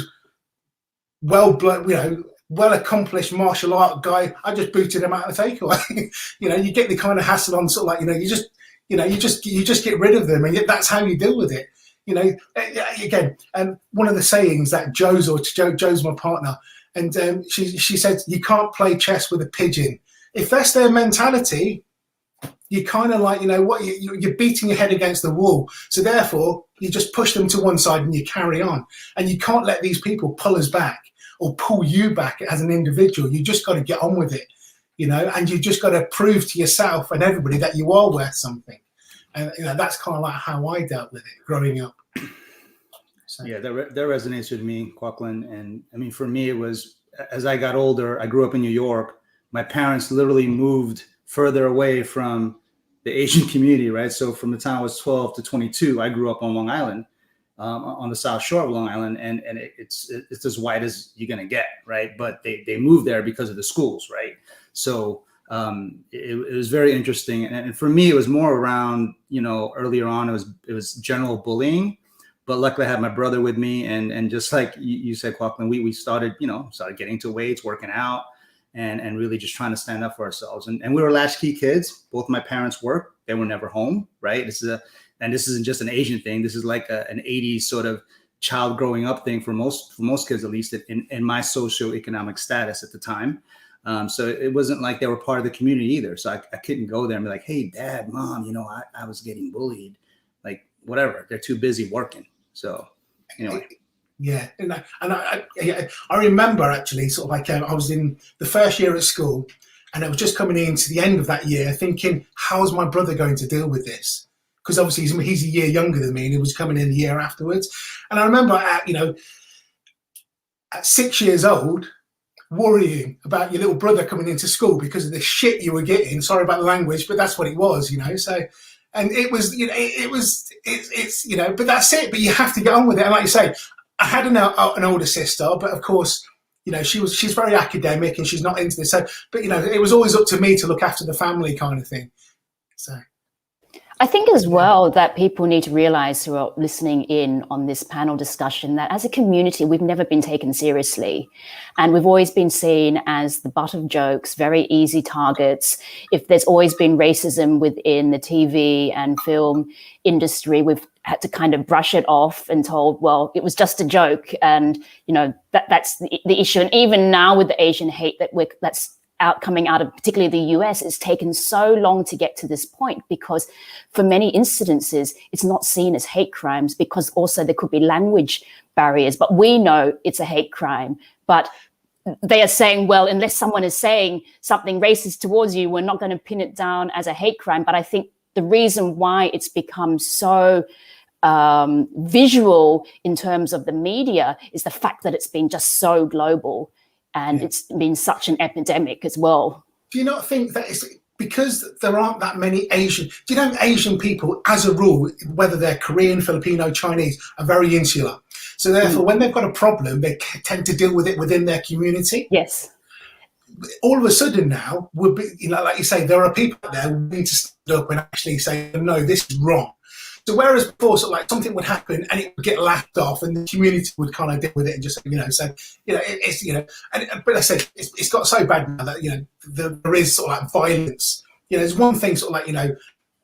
well-accomplished martial art guy, I just booted him out of the takeaway. You get the kind of hassle on sort of like, you just get rid of them, and that's how you deal with it. Again, and one of the sayings that Joe's my partner, and she said, you can't play chess with a pigeon. If that's their mentality, you kind of like, you're beating your head against the wall. So therefore, you just push them to one side and you carry on. And you can't let these people pull us back or pull you back as an individual. You just got to get on with it, and you just got to prove to yourself and everybody that you are worth something. And that's kind of like how I dealt with it growing up. So. Yeah, that resonates with me, Kwok-Lin. And I mean, for me, it was, as I got older, I grew up in New York. My parents literally moved further away from the Asian community, right? So from the time I was 12 to 22, I grew up on Long Island, on the South Shore of Long Island, and it's as white as you're gonna get, right? But they moved there because of the schools, right? So it was very interesting, and for me, it was more around, earlier on, it was general bullying. But luckily, I had my brother with me, and just like you said, Kwok-Lin, we started getting to weights, working out, and really just trying to stand up for ourselves. And we were latchkey kids. Both my parents worked; they were never home, right? This isn't just an Asian thing. This is like an 80s sort of child growing up thing for most kids, at least in my socioeconomic status at the time. So it wasn't like they were part of the community either. So I couldn't go there and be like, hey, Dad, Mom, I was getting bullied. Like, whatever. They're too busy working. So anyway. Yeah. And I remember actually sort of like I was in the first year at school, and it was just coming into the end of that year thinking, how's my brother going to deal with this? Because obviously he's a year younger than me, and he was coming in the year afterwards. And I remember at 6 years old, worrying about your little brother coming into school because of the shit you were getting. Sorry about the language, but that's what it was, So, and it was, but that's it. But you have to get on with it. And like you say, I had an older sister, but of course, she's very academic and she's not into this. So, but it was always up to me to look after the family, kind of thing. So. I think as well that people need to realize who are listening in on this panel discussion that as a community, we've never been taken seriously. And we've always been seen as the butt of jokes, very easy targets. If there's always been racism within the TV and film industry, we've had to kind of brush it off and told, well, it was just a joke. And, that's the issue. And even now with the Asian hate that's coming out of particularly the US, it's taken so long to get to this point because for many incidences, it's not seen as hate crimes because also there could be language barriers, but we know it's a hate crime. But they are saying, well, unless someone is saying something racist towards you, we're not going to pin it down as a hate crime. But I think the reason why it's become so visual in terms of the media is the fact that it's been just so global, and it's been such an epidemic as well. Do you not think that it's because there aren't that many Asian? Do you know Asian people, as a rule, whether they're Korean, Filipino, Chinese, are very insular. So therefore, when they've got a problem, they tend to deal with it within their community. Yes. All of a sudden now, would be, you know, like you say, there are people out there who need to stand up and actually say, no, this is wrong. So whereas before, sort of like something would happen and it would get laughed off, and the community would kind of deal with it and just, you know, say, you know, it's, you know, but I said it's got so bad now that, you know, there is sort of like violence. You know, there's one thing sort of like, you know,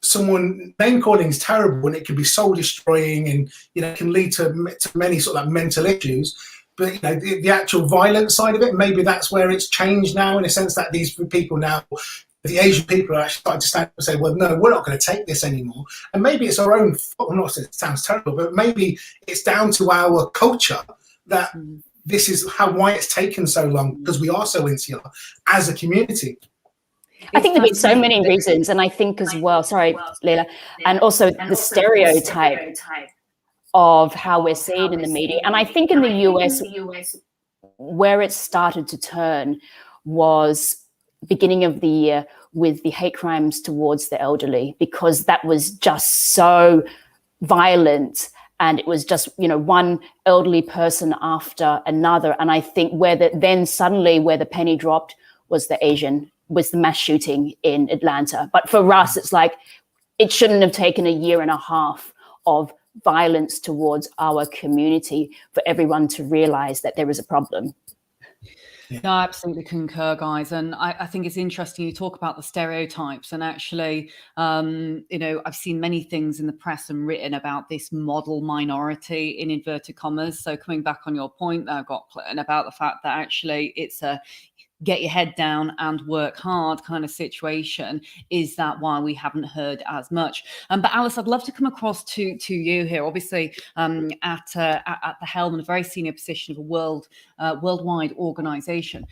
someone name calling is terrible and it can be soul destroying, and, you know, can lead to many sort of like mental issues. But, you know, the actual violent side of it, maybe that's where it's changed now, in a sense that these people now, the Asian people are actually starting to stand up and say, well, no, we're not going to take this anymore. And maybe it's our own fault. Not that it sounds terrible, but maybe it's down to our culture that this is why it's taken so long, because we are so insular as a community. I think there have been so many reasons, and I think as well, sorry, Leila, and also the stereotype of how we're seen in the media. And I think in the US, where it started to turn was beginning of the year with the hate crimes towards the elderly, because that was just so violent, and it was just, you know, one elderly person after another. And I think then suddenly where the penny dropped was the mass shooting in Atlanta. But for us, it's like, it shouldn't have taken a year and a half of violence towards our community for everyone to realize that there is a problem. No, I absolutely concur, guys. And I think it's interesting you talk about the stereotypes. And actually, you know, I've seen many things in the press and written about this model minority in inverted commas. So coming back on your point there, Gauklin, about the fact that actually it's a get your head down and work hard kind of situation. Is that why we haven't heard as much? But Alice, I'd love to come across to you here, obviously at the helm and a very senior position of a worldwide organization.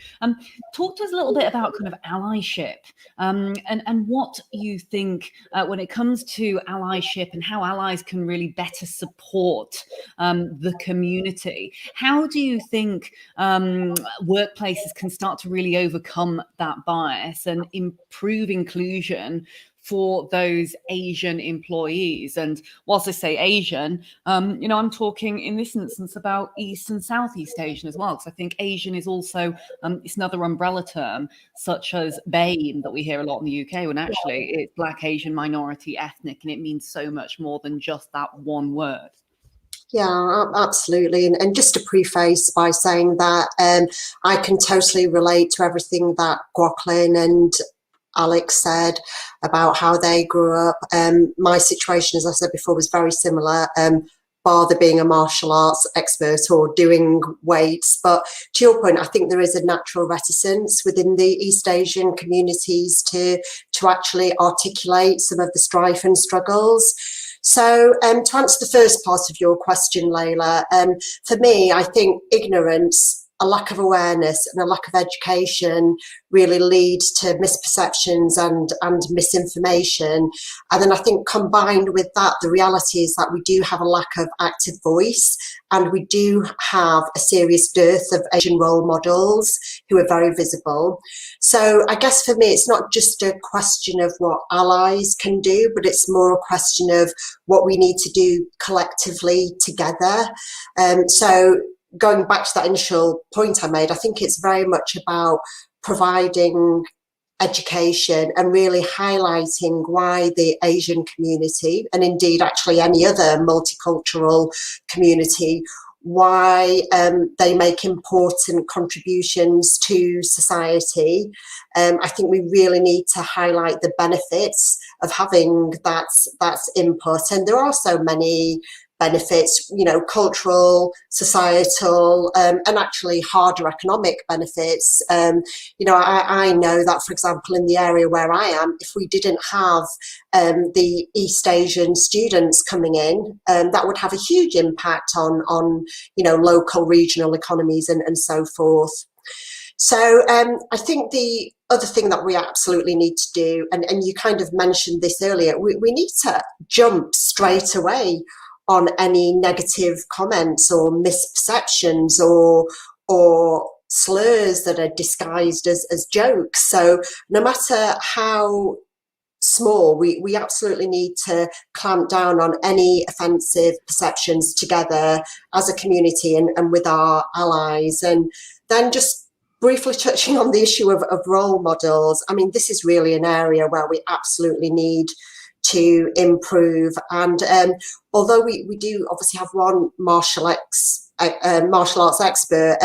Talk to us a little bit about kind of allyship and what you think when it comes to allyship and how allies can really better support the community. How do you think workplaces can start to really overcome that bias and improve inclusion for those Asian employees? And whilst I say Asian, you know, I'm talking in this instance about East and Southeast Asian as well, because I think Asian is also, it's another umbrella term, such as BAME that we hear a lot in the UK, when actually it's Black, Asian, minority, ethnic, and it means so much more than just that one word. Yeah, absolutely. And just to preface by saying that I can totally relate to everything that Gauklin and Alex said about how they grew up. My situation, as I said before, was very similar, bar there being a martial arts expert or doing weights. But to your point, I think there is a natural reticence within the East Asian communities to actually articulate some of the strife and struggles. So to answer the first part of your question, Leila, for me, I think ignorance, a lack of awareness and a lack of education really lead to misperceptions and misinformation. And then I think combined with that, the reality is that we do have a lack of active voice, and we do have a serious dearth of Asian role models who are very visible. So I guess for me, it's not just a question of what allies can do, but it's more a question of what we need to do collectively together. So going back to that initial point I made, I think it's very much about providing education and really highlighting why the Asian community, and indeed actually any other multicultural community, why they make important contributions to society. I think we really need to highlight the benefits of having that input. And there are so many benefits, you know, cultural, societal, and actually harder economic benefits. You know, I know that, for example, in the area where I am, if we didn't have the East Asian students coming in, that would have a huge impact on you know, local, regional economies and so forth. So I think the other thing that we absolutely need to do, and you kind of mentioned this earlier, we need to jump straight away on any negative comments or misperceptions or slurs that are disguised as jokes. So no matter how small, we absolutely need to clamp down on any offensive perceptions together as a community and with our allies. And then just briefly touching on the issue of role models, I mean, this is really an area where we absolutely need to improve. And although we do obviously have one martial arts expert,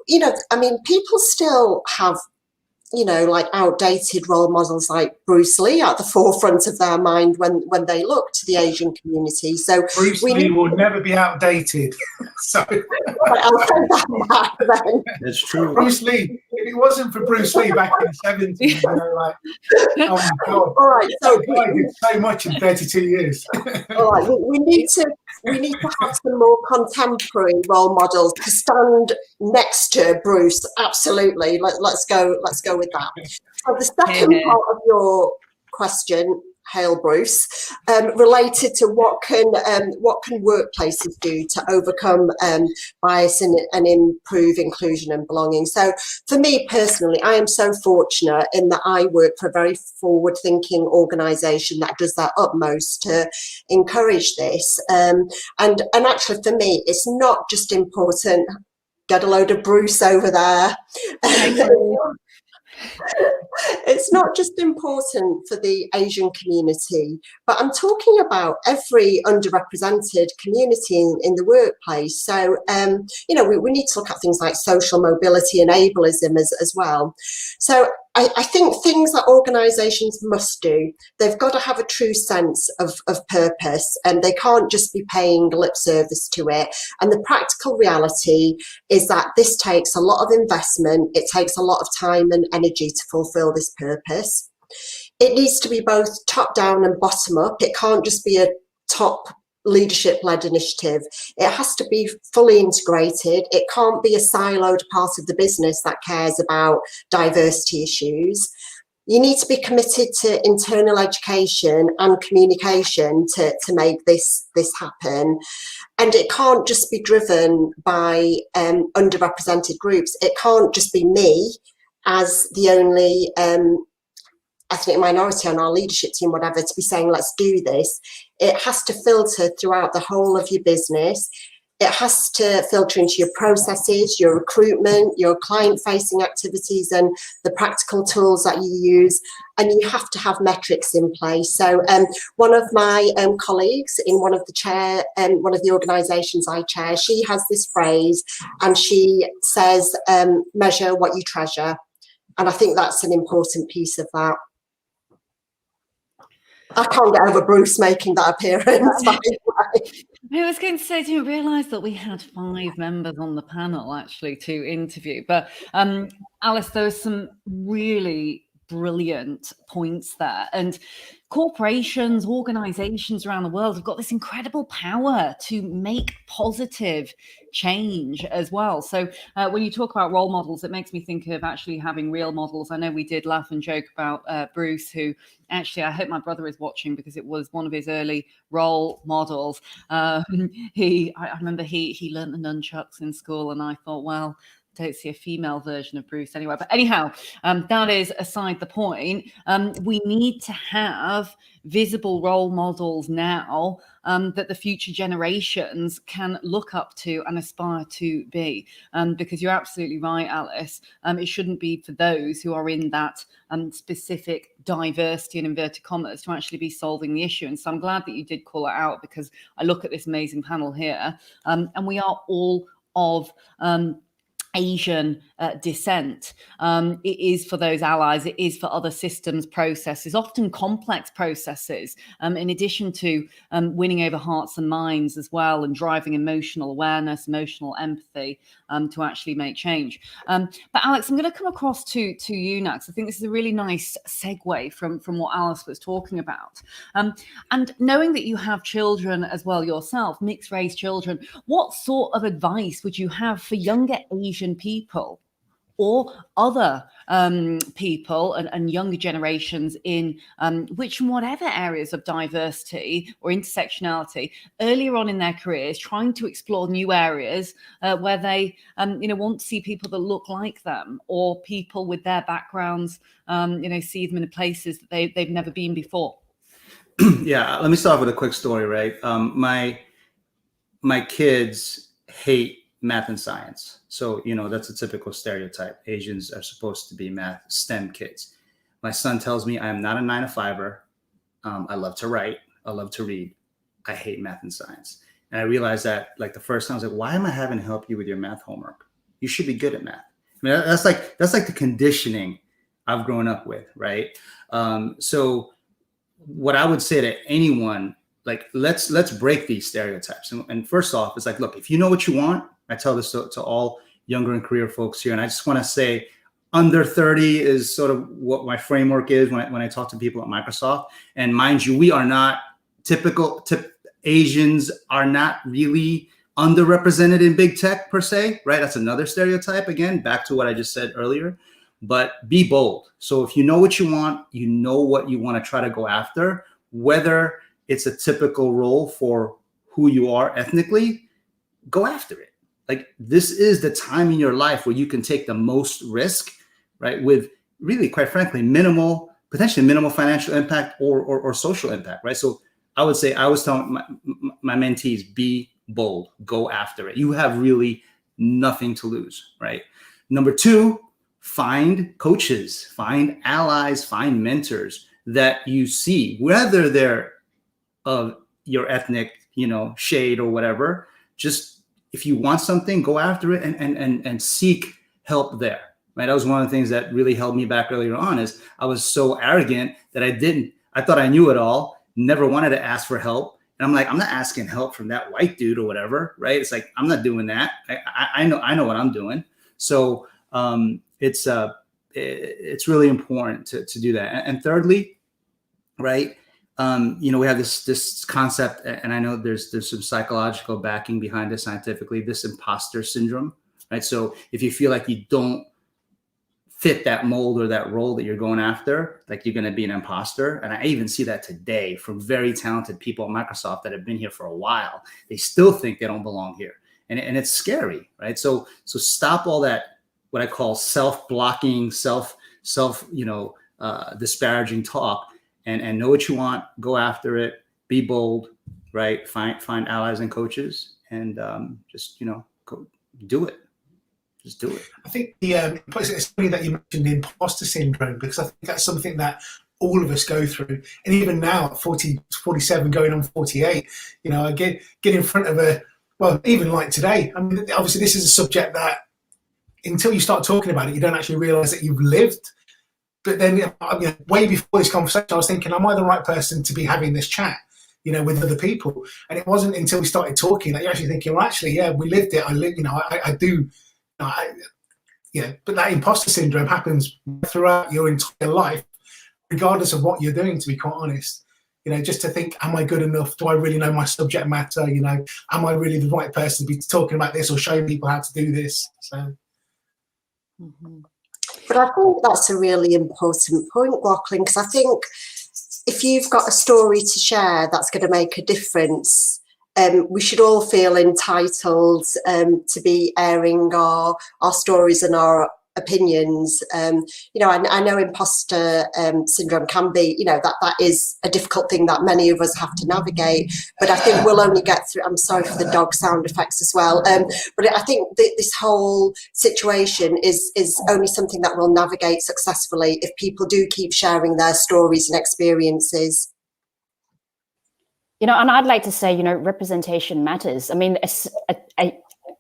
you know, I mean, people still have, you know, like outdated role models like Bruce Lee at the forefront of their mind when they look to the Asian community. So Bruce Lee will never be outdated. So I'll take that back then. That's true. Bruce Lee, if it wasn't for Bruce Lee back in the 70s, you know, like, oh my God. All right, so I did so much in 32 years. All right, we need to have some more contemporary role models to stand next to Bruce. Absolutely, let's go with that. So the second part of your question, Hail Bruce, related to what can workplaces do to overcome bias and improve inclusion and belonging. So for me personally, I am so fortunate in that I work for a very forward-thinking organisation that does their utmost to encourage this. And actually for me, it's not just important, get a load of Bruce over there. It's not just important for the Asian community, but I'm talking about every underrepresented community in the workplace. So, you know, we need to look at things like social mobility and ableism as well. So I think things that organisations must do, they've got to have a true sense of purpose, and they can't just be paying lip service to it. And the practical reality is that this takes a lot of investment, it takes a lot of time and energy to fulfil this purpose. It needs to be both top down and bottom up. It can't just be a top leadership-led initiative. It has to be fully integrated. It can't be a siloed part of the business that cares about diversity issues. You need to be committed to internal education and communication to make this happen. And it can't just be driven by underrepresented groups. It can't just be me as the only ethnic minority on our leadership team, whatever, to be saying, let's do this. It has to filter throughout the whole of your business. It has to filter into your processes, your recruitment, your client-facing activities, and the practical tools that you use. And you have to have metrics in place. So one of my colleagues in one of the organisations I chair, she has this phrase, and she says, measure what you treasure. And I think that's an important piece of that. I can't get over Bruce making that appearance. I was going to say, I didn't realise that we had 5 members on the panel actually to interview. But Alice, there were some really brilliant points there. And corporations, organizations around the world have got this incredible power to make positive change as well. So when you talk about role models, it makes me think of actually having real models. I know we did laugh and joke about Bruce, who actually, I hope my brother is watching because it was one of his early role models. I remember he learned the nunchucks in school, and I thought, well, don't see a female version of Bruce anyway. But anyhow, that is aside the point. We need to have visible role models now that the future generations can look up to and aspire to be. Because you're absolutely right, Alice. It shouldn't be for those who are in that specific diversity in inverted commas to actually be solving the issue. And so I'm glad that you did call it out, because I look at this amazing panel here, and we are all of Asian descent. It is for those allies, it is for other systems, processes, often complex processes, in addition to winning over hearts and minds as well, and driving emotional awareness, emotional empathy to actually make change. But Alex, I'm going to come across to you now, because I think this is a really nice segue from what Alice was talking about. And knowing that you have children as well yourself, mixed race children, what sort of advice would you have for younger Asian people or other people and younger generations in which and whatever areas of diversity or intersectionality earlier on in their careers, trying to explore new areas where they want to see people that look like them, or people with their backgrounds see them in places that they've never been before. Yeah, let me start with a quick story, right? My kids hate math and science. So, that's a typical stereotype. Asians are supposed to be math, STEM kids. My son tells me I am not a 9-to-5er. I love to write. I love to read. I hate math and science. And I realized that like the first time I was like, why am I having to help you with your math homework? You should be good at math. I mean, that's like the conditioning I've grown up with, right? So what I would say to anyone, like, let's break these stereotypes. And first off, it's like, look, if you know what you want, I tell this to all younger and career folks here. And I just want to say under 30 is sort of what my framework is when I talk to people at Microsoft. And mind you, we are not Asians are not really underrepresented in big tech per se, right? That's another stereotype. Again, back to what I just said earlier, but be bold. So if you know what you want, you know what you want to try to go after, whether it's a typical role for who you are ethnically, go after it. Like, this is the time in your life where you can take the most risk, right? With really, quite frankly, potentially minimal financial impact or social impact, right? So I would say, I was telling my mentees, be bold, go after it. You have really nothing to lose, right? Number 2, find coaches, find allies, find mentors that you see, whether they're of your ethnic, shade or whatever. Just, if you want something, go after it and seek help there, right? That was one of the things that really held me back earlier on, is I was so arrogant that I thought I knew it all, never wanted to ask for help. And I'm like, I'm not asking help from that white dude or whatever, right? It's like, I'm not doing that. I know what I'm doing. So it's really important to do that. And thirdly, right, we have this concept, and I know there's some psychological backing behind it scientifically, this imposter syndrome, right? So if you feel like you don't fit that mold or that role that you're going after, like you're going to be an imposter. And I even see that today from very talented people at Microsoft that have been here for a while. They still think they don't belong here. And it's scary, right? So stop all that, what I call self-blocking, disparaging talk, and know what you want, go after it, be bold, right? Find allies and coaches, and just, go do it. Just do it. I think it's funny that you mentioned the imposter syndrome, because I think that's something that all of us go through. And even now at 47 going on 48, I get in front of even like today. I mean, obviously this is a subject that until you start talking about it, you don't actually realize that you've lived. But then way before this conversation, I was thinking, am I the right person to be having this chat, with other people? And it wasn't until we started talking that you're actually thinking, well, actually, yeah, we lived it. I do. But that imposter syndrome happens throughout your entire life, regardless of what you're doing, to be quite honest. Just to think, am I good enough? Do I really know my subject matter? Am I really the right person to be talking about this or showing people how to do this? So. Mm-hmm. But I think that's a really important point, Guoklin, because I think if you've got a story to share that's going to make a difference, we should all feel entitled to be airing our stories and our opinions. I know imposter syndrome can be, that is a difficult thing that many of us have to navigate, but I think we'll only get through. I'm sorry for the dog sound effects as well. But I think this whole situation is only something that we'll navigate successfully if people do keep sharing their stories and experiences. And I'd like to say, representation matters. I mean, a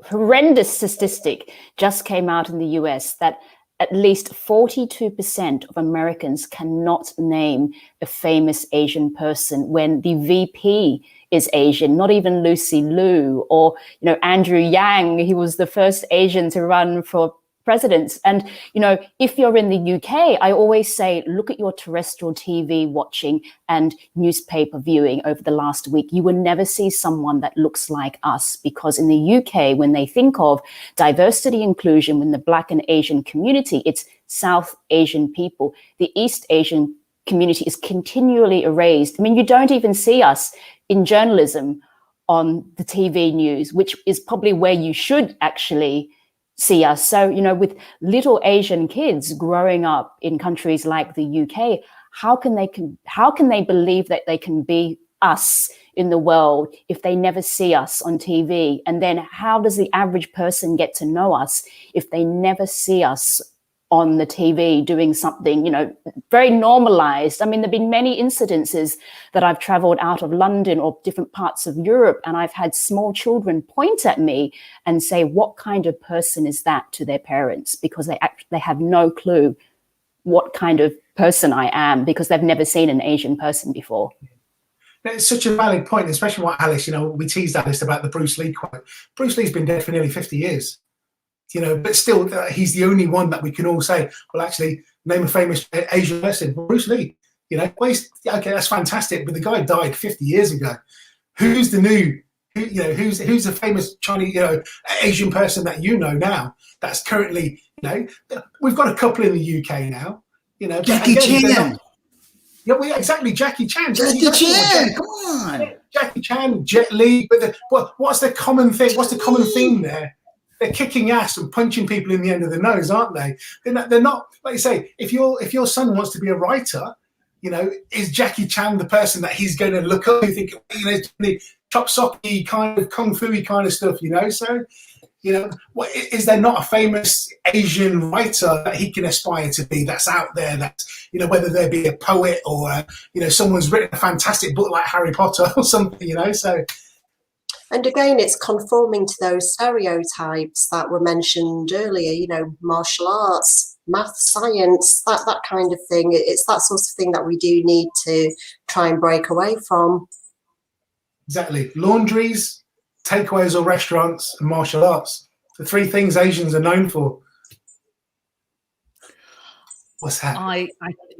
horrendous statistic just came out in the US that at least 42% of Americans cannot name a famous Asian person when the VP is Asian, not even Lucy Liu or, Andrew Yang. He was the first Asian to run for presidents. And, you know, if you're in the UK, I always say, look at your terrestrial TV watching and newspaper viewing over the last week. You will never see someone that looks like us, because in the UK, when they think of diversity inclusion, when the Black and Asian community, it's South Asian people. The East Asian community is continually erased. I mean, you don't even see us in journalism on the TV news, which is probably where you should actually see us. So, you know, with little Asian kids growing up in countries like the UK, how can they believe that they can be us in the world if they never see us on TV? And then how does the average person get to know us if they never see us on the TV doing something, you know, very normalized? I mean, there've been many incidences that I've traveled out of London or different parts of Europe, and I've had small children point at me and say, what kind of person is that, to their parents, because they have no clue what kind of person I am, because they've never seen an Asian person before. It's such a valid point, especially what Alice, you know, we teased Alice about the Bruce Lee quote. Bruce Lee's been dead for nearly 50 years. You know, but still, he's the only one that we can all say, well, actually, name a famous Asian person. Bruce Lee. You know, well, okay, that's fantastic, but the guy died 50 years ago. Who's the new? Who's the famous Chinese, you know, Asian person that you know now that's currently, you know, we've got a couple in the UK now. You know, Jackie Chan. Yeah, well, exactly, Jackie Chan. Jackie Chan, come on. Yeah, Jackie Chan, Jet Li. But what's the common thing? What's the common theme there? They're kicking ass and punching people in the end of the nose, aren't they? They're not, like you say, if your son wants to be a writer, you know, is Jackie Chan the person that he's going to look up? You think, you know, the chop socky kind of kung fu kind of stuff, you know? So, you know, is there not a famous Asian writer that he can aspire to be that's out there, that, you know, whether there be a poet or, you know, someone's written a fantastic book like Harry Potter or something, you know? So. And again, it's conforming to those stereotypes that were mentioned earlier, you know, martial arts, math, science, that kind of thing. It's that sort of thing that we do need to try and break away from. Exactly. Laundries, takeaways or restaurants, and martial arts. The three things Asians are known for. What's that?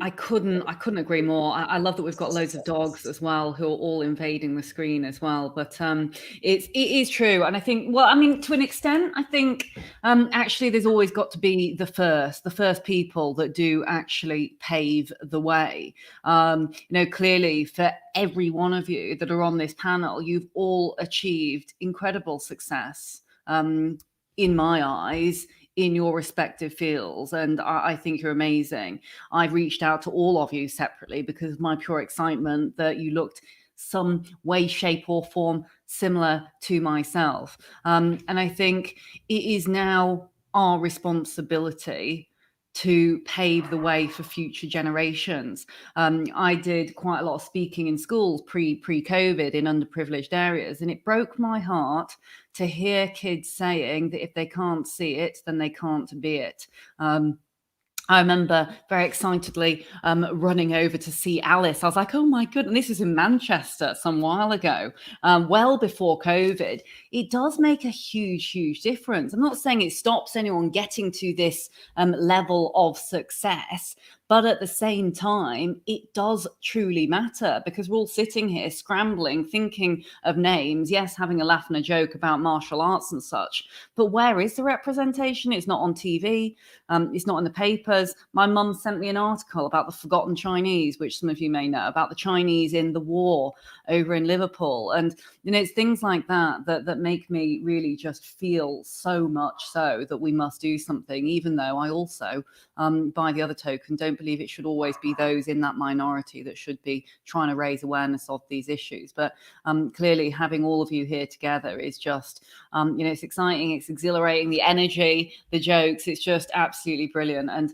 I couldn't agree more. I love that we've got loads of dogs as well who are all invading the screen as well. But it is true, and I think, well, I mean, to an extent, I think actually there's always got to be the first people that do actually pave the way. You know, clearly for every one of you that are on this panel, you've all achieved incredible success. In my eyes, in your respective fields, and I think you're amazing. I've reached out to all of you separately because of my pure excitement that you looked some way, shape or form similar to myself. And I think it is now our responsibility to pave the way for future generations. I did quite a lot of speaking in schools pre-COVID in underprivileged areas, and it broke my heart to hear kids saying that if they can't see it, then they can't be it. I remember very excitedly running over to see Alice. I was like, oh my goodness, and this was in Manchester some while ago, well before COVID. It does make a huge, huge difference. I'm not saying it stops anyone getting to this level of success, but at the same time, it does truly matter, because we're all sitting here scrambling, thinking of names, yes, having a laugh and a joke about martial arts and such, but where is the representation? It's not on TV, it's not in the papers. My mum sent me an article about the forgotten Chinese, which some of you may know, about the Chinese in the war over in Liverpool. And, you know, it's things like that that make me really just feel so much so that we must do something, even though I also, by the other token, don't believe it should always be those in that minority that should be trying to raise awareness of these issues. But clearly having all of you here together is just, you know, it's exciting, it's exhilarating, the energy, the jokes, it's just absolutely brilliant. And,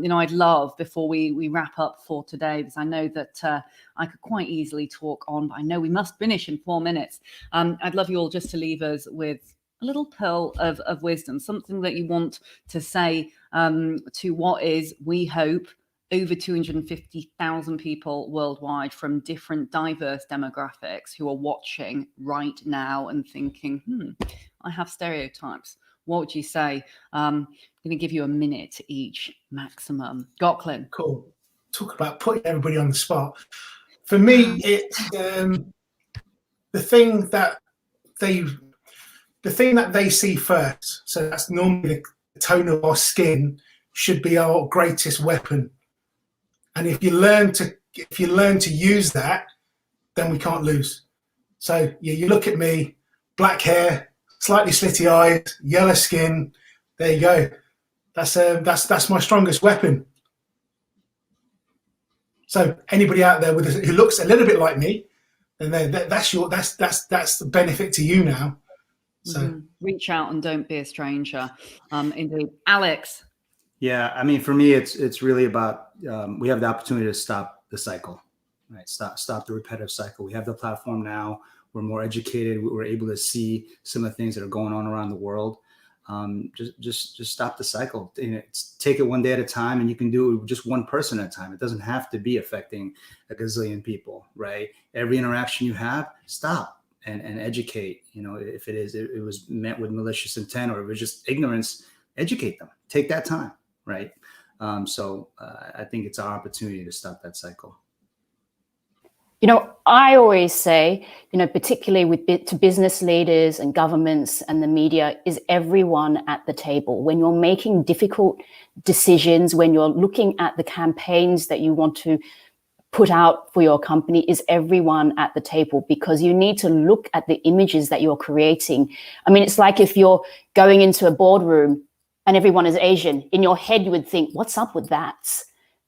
you know, I'd love, before we wrap up for today, because I know that I could quite easily talk on, but I know we must finish in 4 minutes. I'd love you all just to leave us with a little pearl of wisdom, something that you want to say to what is, we hope, over 250,000 people worldwide from different diverse demographics who are watching right now and thinking, I have stereotypes. what would you say? I'm going to give you a minute each maximum. Gocklin. Cool. Talk about putting everybody on the spot. For me, it's the thing that they see first. So that's normally the tone of our skin should be our greatest weapon. And if you learn to use that, then we can't lose. So you look at me, black hair, slightly slitty eyes, yellow skin. There you go. That's my strongest weapon. So anybody out there who looks a little bit like me, then that's the benefit to you now. So reach out and don't be a stranger. Indeed, Alex. Yeah, I mean, for me, it's really about we have the opportunity to stop the cycle, right? Stop the repetitive cycle. We have the platform now. We're more educated. We're able to see some of the things that are going on around the world. Just stop the cycle. Take it one day at a time, and you can do it with just one person at a time. It doesn't have to be affecting a gazillion people, right? Every interaction you have, stop and educate. If it was meant with malicious intent or it was just ignorance, educate them. Take that time. Right. So I think it's our opportunity to stop that cycle. I always say, particularly to business leaders and governments and the media, is everyone at the table. When you're making difficult decisions, when you're looking at the campaigns that you want to put out for your company, is everyone at the table, because you need to look at the images that you're creating. I mean, it's like if you're going into a boardroom and everyone is Asian, in your head you would think, what's up with that?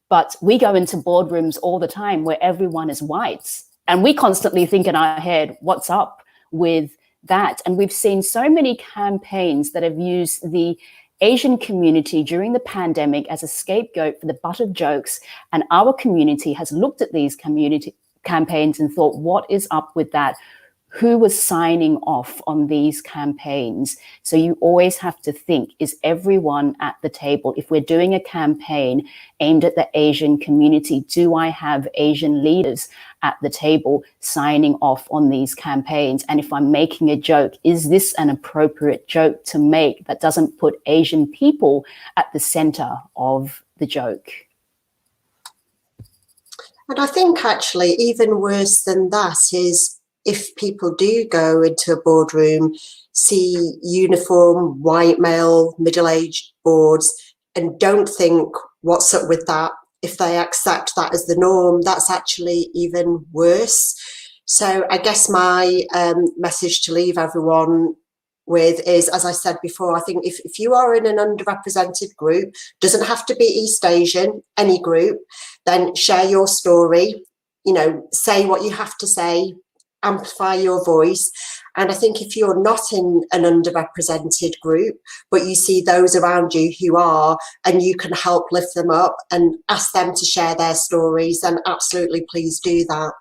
But we go into boardrooms all the time where everyone is white, and we constantly think in our head, what's up with that? And we've seen so many campaigns that have used the Asian community during the pandemic as a scapegoat for the butt of jokes, and our community has looked at these community campaigns and thought, what is up with that? Who was signing off on these campaigns? So you always have to think, is everyone at the table? If we're doing a campaign aimed at the Asian community, do I have Asian leaders at the table signing off on these campaigns? And if I'm making a joke, is this an appropriate joke to make that doesn't put Asian people at the center of the joke? And I think actually even worse than that is, if people do go into a boardroom, see uniform, white male, middle-aged boards, and don't think, what's up with that? If they accept that as the norm, that's actually even worse. So I guess my message to leave everyone with is, as I said before, I think if you are in an underrepresented group, doesn't have to be East Asian, any group, then share your story, say what you have to say, amplify your voice. And I think if you're not in an underrepresented group, but you see those around you who are, and you can help lift them up and ask them to share their stories, then absolutely please do that.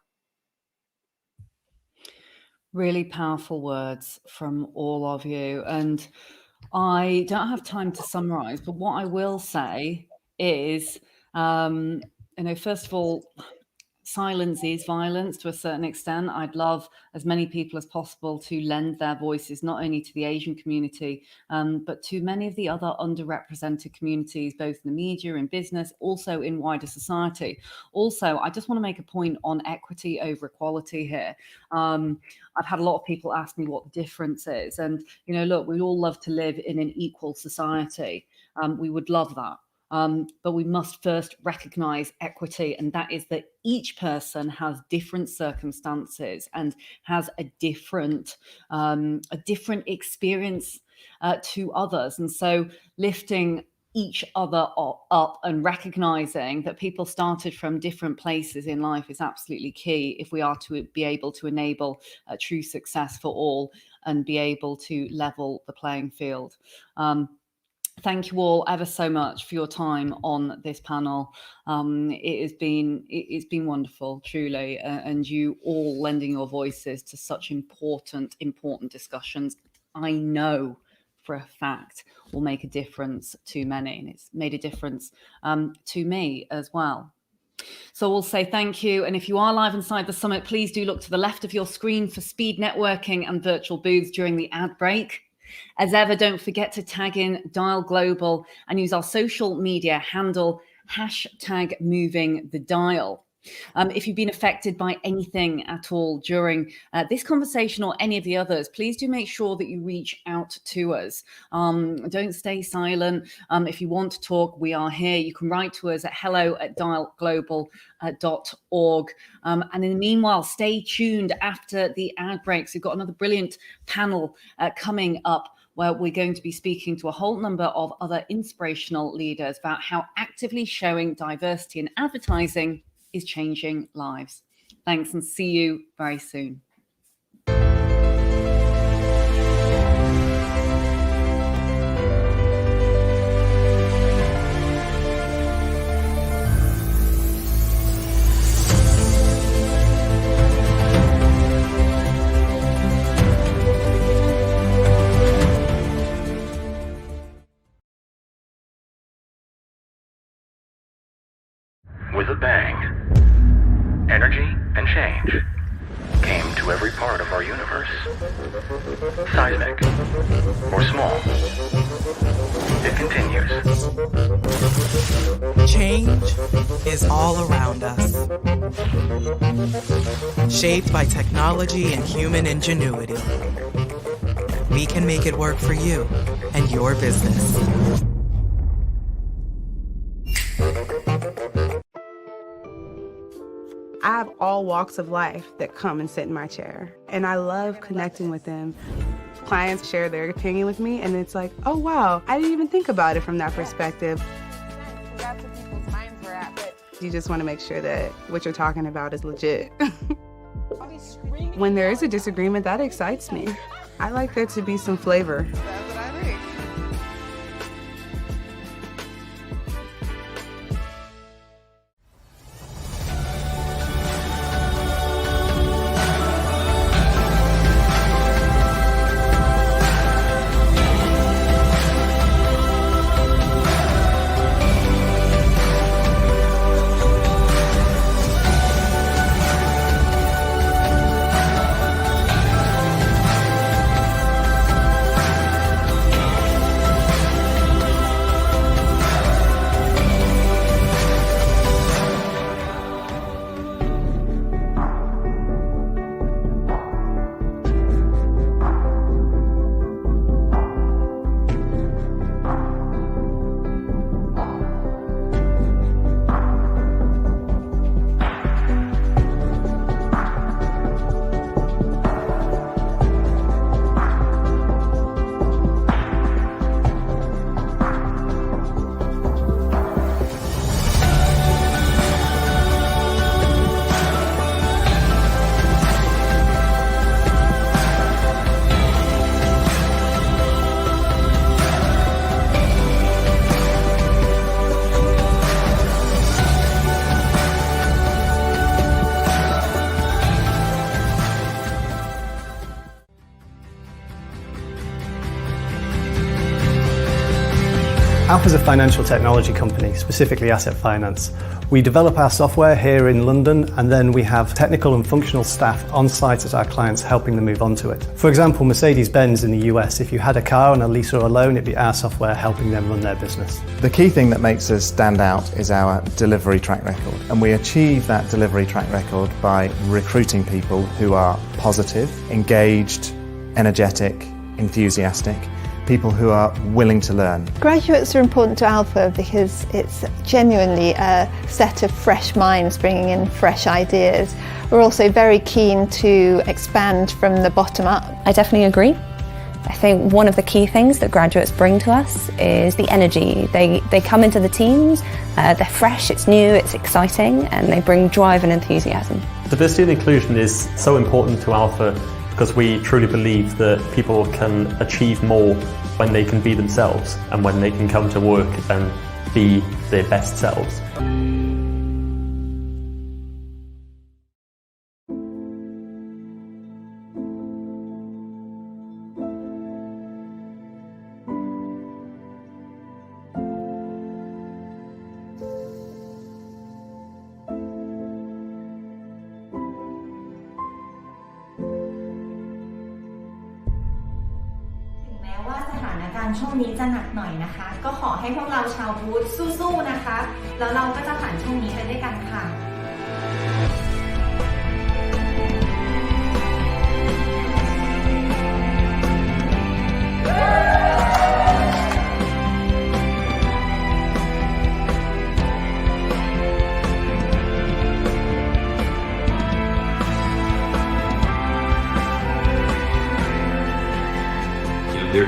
Really powerful words from all of you. And I don't have time to summarize, but what I will say is, first of all, silence is violence to a certain extent. I'd love as many people as possible to lend their voices, not only to the Asian community, but to many of the other underrepresented communities, both in the media and business, also in wider society. Also, I just want to make a point on equity over equality here. I've had a lot of people ask me what the difference is. And, look, we'd all love to live in an equal society. We would love that. But we must first recognize equity, and that is that each person has different circumstances and has a different experience to others. And so lifting each other up and recognizing that people started from different places in life is absolutely key if we are to be able to enable true success for all and be able to level the playing field. Thank you all ever so much for your time on this panel. It's been wonderful, truly, and you all lending your voices to such important discussions. I know for a fact will make a difference to many, and it's made a difference to me as well. So we'll say thank you. And if you are live inside the summit, please do look to the left of your screen for speed networking and virtual booths during the ad break. As ever, don't forget to tag in Dial Global and use our social media handle #MovingTheDial. If you've been affected by anything at all during this conversation or any of the others, please do make sure that you reach out to us. Don't stay silent. If you want to talk, we are here. You can write to us at hello@dialglobal.org. And in the meanwhile, stay tuned after the ad breaks. We've got another brilliant panel coming up, where we're going to be speaking to a whole number of other inspirational leaders about how actively showing diversity in advertising is changing lives. Thanks, and see you very soon. With a bang, energy and change came to every part of our universe. Seismic or small, it continues. Change is all around us, shaped by technology and human ingenuity. We can make it work for you and your business. I have all walks of life that come and sit in my chair, and I love connecting with them. Clients share their opinion with me, and it's like, oh wow, I didn't even think about it from that perspective. That's what people's minds were at, but you just want to make sure that what you're talking about is legit. When there is a disagreement, that excites me. I like there to be some flavor. Alpha is a financial technology company, specifically asset finance. We develop our software here in London, and then we have technical and functional staff on site at our clients helping them move onto it. For example, Mercedes-Benz in the US, if you had a car on a lease or a loan, it'd be our software helping them run their business. The key thing that makes us stand out is our delivery track record, and we achieve that delivery track record by recruiting people who are positive, engaged, energetic, enthusiastic, people who are willing to learn. Graduates are important to Alpha because it's genuinely a set of fresh minds bringing in fresh ideas. We're also very keen to expand from the bottom up. I definitely agree. I think one of the key things that graduates bring to us is the energy. They come into the teams, they're fresh, it's new, it's exciting, and they bring drive and enthusiasm. Diversity and inclusion is so important to Alpha because we truly believe that people can achieve more when they can be themselves and when they can come to work and be their best selves. การณ์ช่วงนี้จะหนักหน่อยนะคะ ก็ขอให้พวกเราชาวบูธสู้ๆนะคะ แล้วเราก็จะผ่านช่วงนี้ไปด้วยกันค่ะ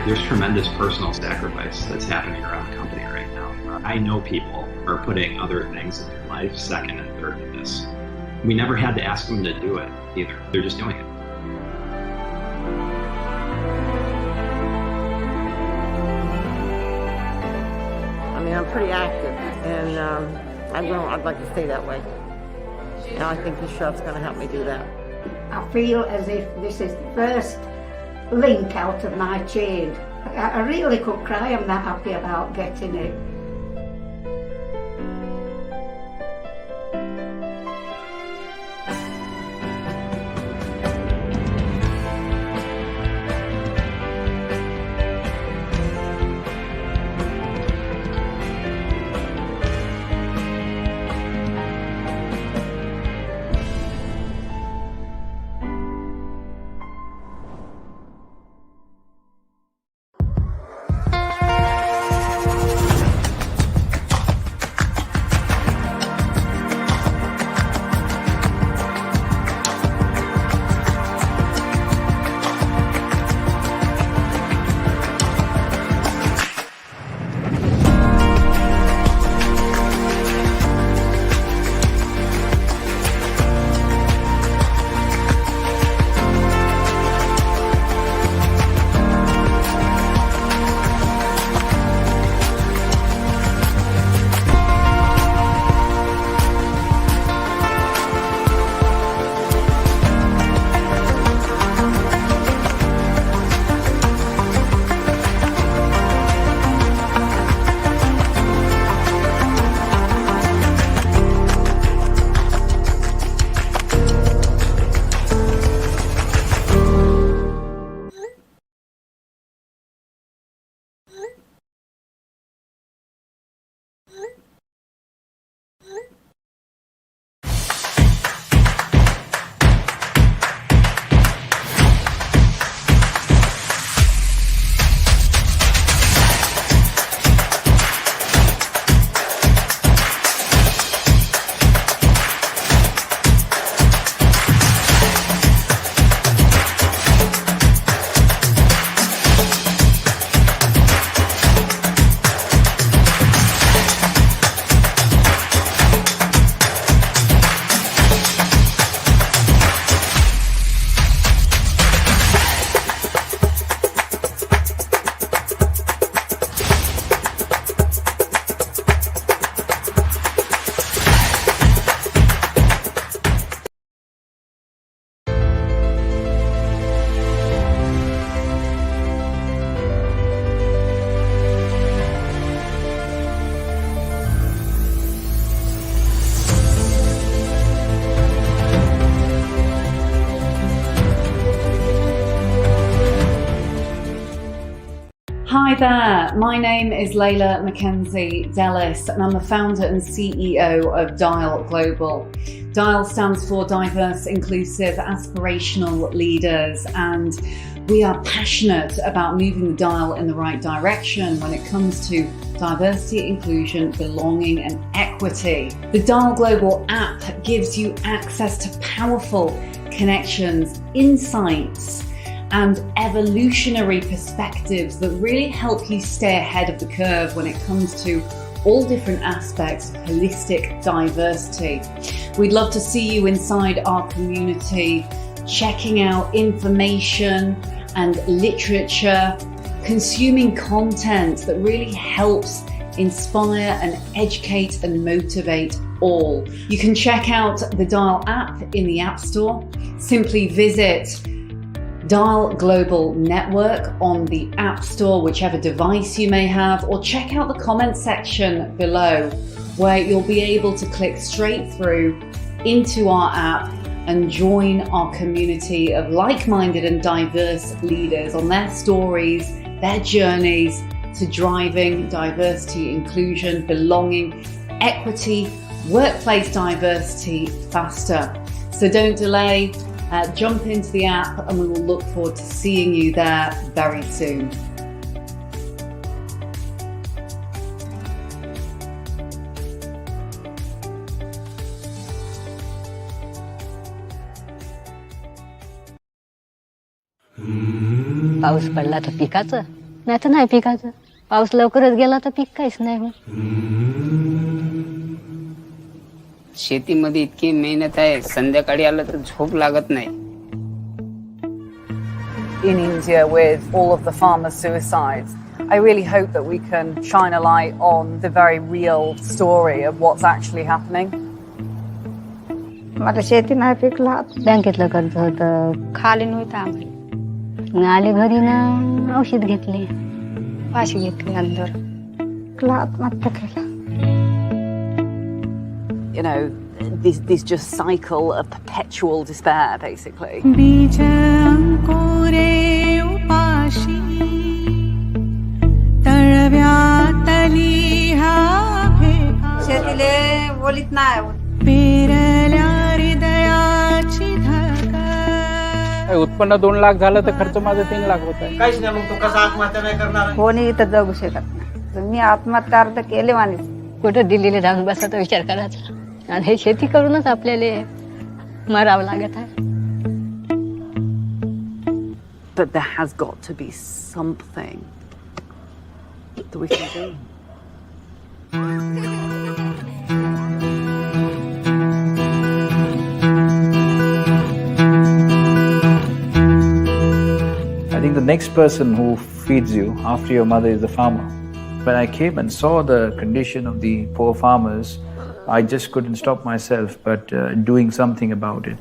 There's tremendous personal sacrifice that's happening around the company right now. I know people are putting other things in their life second and third to this. We never had to ask them to do it either. They're just doing it. I mean, I'm pretty active, and I'd like to stay that way. And I think this shop's going to help me do that. I feel as if this is the first link out of my chain. I really could cry. I'm that happy about getting it. Hi there, my name is Layla Mackenzie Dellis and I'm the founder and CEO of Dial Global. Dial stands for Diverse, Inclusive, Aspirational Leaders, and we are passionate about moving the dial in the right direction when it comes to diversity, inclusion, belonging and equity. The Dial Global app gives you access to powerful connections, insights, and evolutionary perspectives that really help you stay ahead of the curve when it comes to all different aspects of holistic diversity. We'd love to see you inside our community, checking out information and literature, consuming content that really helps inspire and educate and motivate all. You can check out the Dial app in the App Store. Simply visit Dial Global Network on the App Store, whichever device you may have, or check out the comment section below where you'll be able to click straight through into our app and join our community of like-minded and diverse leaders on their stories their journeys to driving diversity, inclusion, belonging, equity, workplace diversity faster. So don't delay, jump into the app and we will look forward to seeing you there very soon. पाऊस पडला तर पिकाचं नाही तर नाही पिकाचं पाऊस लवकरच गेला तर पीक काहीच नाही होत शेतीमध्ये इतकी मेहनत आहे संध्याकाळी आलं तर झोप लागत नाही In India, with all of the farmer suicides, I really hope that we can shine a light on the very real story of what's actually happening. मला शेती नाही पिकला बँकेतलं कर्ज होतं खाली नव्हतं आम्हाला आले घरी ना औषध घेतले पाशी घेतले अंदर आत्महत्या केला You know, this just cycle of perpetual despair, basically. शेतीले बोलीत नाही उत्पन्न 2 लाख झालं तर खर्च माझा 3 लाख होत आहे काहीच नाही मग तो कसा आत्महत्या नाही करणार कोणी इथं जगू शकत नाही मी आत्महत्या अर्थ केले माणूस कुठं दिल्लीला जाऊन बसायचा विचार करायचा आणि हे शेती करूनच आपल्याला मरावं लागत आहे But there has got to be something that we can do. I think the next person who feeds you after your mother is the farmer. When I came and saw the condition of the poor farmers, I just couldn't stop myself but doing something about it.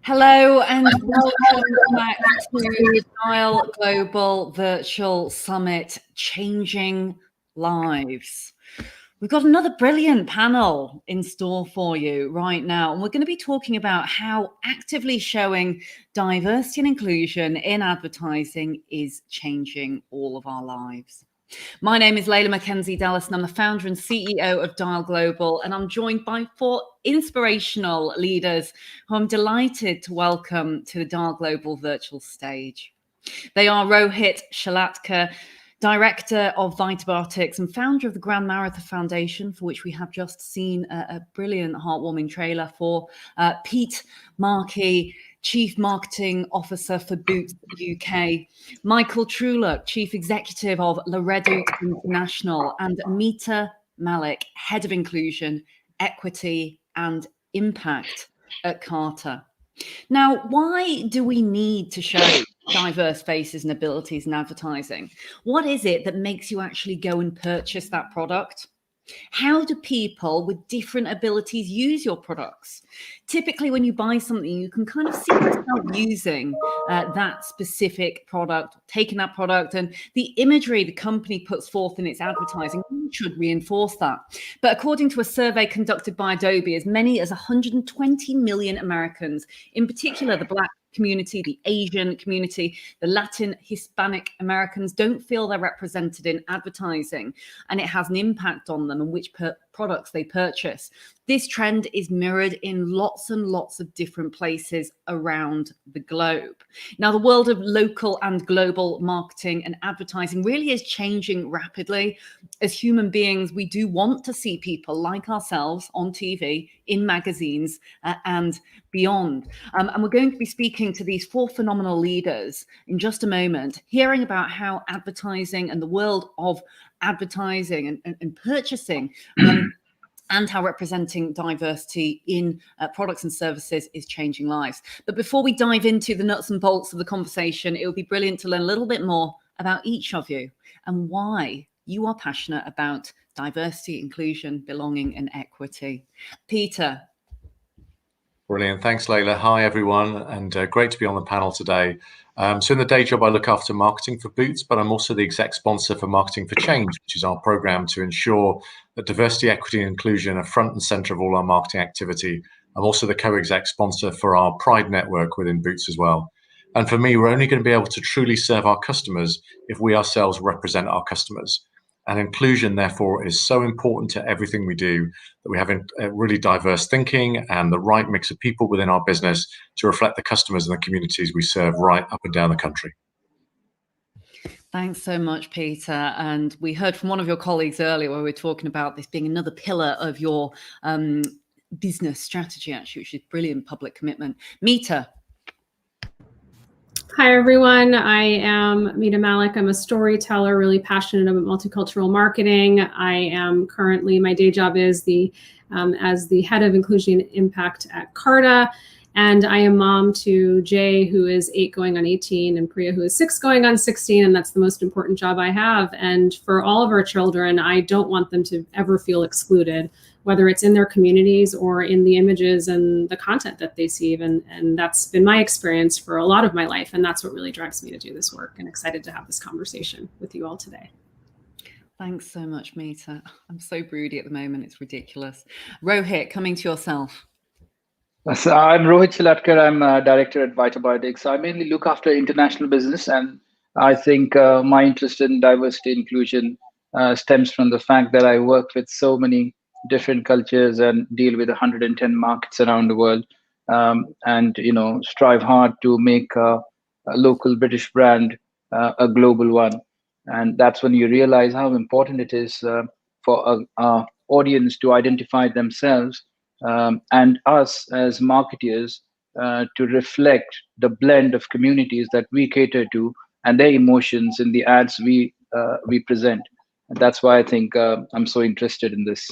Hello and welcome back to Dial Global Virtual Summit, Changing Lives. We've got another brilliant panel in store for you right now, and we're going to be talking about how actively showing diversity and inclusion in advertising is changing all of our lives. My name is Layla Mackenzie Dallas, and I'm the founder and CEO of Dial Global, and I'm joined by 4 inspirational leaders who I'm delighted to welcome to the Dial Global virtual stage. They are Rohit Shalatkar, Director of Vitabiotics and founder of the Grand Maratha Foundation, for which we have just seen a brilliant, heartwarming trailer for. Pete Markey, Chief Marketing Officer for Boots UK. Michael Truelock, Chief Executive of Laredo International. And Meeta Malik, Head of Inclusion, Equity and Impact at Carter. Now, why do we need to show diverse faces and abilities in advertising? What is it that makes you actually go and purchase that product? How do people with different abilities use your products? Typically, when you buy something, you can kind of see yourself using that specific product, taking that product, and the imagery the company puts forth in its advertising should reinforce that. But according to a survey conducted by Adobe, as many as 120 million Americans, in particular the Black community, the Asian community, the Latin, Hispanic Americans don't feel they're represented in advertising, and it has an impact on them and which products they purchase. This trend is mirrored in lots and lots of different places around the globe. Now, the world of local and global marketing and advertising really is changing rapidly. As human beings, we do want to see people like ourselves on TV, in magazines, and beyond. And we're going to be speaking to these 4 phenomenal leaders in just a moment, hearing about how advertising and the world of advertising and purchasing and how representing diversity in products and services is changing lives. But before we dive into the nuts and bolts of the conversation, it would be brilliant to learn a little bit more about each of you and why you are passionate about diversity, inclusion, belonging, and equity. Peter. Brilliant. Thanks, Layla. Hi, everyone, and great to be on the panel today. So in the day job, I look after marketing for Boots, but I'm also the exec sponsor for Marketing for Change, which is our program to ensure that diversity, equity, and inclusion are front and center of all our marketing activity. I'm also the co-exec sponsor for our Pride network within Boots as well. And for me, we're only going to be able to truly serve our customers if we ourselves represent our customers. And inclusion, therefore, is so important to everything we do, that we have a really diverse thinking and the right mix of people within our business to reflect the customers and the communities we serve right up and down the country. Thanks so much, Peter. And we heard from one of your colleagues earlier where we were talking about this being another pillar of your business strategy, actually, which is brilliant public commitment. Meeta. Hi, everyone. I am Meeta Malik. I'm a storyteller, really passionate about multicultural marketing. I am currently, my day job is as the head of inclusion impact at Carta. And I am mom to Jay, who is 8 going on 18, and Priya, who is 6 going on 16. And that's the most important job I have. And for all of our children, I don't want them to ever feel excluded, whether it's in their communities or in the images and the content that they see. And that's been my experience for a lot of my life. And that's what really drives me to do this work, and excited to have this conversation with you all today. Thanks so much, Meeta. I'm so broody at the moment. It's ridiculous. Rohit, coming to yourself. So I'm Rohit Chilatkar. I'm a director at Vitabiotics. I mainly look after international business, and I think my interest in diversity and inclusion stems from the fact that I work with so many different cultures and deal with 110 markets around the world, and strive hard to make a local British brand a global one. And that's when you realize how important it is for our audience to identify themselves and us as marketeers to reflect the blend of communities that we cater to and their emotions in the ads we present. And that's why I think I'm so interested in this.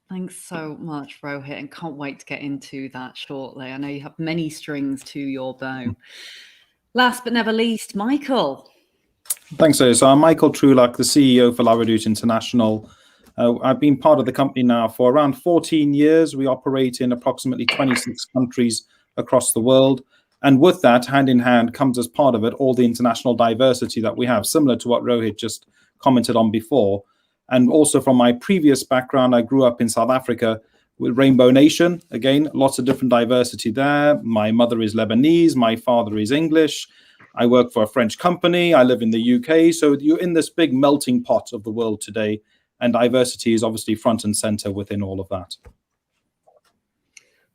Thanks so much, Rohit, and can't wait to get into that shortly. I know you have many strings to your bow. Last but never least, Michael. Thanks, sir. So I'm Michael Trulak, the CEO for La Redoute International. I've been part of the company now for around 14 years. We operate in approximately 26 countries across the world. And with that, hand in hand, comes as part of it all the international diversity that we have, similar to what Rohit just commented on before. And also from my previous background, I grew up in South Africa with Rainbow Nation. Again, lots of different diversity there. My mother is Lebanese. My father is English. I work for a French company. I live in the UK. So you're in this big melting pot of the world today. And diversity is obviously front and center within all of that.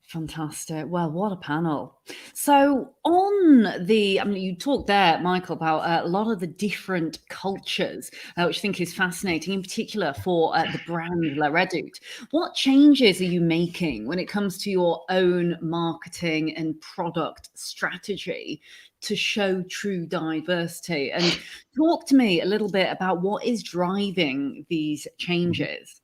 Fantastic. Well, what a panel. So you talked there, Michael, about a lot of the different cultures, which I think is fascinating, in particular for the brand La Redoute. What changes are you making when it comes to your own marketing and product strategy to show true diversity? And talk to me a little bit about what is driving these changes.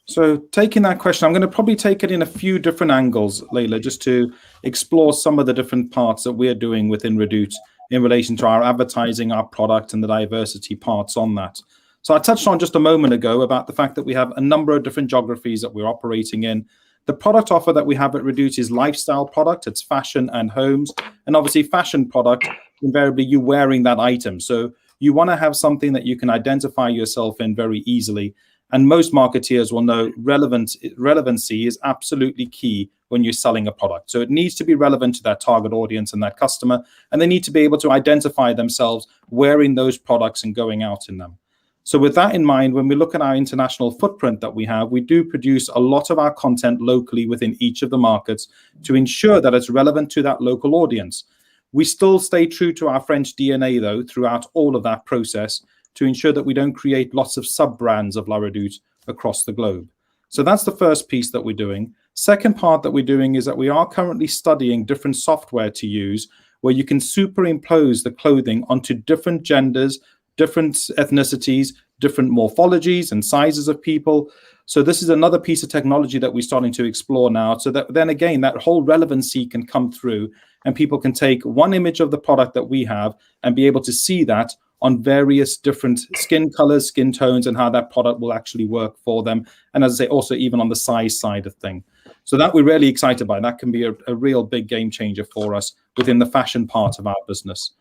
So taking that question, I'm going to probably take it in a few different angles, Layla, just to explore some of the different parts that we're doing within Redoute in relation to our advertising, our product, and the diversity parts on that. So I touched on just a moment ago about the fact that we have a number of different geographies that we're operating in. The product offer that we have at Redoute is lifestyle product. It's fashion and homes. And obviously fashion product, invariably you wearing that item. So you want to have something that you can identify yourself in very easily. And most marketeers will know relevancy is absolutely key when you're selling a product. So it needs to be relevant to that target audience and that customer, and they need to be able to identify themselves wearing those products and going out in them. So with that in mind, when we look at our international footprint that we have, we do produce a lot of our content locally within each of the markets to ensure that it's relevant to that local audience. We still stay true to our French DNA, though, throughout all of that process to ensure that we don't create lots of sub-brands of La Redoute across the globe. So that's the first piece that we're doing. Second part that we're doing is that we are currently studying different software to use where you can superimpose the clothing onto different genders, different ethnicities, different morphologies and sizes of people. So this is another piece of technology that we're starting to explore now, so that then again, that whole relevancy can come through and people can take one image of the product that we have and be able to see that on various different skin colors, skin tones, and how that product will actually work for them. And as I say, also even on the size side of thing. So that we're really excited by. That can be a real big game changer for us within the fashion part of our business.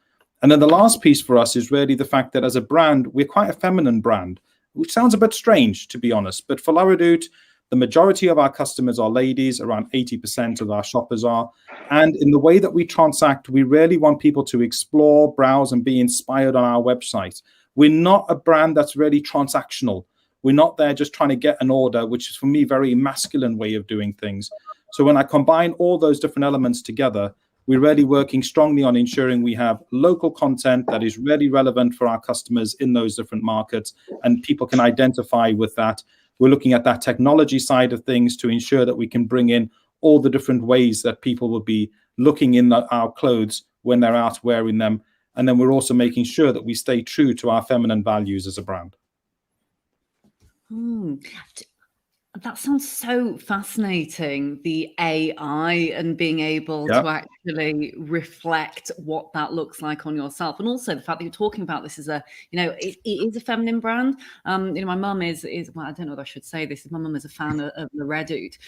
And then the last piece for us is really the fact that as a brand, we're quite a feminine brand, which sounds a bit strange, to be honest. But for La Redoute, the majority of our customers are ladies, around 80% of our shoppers are. And in the way that we transact, we really want people to explore, browse, and be inspired on our website. We're not a brand that's really transactional. We're not there just trying to get an order, which is, for me, very masculine way of doing things. So when I combine all those different elements together, we're really working strongly on ensuring we have local content that is really relevant for our customers in those different markets, and people can identify with that. We're looking at that technology side of things to ensure that we can bring in all the different ways that people will be looking in our clothes when they're out wearing them. And then we're also making sure that we stay true to our feminine values as a brand. That sounds so fascinating, the AI and being able to actually reflect what that looks like on yourself. And also the fact that you're talking about this as a, it is a feminine brand. My mum is well, I don't know if I should say this. My mum is a fan of La Redoute.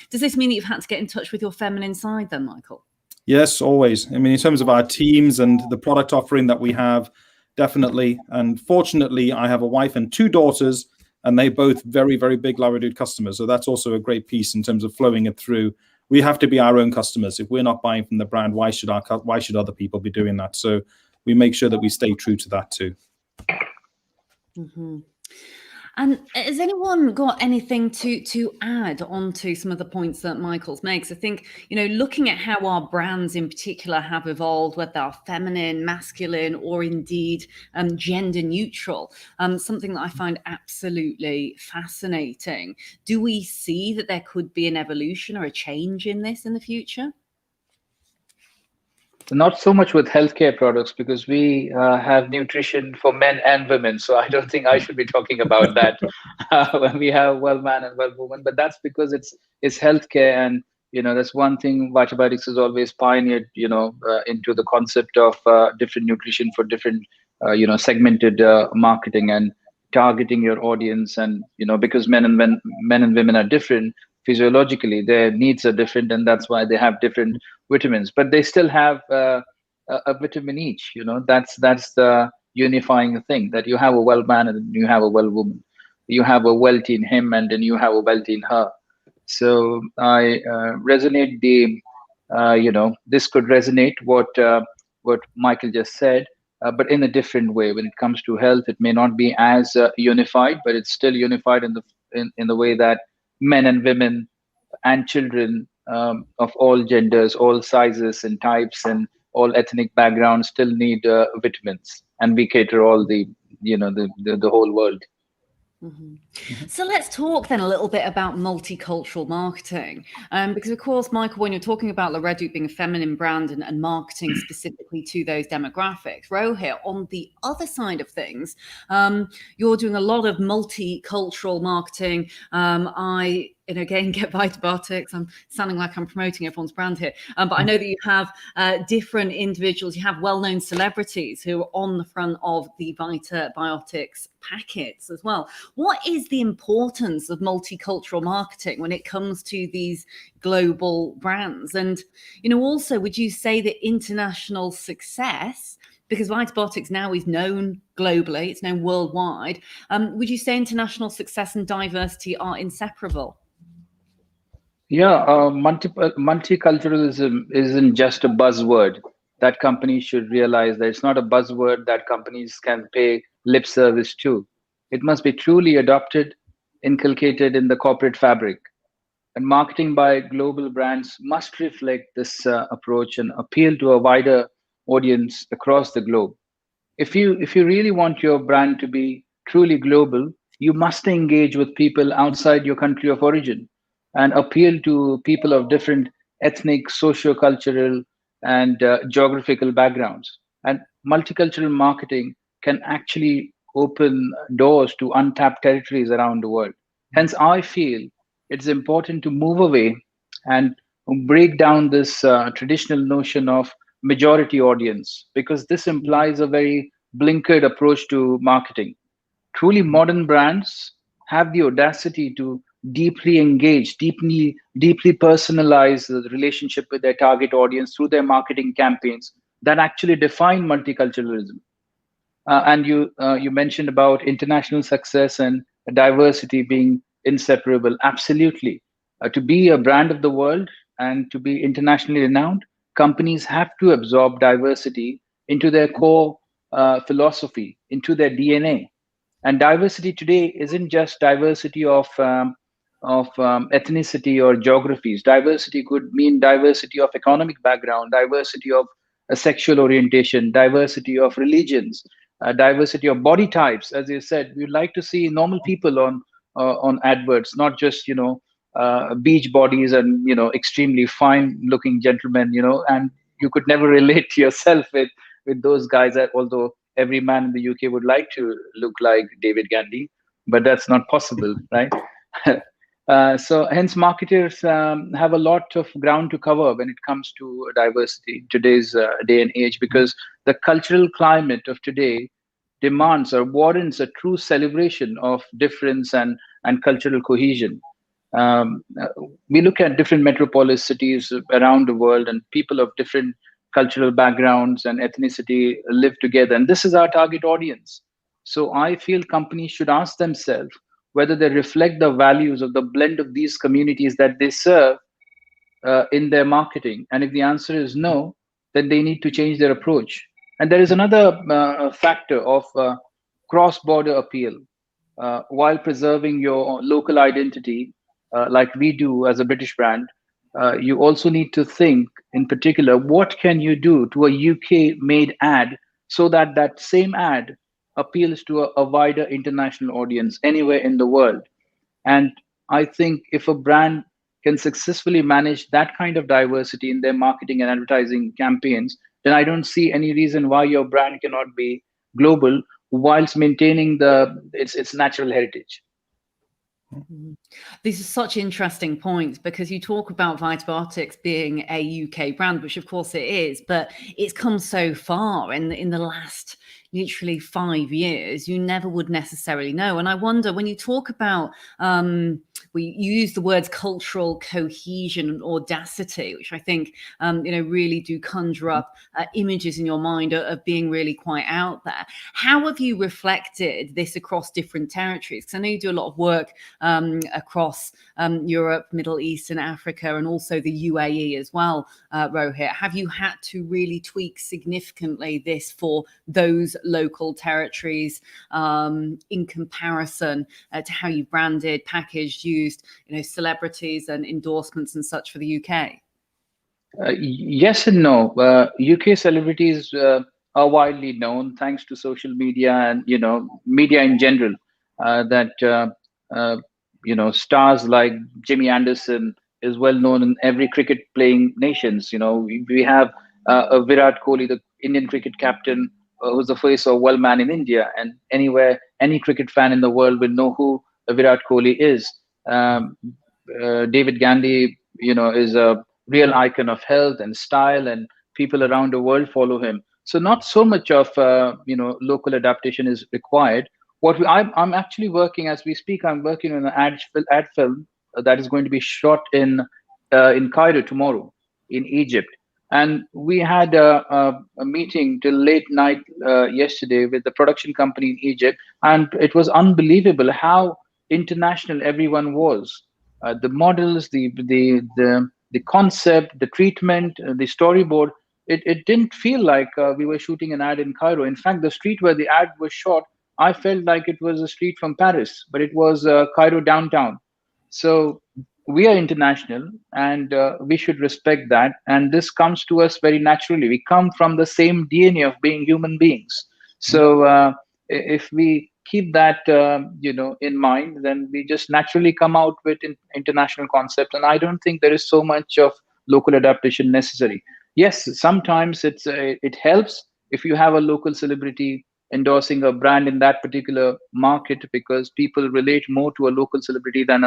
Does this mean that you've had to get in touch with your feminine side then, Michael? Yes, always. I mean, in terms of our teams and the product offering that we have, definitely. And fortunately, I have a wife and 2 daughters, and they both very, very big La Redoute customers. So that's also a great piece in terms of flowing it through. We have to be our own customers. If we're not buying from the brand, why should other people be doing that? So we make sure that we stay true to that too. Mm-hmm. And has anyone got anything to add on to some of the points that Michael's makes? I think, looking at how our brands in particular have evolved, whether they're feminine, masculine, or indeed gender neutral, something that I find absolutely fascinating. Do we see that there could be an evolution or a change in this in the future? Not so much with healthcare products, because we have nutrition for men and women. So I don't think I should be talking about that when we have well man and well woman. But that's because it's healthcare, and that's one thing Vitabiotics has always pioneered. Into the concept of different nutrition for different segmented marketing and targeting your audience. And because men and women are different physiologically, their needs are different, and that's why they have different vitamins, but they still have a vitamin each. That's the unifying thing, that you have a well man and you have a well woman, you have a wealthy in him and then you have a wealthy in her. So I resonate this could resonate what Michael just said, but in a different way. When it comes to health, it may not be as unified, but it's still unified in the way that men and women and children of all genders, all sizes and types and all ethnic backgrounds still need vitamins, and we cater all the whole world. Mm-hmm. So let's talk then a little bit about multicultural marketing, because of course, Michael, when you're talking about La Redoute being a feminine brand and marketing specifically to those demographics, Rohit, on the other side of things, you're doing a lot of multicultural marketing. Again, get Vitabiotics. I'm sounding like I'm promoting everyone's brand here. But I know that you have different individuals. You have well-known celebrities who are on the front of the Vitabiotics packets as well. What is the importance of multicultural marketing when it comes to these global brands? And, also, would you say that international success because Vitabiotics now is known globally, it's known worldwide. Would you say international success and diversity are inseparable? Yeah, multiculturalism isn't just a buzzword that companies should realize that it's not a buzzword that companies can pay lip service to. It must be truly adopted, inculcated in the corporate fabric. And marketing by global brands must reflect this approach and appeal to a wider audience across the globe. If you really want your brand to be truly global, you must engage with people outside your country of origin and appeal to people of different ethnic, socio-cultural, and geographical backgrounds. And multicultural marketing can actually open doors to untapped territories around the world. Hence, I feel it's important to move away and break down this traditional notion of majority audience, because this implies a very blinkered approach to marketing. Truly modern brands have the audacity to deeply engage, deeply personalize the relationship with their target audience through their marketing campaigns that actually define multiculturalism. And you mentioned about international success and diversity being inseparable. Absolutely. To be a brand of the world and to be internationally renowned, companies have to absorb diversity into their core philosophy, into their DNA. And diversity today isn't just diversity of ethnicity or geographies. Diversity could mean diversity of economic background, diversity of sexual orientation, diversity of religions, diversity of body types. As you said, we'd like to see normal people on adverts, not just beach bodies and extremely fine-looking gentlemen. And you could never relate to yourself with those guys. Although every man in the UK would like to look like David Gandy, but that's not possible, right? So hence marketers have a lot of ground to cover when it comes to diversity in today's day and age, because the cultural climate of today demands or warrants a true celebration of difference and cultural cohesion. We look at different metropolis cities around the world, and people of different cultural backgrounds and ethnicity live together, and this is our target audience. So I feel companies should ask themselves whether they reflect the values of the blend of these communities that they serve in their marketing. And if the answer is no, then they need to change their approach. And there is another factor of cross-border appeal. While preserving your local identity, like we do as a British brand, you also need to think, in particular, what can you do to a UK-made ad so that that same ad appeals to a wider international audience anywhere in the world. And I think if a brand can successfully manage that kind of diversity in their marketing and advertising campaigns, then I don't see any reason why your brand cannot be global whilst maintaining its natural heritage. These are such interesting points, because you talk about Vitabiotics being a UK brand, which of course it is, but it's come so far in the last literally 5 years. You never would necessarily know. And I wonder, when you talk about you use the words cultural cohesion and audacity, which I think really do conjure up images in your mind of being really quite out there. How have you reflected this across different territories? Because I know you do a lot of work across Europe, Middle East and Africa, and also the UAE as well, Rohit. Have you had to really tweak significantly this for those local territories in comparison to how you branded, packaged, used celebrities and endorsements and such for the UK? Yes and no. UK celebrities are widely known thanks to social media and media in general. Stars like Jimmy Anderson is well known in every cricket playing nations. We have a Virat Kohli, the Indian cricket captain, who's the face of World Man in India, and anywhere any cricket fan in the world will know who Virat Kohli is. David Gandy, is a real icon of health and style, and people around the world follow him. So not so much of local adaptation is required. I'm actually working as we speak. I'm working on an ad film that is going to be shot in Cairo tomorrow, in Egypt, And we had a meeting till late night yesterday with the production company in Egypt, and it was unbelievable how international everyone was. The models, the concept, the treatment, the storyboard. It didn't feel like we were shooting an ad in Cairo. In fact, the street where the ad was shot, I felt like it was a street from Paris, but it was Cairo downtown. So we are international, and we should respect that. And this comes to us very naturally. We come from the same DNA of being human beings. So if we keep that in mind, then we just naturally come out with international concepts. And I don't think there is so much of local adaptation necessary. Yes, sometimes it helps if you have a local celebrity endorsing a brand in that particular market, because people relate more to a local celebrity than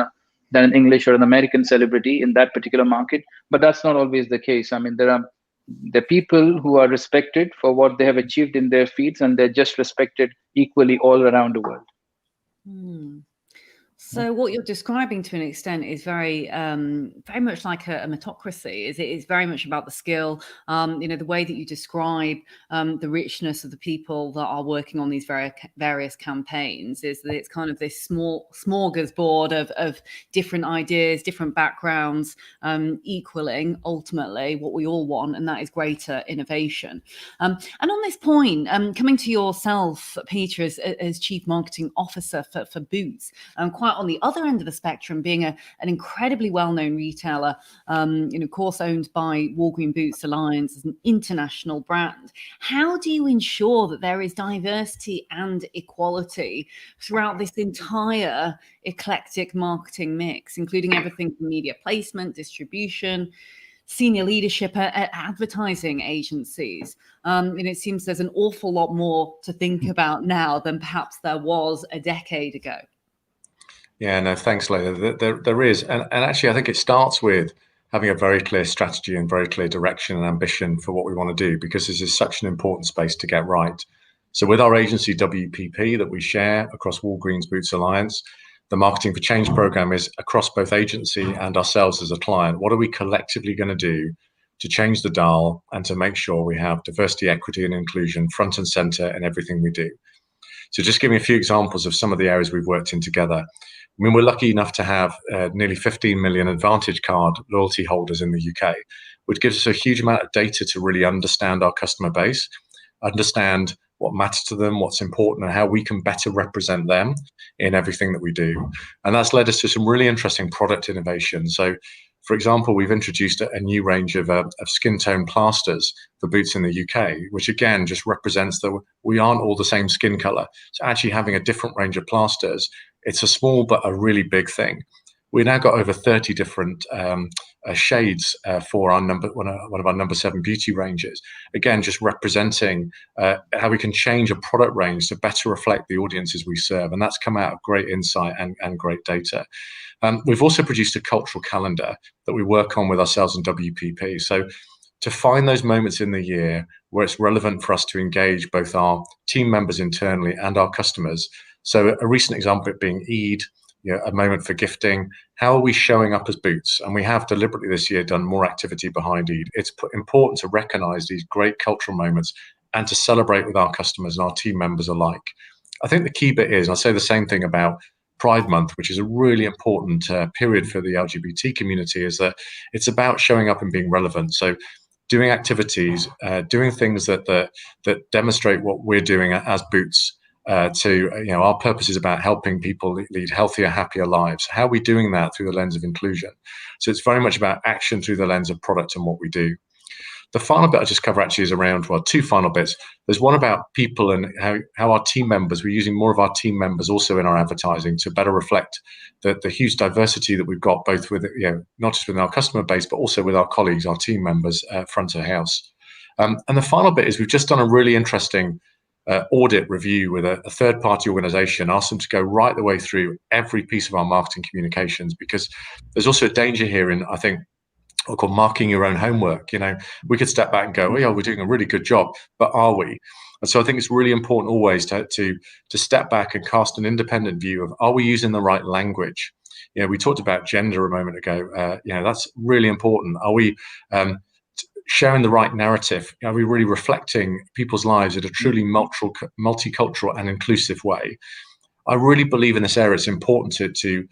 an English or an American celebrity in that particular market. But that's not always the case. I mean, there are people who are respected for what they have achieved in their fields, and they're just respected equally all around the world. So what you're describing to an extent is very much like a meritocracy. It's very much about the skill. The way that you describe the richness of the people that are working on these various campaigns is that it's kind of this small smorgasbord of different ideas, different backgrounds, equaling ultimately what we all want, and that is greater innovation. And on this point, coming to yourself, Peter, as Chief Marketing Officer for Boots, quite on the other end of the spectrum, being an incredibly well-known retailer, of course owned by Walgreen Boots Alliance as an international brand. How do you ensure that there is diversity and equality throughout this entire eclectic marketing mix, including everything from media placement, distribution, senior leadership at advertising agencies? It seems there's an awful lot more to think about now than perhaps there was a decade ago. Yeah, no, thanks, Leila. There is. And actually, I think it starts with having a very clear strategy and very clear direction and ambition for what we want to do, because this is such an important space to get right. So with our agency, WPP, that we share across Walgreens Boots Alliance, the Marketing for Change program is across both agency and ourselves as a client. What are we collectively going to do to change the dial and to make sure we have diversity, equity, and inclusion front and center in everything we do? So just give me a few examples of some of the areas we've worked in together. I mean, we're lucky enough to have nearly 15 million Advantage Card loyalty holders in the UK, which gives us a huge amount of data to really understand our customer base, understand what matters to them, what's important, and how we can better represent them in everything that we do. And that's led us to some really interesting product innovation. So, for example, we've introduced a new range of skin tone plasters for Boots in the UK, which again just represents that we aren't all the same skin color. So actually having a different range of plasters, it's a small but a really big thing. We've now got over 30 different shades for one of our number 7 beauty ranges. Again, just representing how we can change a product range to better reflect the audiences we serve. And that's come out of great insight and great data. We've also produced a cultural calendar that we work on with ourselves and WPP. So to find those moments in the year where it's relevant for us to engage both our team members internally and our customers. So a recent example being Eid, a moment for gifting. How are we showing up as Boots? And we have deliberately this year done more activity behind Eid. It's important to recognize these great cultural moments and to celebrate with our customers and our team members alike. I think the key bit is, and I'll say the same thing about Pride Month, which is a really important period for the LGBT community, is that it's about showing up and being relevant. So doing activities, doing things that demonstrate what we're doing as Boots. Our purpose is about helping people lead healthier, happier lives. How are we doing that through the lens of inclusion? So it's very much about action through the lens of product and what we do. The final bit I just cover actually is around, well, 2 final bits. There's one about people and how our team members, we're using more of our team members also in our advertising to better reflect the huge diversity that we've got, both with, not just within our customer base, but also with our colleagues, our team members front of house. And the final bit is we've just done a really interesting audit review with a third-party organization, asked them to go right the way through every piece of our marketing communications, because there's also a danger here in, I think, what called marking your own homework. We could step back and go, oh yeah, we're doing a really good job, but are we? And so I think it's really important always to step back and cast an independent view of, are we using the right language? We talked about gender a moment ago. That's really important. Are we sharing the right narrative? Are we really reflecting people's lives in a truly multicultural and inclusive way? I really believe in this area. It's important to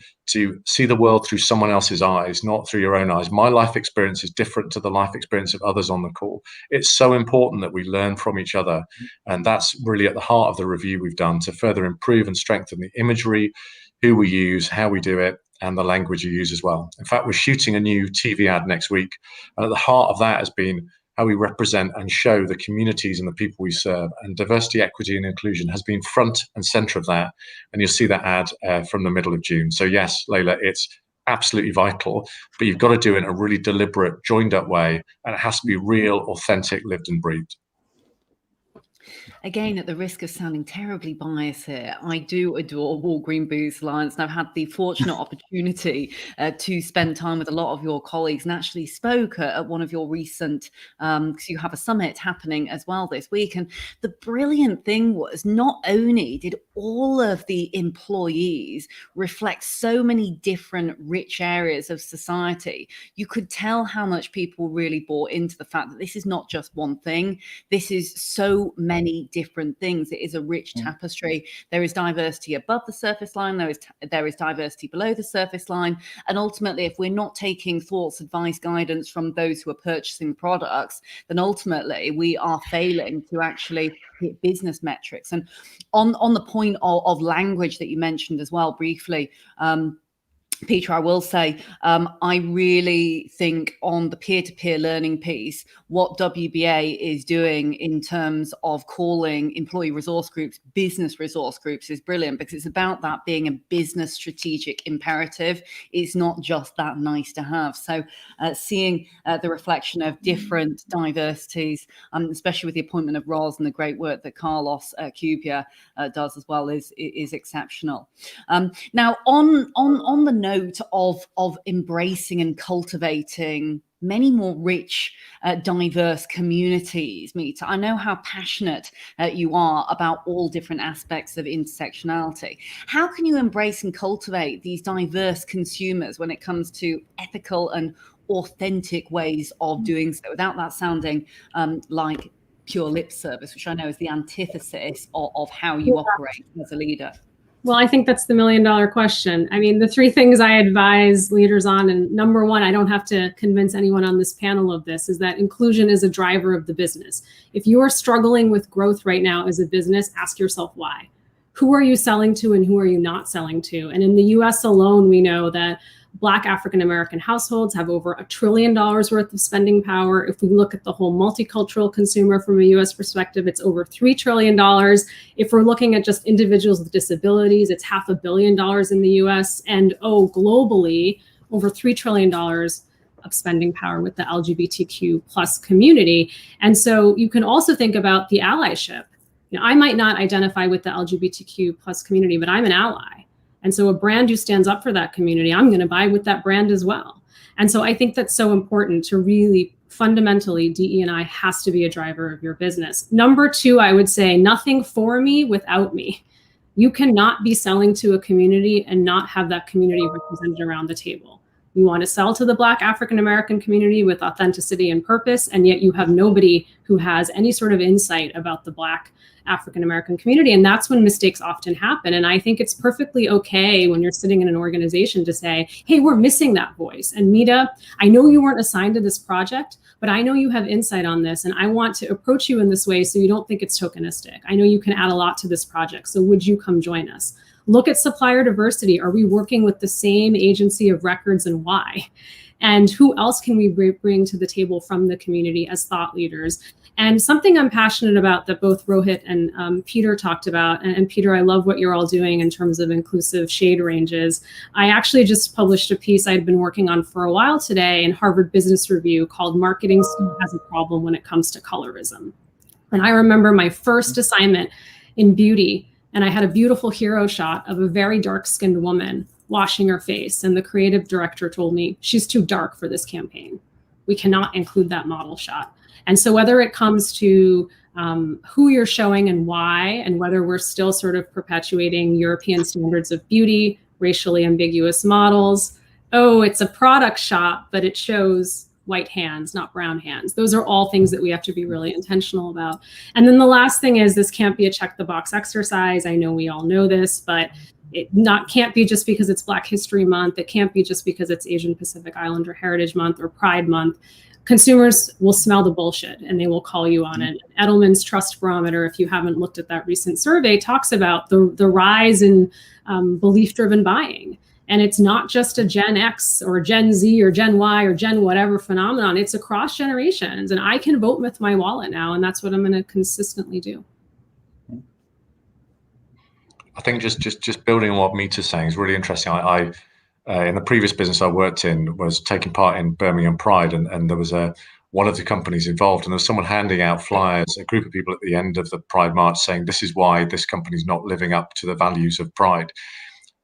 see the world through someone else's eyes, not through your own eyes. My life experience is different to the life experience of others on the call. It's so important that we learn from each other. And that's really at the heart of the review we've done to further improve and strengthen the imagery, who we use, how we do it, and the language you use as well. In fact, we're shooting a new TV ad next week. And at the heart of that has been how we represent and show the communities and the people we serve. And diversity, equity, and inclusion has been front and center of that. And you'll see that ad from the middle of June. So yes, Layla, it's absolutely vital, but you've got to do it in a really deliberate, joined up way. And it has to be real, authentic, lived and breathed. Again, at the risk of sounding terribly biased here, I do adore Walgreen Boots Alliance, and I've had the fortunate opportunity to spend time with a lot of your colleagues, and actually spoke at one of your recent, because you have a summit happening as well this week. And the brilliant thing was, not only did all of the employees reflect so many different rich areas of society, you could tell how much people really bought into the fact that this is not just one thing. This is so many different things. It is a rich tapestry. There is diversity above the surface line. There is diversity below the surface line. And ultimately, if we're not taking thoughts, advice, guidance from those who are purchasing products, then ultimately we are failing to actually hit business metrics. And on the point of language that you mentioned as well briefly, Peter, I will say, I really think on the peer-to-peer learning piece, what WBA is doing in terms of calling employee resource groups business resource groups is brilliant, because it's about that being a business strategic imperative. It's not just that nice to have. So seeing the reflection of different diversities, especially with the appointment of Roz and the great work that Carlos Cubia does as well, is exceptional. Now, on the note of embracing and cultivating many more rich, diverse communities, Meeta, I know how passionate you are about all different aspects of intersectionality. How can you embrace and cultivate these diverse consumers when it comes to ethical and authentic ways of doing so, without that sounding like pure lip service, which I know is the antithesis of how you operate as a leader? Well, I think that's the $1 million question. I mean, the three things I advise leaders on, and number one, I don't have to convince anyone on this panel of this, is that inclusion is a driver of the business. If you are struggling with growth right now as a business, ask yourself why. Who are you selling to and who are you not selling to? And in the US alone, we know that Black African-American households have over $1 trillion worth of spending power. If we look at the whole multicultural consumer from a US perspective, it's over $3 trillion. If we're looking at just individuals with disabilities, it's $500 million in the US. And globally, over $3 trillion of spending power with the LGBTQ plus community. And so you can also think about the allyship. You know, I might not identify with the LGBTQ plus community, but I'm an ally. And so a brand who stands up for that community, I'm going to buy with that brand as well. And so I think that's so important to really fundamentally, DE&I has to be a driver of your business. Number two, I would say nothing for me without me. You cannot be selling to a community and not have that community represented around the table. You want to sell to the Black African-American community with authenticity and purpose, and yet you have nobody who has any sort of insight about the Black African-American community. And that's when mistakes often happen. And I think it's perfectly okay when you're sitting in an organization to say, hey, we're missing that voice. And Meeta, I know you weren't assigned to this project, but I know you have insight on this. And I want to approach you in this way so you don't think it's tokenistic. I know you can add a lot to this project. So would you come join us? Look at supplier diversity. Are we working with the same agency of records, and why? And who else can we bring to the table from the community as thought leaders? And something I'm passionate about that both Rohit and Peter talked about, and Peter, I love what you're all doing in terms of inclusive shade ranges. I actually just published a piece I'd been working on for a while today in Harvard Business Review called Marketing Still Has a Problem When It Comes to Colorism. And I remember my first assignment in beauty, and I had a beautiful hero shot of a very dark-skinned woman washing her face. And the creative director told me, she's too dark for this campaign. We cannot include that model shot. And so whether it comes to who you're showing and why, and whether we're still sort of perpetuating European standards of beauty, racially ambiguous models, oh, it's a product shot, but it shows white hands, not brown hands. Those are all things that we have to be really intentional about. And then the last thing is, this can't be a check the box exercise. I know we all know this, but it can't be just because it's Black History Month. It can't be just because it's Asian Pacific Islander Heritage Month or Pride Month. Consumers will smell the bullshit and they will call you on it. Edelman's Trust Barometer, if you haven't looked at that recent survey, talks about the rise in belief-driven buying. And it's not just a Gen X or Gen Z or Gen Y or Gen whatever phenomenon. It's across generations. And I can vote with my wallet now, and that's what I'm going to consistently do. I think just building on what Meeta's saying is really interesting. I in the previous business I worked in was taking part in Birmingham Pride, and there was one of the companies involved, and there was someone handing out flyers, a group of people at the end of the Pride March saying, this is why this company's not living up to the values of Pride.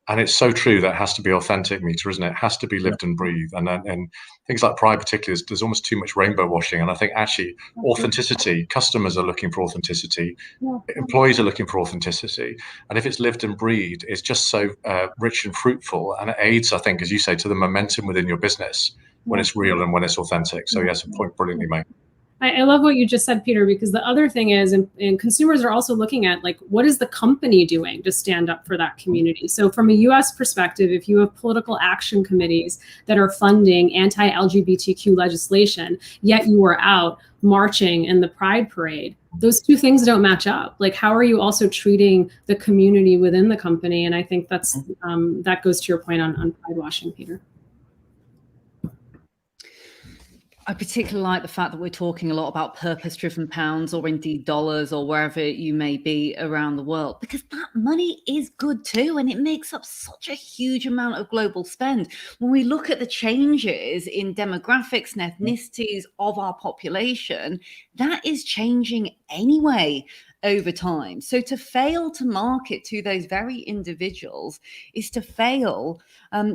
And it's so true that it has to be authentic, Meeta, isn't it? It has to be lived and breathed. And things like Pride particularly, there's almost too much rainbow washing. And I think actually authenticity, customers are looking for authenticity, employees are looking for authenticity. And if it's lived and breathed, it's just so rich and fruitful. And it aids, I think, as you say, to the momentum within your business when it's real and when it's authentic. So yes, a point brilliantly made. I love what you just said, Peter, because the other thing is, and consumers are also looking at, like, what is the company doing to stand up for that community? So from a US perspective, if you have political action committees that are funding anti-LGBTQ legislation, yet you are out marching in the Pride Parade, those two things don't match up. Like, how are you also treating the community within the company? And I think that's that goes to your point on pride washing, Peter. I particularly like the fact that we're talking a lot about purpose-driven pounds, or indeed dollars, or wherever you may be around the world, because that money is good too, and it makes up such a huge amount of global spend. When we look at the changes in demographics and ethnicities of our population, that is changing anyway over time. So to fail to market to those very individuals is to fail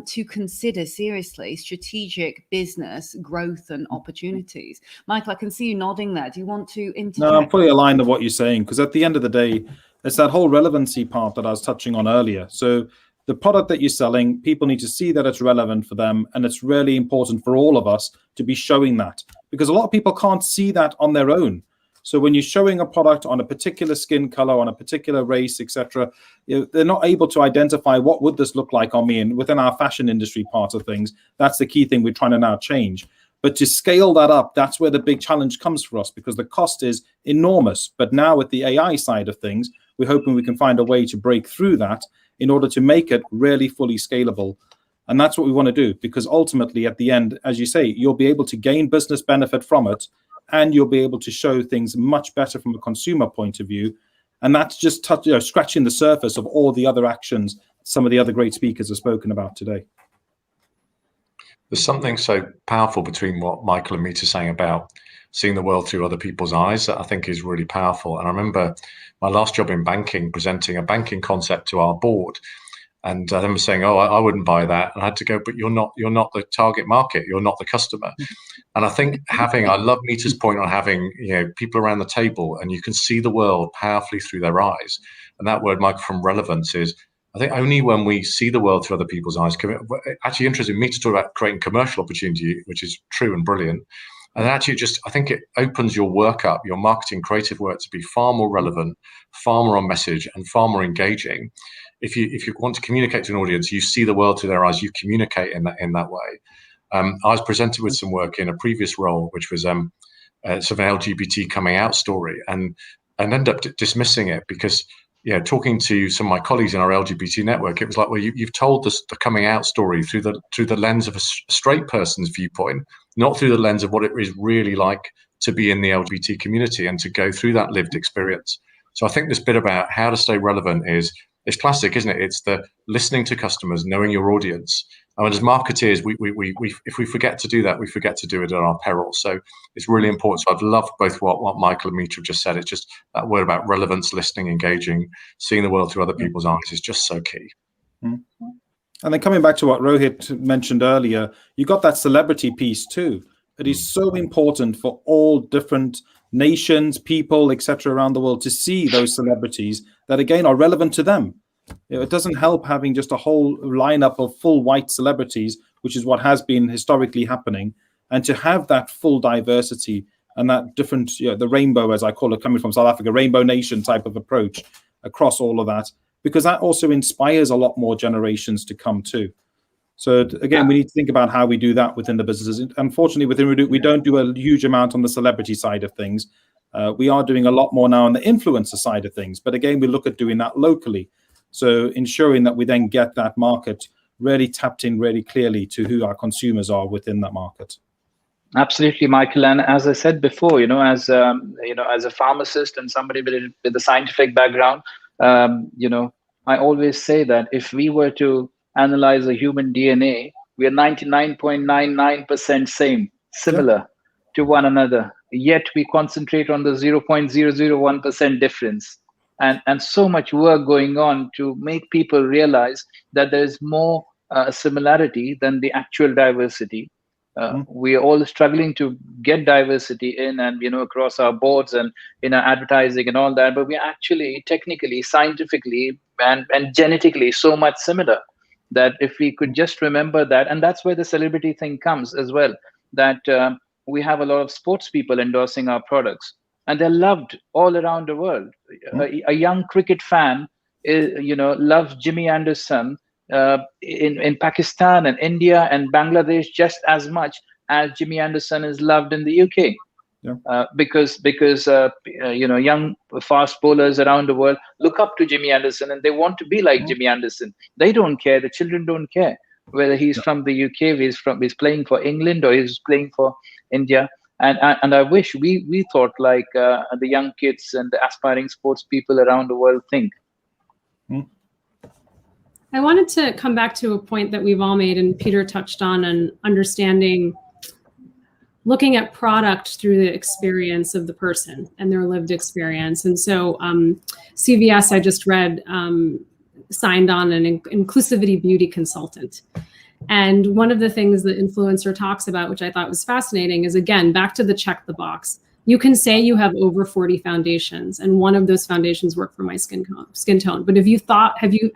to consider seriously strategic business growth and opportunities. Michael, I can see you nodding there. Do you want to interject? No, I'm fully aligned with what you're saying, because at the end of the day, it's that whole relevancy part that I was touching on earlier. So the product that you're selling, people need to see that it's relevant for them, and it's really important for all of us to be showing that, because a lot of people can't see that on their own. So when you're showing a product on a particular skin color, on a particular race, etc., they're not able to identify what would this look like on me. And within our fashion industry part of things, that's the key thing we're trying to now change. But to scale that up, that's where the big challenge comes for us, because the cost is enormous. But now with the AI side of things, we're hoping we can find a way to break through that in order to make it really fully scalable. And that's what we want to do, because ultimately at the end, as you say, you'll be able to gain business benefit from it, and you'll be able to show things much better from a consumer point of view. And that's just scratching the surface of all the other actions some of the other great speakers have spoken about today. There's something so powerful between what Michael and Meeta are saying about seeing the world through other people's eyes that I think is really powerful. And I remember my last job in banking, presenting a banking concept to our board. And I remember saying, "Oh, I wouldn't buy that." And I had to go, "But you're not the target market. You're not the customer." And I think I love Meeta's point on having, people around the table, and you can see the world powerfully through their eyes. And that word, Michael, from relevance is, I think only when we see the world through other people's eyes. Actually, interesting, Meeta talk about creating commercial opportunity, which is true and brilliant. And actually, I think it opens your work up, your marketing, creative work, to be far more relevant, far more on message, and far more engaging. If you want to communicate to an audience, you see the world through their eyes, you communicate in that way. I was presented with some work in a previous role, which was sort of an LGBT coming out story, and ended up dismissing it because, talking to some of my colleagues in our LGBT network, it was like, well, you've told the coming out story through the lens of a straight person's viewpoint, not through the lens of what it is really like to be in the LGBT community and to go through that lived experience. So I think this bit about how to stay relevant it's classic, isn't it? It's the listening to customers, knowing your audience. And as marketeers, if we forget to do that, we forget to do it at our peril. So it's really important. So I've loved both what Michael and Meeta have just said. It's just that word about relevance, listening, engaging, seeing the world through other people's eyes is just so key. Mm-hmm. And then coming back to what Rohit mentioned earlier, you got that celebrity piece too. It is so important for all different nations, people, etc. around the world to see those celebrities that again are relevant to them. It doesn't help having just a whole lineup of full white celebrities, which is what has been historically happening. And to have that full diversity and that different, the rainbow, as I call it, coming from South Africa, rainbow nation type of approach across all of that, because that also inspires a lot more generations to come too. So again, we need to think about how we do that within the businesses. Unfortunately, within Redoot, we don't do a huge amount on the celebrity side of things. We are doing a lot more now on the influencer side of things. But again, we look at doing that locally. So ensuring that we then get that market really tapped in really clearly to who our consumers are within that market. Absolutely, Michael. And as I said before, as a pharmacist and somebody with a scientific background, I always say that if we were to analyze a human DNA, we are 99.99% similar to one another. Yet we concentrate on the 0.001% difference. And so much work going on to make people realize that there is more similarity than the actual diversity. We are all struggling to get diversity in and, across our boards and in our advertising and all that, but we're actually technically, scientifically, and genetically so much similar that if we could just remember that, and that's where the celebrity thing comes as well, that we have a lot of sports people endorsing our products and they're loved all around the world. A young cricket fan, loves Jimmy Anderson in Pakistan and India and Bangladesh just as much as Jimmy Anderson is loved in the UK. Because young fast bowlers around the world look up to Jimmy Anderson and they want to be like Jimmy Anderson. They don't care. The children don't care whether he's from the UK, he's playing for England, or he's playing for India. And I wish we thought like the young kids and the aspiring sports people around the world think. I wanted to come back to a point that we've all made and Peter touched on, and understanding, looking at product through the experience of the person and their lived experience. And so CVS, I just read, signed on an inclusivity beauty consultant. And one of the things the influencer talks about, which I thought was fascinating, is again, back to the check the box. You can say you have over 40 foundations and one of those foundations work for my skin tone. But have you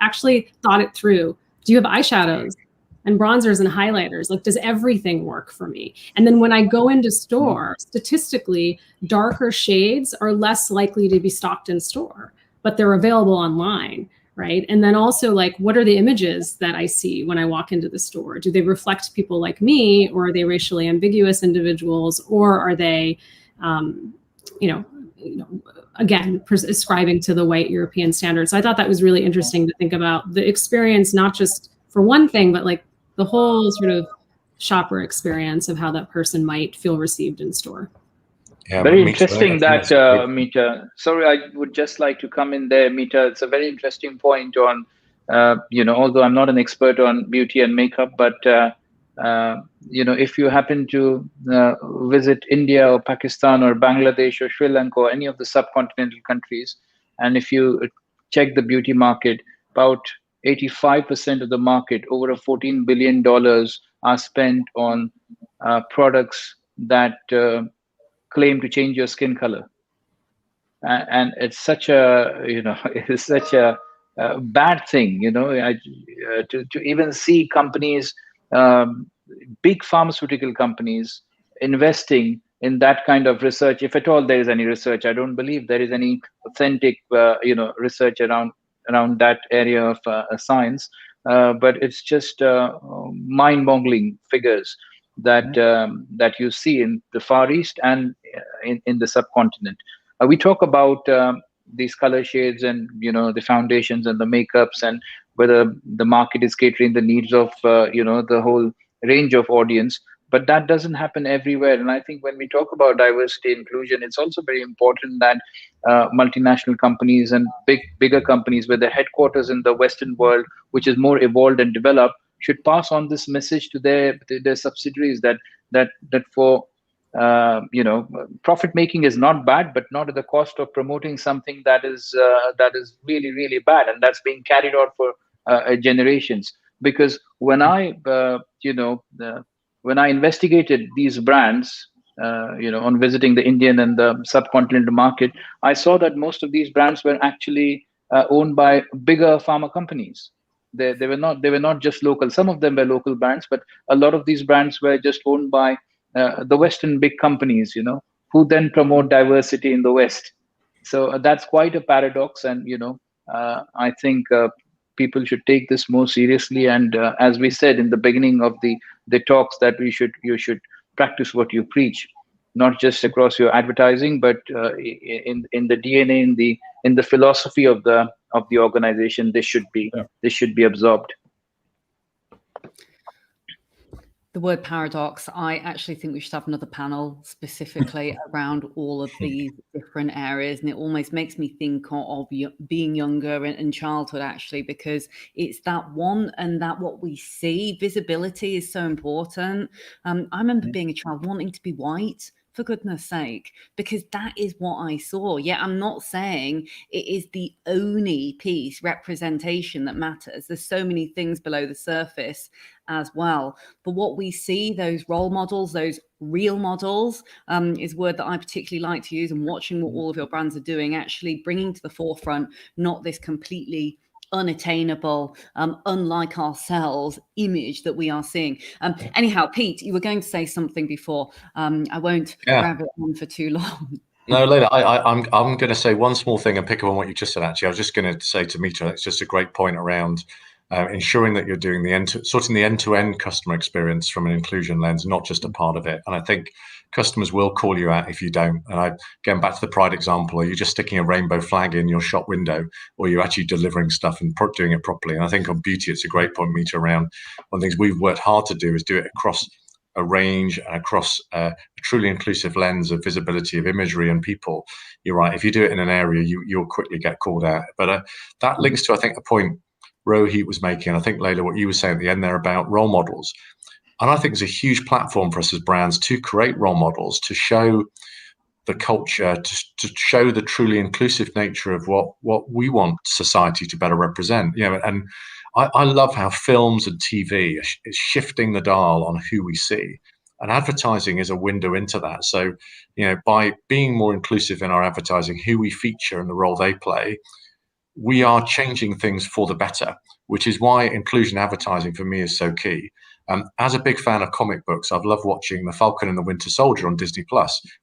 actually thought it through? Do you have eyeshadows and bronzers and highlighters? Like, does everything work for me? And then when I go into store, statistically, darker shades are less likely to be stocked in store, but they're available online, right? And then also, like, what are the images that I see when I walk into the store? Do they reflect people like me, or are they racially ambiguous individuals, or are they, again, ascribing to the white European standards? So I thought that was really interesting to think about the experience, not just for one thing, but like the whole sort of shopper experience of how that person might feel received in store. Yeah, very interesting that, Mita. Sorry, I would just like to come in there, Mita. It's a very interesting point on, although I'm not an expert on beauty and makeup, but, if you happen to visit India or Pakistan or Bangladesh or Sri Lanka or any of the subcontinental countries, and if you check the beauty market, about 85% of the market, over $14 billion, are spent on products that claim to change your skin color, and it's such a it's such a bad thing, to even see companies, big pharmaceutical companies, investing in that kind of research. If at all there is any research, I don't believe there is any authentic research around that area of science, but it's just mind-boggling figures that you see in the Far East and in the subcontinent. We talk about these color shades and the foundations and the makeups, and whether the market is catering the needs of the whole range of audience, but that doesn't happen everywhere. And I think when we talk about diversity inclusion, it's also very important that multinational companies and bigger companies with their headquarters in the Western world, which is more evolved and developed, should pass on this message to their subsidiaries that for profit making is not bad, but not at the cost of promoting something that is really, really bad, and that's being carried out for generations. Because when I investigated these brands, on visiting the Indian and the subcontinental market, I saw that most of these brands were actually owned by bigger pharma companies. They were not just local. Some of them were local brands, but a lot of these brands were just owned by the Western big companies, who then promote diversity in the West. So that's quite a paradox, and I think people should take this more seriously. And as we said in the beginning of the talks, that you should practice what you preach, not just across your advertising, but in the DNA, in the philosophy of the organization. This should be absorbed. The word paradox, I actually think we should have another panel specifically around all of these different areas. And it almost makes me think of being younger and childhood, actually, because it's that one and that what we see. Visibility is so important. I remember being a child wanting to be white, for goodness sake, because that is what I saw. Yeah, I'm not saying it is the only piece, representation, that matters. There's so many things below the surface as well. But what we see, those role models, those real models, is a word that I particularly like to use, and watching what all of your brands are doing, actually bringing to the forefront, not this completely unattainable, unlike ourselves image that we are seeing. Anyhow, Pete, you were going to say something before. I won't grab it on for too long. No, Leila, I'm going to say one small thing and pick up on what you just said. Actually, I was just going to say to Mita, it's just a great point around ensuring that you're doing the end-to-end customer experience from an inclusion lens, not just a part of it. And I think customers will call you out if you don't. And going back to the Pride example, are you just sticking a rainbow flag in your shop window, or are you actually delivering stuff and doing it properly? And I think on beauty, it's a great point, Mita, around one of the things we've worked hard to do is do it across a range and across a truly inclusive lens of visibility of imagery and people. You're right. If you do it in an area, you'll quickly get called out. But that links to, I think, a point Rohit was making. I think, Leila, what you were saying at the end there about role models. And I think it's a huge platform for us as brands to create role models, to show the culture, to show the truly inclusive nature of what we want society to better represent. And I love how films and TV is shifting the dial on who we see. And advertising is a window into that. So, by being more inclusive in our advertising, who we feature and the role they play, we are changing things for the better, which is why inclusion advertising for me is so key. As a big fan of comic books, I've loved watching The Falcon and the Winter Soldier on Disney+.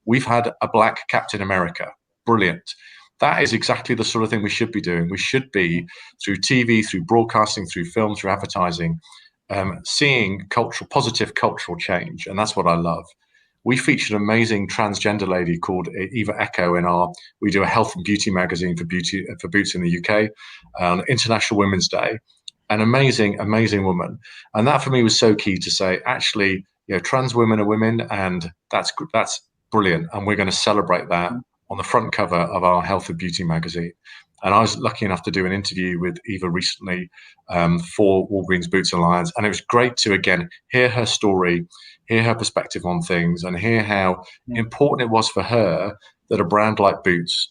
We've had a black Captain America. Brilliant. That is exactly the sort of thing we should be doing. We should be, through TV, through broadcasting, through film, through advertising, seeing positive cultural change. And that's what I love. We featured an amazing transgender lady called Eva Echo we do a health and beauty magazine for Boots in the UK on International Women's Day. An amazing, amazing woman. And that for me was so key to say, actually, trans women are women, and that's brilliant. And we're going to celebrate that on the front cover of our health and beauty magazine. And I was lucky enough to do an interview with Eva recently for Walgreens Boots Alliance. And it was great to, again, hear her story, hear her perspective on things, and hear how important it was for her that a brand like Boots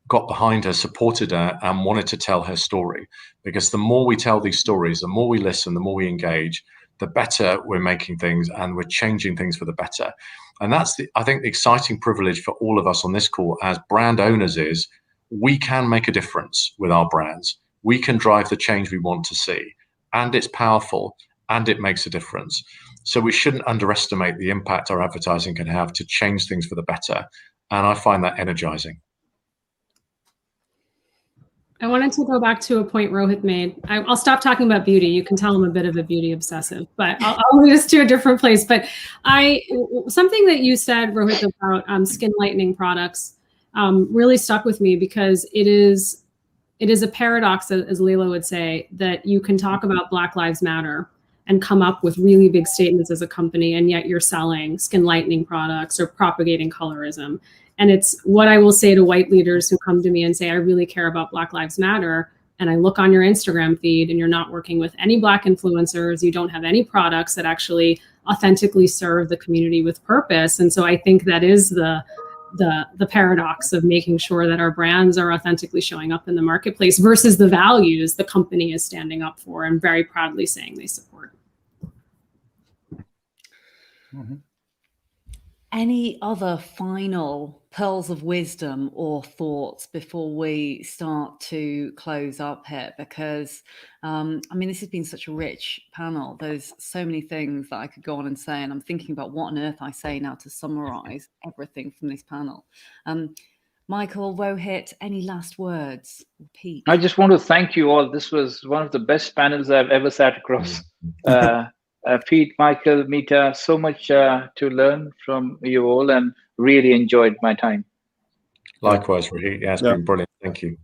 got behind her, supported her, and wanted to tell her story. Because the more we tell these stories, the more we listen, the more we engage, the better we're making things, and we're changing things for the better. And that's, I think, the exciting privilege for all of us on this call as brand owners is we can make a difference with our brands. We can drive the change we want to see. And it's powerful, and it makes a difference. So we shouldn't underestimate the impact our advertising can have to change things for the better. And I find that energizing. I wanted to go back to a point Rohit made. I'll stop talking about beauty. You can tell I'm a bit of a beauty obsessive, but I'll lead us to a different place. But something that you said, Rohit, about skin lightening products really stuck with me, because it is a paradox, as Leila would say, that you can talk about Black Lives Matter and come up with really big statements as a company, and yet you're selling skin lightening products or propagating colorism. And it's what I will say to white leaders who come to me and say, I really care about Black Lives Matter. And I look on your Instagram feed and you're not working with any Black influencers. You don't have any products that actually authentically serve the community with purpose. And so I think that is the paradox of making sure that our brands are authentically showing up in the marketplace versus the values the company is standing up for and very proudly saying they support. Mm-hmm. Any other final pearls of wisdom or thoughts before we start to close up here? Because, this has been such a rich panel. There's so many things that I could go on and say, and I'm thinking about what on earth I say now to summarize everything from this panel. Michael, Rohit, any last words? Pete? I just want to thank you all. This was one of the best panels I've ever sat across. Pete, Michael, Meeta, so much to learn from you all, and really enjoyed my time. Likewise, Rohit. Yeah, it's been brilliant. Thank you.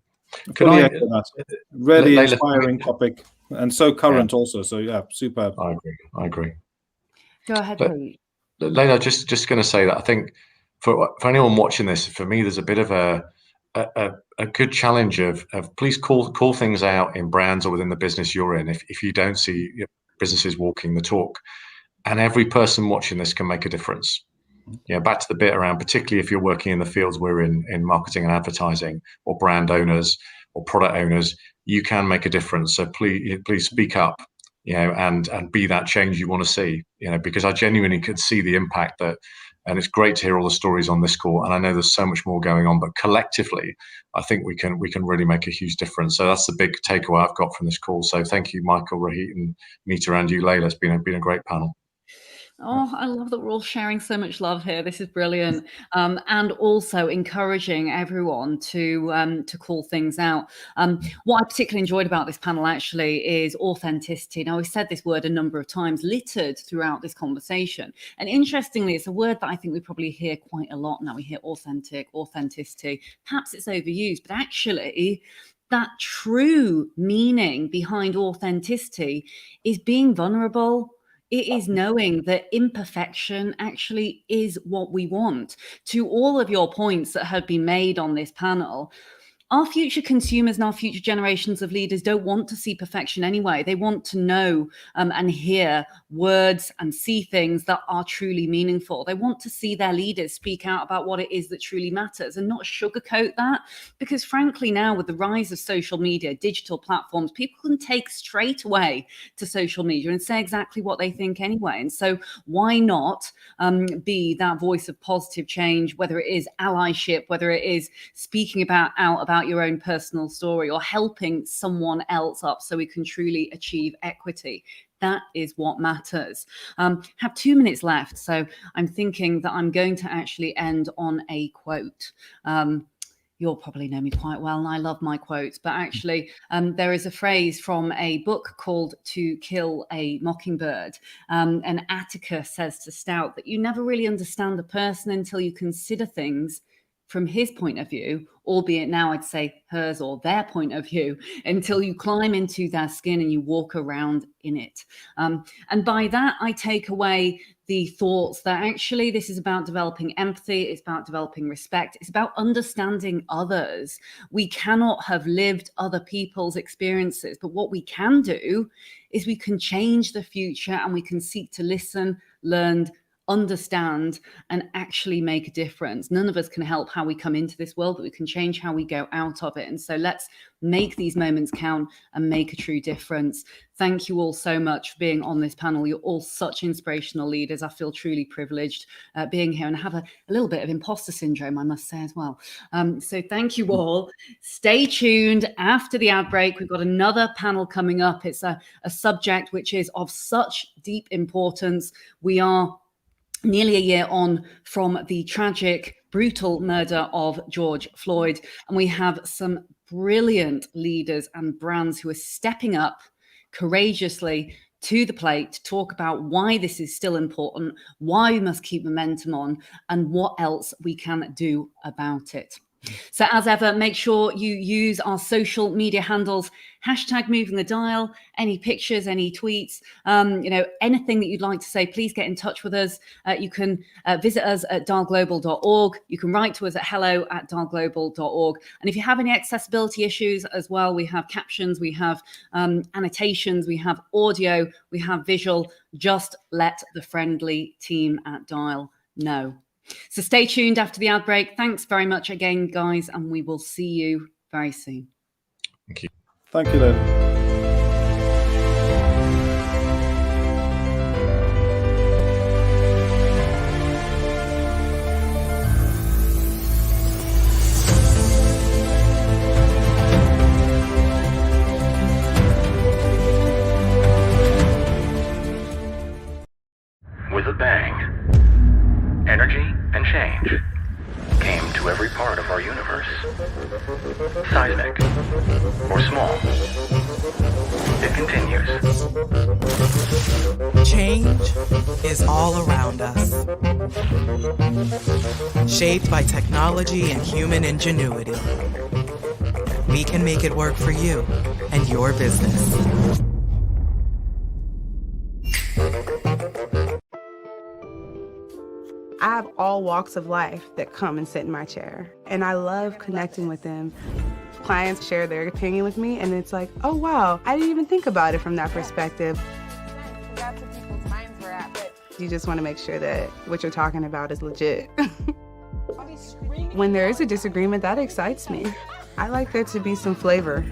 Really inspiring topic, and so current also. So yeah, superb. I agree. Go ahead, Pete. Layla, just going to say that I think for anyone watching this, for me, there's a bit of a good challenge of please call things out in brands or within the business you're in if you don't see businesses walking the talk. And every person watching this can make a difference. Back to the bit around, particularly if you're working in the fields we're in marketing and advertising, or brand owners or product owners, you can make a difference. So please speak up, and be that change you want to see, because I genuinely could see the impact that. And it's great to hear all the stories on this call. And I know there's so much more going on, but collectively, I think we can really make a huge difference. So that's the big takeaway I've got from this call. So thank you, Michael, Rohit, and Meeta, and you, Layla. It's been a great panel. Oh, I love that we're all sharing so much love here. This is brilliant. And also encouraging everyone to call things out. What I particularly enjoyed about this panel actually is authenticity. Now, we've said this word a number of times, littered throughout this conversation. And interestingly, it's a word that I think we probably hear quite a lot now. We hear authentic, authenticity. Perhaps it's overused, but actually, that true meaning behind authenticity is being vulnerable. It is knowing that imperfection actually is what we want. To all of your points that have been made on this panel, our future consumers and our future generations of leaders don't want to see perfection anyway. They want to know and hear words and see things that are truly meaningful. They want to see their leaders speak out about what it is that truly matters and not sugarcoat that. Because frankly, now with the rise of social media, digital platforms, people can take straight away to social media and say exactly what they think anyway. And so why not be that voice of positive change, whether it is allyship, whether it is speaking out about your own personal story or helping someone else up so we can truly achieve equity. That is what matters. Have 2 minutes left, so I'm thinking that I'm going to actually end on a quote. You'll probably know me quite well, and I love my quotes, but actually there is a phrase from a book called To Kill a Mockingbird. And Atticus says to Stout that you never really understand a person until you consider things from his point of view, albeit now I'd say hers or their point of view, until you climb into their skin and you walk around in it. And by that, I take away the thoughts that actually this is about developing empathy, it's about developing respect, it's about understanding others. We cannot have lived other people's experiences, but what we can do is we can change the future and we can seek to listen, learn, understand, and actually make a difference. None of us can help how we come into this world, but we can change how we go out of it. And so let's make these moments count and make a true difference. Thank you all so much for being on this panel. You're all such inspirational leaders. I feel truly privileged being here and have a little bit of imposter syndrome, I must say as well. So thank you all. Stay tuned. After the ad break, we've got another panel coming up. It's a subject which is of such deep importance. We are nearly a year on from the tragic, brutal murder of George Floyd. And we have some brilliant leaders and brands who are stepping up courageously to the plate to talk about why this is still important, why we must keep momentum on, and what else we can do about it. So as ever, make sure you use our social media handles, #MovingTheDial, any pictures, any tweets, anything that you'd like to say, please get in touch with us. You can visit us at dialglobal.org. You can write to us at hello@dialglobal.org. And if you have any accessibility issues as well, we have captions, we have annotations, we have audio, we have visual. Just let the friendly team at Dial know. So stay tuned after the ad break. Thanks very much again, guys, and we will see you very soon. Thank you. Thank you, Lynn. with a bang. Energy and change came to every part of our universe. Seismic or small. It continues. Change is all around us. Shaped by technology and human ingenuity. We can make it work for you and your business. I have all walks of life that come and sit in my chair, and I love connecting with them. Clients share their opinion with me, and it's like, oh wow, I didn't even think about it from that perspective. That's what people's minds were at, but you just want to make sure that what you're talking about is legit. When there is a disagreement, that excites me. I like there to be some flavor.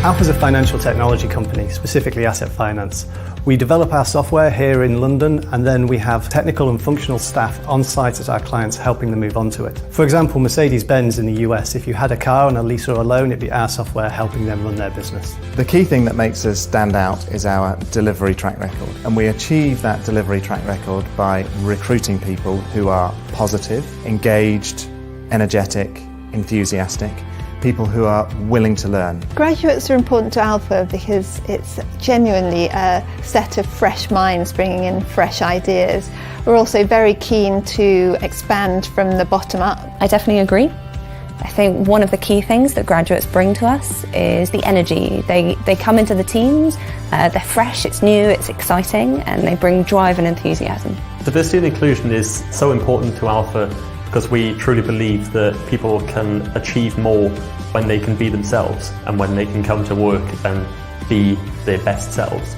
Alpha is a financial technology company, specifically asset finance. We develop our software here in London, and then we have technical and functional staff on site at our clients helping them move onto it. For example, Mercedes-Benz in the US, if you had a car on a lease or a loan, it'd be our software helping them run their business. The key thing that makes us stand out is our delivery track record. And we achieve that delivery track record by recruiting people who are positive, engaged, energetic, enthusiastic, people who are willing to learn. Graduates are important to Alpha because it's genuinely a set of fresh minds bringing in fresh ideas. We're also very keen to expand from the bottom up. I definitely agree. I think one of the key things that graduates bring to us is the energy. They come into the teams, they're fresh, it's new, it's exciting, and they bring drive and enthusiasm. Diversity and inclusion is so important to Alpha because we truly believe that people can achieve more when they can be themselves and when they can come to work and be their best selves.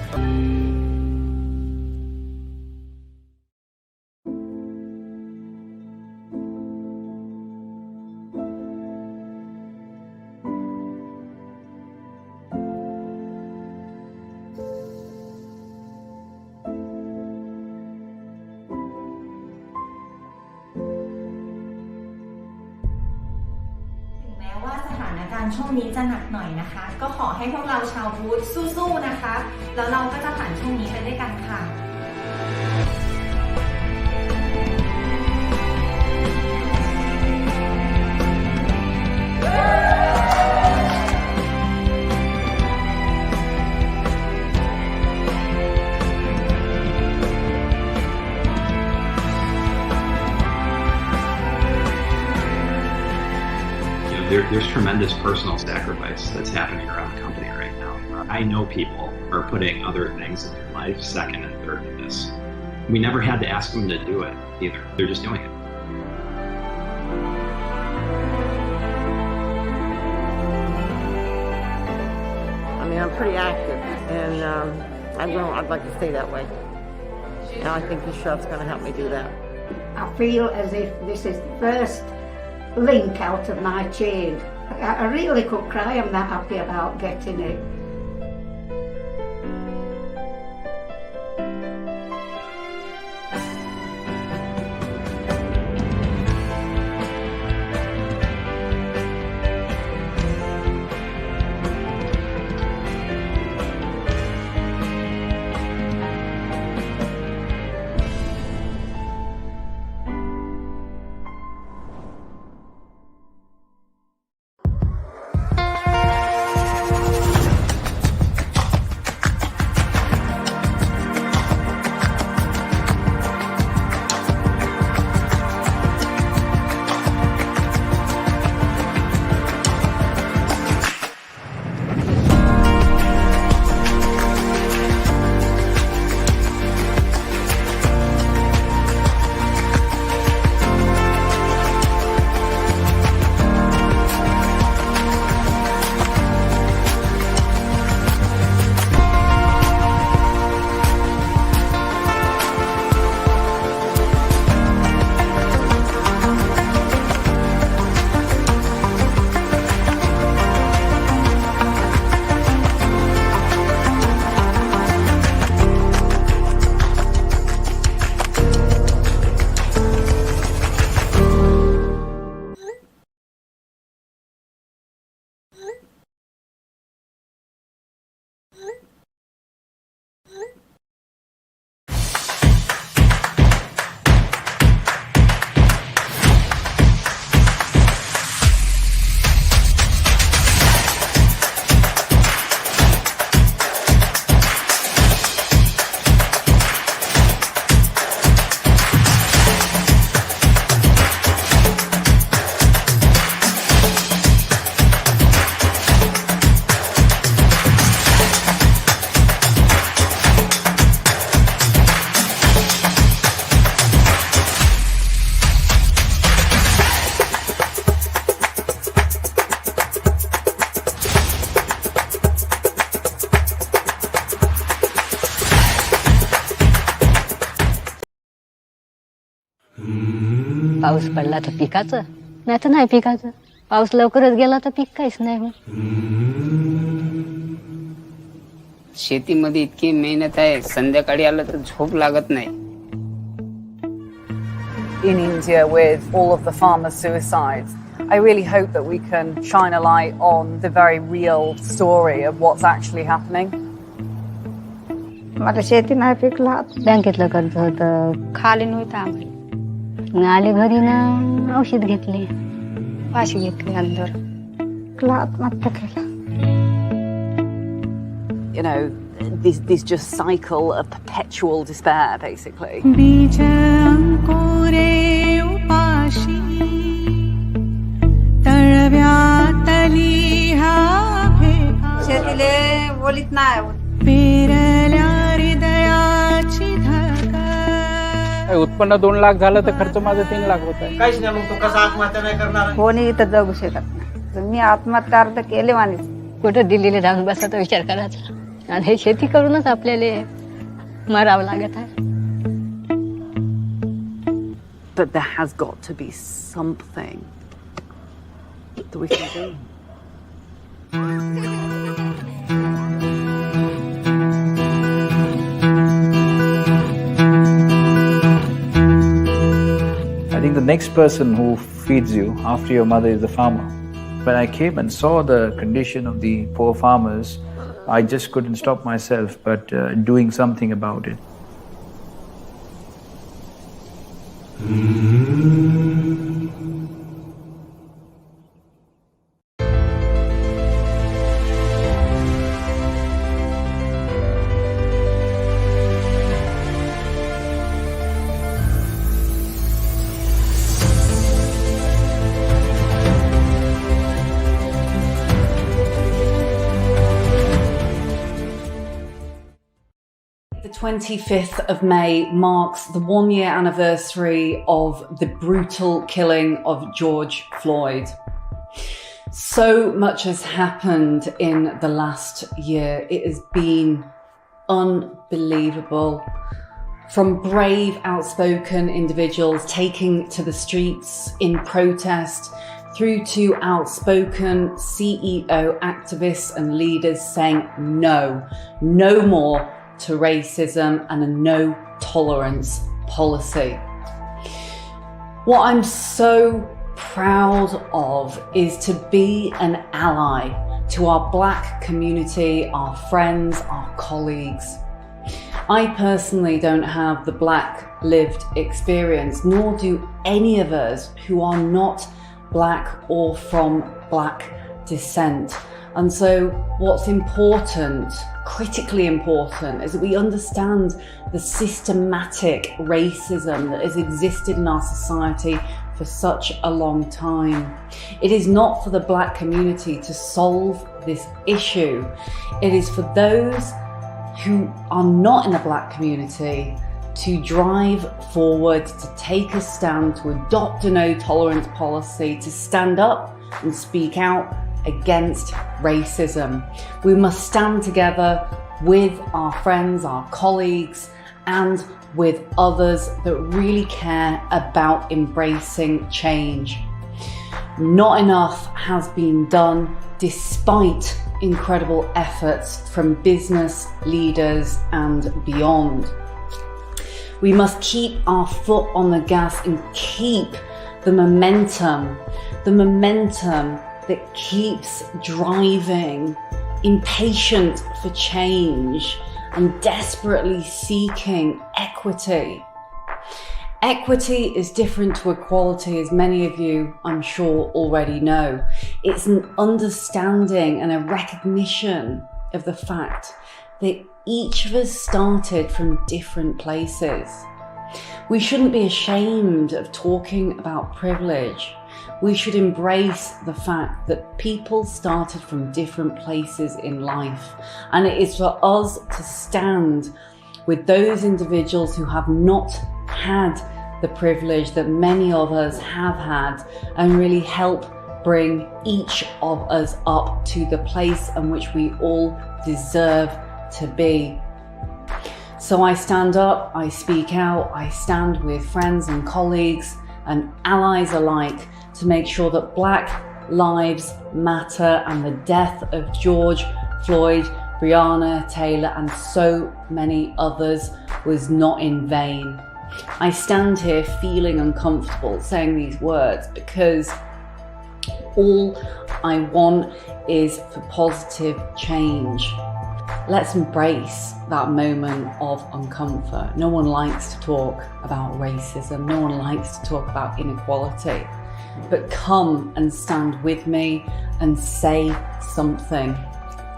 ช่วงนี้จะหนักหน่อยนะคะก็ขอให้พวกเราชาวบูธสู้ๆนะคะแล้วเราก็จะผ่านช่วงนี้ไปด้วยกันค่ะ There's tremendous personal sacrifice that's happening around the company right now. I know people are putting other things in their life second and third to this. We never had to ask them to do it either. They're just doing it. I mean, I'm pretty active, and I'd like to stay that way. And I think this shop's going to help me do that. I feel as if this is the first link out of my chain. I really could cry. I'm that happy about getting it. पाऊस पडला तर पिकाचं नाही तर नाही पिकाचं पाऊस लवकरच गेला तर पीक काहीच नाही होत शेतीमध्ये इतकी मेहनत आहे संध्याकाळी आलं तर झोप लागत नाही In India, with all of the farmer suicides, I really hope that we can shine a light on the very real story of what's actually happening. मला शेती नाही पिकला बँकेतलं कर्ज होतं खाली नव्हतं आम्हाला मग आले घरी ना औषध घेतले पाशी घेतले अंदर आत्महत्या केला You know, this just cycle of perpetual despair, basically. शेतीले बोलीत नाही उत्पन्न 2 लाख झालं तर खर्च माझा 3 लाख होत आहे काहीच नाही मग तू कसा आत्महत्या नाही करणार कोणी इथं जगू शकत नाही मी आत्महत्या अर्ध केले माने कुठं दिल्लीला जाऊन बसायचा विचार करायचा आणि हे शेती करूनच आपल्याला मरावं लागत आहे But there has got to be something that we can do. I think the next person who feeds you after your mother is the farmer. When I came and saw the condition of the poor farmers, I just couldn't stop myself but doing something about it. The 25th of May marks the 1-year anniversary of the brutal killing of George Floyd. So much has happened in the last year. It has been unbelievable. From brave, outspoken individuals taking to the streets in protest, through to outspoken CEO activists and leaders saying no more to racism and a no tolerance policy. What I'm so proud of is to be an ally to our Black community, our friends, our colleagues. I personally don't have the Black lived experience, nor do any of us who are not Black or from Black descent. And so what's important, critically important, is that we understand the systematic racism that has existed in our society for such a long time. It is not for the Black community to solve this issue. It is for those who are not in the Black community to drive forward, to take a stand, to adopt a no tolerance policy, to stand up and speak out against racism. We must stand together with our friends, our colleagues, and with others that really care about embracing change. Not enough has been done despite incredible efforts from business leaders and beyond. We must keep our foot on the gas and keep the momentum that keeps driving, impatient for change and desperately seeking equity. Equity is different to equality, as many of you, I'm sure, already know. It's an understanding and a recognition of the fact that each of us started from different places. We shouldn't be ashamed of talking about privilege. We should embrace the fact that people started from different places in life, and it is for us to stand with those individuals who have not had the privilege that many of us have had, and really help bring each of us up to the place in which we all deserve to be. So I stand up, I speak out, I stand with friends and colleagues, and allies alike to make sure that Black lives matter and the death of George Floyd, Breonna Taylor, and so many others was not in vain. I stand here feeling uncomfortable saying these words because all I want is for positive change. Let's embrace that moment of uncomfort. No one likes to talk about racism. No one likes to talk about inequality. But come and stand with me and say something.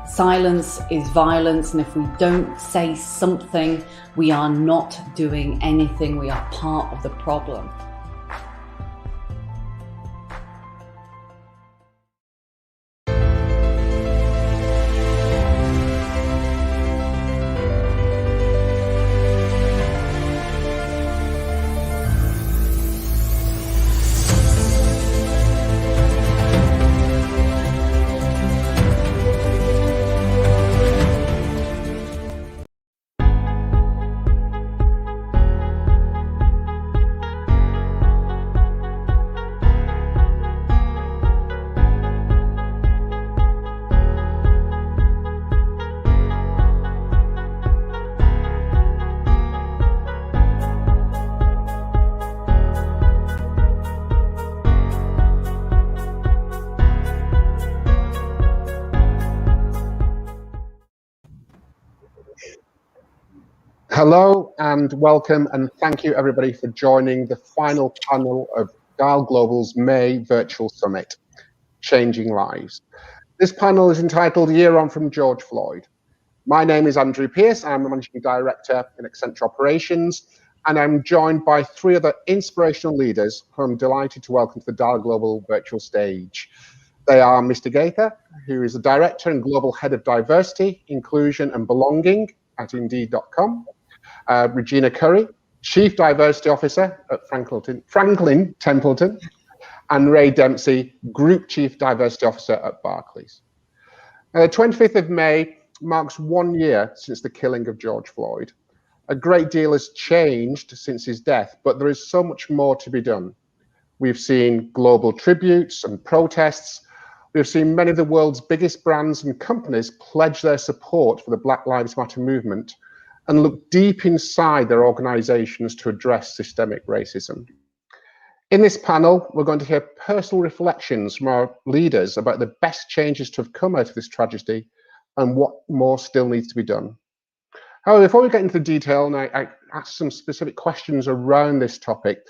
Silence is violence, and if we don't say something, we are not doing anything. We are part of the problem. Hello and welcome, and thank you everybody for joining the final panel of Dial Global's May Virtual Summit, Changing Lives. This panel is entitled Year On From George Floyd. My name is Andrew Pearce. I'm the Managing Director in Accenture Operations, and I'm joined by three other inspirational leaders who I'm delighted to welcome to the Dial Global virtual stage. They are Mr. Gaither, who is the Director and Global Head of Diversity, Inclusion and Belonging at Indeed.com. Regina Curry, Chief Diversity Officer at Franklin Templeton, and Ray Dempsey, Group Chief Diversity Officer at Barclays. The 25th of May marks 1 year since the killing of George Floyd. A great deal has changed since his death, but there is so much more to be done. We've seen global tributes and protests. We've seen many of the world's biggest brands and companies pledge their support for the Black Lives Matter movement and look deep inside their organizations to address systemic racism. In this panel, we're going to hear personal reflections from our leaders about the best changes to have come out of this tragedy and what more still needs to be done. However, before we get into the detail and I ask some specific questions around this topic,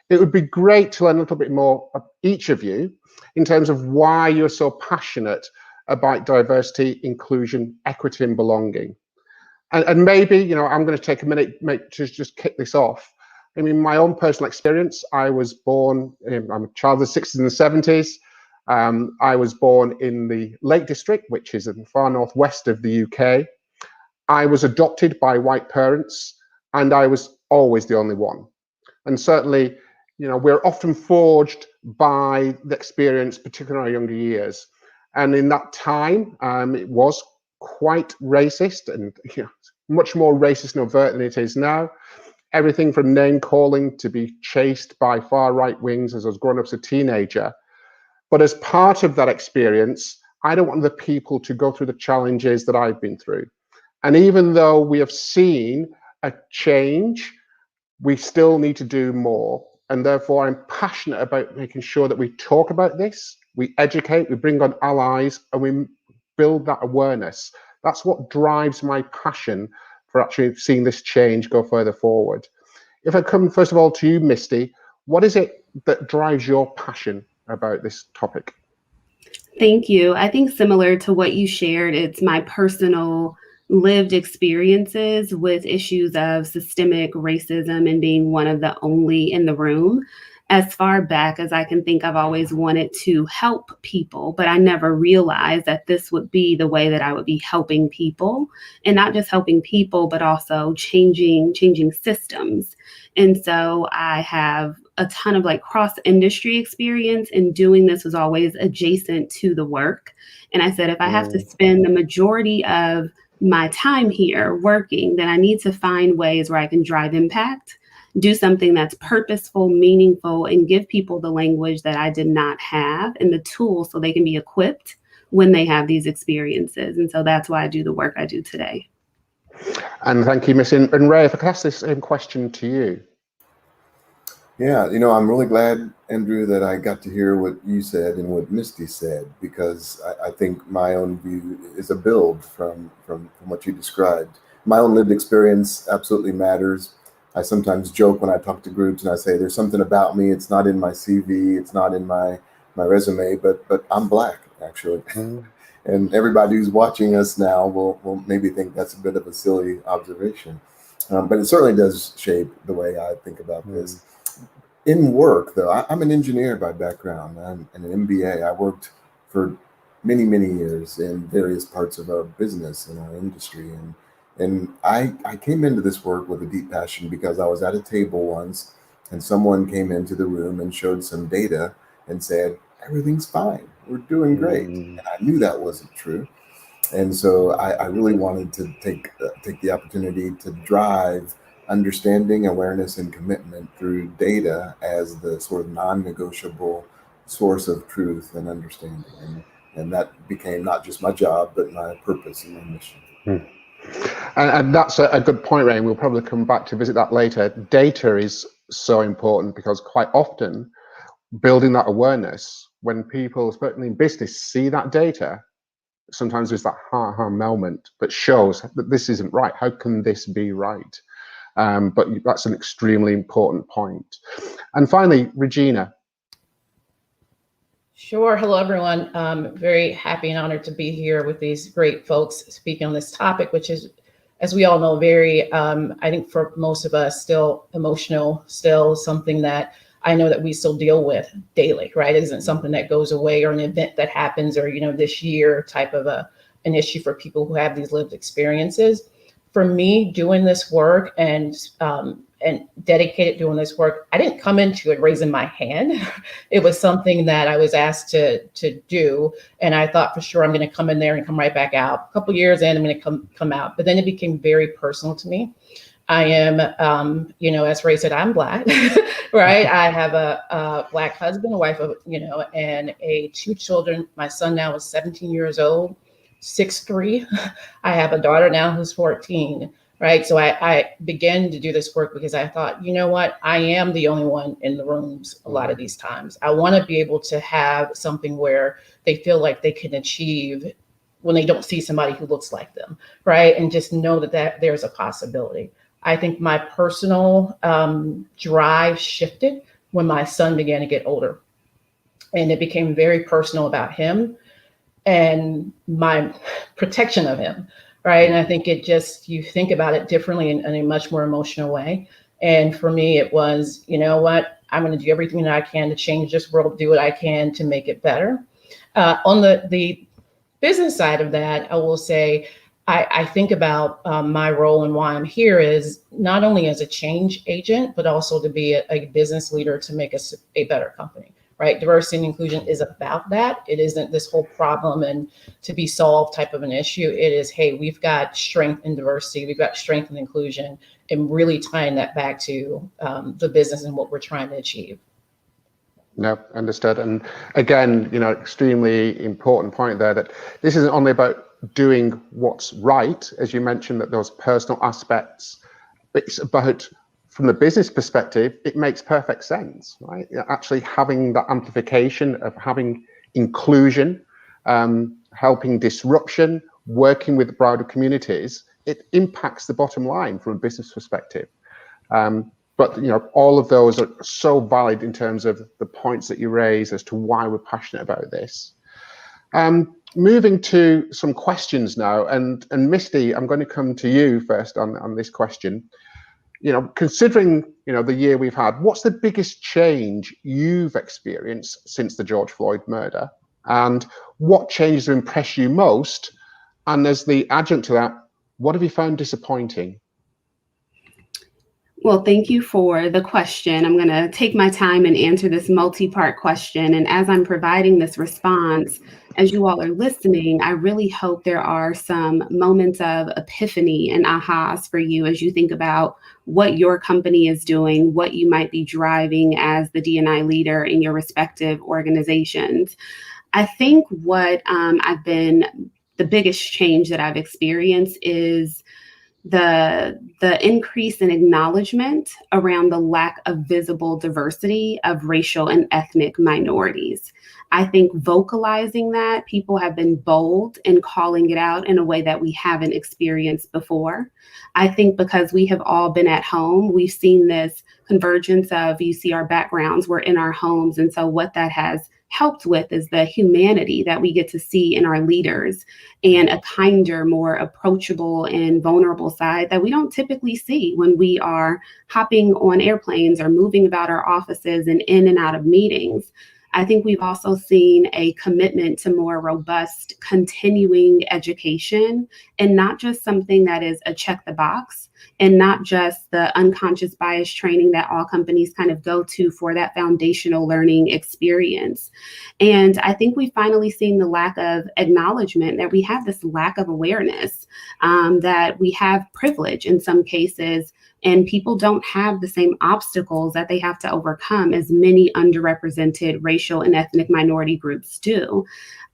it would be great to learn a little bit more of each of you in terms of why you're so passionate about diversity, inclusion, equity, and belonging. And maybe, I'm going to take a minute to just kick this off. I mean, my own personal experience, I was born, I'm a child of the 60s and the 70s. I was born in the Lake District, which is in the far northwest of the UK. I was adopted by white parents, and I was always the only one. And certainly, we're often forged by the experience, particularly in our younger years. And in that time, it was quite racist and much more racist and overt than it is now. Everything from name calling to be chased by far right wings as I was growing up as a teenager. But as part of that experience, I don't want the people to go through the challenges that I've been through. And even though we have seen a change, we still need to do more. And therefore, I'm passionate about making sure that we talk about this, we educate, we bring on allies, and we build that awareness. That's what drives my passion for actually seeing this change go further forward. If I come first of all to you, Misty, what is it that drives your passion about this topic? Thank you. I think similar to what you shared, it's my personal lived experiences with issues of systemic racism and being one of the only in the room. As far back as I can think, I've always wanted to help people, but I never realized that this would be the way that I would be helping people, and not just helping people, but also changing systems. And so I have a ton of cross-industry experience, and doing this was always adjacent to the work. And I said, if I have to spend the majority of my time here working, then I need to find ways where I can drive impact, do something that's purposeful, meaningful, and give people the language that I did not have and the tools so they can be equipped when they have these experiences. And so that's why I do the work I do today. And thank you, Miss. And Ray, if I could ask this same question to you. Yeah, you know, I'm really glad, Andrew, that I got to hear what you said and what Misty said, because I think my own view is a build from what you described. My own lived experience absolutely matters. I sometimes joke when I talk to groups and I say, there's something about me, it's not in my CV, it's not in my resume, but I'm Black, actually. And everybody who's watching us now will maybe think that's a bit of a silly observation. But it certainly does shape the way I think about this. In work, though, I'm an engineer by background. I'm an MBA. I worked for many, many years in various parts of our business and our industry. And I came into this work with a deep passion because I was at a table once and someone came into the room and showed some data and said, everything's fine, we're doing great. And I knew that wasn't true. And so I really wanted to take the opportunity to drive understanding, awareness, and commitment through data as the sort of non-negotiable source of truth and understanding. And that became not just my job, but my purpose and my mission. And that's a good point, Ray, and we'll probably come back to visit that later. Data is so important because quite often building that awareness, when people, especially in business, see that data, sometimes there's that ha moment that shows that this isn't right. How can this be right? But that's an extremely important point. And finally, Regina. Sure. Hello, everyone. Very happy and honored to be here with these great folks speaking on this topic, which is, as we all know, very, I think for most of us, still emotional, still something that I know that we still deal with daily, right? It isn't something that goes away or an event that happens or, this year type of an issue for people who have these lived experiences. For me, doing this work and dedicated doing this work, I didn't come into it raising my hand. It was something that I was asked to do. And I thought for sure I'm going to come in there and come right back out. A couple of years in, I'm going to come out. But then it became very personal to me. I am, as Ray said, I'm Black, right? I have a Black husband, a wife, and 2 children. My son now is 17 years old, 6'3". I have a daughter now who's 14, right? So I began to do this work because I thought, you know what? I am the only one in the rooms a lot of these times. I want to be able to have something where they feel like they can achieve when they don't see somebody who looks like them, right? And just know that there's a possibility. I think my personal drive shifted when my son began to get older. And it became very personal about him and my protection of him, right? And I think you think about it differently in a much more emotional way. And for me, it was, you know what? I'm going to do everything that I can to change this world, do what I can to make it better. On the business side of that, I will say, I think about my role and why I'm here is not only as a change agent, but also to be a business leader to make us a better company, right? Diversity and inclusion is about that. It isn't this whole problem and to be solved type of an issue. It is, hey, we've got strength in diversity, we've got strength in inclusion, and really tying that back to the business and what we're trying to achieve. No, understood. And again, extremely important point there that this isn't only about doing what's right, as you mentioned, that those personal aspects, but it's about, from the business perspective, it makes perfect sense, right? Actually having that amplification of having inclusion, helping disruption, working with broader communities, it impacts the bottom line from a business perspective. But all of those are so valid in terms of the points that you raise as to why we're passionate about this. Moving to some questions now, and Misty, I'm going to come to you first on this question. Considering the year we've had, what's the biggest change you've experienced since the George Floyd murder, and what changes have impressed you most? And as the adjunct to that, what have you found disappointing? Well, thank you for the question. I'm going to take my time and answer this multi-part question. And as I'm providing this response, as you all are listening, I really hope there are some moments of epiphany and ahas for you as you think about what your company is doing, what you might be driving as the D&I leader in your respective organizations. I think what the biggest change that I've experienced is the increase in acknowledgement around the lack of visible diversity of racial and ethnic minorities. I think vocalizing that, people have been bold in calling it out in a way that we haven't experienced before. I think because we have all been at home, we've seen this convergence of, you see our backgrounds, we're in our homes. And so what that has helped with is the humanity that we get to see in our leaders and a kinder, more approachable and vulnerable side that we don't typically see when we are hopping on airplanes or moving about our offices and in and out of meetings. I think we've also seen a commitment to more robust continuing education, and not just something that is a check the box, and not just the unconscious bias training that all companies kind of go to for that foundational learning experience. And I think we've finally seen the lack of acknowledgement that we have this lack of awareness, that we have privilege in some cases, and people don't have the same obstacles that they have to overcome as many underrepresented racial and ethnic minority groups do.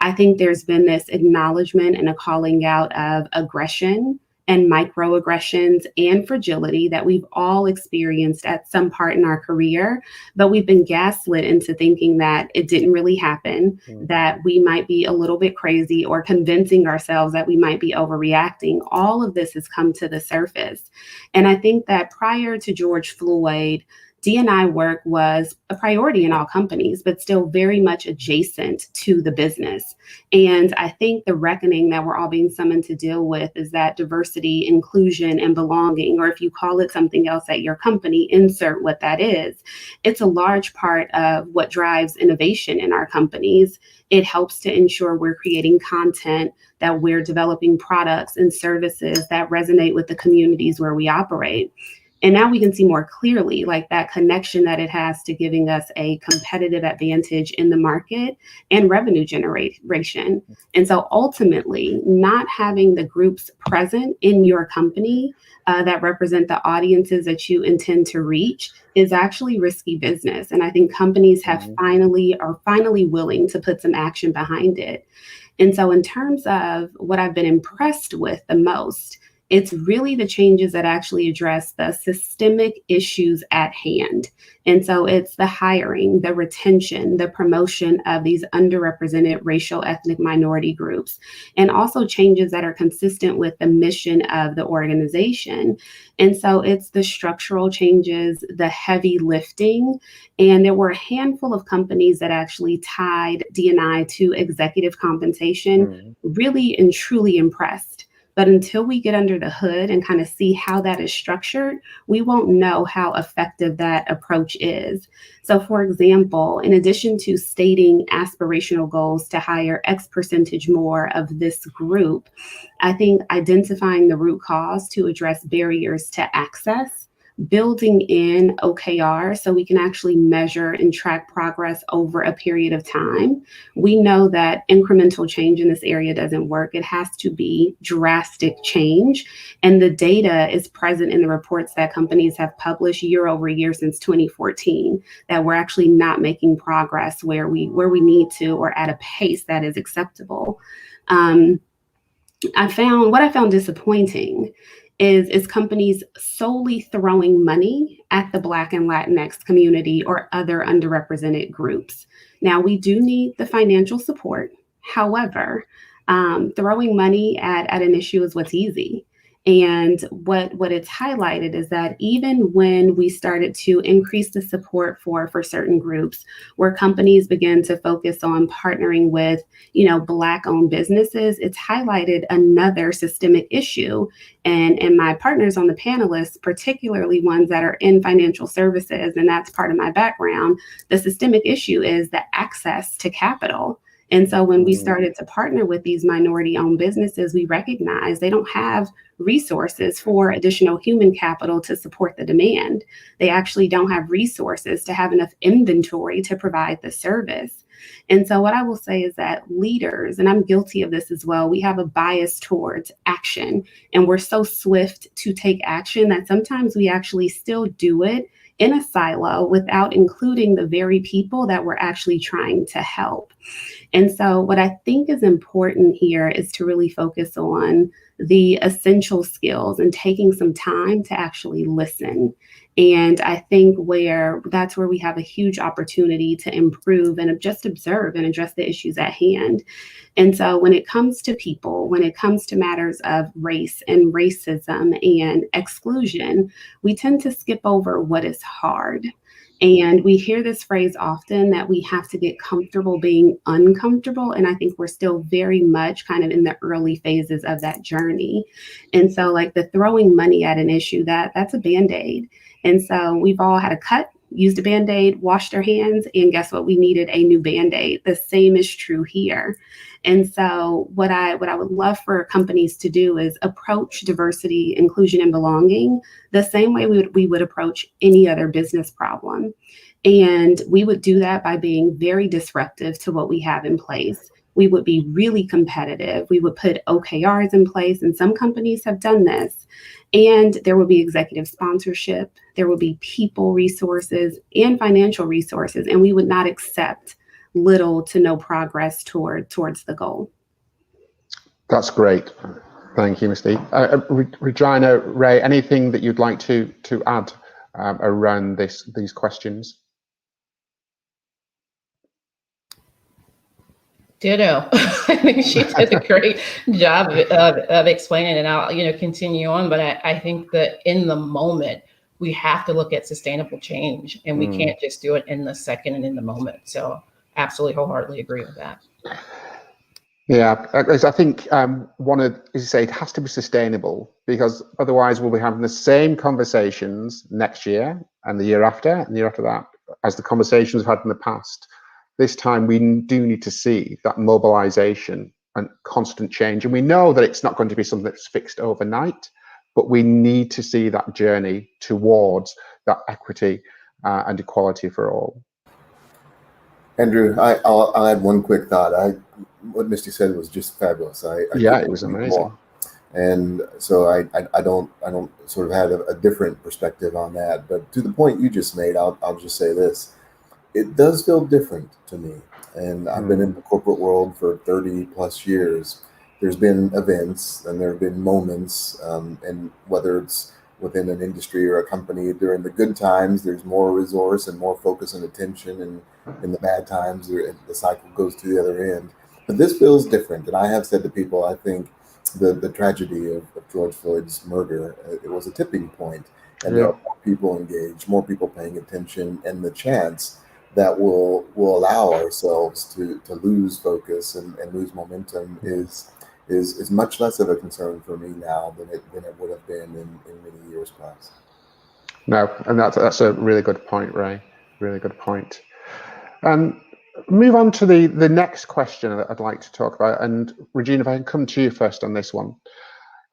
I think there's been this acknowledgement and a calling out of aggression and microaggressions and fragility that we've all experienced at some part in our career, but we've been gaslit into thinking that it didn't really happen, that we might be a little bit crazy, or convincing ourselves that we might be overreacting. All of this has come to the surface. And I think that prior to George Floyd, D&I work was a priority in all companies, but still very much adjacent to the business. And I think the reckoning that we're all being summoned to deal with is that diversity, inclusion, and belonging, or if you call it something else at your company, insert what that is. It's a large part of what drives innovation in our companies. It helps to ensure we're creating content, that we're developing products and services that resonate with the communities where we operate. And now we can see more clearly like that connection that it has to giving us a competitive advantage in the market and revenue generation. And so ultimately, not having the groups present in your company that represent the audiences that you intend to reach is actually risky business. And I think companies are finally willing to put some action behind it. And so in terms of what I've been impressed with the most, it's really the changes that actually address the systemic issues at hand. And so it's the hiring, the retention, the promotion of these underrepresented racial ethnic minority groups, and also changes that are consistent with the mission of the organization. And so it's the structural changes, the heavy lifting, and there were a handful of companies that actually tied D&I to executive compensation, really and truly impressed. But until we get under the hood and kind of see how that is structured, we won't know how effective that approach is. So for example, in addition to stating aspirational goals to hire X percentage more of this group, I think identifying the root cause to address barriers to access, building in OKR so we can actually measure and track progress over a period of time. We know that incremental change in this area doesn't work. It has to be drastic change. And the data is present in the reports that companies have published year over year since 2014, that we're actually not making progress where we need to, or at a pace that is acceptable. What I found disappointing is companies solely throwing money at the Black and Latinx community or other underrepresented groups. Now, we do need the financial support. However, throwing money at an issue is what's easy. And what it's highlighted is that even when we started to increase the support for certain groups, where companies begin to focus on partnering with, Black-owned businesses, it's highlighted another systemic issue. And my partners on the panelists, particularly ones that are in financial services, and that's part of my background, the systemic issue is the access to capital. And so when we started to partner with these minority-owned businesses, we recognized they don't have resources for additional human capital to support the demand. They actually don't have resources to have enough inventory to provide the service. And so what I will say is that leaders, and I'm guilty of this as well, we have a bias towards action, and we're so swift to take action that sometimes we actually still do it in a silo without including the very people that we're actually trying to help. And so what I think is important here is to really focus on the essential skills and taking some time to actually listen. And I think that's where we have a huge opportunity to improve and just observe and address the issues at hand. And so when it comes to people, when it comes to matters of race and racism and exclusion, we tend to skip over what is hard. And we hear this phrase often that we have to get comfortable being uncomfortable. And I think we're still very much kind of in the early phases of that journey. And so like the throwing money at an issue, that's a Band-Aid. And so we've all had a cut, used a Band-Aid, washed our hands, and guess what? We needed a new Band-Aid. The same is true here. And so what I would love for companies to do is approach diversity, inclusion, and belonging the same way we would approach any other business problem. And we would do that by being very disruptive to what we have in place. We would be really competitive. We would put OKRs in place, and some companies have done this. And there will be executive sponsorship, there will be people resources and financial resources, and we would not accept little to no progress towards the goal. That's great. Thank you, Misty. Regina, Ray, anything that you'd like to add around these questions? Ditto. I think she did a great job of explaining it. And I'll continue on. But I think that in the moment, we have to look at sustainable change, and we can't just do it in the second and in the moment. So absolutely wholeheartedly agree with that. Yeah, I think as you say, it has to be sustainable, because otherwise we'll be having the same conversations next year and the year after and the year after that as the conversations we've had in the past. This time we do need to see that mobilization and constant change. And we know that it's not going to be something that's fixed overnight, but we need to see that journey towards that equity and equality for all. Andrew, I'll add one quick thought. What Misty said was just fabulous. Yeah, it was amazing. And so I don't sort of have a different perspective on that. But to the point you just made, I'll just say this. It does feel different to me. And I've been in the corporate world for 30 plus years. There's been events and there have been moments, and whether it's within an industry or a company, during the good times, there's more resource and more focus and attention. And in the bad times, the cycle goes to the other end. But this feels different. And I have said to people, I think the tragedy of George Floyd's murder, it was a tipping point. And there are more people engaged, more people paying attention, and the chance that will allow ourselves to lose focus and lose momentum is much less of a concern for me now than it would have been in many years past. No, and that's a really good point, Ray. Really good point. Move on to the next question that I'd like to talk about. And Regina, if I can come to you first on this one.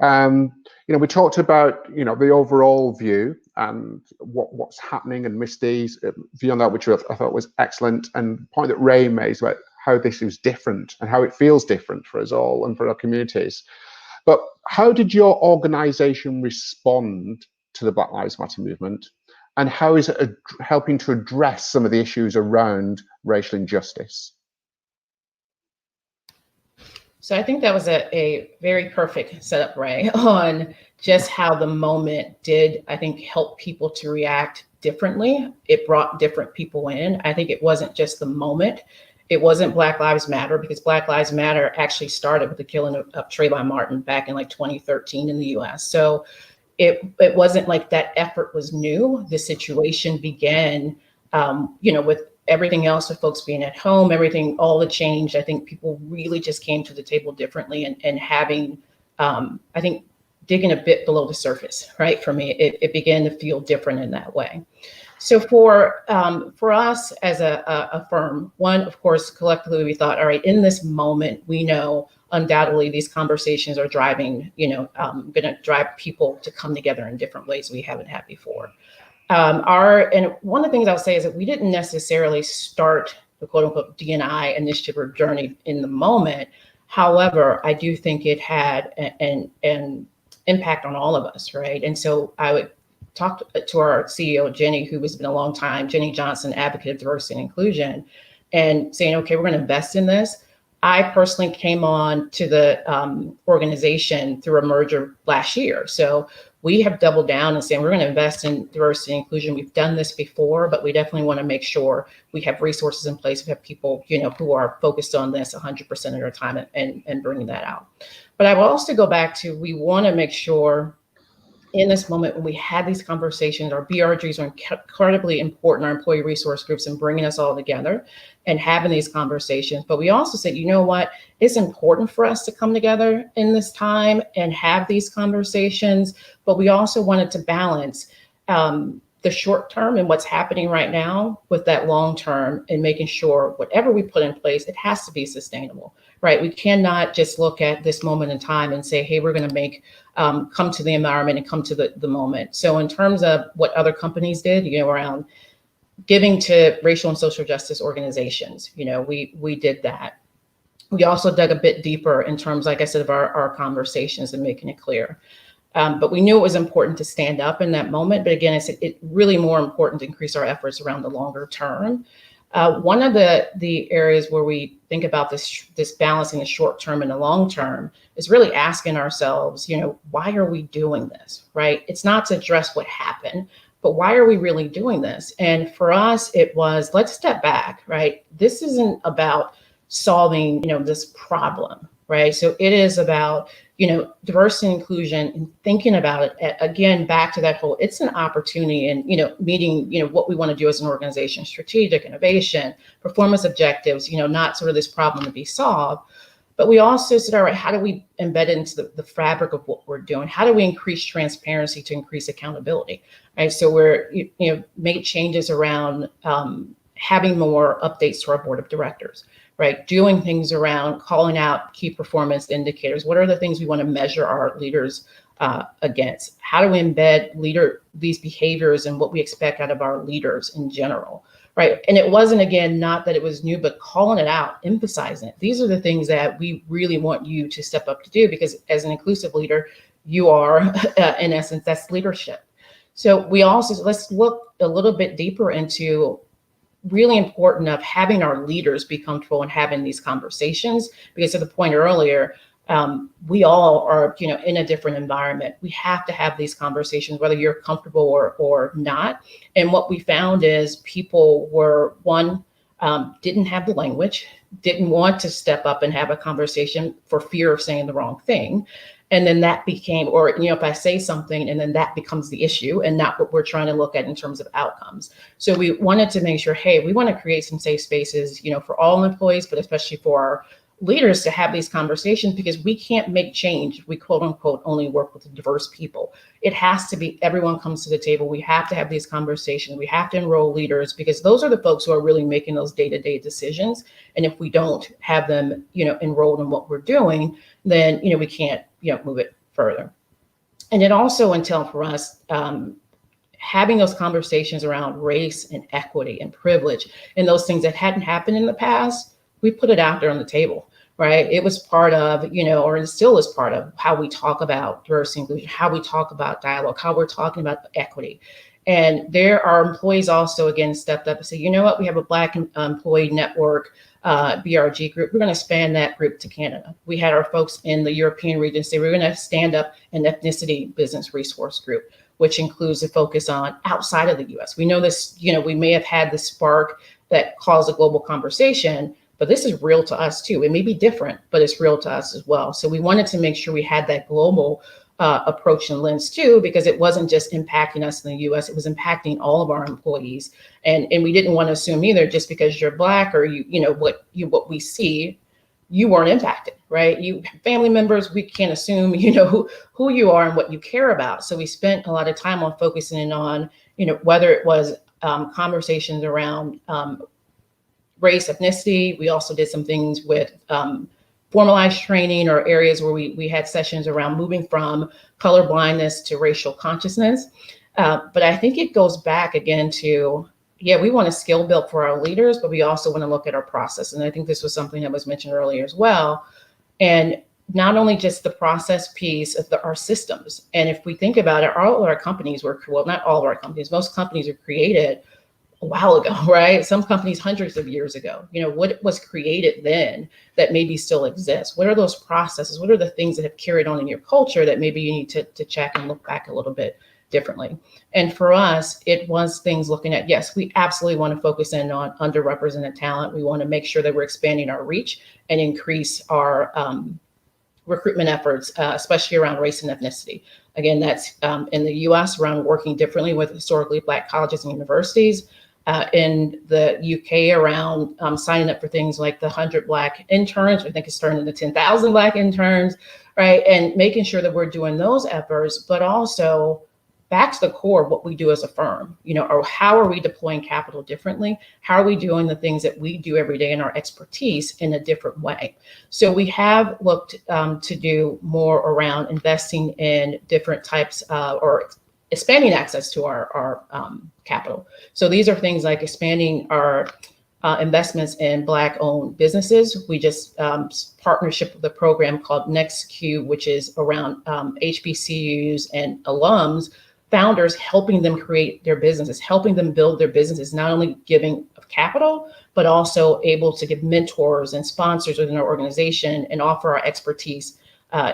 We talked about the overall view and what's happening, and Misty's view on that, which I thought was excellent, and the point that Ray made about how this is different and how it feels different for us all and for our communities. But how did your organization respond to the Black Lives Matter movement, and how is it helping to address some of the issues around racial injustice? So I think that was a very perfect setup, Ray, on just how the moment did, I think, help people to react differently. It brought different people in. I think it wasn't just the moment. It wasn't Black Lives Matter, because Black Lives Matter actually started with the killing of Trayvon Martin back in 2013 in the US. So it wasn't like that effort was new. The situation began, with everything else, with folks being at home, all the change. I think people really just came to the table differently and having, I think, digging a bit below the surface, right? For me, it began to feel different in that way. So for us as a firm, one, of course, collectively we thought, all right, in this moment, we know undoubtedly these conversations are driving, going to drive people to come together in different ways we haven't had before. And one of the things I'll say is that we didn't necessarily start the quote unquote D&I initiative or journey in the moment. However, I do think it had an impact on all of us, right? And so I would talk to our CEO, Jenny, who has been a long time, Jenny Johnson, advocate of diversity and inclusion, and saying, okay, we're going to invest in this. I personally came on to the organization through a merger last year. So we have doubled down and saying we're going to invest in diversity and inclusion. We've done this before, but we definitely want to make sure we have resources in place. We have people, who are focused on this 100% of their time and bringing that out. But I will also go back to, we want to make sure in this moment when we had these conversations, our BRGs are incredibly important, our employee resource groups, and bringing us all together and having these conversations. But we also said, you know what, it's important for us to come together in this time and have these conversations, but we also wanted to balance the short term and what's happening right now with that long term, and making sure whatever we put in place, it has to be sustainable, right? We cannot just look at this moment in time and say, hey, we're going to make come to the environment and come to the moment. So in terms of what other companies did, around giving to racial and social justice organizations, we did that. We also dug a bit deeper in terms, like I said, of our conversations and making it clear. But we knew it was important to stand up in that moment. But again, it's really more important to increase our efforts around the longer term. One of the areas where we think about this balancing the short term and the long term is really asking ourselves, why are we doing this, right? It's not to address what happened, but why are we really doing this? And for us, it was, let's step back, right? This isn't about solving, this problem, right? So it is about, diversity and inclusion, and thinking about it again, back to that whole, it's an opportunity, and, meeting, what we want to do as an organization, strategic innovation, performance objectives, not sort of this problem to be solved. But we also said, all right, how do we embed it into the fabric of what we're doing? How do we increase transparency to increase accountability, right? So we're, made changes around having more updates to our board of directors, right? Doing things around calling out key performance indicators. What are the things we want to measure our leaders against? How do we embed these behaviors and what we expect out of our leaders in general, right? And it wasn't, again, not that it was new, but calling it out, emphasizing it. These are the things that we really want you to step up to do, because as an inclusive leader, you are, in essence, that's leadership. So we also, let's look a little bit deeper into really important of having our leaders be comfortable in having these conversations, because to the point earlier, we all are, in a different environment. We have to have these conversations, whether you're comfortable or not. And what we found is people were, one, didn't have the language, didn't want to step up and have a conversation for fear of saying the wrong thing. And then that became, or, if I say something and then that becomes the issue and not what we're trying to look at in terms of outcomes. So we wanted to make sure, hey, we want to create some safe spaces, for all employees, but especially for our leaders to have these conversations, because we can't make change. We quote unquote only work with diverse people. It has to be everyone comes to the table. We have to have these conversations. We have to enroll leaders, because those are the folks who are really making those day-to-day decisions. And if we don't have them, enrolled in what we're doing, then, we can't, move it further. And it also entailed for us, having those conversations around race and equity and privilege and those things that hadn't happened in the past. We put it out there on the table, right? It was part of, or it still is part of how we talk about diversity and inclusion, how we talk about dialogue, how we're talking about equity. And there are employees also, again, stepped up and said, you know what, we have a Black Employee Network, BRG group. We're going to expand that group to Canada. We had our folks in the European region say, we're going to stand up an ethnicity business resource group, which includes a focus on outside of the US. We know this, we may have had the spark that caused a global conversation, but this is real to us too. It may be different, but it's real to us as well. So we wanted to make sure we had that global approach and lens too, because it wasn't just impacting us in the US, it was impacting all of our employees. And we didn't want to assume either, just because you're Black or what we see you weren't impacted, right? You family members, we can't assume, who you are and what you care about. So we spent a lot of time on focusing on, whether it was conversations around race, ethnicity. We also did some things with formalized training or areas where we had sessions around moving from color blindness to racial consciousness. But I think it goes back again to, we want to skill build for our leaders, but we also want to look at our process. And I think this was something that was mentioned earlier as well. And not only just the process piece of our systems. And if we think about it, all of our companies not all of our companies, most companies are created a while ago, right? Some companies hundreds of years ago. What was created then that maybe still exists? What are those processes? What are the things that have carried on in your culture that maybe you need to check and look back a little bit differently? And for us, it was things looking at, yes, we absolutely want to focus in on underrepresented talent. We want to make sure that we're expanding our reach and increase our recruitment efforts, especially around race and ethnicity. Again, that's in the US around working differently with historically Black colleges and universities. In the UK around signing up for things like the 100 Black interns, I think it's turned into 10,000 Black interns, right? And making sure that we're doing those efforts, but also back to the core of what we do as a firm, or how are we deploying capital differently? How are we doing the things that we do every day in our expertise in a different way? So we have looked to do more around investing in different types or expanding access to our capital. So these are things like expanding our investments in Black-owned businesses. We just partnership with a program called NextQ, which is around HBCUs and alums, founders, helping them create their businesses, helping them build their businesses, not only giving of capital, but also able to give mentors and sponsors within our organization and offer our expertise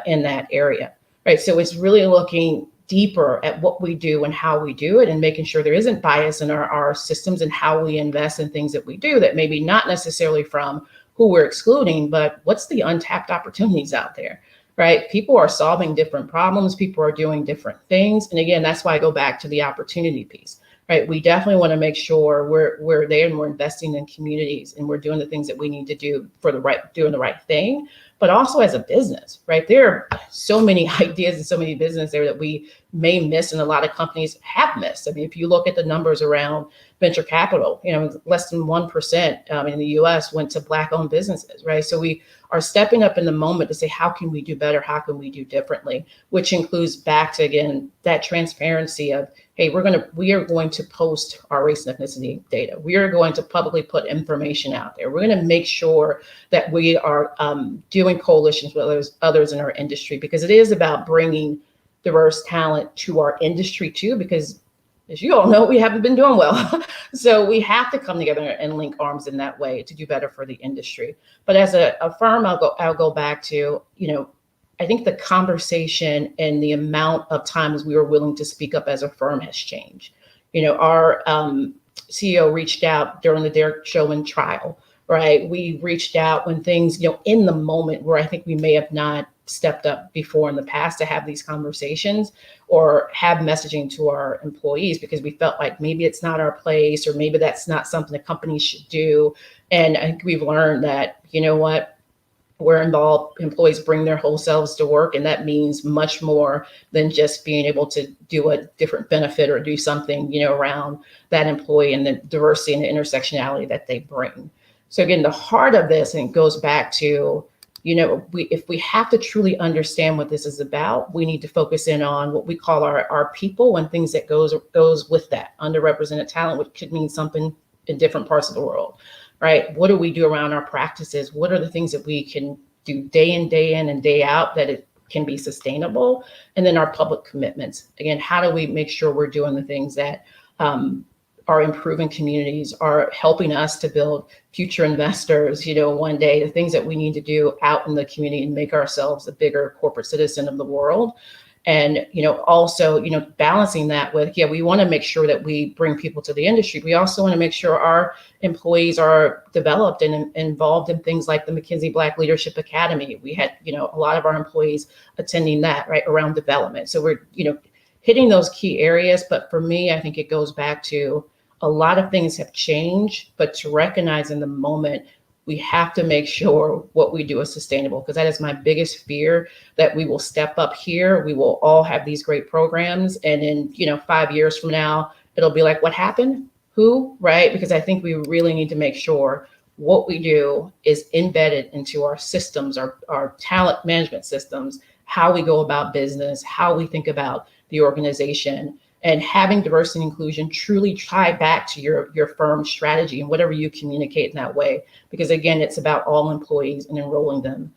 in that area, right? So it's really looking deeper at what we do and how we do it and making sure there isn't bias in our systems and how we invest in things that we do that maybe not necessarily from who we're excluding, but what's the untapped opportunities out there, right? People are solving different problems. People are doing different things. And again, that's why I go back to the opportunity piece, right? We definitely want to make sure we're there and we're investing in communities and we're doing the things that we need to do for doing the right thing, but also as a business, right? There are so many ideas and so many businesses there that we may miss and a lot of companies have missed. I mean, if you look at the numbers around venture capital, less than 1% in the US went to Black-owned businesses, right? So we are stepping up in the moment to say, how can we do better? How can we do differently? Which includes back to, again, that transparency of, hey, we are going to post our race and ethnicity data. We are going to publicly put information out there. We're going to make sure that we are doing coalitions with others in our industry, because it is about bringing diverse talent to our industry too, because as you all know, we haven't been doing well. So we have to come together and link arms in that way to do better for the industry. But as a firm, I'll go back to, I think the conversation and the amount of times we were willing to speak up as a firm has changed. Our CEO reached out during the Derek Chauvin trial, right? We reached out when things, in the moment where I think we may have not stepped up before in the past to have these conversations or have messaging to our employees, because we felt like maybe it's not our place or maybe that's not something the company should do. And I think we've learned that, we're involved, employees bring their whole selves to work, and that means much more than just being able to do a different benefit or do something, around that employee and the diversity and the intersectionality that they bring. So again, the heart of this, and it goes back to, if we have to truly understand what this is about, we need to focus in on what we call our people and things that goes with that underrepresented talent, which could mean something in different parts of the world, right? What do we do around our practices? What are the things that we can do day in and day out that it can be sustainable? And then our public commitments. Again, how do we make sure we're doing the things that are improving communities, are helping us to build future investors, one day, the things that we need to do out in the community and make ourselves a bigger corporate citizen of the world. And, also, balancing that with, we want to make sure that we bring people to the industry. We also want to make sure our employees are developed and involved in things like the McKinsey Black Leadership Academy. We had, a lot of our employees attending that, right, around development. So we're, hitting those key areas. But for me, I think it goes back to a lot of things have changed, but to recognize in the moment, we have to make sure what we do is sustainable, because that is my biggest fear, that we will step up here. We will all have these great programs. And in, 5 years from now, it'll be like, what happened? Who? Right? Because I think we really need to make sure what we do is embedded into our systems, our talent management systems, how we go about business, how we think about the organization, and having diversity and inclusion truly tie back to your firm's strategy and whatever you communicate in that way. Because again, it's about all employees and enrolling them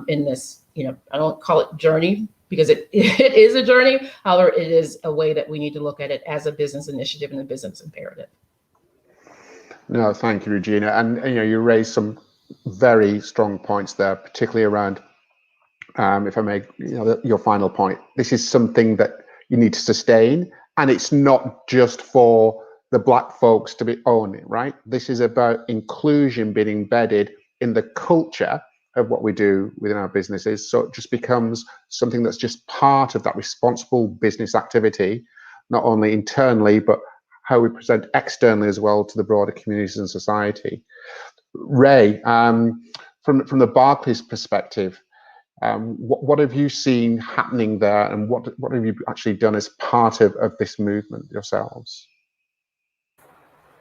in this, I don't call it journey, because it is a journey. However, it is a way that we need to look at it as a business initiative and a business imperative. No, thank you, Regina. And you raised some very strong points there, particularly around, if I may, your final point. This is something that you need to sustain, and it's not just for the Black folks to be owning, right? This is about inclusion being embedded in the culture of what we do within our businesses. So it just becomes something that's just part of that responsible business activity, not only internally, but how we present externally as well to the broader communities and society. Ray, from the Barclays perspective, what have you seen happening there, and what have you actually done as part of this movement yourselves?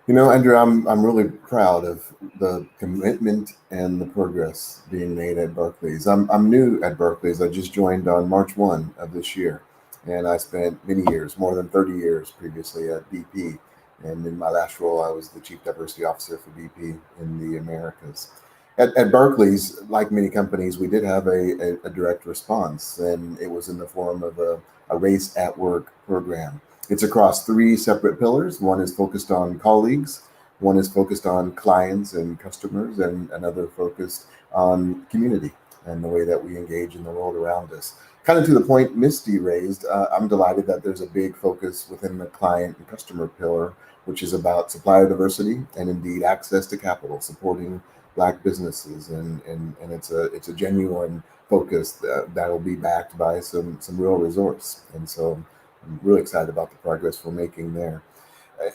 Andrew, I'm really proud of the commitment and the progress being made at Barclays. I'm new at Barclays. I just joined on March 1 of this year, and I spent many years, more than 30 years previously at BP. And in my last role, I was the Chief Diversity Officer for BP in the Americas. At Barclays, like many companies, we did have a direct response, and it was in the form of a Race at Work program. It's across 3 separate pillars. One is focused on colleagues, one is focused on clients and customers, and another focused on community and the way that we engage in the world around us. Kind of to the point Misty raised, I'm delighted that there's a big focus within the client and customer pillar, which is about supplier diversity and indeed access to capital, supporting Black businesses, and it's a genuine focus that'll be backed by some real resource. And so I'm really excited about the progress we're making there.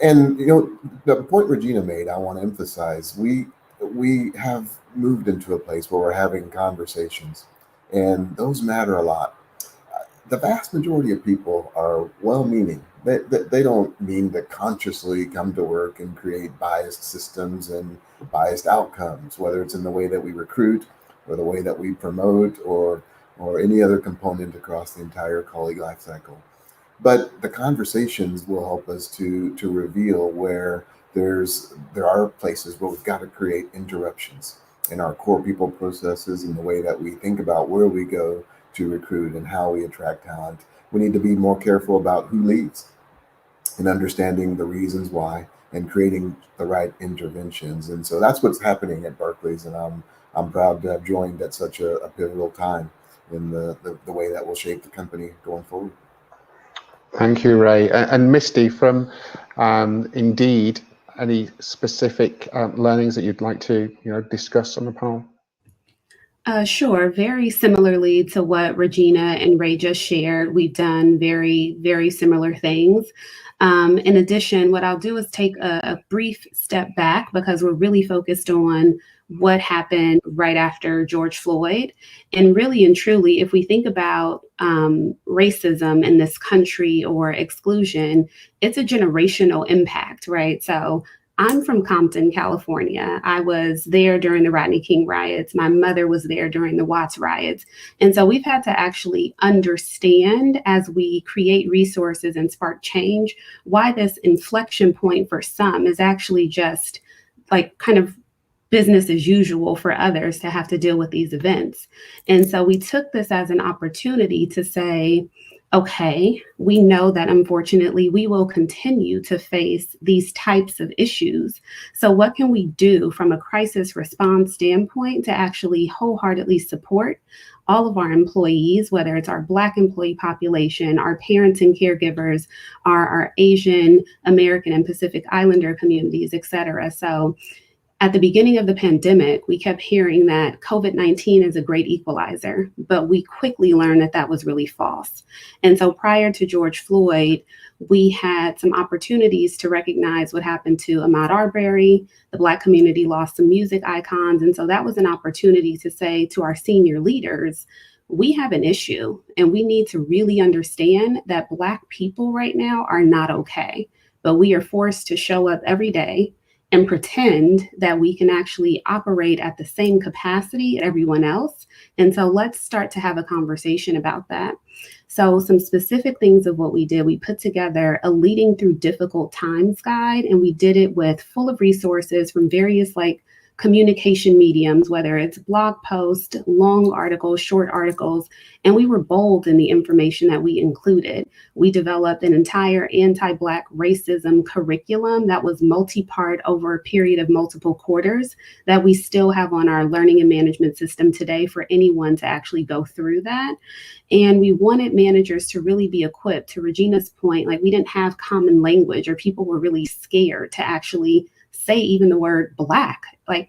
And the point Regina made, I want to emphasize, we have moved into a place where we're having conversations, and those matter a lot. The vast majority of people are well-meaning. They don't mean to consciously come to work and create biased systems and biased outcomes, whether it's in the way that we recruit or the way that we promote or any other component across the entire colleague life cycle. But the conversations will help us to reveal where there are places where we've got to create interruptions in our core people processes and the way that we think about where we go to recruit and how we attract talent. We need to be more careful about who leads and understanding the reasons why and creating the right interventions. And so that's what's happening at Barclays, and I'm proud to have joined at such a pivotal time in the way that will shape the company going forward. Thank you, Ray. And Misty, from Indeed, any specific learnings that you'd like to discuss on the panel? Sure. Very similarly to what Regina and Ray just shared, we've done very, very similar things. In addition, what I'll do is take a brief step back, because we're really focused on what happened right after George Floyd. And really and truly, if we think about racism in this country or exclusion, it's a generational impact, right? So I'm from Compton, California. I was there during the Rodney King riots. My mother was there during the Watts riots. And so we've had to actually understand, as we create resources and spark change, why this inflection point for some is actually just like kind of business as usual for others to have to deal with these events. And so we took this as an opportunity to say, okay, we know that unfortunately we will continue to face these types of issues. So what can we do from a crisis response standpoint to actually wholeheartedly support all of our employees, whether it's our Black employee population, our parents and caregivers, our Asian, American, and Pacific Islander communities, et cetera. So at the beginning of the pandemic, we kept hearing that COVID-19 is a great equalizer, but we quickly learned that that was really false. And so prior to George Floyd, we had some opportunities to recognize what happened to Ahmaud Arbery. The Black community lost some music icons. And so that was an opportunity to say to our senior leaders, we have an issue and we need to really understand that Black people right now are not okay, but we are forced to show up every day and pretend that we can actually operate at the same capacity as everyone else. And so let's start to have a conversation about that. So some specific things of what we did, we put together a Leading Through Difficult Times guide, and we did it with full of resources from various communication mediums, whether it's blog posts, long articles, short articles, and we were bold in the information that we included. We developed an entire anti-Black racism curriculum that was multi-part over a period of multiple quarters that we still have on our learning and management system today for anyone to actually go through that. And we wanted managers to really be equipped. To Regina's point, we didn't have common language, or people were really scared to actually say even the word Black.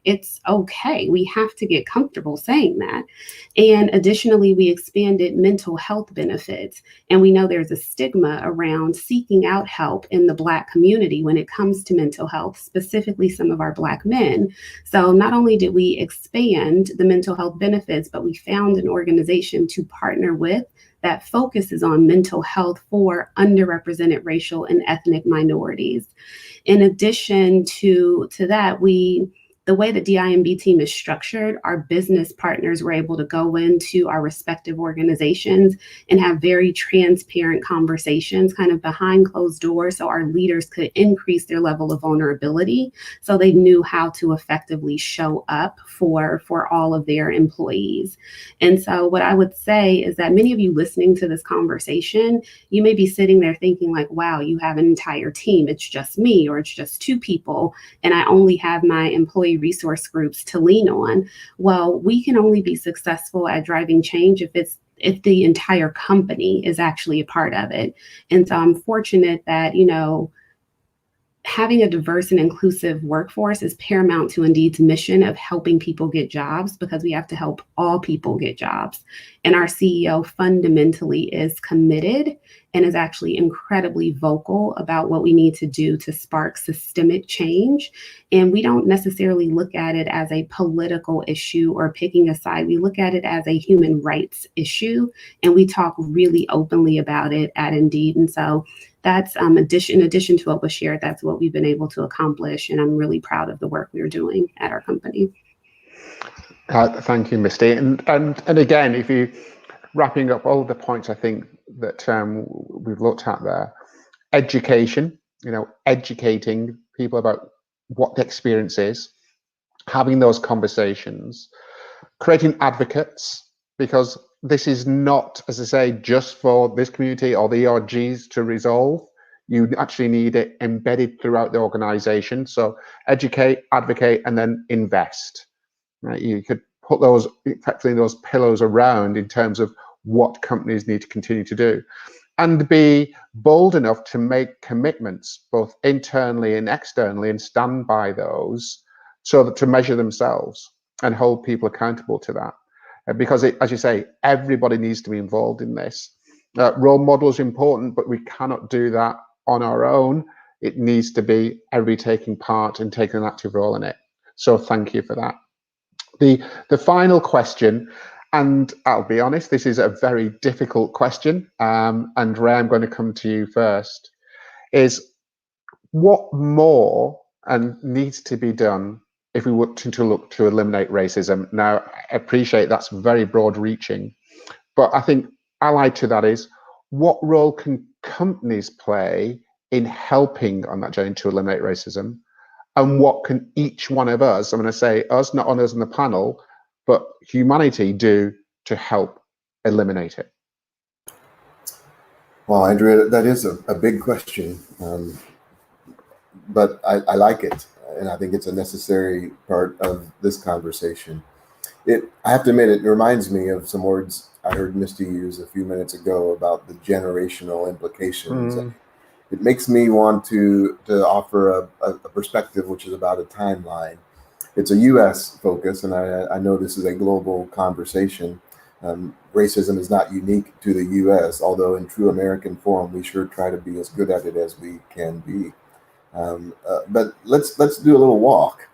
It's okay. We have to get comfortable saying that. And additionally, we expanded mental health benefits. And we know there's a stigma around seeking out help in the Black community when it comes to mental health, specifically some of our Black men. So not only did we expand the mental health benefits, but we found an organization to partner with that focuses on mental health for underrepresented racial and ethnic minorities. In addition to that, the way the DIMB team is structured, our business partners were able to go into our respective organizations and have very transparent conversations kind of behind closed doors, so our leaders could increase their level of vulnerability so they knew how to effectively show up for all of their employees. And so what I would say is that many of you listening to this conversation, you may be sitting there thinking wow, you have an entire team. It's just me, or it's just two people, and I only have my employee resource groups to lean on. Well, we can only be successful at driving change if the entire company is actually a part of it. And so I'm fortunate that, having a diverse and inclusive workforce is paramount to Indeed's mission of helping people get jobs, because we have to help all people get jobs. And our CEO fundamentally is committed and is actually incredibly vocal about what we need to do to spark systemic change. And we don't necessarily look at it as a political issue or picking a side. We look at it as a human rights issue, and we talk really openly about it at Indeed. And so that's in addition to what was shared, that's what we've been able to accomplish. And I'm really proud of the work we're doing at our company. Thank you, Misty. And again, if you wrapping up all the points, I think that we've looked at there, education, educating people about what the experience is, having those conversations, creating advocates, because this is not, as I say, just for this community or the ERGs to resolve. You actually need it embedded throughout the organization. So educate, advocate, and then invest. Right? You could put those pillars around in terms of what companies need to continue to do, and be bold enough to make commitments both internally and externally, and stand by those, so that to measure themselves and hold people accountable to that. Because as you say, everybody needs to be involved in this. Role models are important, but we cannot do that on our own. It needs to be everybody taking part and taking an active role in it. So thank you for that. The final question, and I'll be honest, this is a very difficult question, and Ray, I'm going to come to you first, is what more needs to be done if we were to look to eliminate racism? Now, I appreciate that's very broad reaching, but I think allied to that is, what role can companies play in helping on that journey to eliminate racism? And what can each one of us, I'm going to say us, not on us in the panel, but humanity do to help eliminate it? Well, Andrea, that is a big question, but I like it. And I think it's a necessary part of this conversation. I have to admit, it reminds me of some words I heard Misty use a few minutes ago about the generational implications. Mm. It makes me want to offer a perspective, which is about a timeline. It's a U.S. focus, and I know this is a global conversation, Racism is not unique to the U.S., although in true American form, we sure try to be as good at it as we can be. But let's do a little walk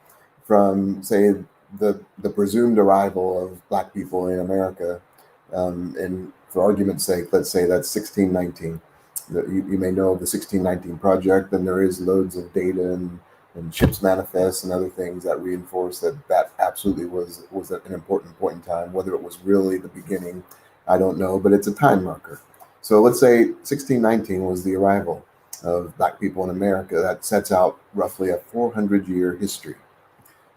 from, say, the presumed arrival of Black people in America, and for argument's sake, let's say that's 1619. You may know of the 1619 Project, and there is loads of data and ships manifests and other things that reinforce that absolutely was an important point in time. Whether it was really the beginning, I don't know, but it's a time marker. So let's say 1619 was the arrival of Black people in America. That sets out roughly a 400-year history.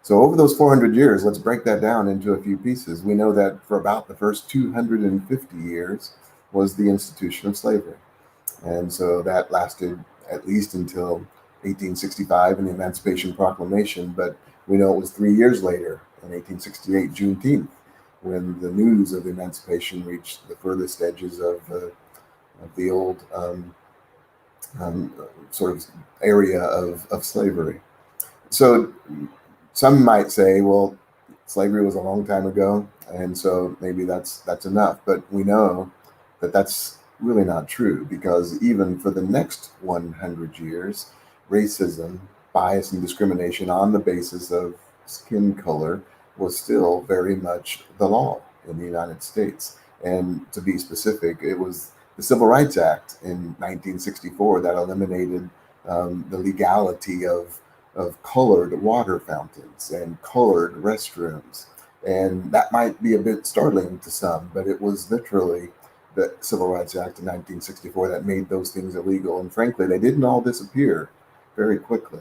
So over those 400 years, let's break that down into a few pieces. We know that for about the first 250 years was the institution of slavery. And so that lasted at least until 1865 and the Emancipation Proclamation. But we know it was 3 years later, in 1868, Juneteenth, when the news of emancipation reached the furthest edges of the old sort of area of slavery. So some might say, well, slavery was a long time ago, and so maybe that's enough. But we know that that's really not true, because even for the next 100 years, racism, bias, and discrimination on the basis of skin color was still very much the law in the United States. And to be specific, it was the Civil Rights Act in 1964 that eliminated the legality of colored water fountains and colored restrooms. And that might be a bit startling to some, but it was literally the Civil Rights Act of 1964 that made those things illegal. And frankly, they didn't all disappear very quickly.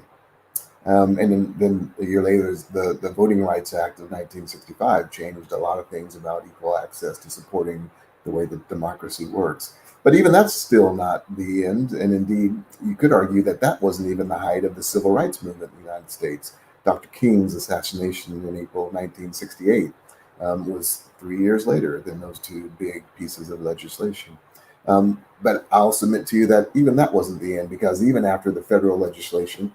And then a year later, the Voting Rights Act of 1965 changed a lot of things about equal access to supporting the way that democracy works. But even that's still not the end. And indeed, you could argue that that wasn't even the height of the civil rights movement in the United States. Dr. King's assassination in April 1968 was 3 years later than those two big pieces of legislation. But I'll submit to you that even that wasn't the end, because even after the federal legislation,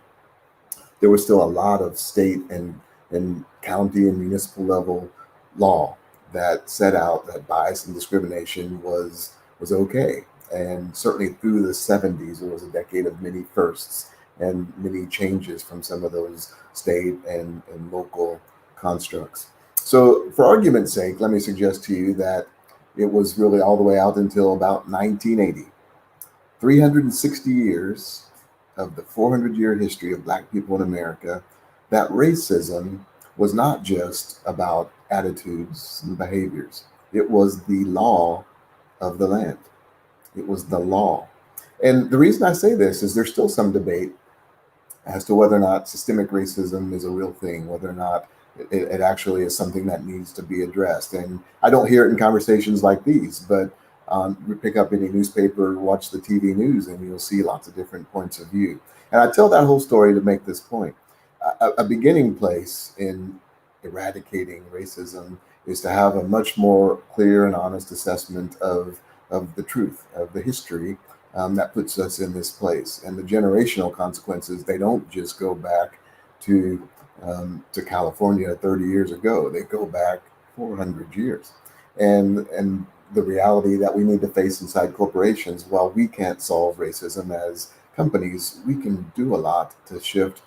there was still a lot of state and county and municipal level law that set out that bias and discrimination was okay. And certainly through the 70s, it was a decade of many firsts and many changes from some of those state and local constructs. So for argument's sake, let me suggest to you that it was really all the way out until about 1980. 360 years of the 400-year history of Black people in America, that racism was not just about attitudes and behaviors. It was the law of the land. It was the law. And the reason I say this is there's still some debate as to whether or not systemic racism is a real thing, whether or not it actually is something that needs to be addressed. And I don't hear it in conversations like these, but you pick up any newspaper, watch the TV news, and you'll see lots of different points of view. And I tell that whole story to make this point. A beginning place in eradicating racism is to have a much more clear and honest assessment of the truth, of the history that puts us in this place. And the generational consequences, they don't just go back to California 30 years ago. They go back 400 years. And the reality that we need to face inside corporations, while we can't solve racism as companies, we can do a lot to shift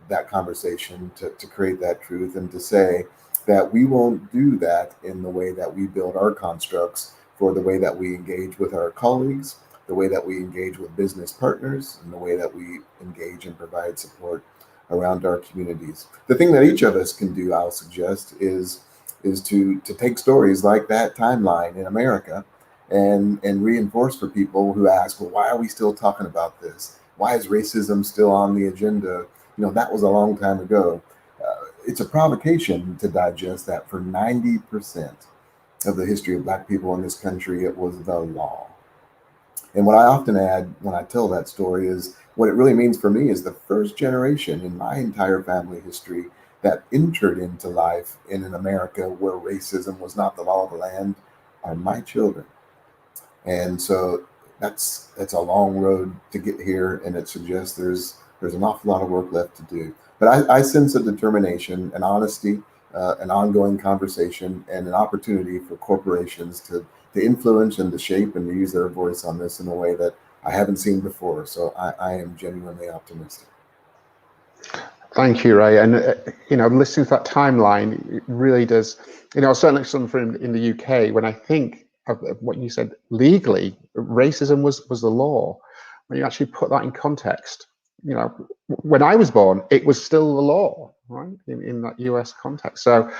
that conversation, to create that truth, and to say that we won't do that in the way that we build our constructs for the way that we engage with our colleagues, the way that we engage with business partners, and the way that we engage and provide support around our communities. The thing that each of us can do, I'll suggest, is to take stories like that timeline in America and reinforce for people who ask, well, why are we still talking about this? Why is racism still on the agenda? You know, that was a long time ago. It's a provocation to digest that for 90% of the history of Black people in this country, it was the law. And what I often add when I tell that story is what it really means for me is the first generation in my entire family history that entered into life in an America where racism was not the law of the land are my children. And so that's a long road to get here, and it suggests there's an awful lot of work left to do. But I sense a determination, an honesty, an ongoing conversation and an opportunity for corporations to influence and to shape and to use their voice on this in a way that I haven't seen before. So I am genuinely optimistic. Thank you, Ray. And, listening to that timeline, it really does, certainly something in the UK, when I think of what you said, legally, racism was the law. When you actually put that in context, when I was born, it was still the law, right, in that US context. So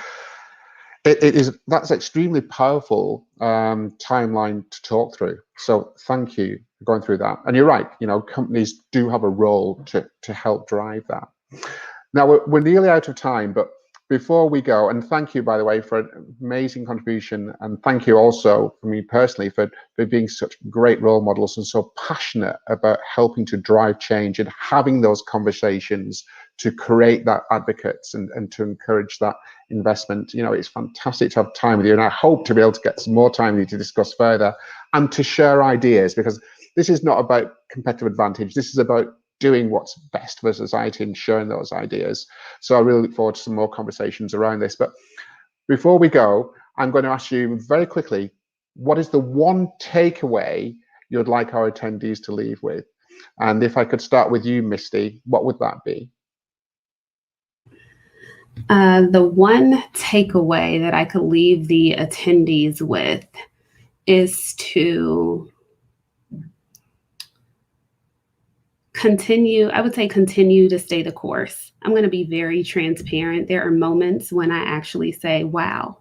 that's extremely powerful timeline to talk through. So thank you for going through that. And you're right, companies do have a role to help drive that. Now we're nearly out of time, but before we go, and thank you, by the way, for an amazing contribution, and thank you also for me personally for being such great role models and so passionate about helping to drive change and having those conversations to create that advocates and to encourage that investment. It's fantastic to have time with you, and I hope to be able to get some more time with you to discuss further and to share ideas, because this is not about competitive advantage. This is about doing what's best for society and sharing those ideas. So I really look forward to some more conversations around this. But before we go, I'm going to ask you very quickly, what is the one takeaway you'd like our attendees to leave with? And if I could start with you, Misty, what would that be? The one takeaway that I could leave the attendees with is to continue to stay the course. I'm going to be very transparent. There are moments when I actually say, wow,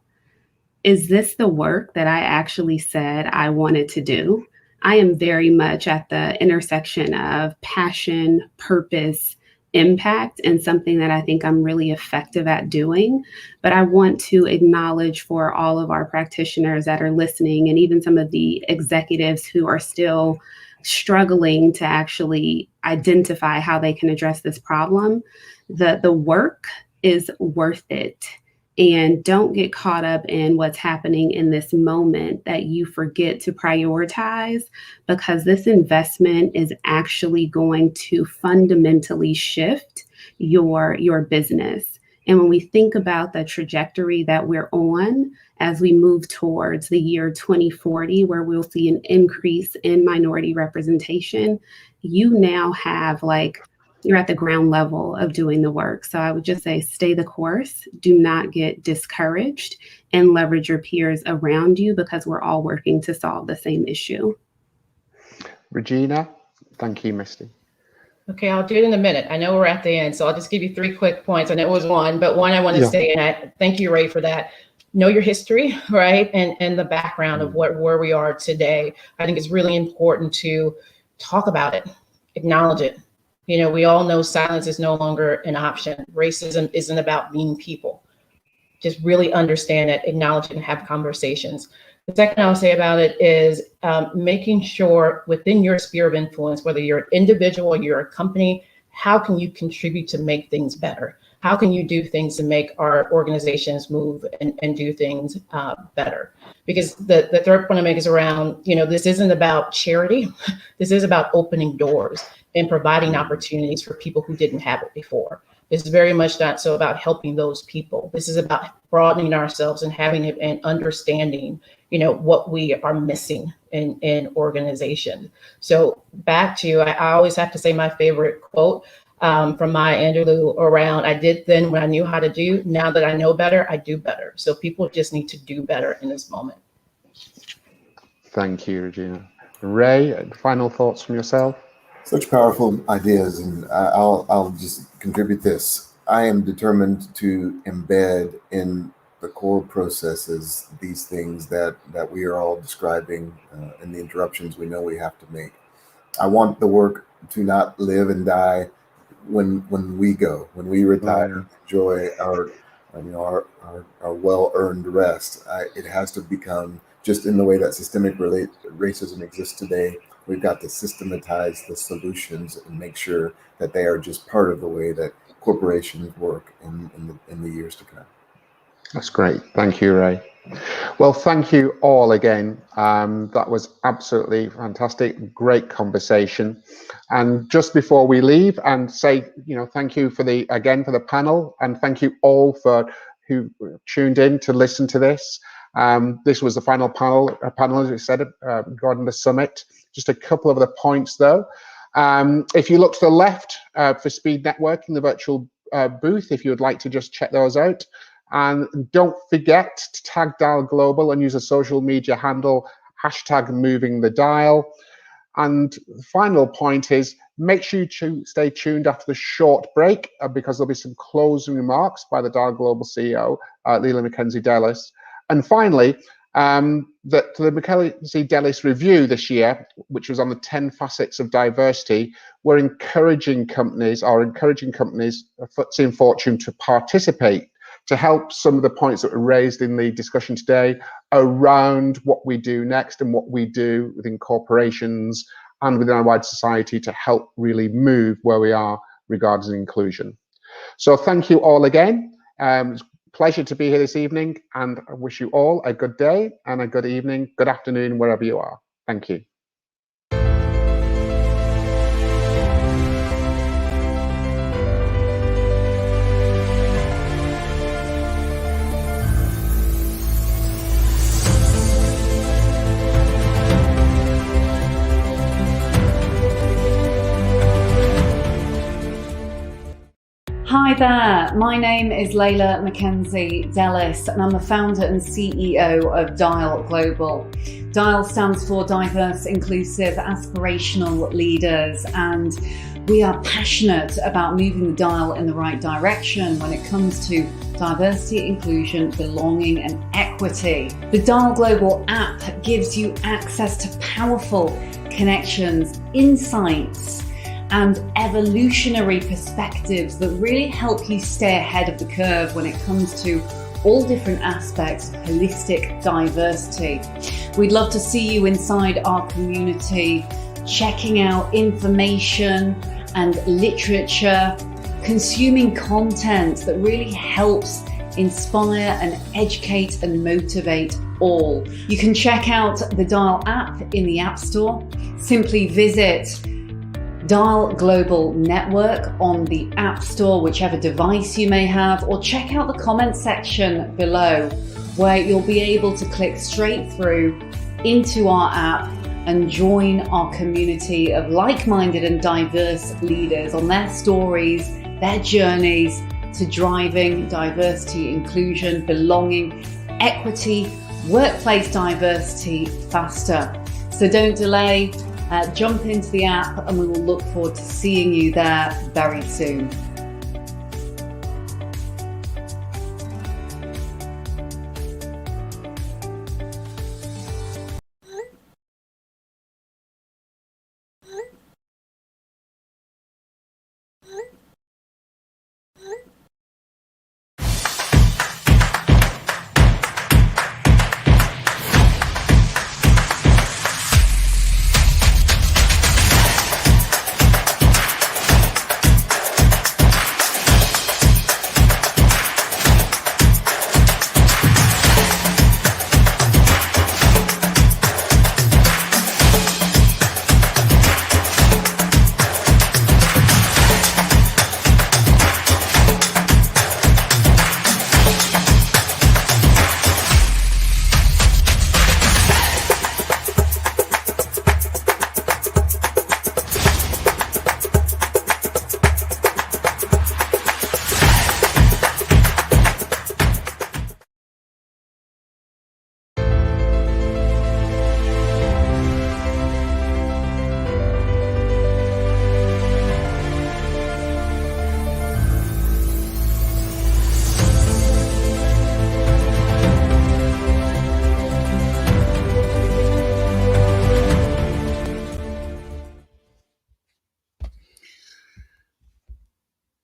is this the work that I actually said I wanted to do? I am very much at the intersection of passion, purpose, impact, and something that I think I'm really effective at doing. But I want to acknowledge for all of our practitioners that are listening, and even some of the executives who are still struggling to actually identify how they can address this problem, the work is worth it. And don't get caught up in what's happening in this moment that you forget to prioritize, because this investment is actually going to fundamentally shift your business. And when we think about the trajectory that we're on as we move towards the year 2040, where we'll see an increase in minority representation, you now have you're at the ground level of doing the work. So I would just say, stay the course, do not get discouraged, and leverage your peers around you, because we're all working to solve the same issue. Regina, thank you, Misty. Okay, I'll do it in a minute. I know we're at the end, so I'll just give you 3 quick points. I know it was one, but one I want to say, and I thank you, Ray, for that. Know your history, right? And the background of where we are today. I think it's really important to talk about it, acknowledge it. We all know silence is no longer an option. Racism isn't about mean people. Just really understand it, acknowledge it, and have conversations. The second I'll say about it is making sure within your sphere of influence, whether you're an individual or you're a company, how can you contribute to make things better? How can you do things to make our organizations move and do things better? Because the third point I make is around, this isn't about charity. This is about opening doors and providing opportunities for people who didn't have it before. It's very much not so about helping those people. This is about broadening ourselves and having an understanding, what we are missing in organization. So back to, I always have to say my favorite quote from Maya Angelou around, I did then when I knew how to do, now that I know better, I do better. So people just need to do better in this moment. Thank you, Regina. Ray, final thoughts from yourself? Such powerful ideas, and I'll just contribute this. I am determined to embed in the core processes these things that we are all describing and the interruptions we know we have to make. I want the work to not live and die when we go, when we retire, enjoy our well-earned rest. It has to become, just in the way that systemic racism exists today, we've got to systematize the solutions and make sure that they are just part of the way that corporations work in the years to come. That's great. Thank you, Ray. Well, thank you all again. That was absolutely fantastic. Great conversation. And just before we leave and say, thank you for the panel, and thank you all for who tuned in to listen to this. This was the final panel, as we said, regarding the summit. Just a couple of the points, though. If you look to the left for Speed Networking, the virtual booth, if you would like to just check those out. And don't forget to tag Dial Global and use a social media handle, #MovingTheDial. And the final point is, make sure you stay tuned after the short break because there'll be some closing remarks by the Dial Global CEO, Leila Mackenzie-Delis. And finally, the Mackenzie-Delis review this year, which was on the 10 facets of diversity, we're encouraging companies, FTSE and Fortune, to participate to help some of the points that were raised in the discussion today around what we do next and what we do within corporations and within our wide society to help really move where we are regarding inclusion. So thank you all again. It's a pleasure to be here this evening, and I wish you all a good day and a good evening, good afternoon, wherever you are. Thank you. Hi there, my name is Leila Mackenzie-Delis and I'm the founder and CEO of Dial Global. Dial stands for Diverse, Inclusive, Aspirational Leaders, and we are passionate about moving the dial in the right direction when it comes to diversity, inclusion, belonging and equity. The Dial Global app gives you access to powerful connections, insights, and evolutionary perspectives that really help you stay ahead of the curve when it comes to all different aspects of holistic diversity. We'd love to see you inside our community, checking out information and literature, consuming content that really helps inspire and educate and motivate all. You can check out the Dial app in the App Store. Simply visit Dial Global Network on the App Store, whichever device you may have, or check out the comment section below where you'll be able to click straight through into our app and join our community of like-minded and diverse leaders on their stories, their journeys to driving diversity, inclusion, belonging, equity, workplace diversity faster. So don't delay. Jump into the app and we will look forward to seeing you there very soon.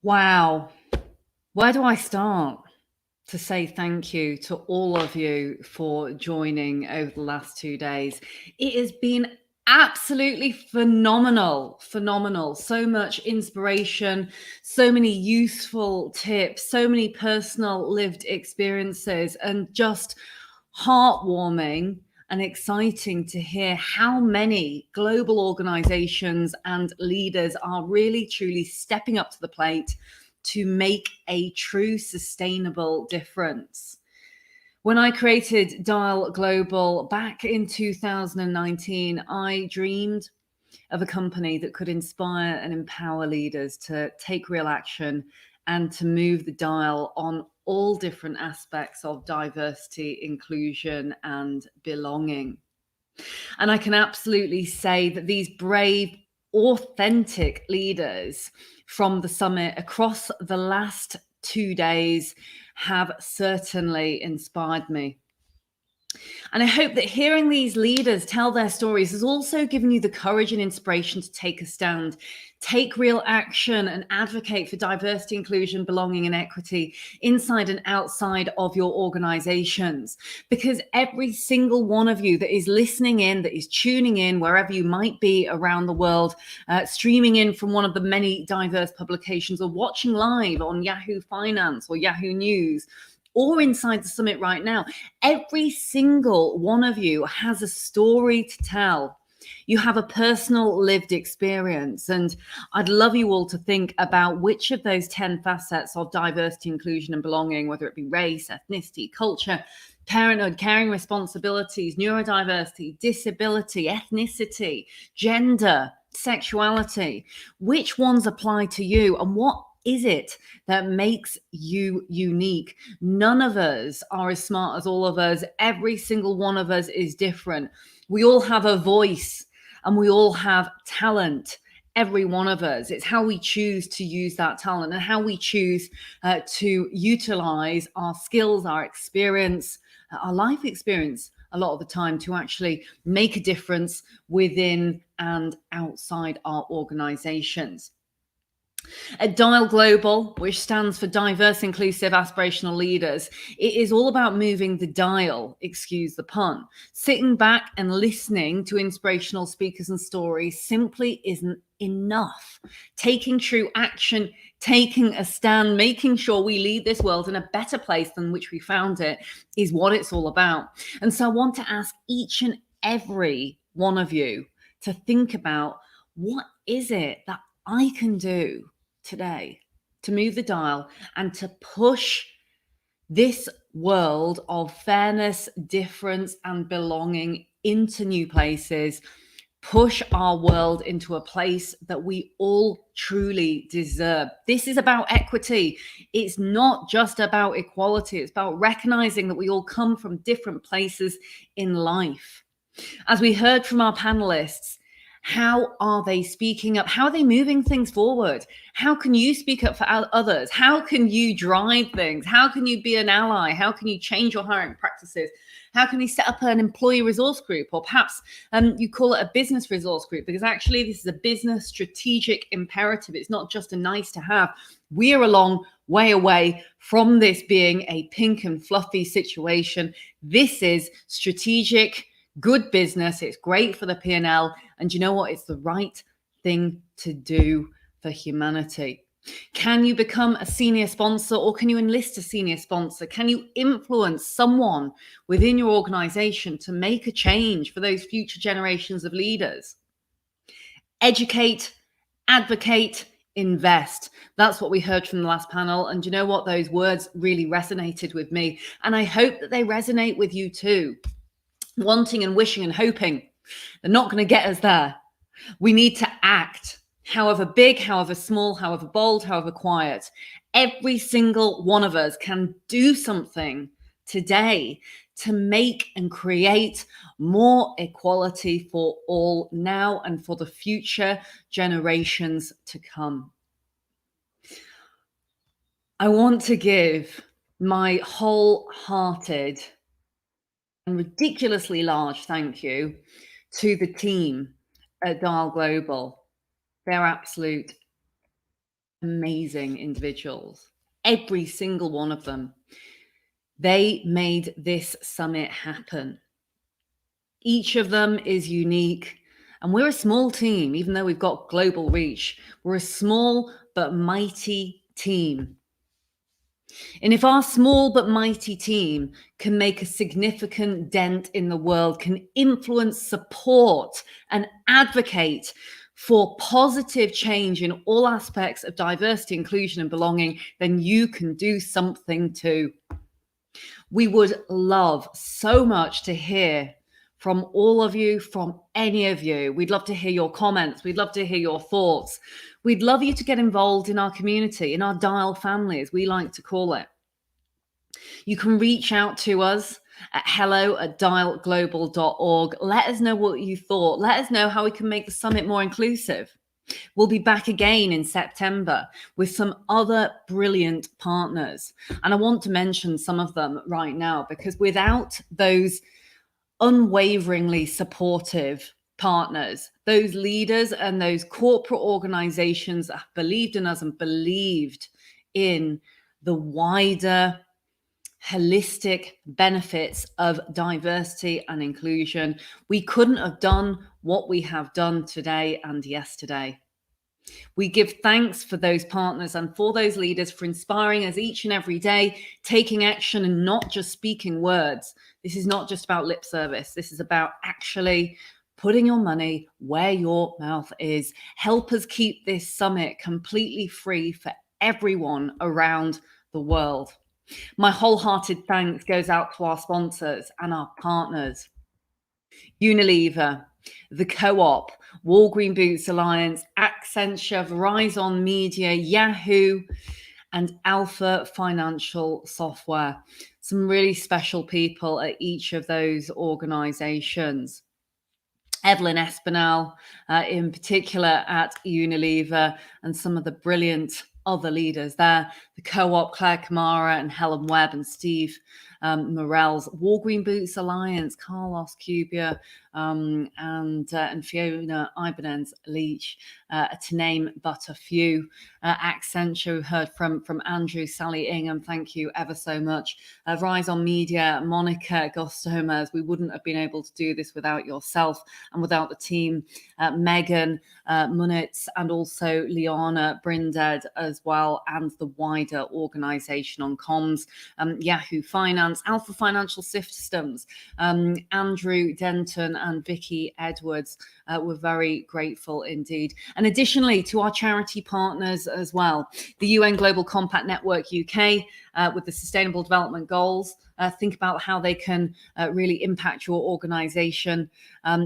Wow, where do I start to say thank you to all of you for joining over the last 2 days? It has been absolutely phenomenal. So much inspiration, so many useful tips, so many personal lived experiences, and just heartwarming and exciting to hear how many global organizations and leaders are really truly stepping up to the plate to make a true sustainable difference. When I created Dial Global back in 2019, I dreamed of a company that could inspire and empower leaders to take real action and to move the dial on all different aspects of diversity, inclusion, and belonging. And I can absolutely say that these brave, authentic leaders from the summit across the last 2 days have certainly inspired me. And I hope that hearing these leaders tell their stories has also given you the courage and inspiration to take a stand, take real action, and advocate for diversity, inclusion, belonging, and equity inside and outside of your organizations. Because every single one of you that is listening in, that is tuning in, wherever you might be around the world, streaming in from one of the many diverse publications, or watching live on Yahoo Finance or Yahoo News, or inside the summit right now, every single one of you has a story to tell. You have a personal lived experience, and I'd love you all to think about which of those 10 facets of diversity, inclusion, and belonging, whether it be race, ethnicity, culture, parenthood, caring responsibilities, neurodiversity, disability, ethnicity, gender, sexuality, which ones apply to you, and what is it that makes you unique? None of us are as smart as all of us. Every single one of us is different. We all have a voice and we all have talent. Every one of us. It's how we choose to use that talent and how we choose to utilize our skills, our experience, our life experience a lot of the time to actually make a difference within and outside our organizations. At Dial Global, which stands for Diverse, Inclusive, Aspirational Leaders, it is all about moving the dial, excuse the pun. Sitting back and listening to inspirational speakers and stories simply isn't enough. Taking true action, taking a stand, making sure we leave this world in a better place than which we found it is what it's all about. And so I want to ask each and every one of you to think about, what is it that I can do today to move the dial and to push this world of fairness, difference, and belonging into new places, push our world into a place that we all truly deserve. This is about equity. It's not just about equality. It's about recognizing that we all come from different places in life. As we heard from our panelists, how are they speaking up? How are they moving things forward? How can you speak up for others? How can you drive things? How can you be an ally? How can you change your hiring practices? How can you set up an employee resource group? Or perhaps you call it a business resource group, because actually this is a business strategic imperative. It's not just a nice to have. We're a long way away from this being a pink and fluffy situation. This is strategic, good business. It's great for the P&L. And you know what? It's the right thing to do for humanity. Can you become a senior sponsor, or can you enlist a senior sponsor? Can you influence someone within your organization to make a change for those future generations of leaders? Educate, advocate, invest. That's what we heard from the last panel. And you know what? Those words really resonated with me. And I hope that they resonate with you too. Wanting and wishing and hoping, they're not going to get us there. We need to act, however big, however small, however bold, however quiet. Every single one of us can do something today to make and create more equality for all now and for the future generations to come. I want to give my wholehearted and ridiculously large thank you to the team at Dial Global. They're absolute amazing individuals. Every single one of them. They made this summit happen. Each of them is unique, and we're a small team, even though we've got global reach. We're a small but mighty team. And if our small but mighty team can make a significant dent in the world, can influence, support, and advocate for positive change in all aspects of diversity, inclusion, and belonging, then you can do something too. We would love so much to hear from all of you, from any of you. We'd love to hear your comments. We'd love to hear your thoughts. We'd love you to get involved in our community, in our Dial family, as we like to call it. You can reach out to us at hello@dialglobal.org. Let us know what you thought. Let us know how we can make the summit more inclusive. We'll be back again in September with some other brilliant partners. And I want to mention some of them right now, because without those unwaveringly supportive partners, those leaders and those corporate organizations that have believed in us and believed in the wider holistic benefits of diversity and inclusion, we couldn't have done what we have done today and yesterday. We give thanks for those partners and for those leaders for inspiring us each and every day, taking action and not just speaking words. This is not just about lip service. This is about actually putting your money where your mouth is. Help us keep this summit completely free for everyone around the world. My wholehearted thanks goes out to our sponsors and our partners. Unilever, the Co-op, Walgreen Boots Alliance, Accenture, Verizon Media, Yahoo, and Alpha Financial Software. Some really special people at each of those organizations. Evelyn Espinal, in particular at Unilever, and some of the brilliant other leaders there, the Co-op, Claire Camara and Helen Webb and Steve Morell's Walgreen Boots Alliance, Carlos Cubia, and Fiona Ibanez Leach, to name but a few. Accenture, we heard from Andrew, Sally Ingham, thank you ever so much. Verizon Media, Monica Gostomers, we wouldn't have been able to do this without yourself and without the team. Megan Munitz, and also Liana Brinded as well, and the wider organization on comms, Yahoo Finance, Alpha Financial Systems, Andrew Denton and Vicky Edwards. We're very grateful indeed. And additionally to our charity partners as well, the UN Global Compact Network UK with the Sustainable Development Goals. Think about how they can really impact your organization.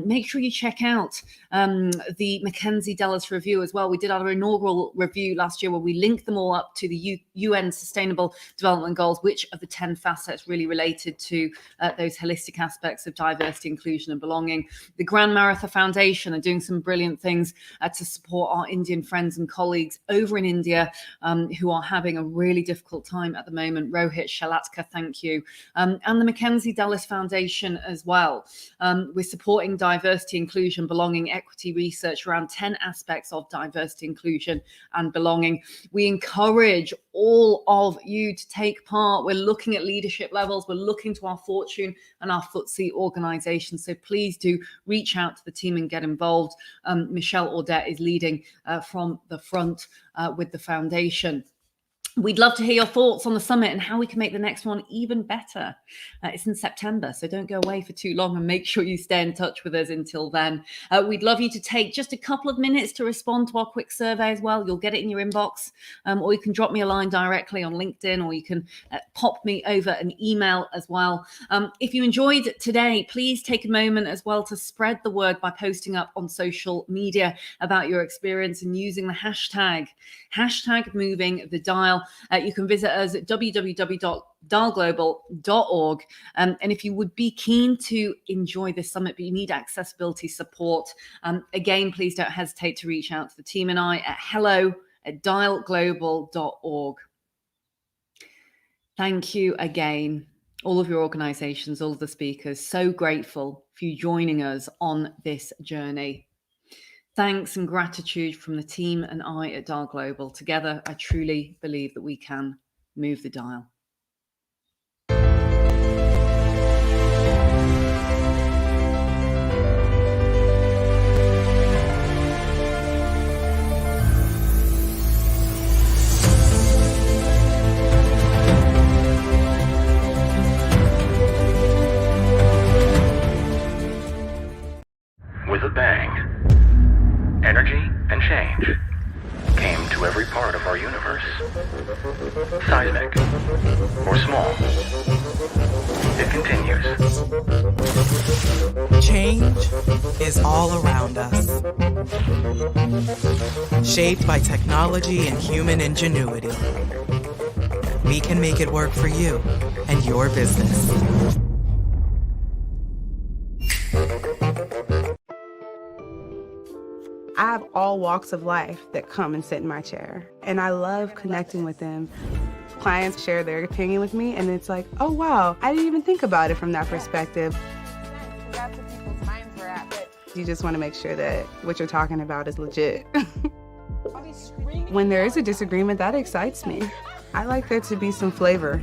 Make sure you check out the Mackenzie Dallas review as well. We did our inaugural review last year where we linked them all up to the UN Sustainable Development Goals, which of the 10 facets really related to those holistic aspects of diversity, inclusion and belonging. The Grand Maratha Foundation are doing some brilliant things to support our Indian friends and colleagues over in India who are having a really difficult time at the moment. Rohit Shalatka, thank you. And the Mackenzie Dallas Foundation as well. We're supporting diversity, inclusion, belonging, equity research around 10 aspects of diversity, inclusion and belonging. We encourage all of you to take part. We're looking at leadership levels. We're looking to our Fortune and our FTSE organizations. So please do reach out to the team and get involved. Michelle Audette is leading from the front with the foundation. We'd love to hear your thoughts on the summit and how we can make the next one even better. It's in September, so don't go away for too long and make sure you stay in touch with us until then. We'd love you to take just a couple of minutes to respond to our quick survey as well. You'll get it in your inbox, or you can drop me a line directly on LinkedIn, or you can pop me over an email as well. If you enjoyed today, please take a moment as well to spread the word by posting up on social media about your experience and using the hashtag moving the dial. You can visit us at www.dialglobal.org. And if you would be keen to enjoy this summit, but you need accessibility support, again, please don't hesitate to reach out to the team and I at hello@dialglobal.org. Thank you again, all of your organizations, all of the speakers. So grateful for you joining us on this journey. Thanks and gratitude from the team and I at Dial Global. Together, I truly believe that we can move the dial. With a bang. Energy seismic, or small. It continues. Change is all around us, shaped by technology and human ingenuity. We can make it work for you and your business. I have all walks of life that come and sit in my chair, and I love connecting with them. Clients share their opinion with me, and it's like, oh wow, I didn't even think about it from that perspective. You just want to make sure that what you're talking about is legit. When there is a disagreement, that excites me. I like there to be some flavor.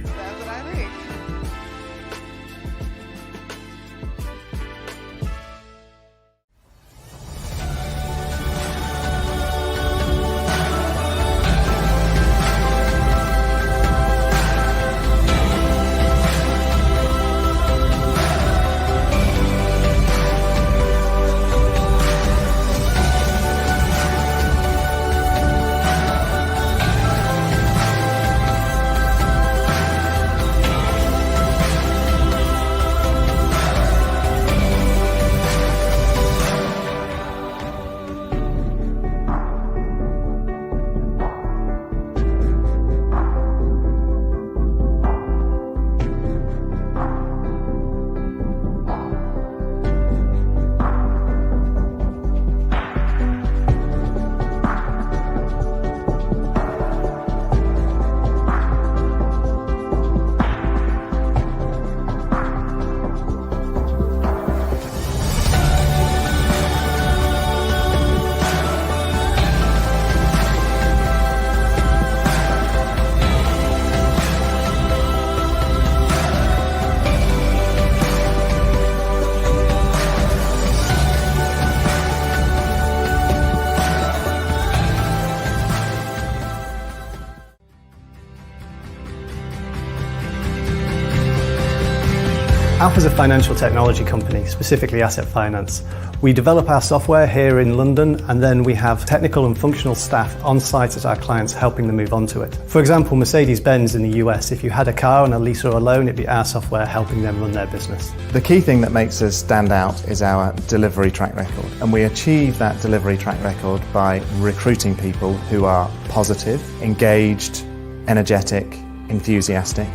Alpha is a financial technology company, specifically asset finance. We develop our software here in London, and then we have technical and functional staff on site at our clients helping them move onto it. For example, Mercedes-Benz in the US, if you had a car on a lease or a loan, it'd be our software helping them run their business. The key thing that makes us stand out is our delivery track record, and we achieve that delivery track record by recruiting people who are positive, engaged, energetic, enthusiastic,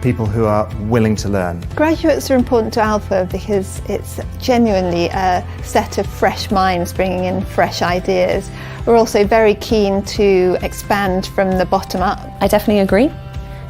people who are willing to learn. Graduates are important to Alpha because it's genuinely a set of fresh minds bringing in fresh ideas. We're also very keen to expand from the bottom up. I definitely agree.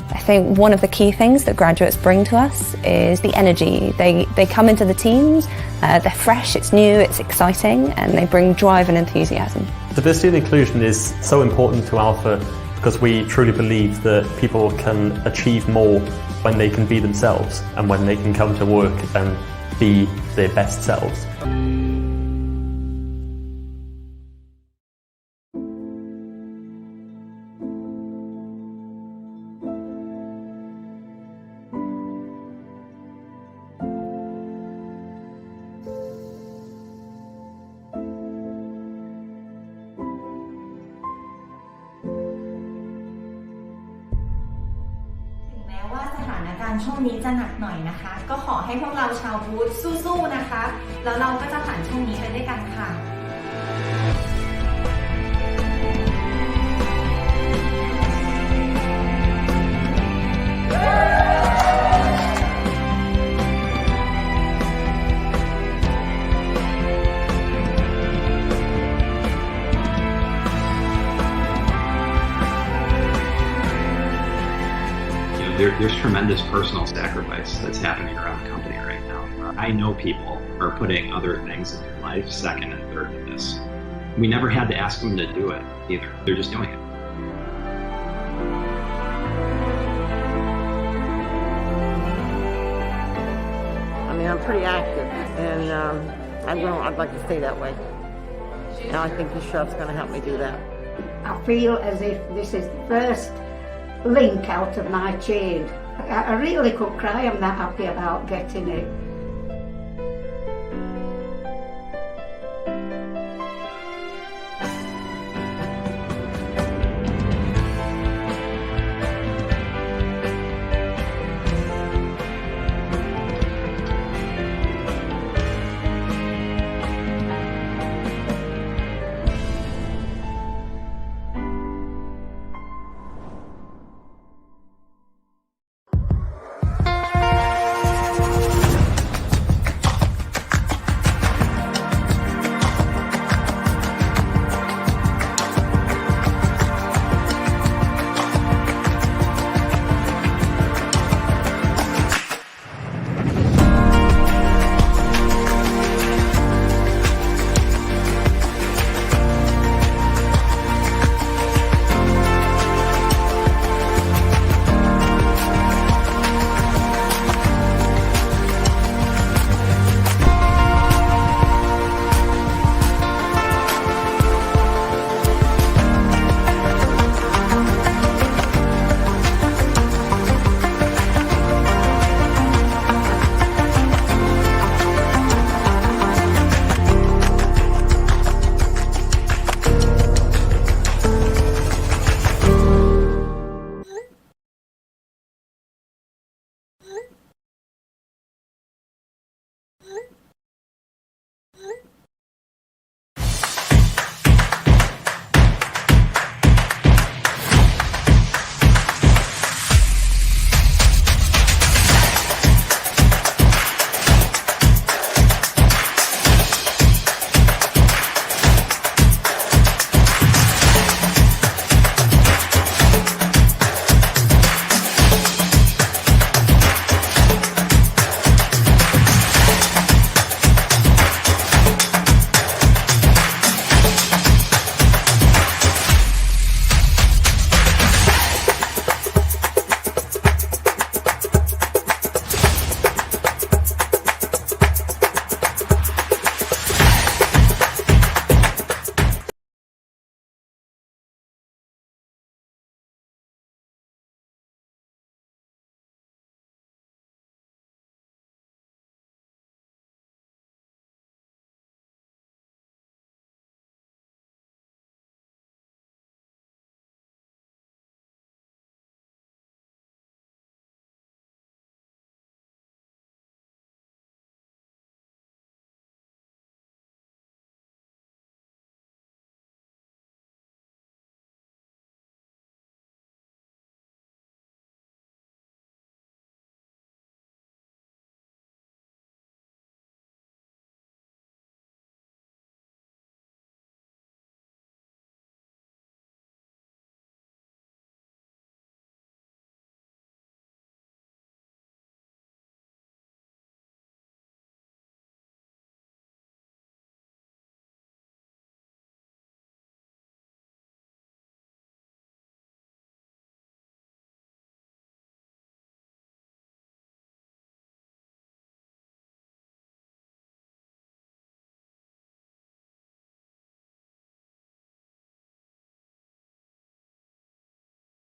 I think one of the key things that graduates bring to us is the energy. They come into the teams, they're fresh, it's new, it's exciting, and they bring drive and enthusiasm. Diversity and inclusion is so important to Alpha because we truly believe that people can achieve more when they can be themselves and when they can come to work and be their best selves.ช่วงนี้จะหนักหน่อยนะคะก็ขอให้พวกเราชาวบูธสู้ๆนะคะแล้วเราก็จะผ่านช่วงนี้ไปด้วยกันค่ะThere's tremendous personal sacrifice that's happening around the company right now. I know people are putting other things in their life second and third to this. We never had to ask them to do it either. They're just doing it. I mean, I'm pretty active, and I'd like to stay that way. And I think this shop's going to help me do that. I feel as if this is the first link out of my chain. I really could cry. I'm that happy about getting it.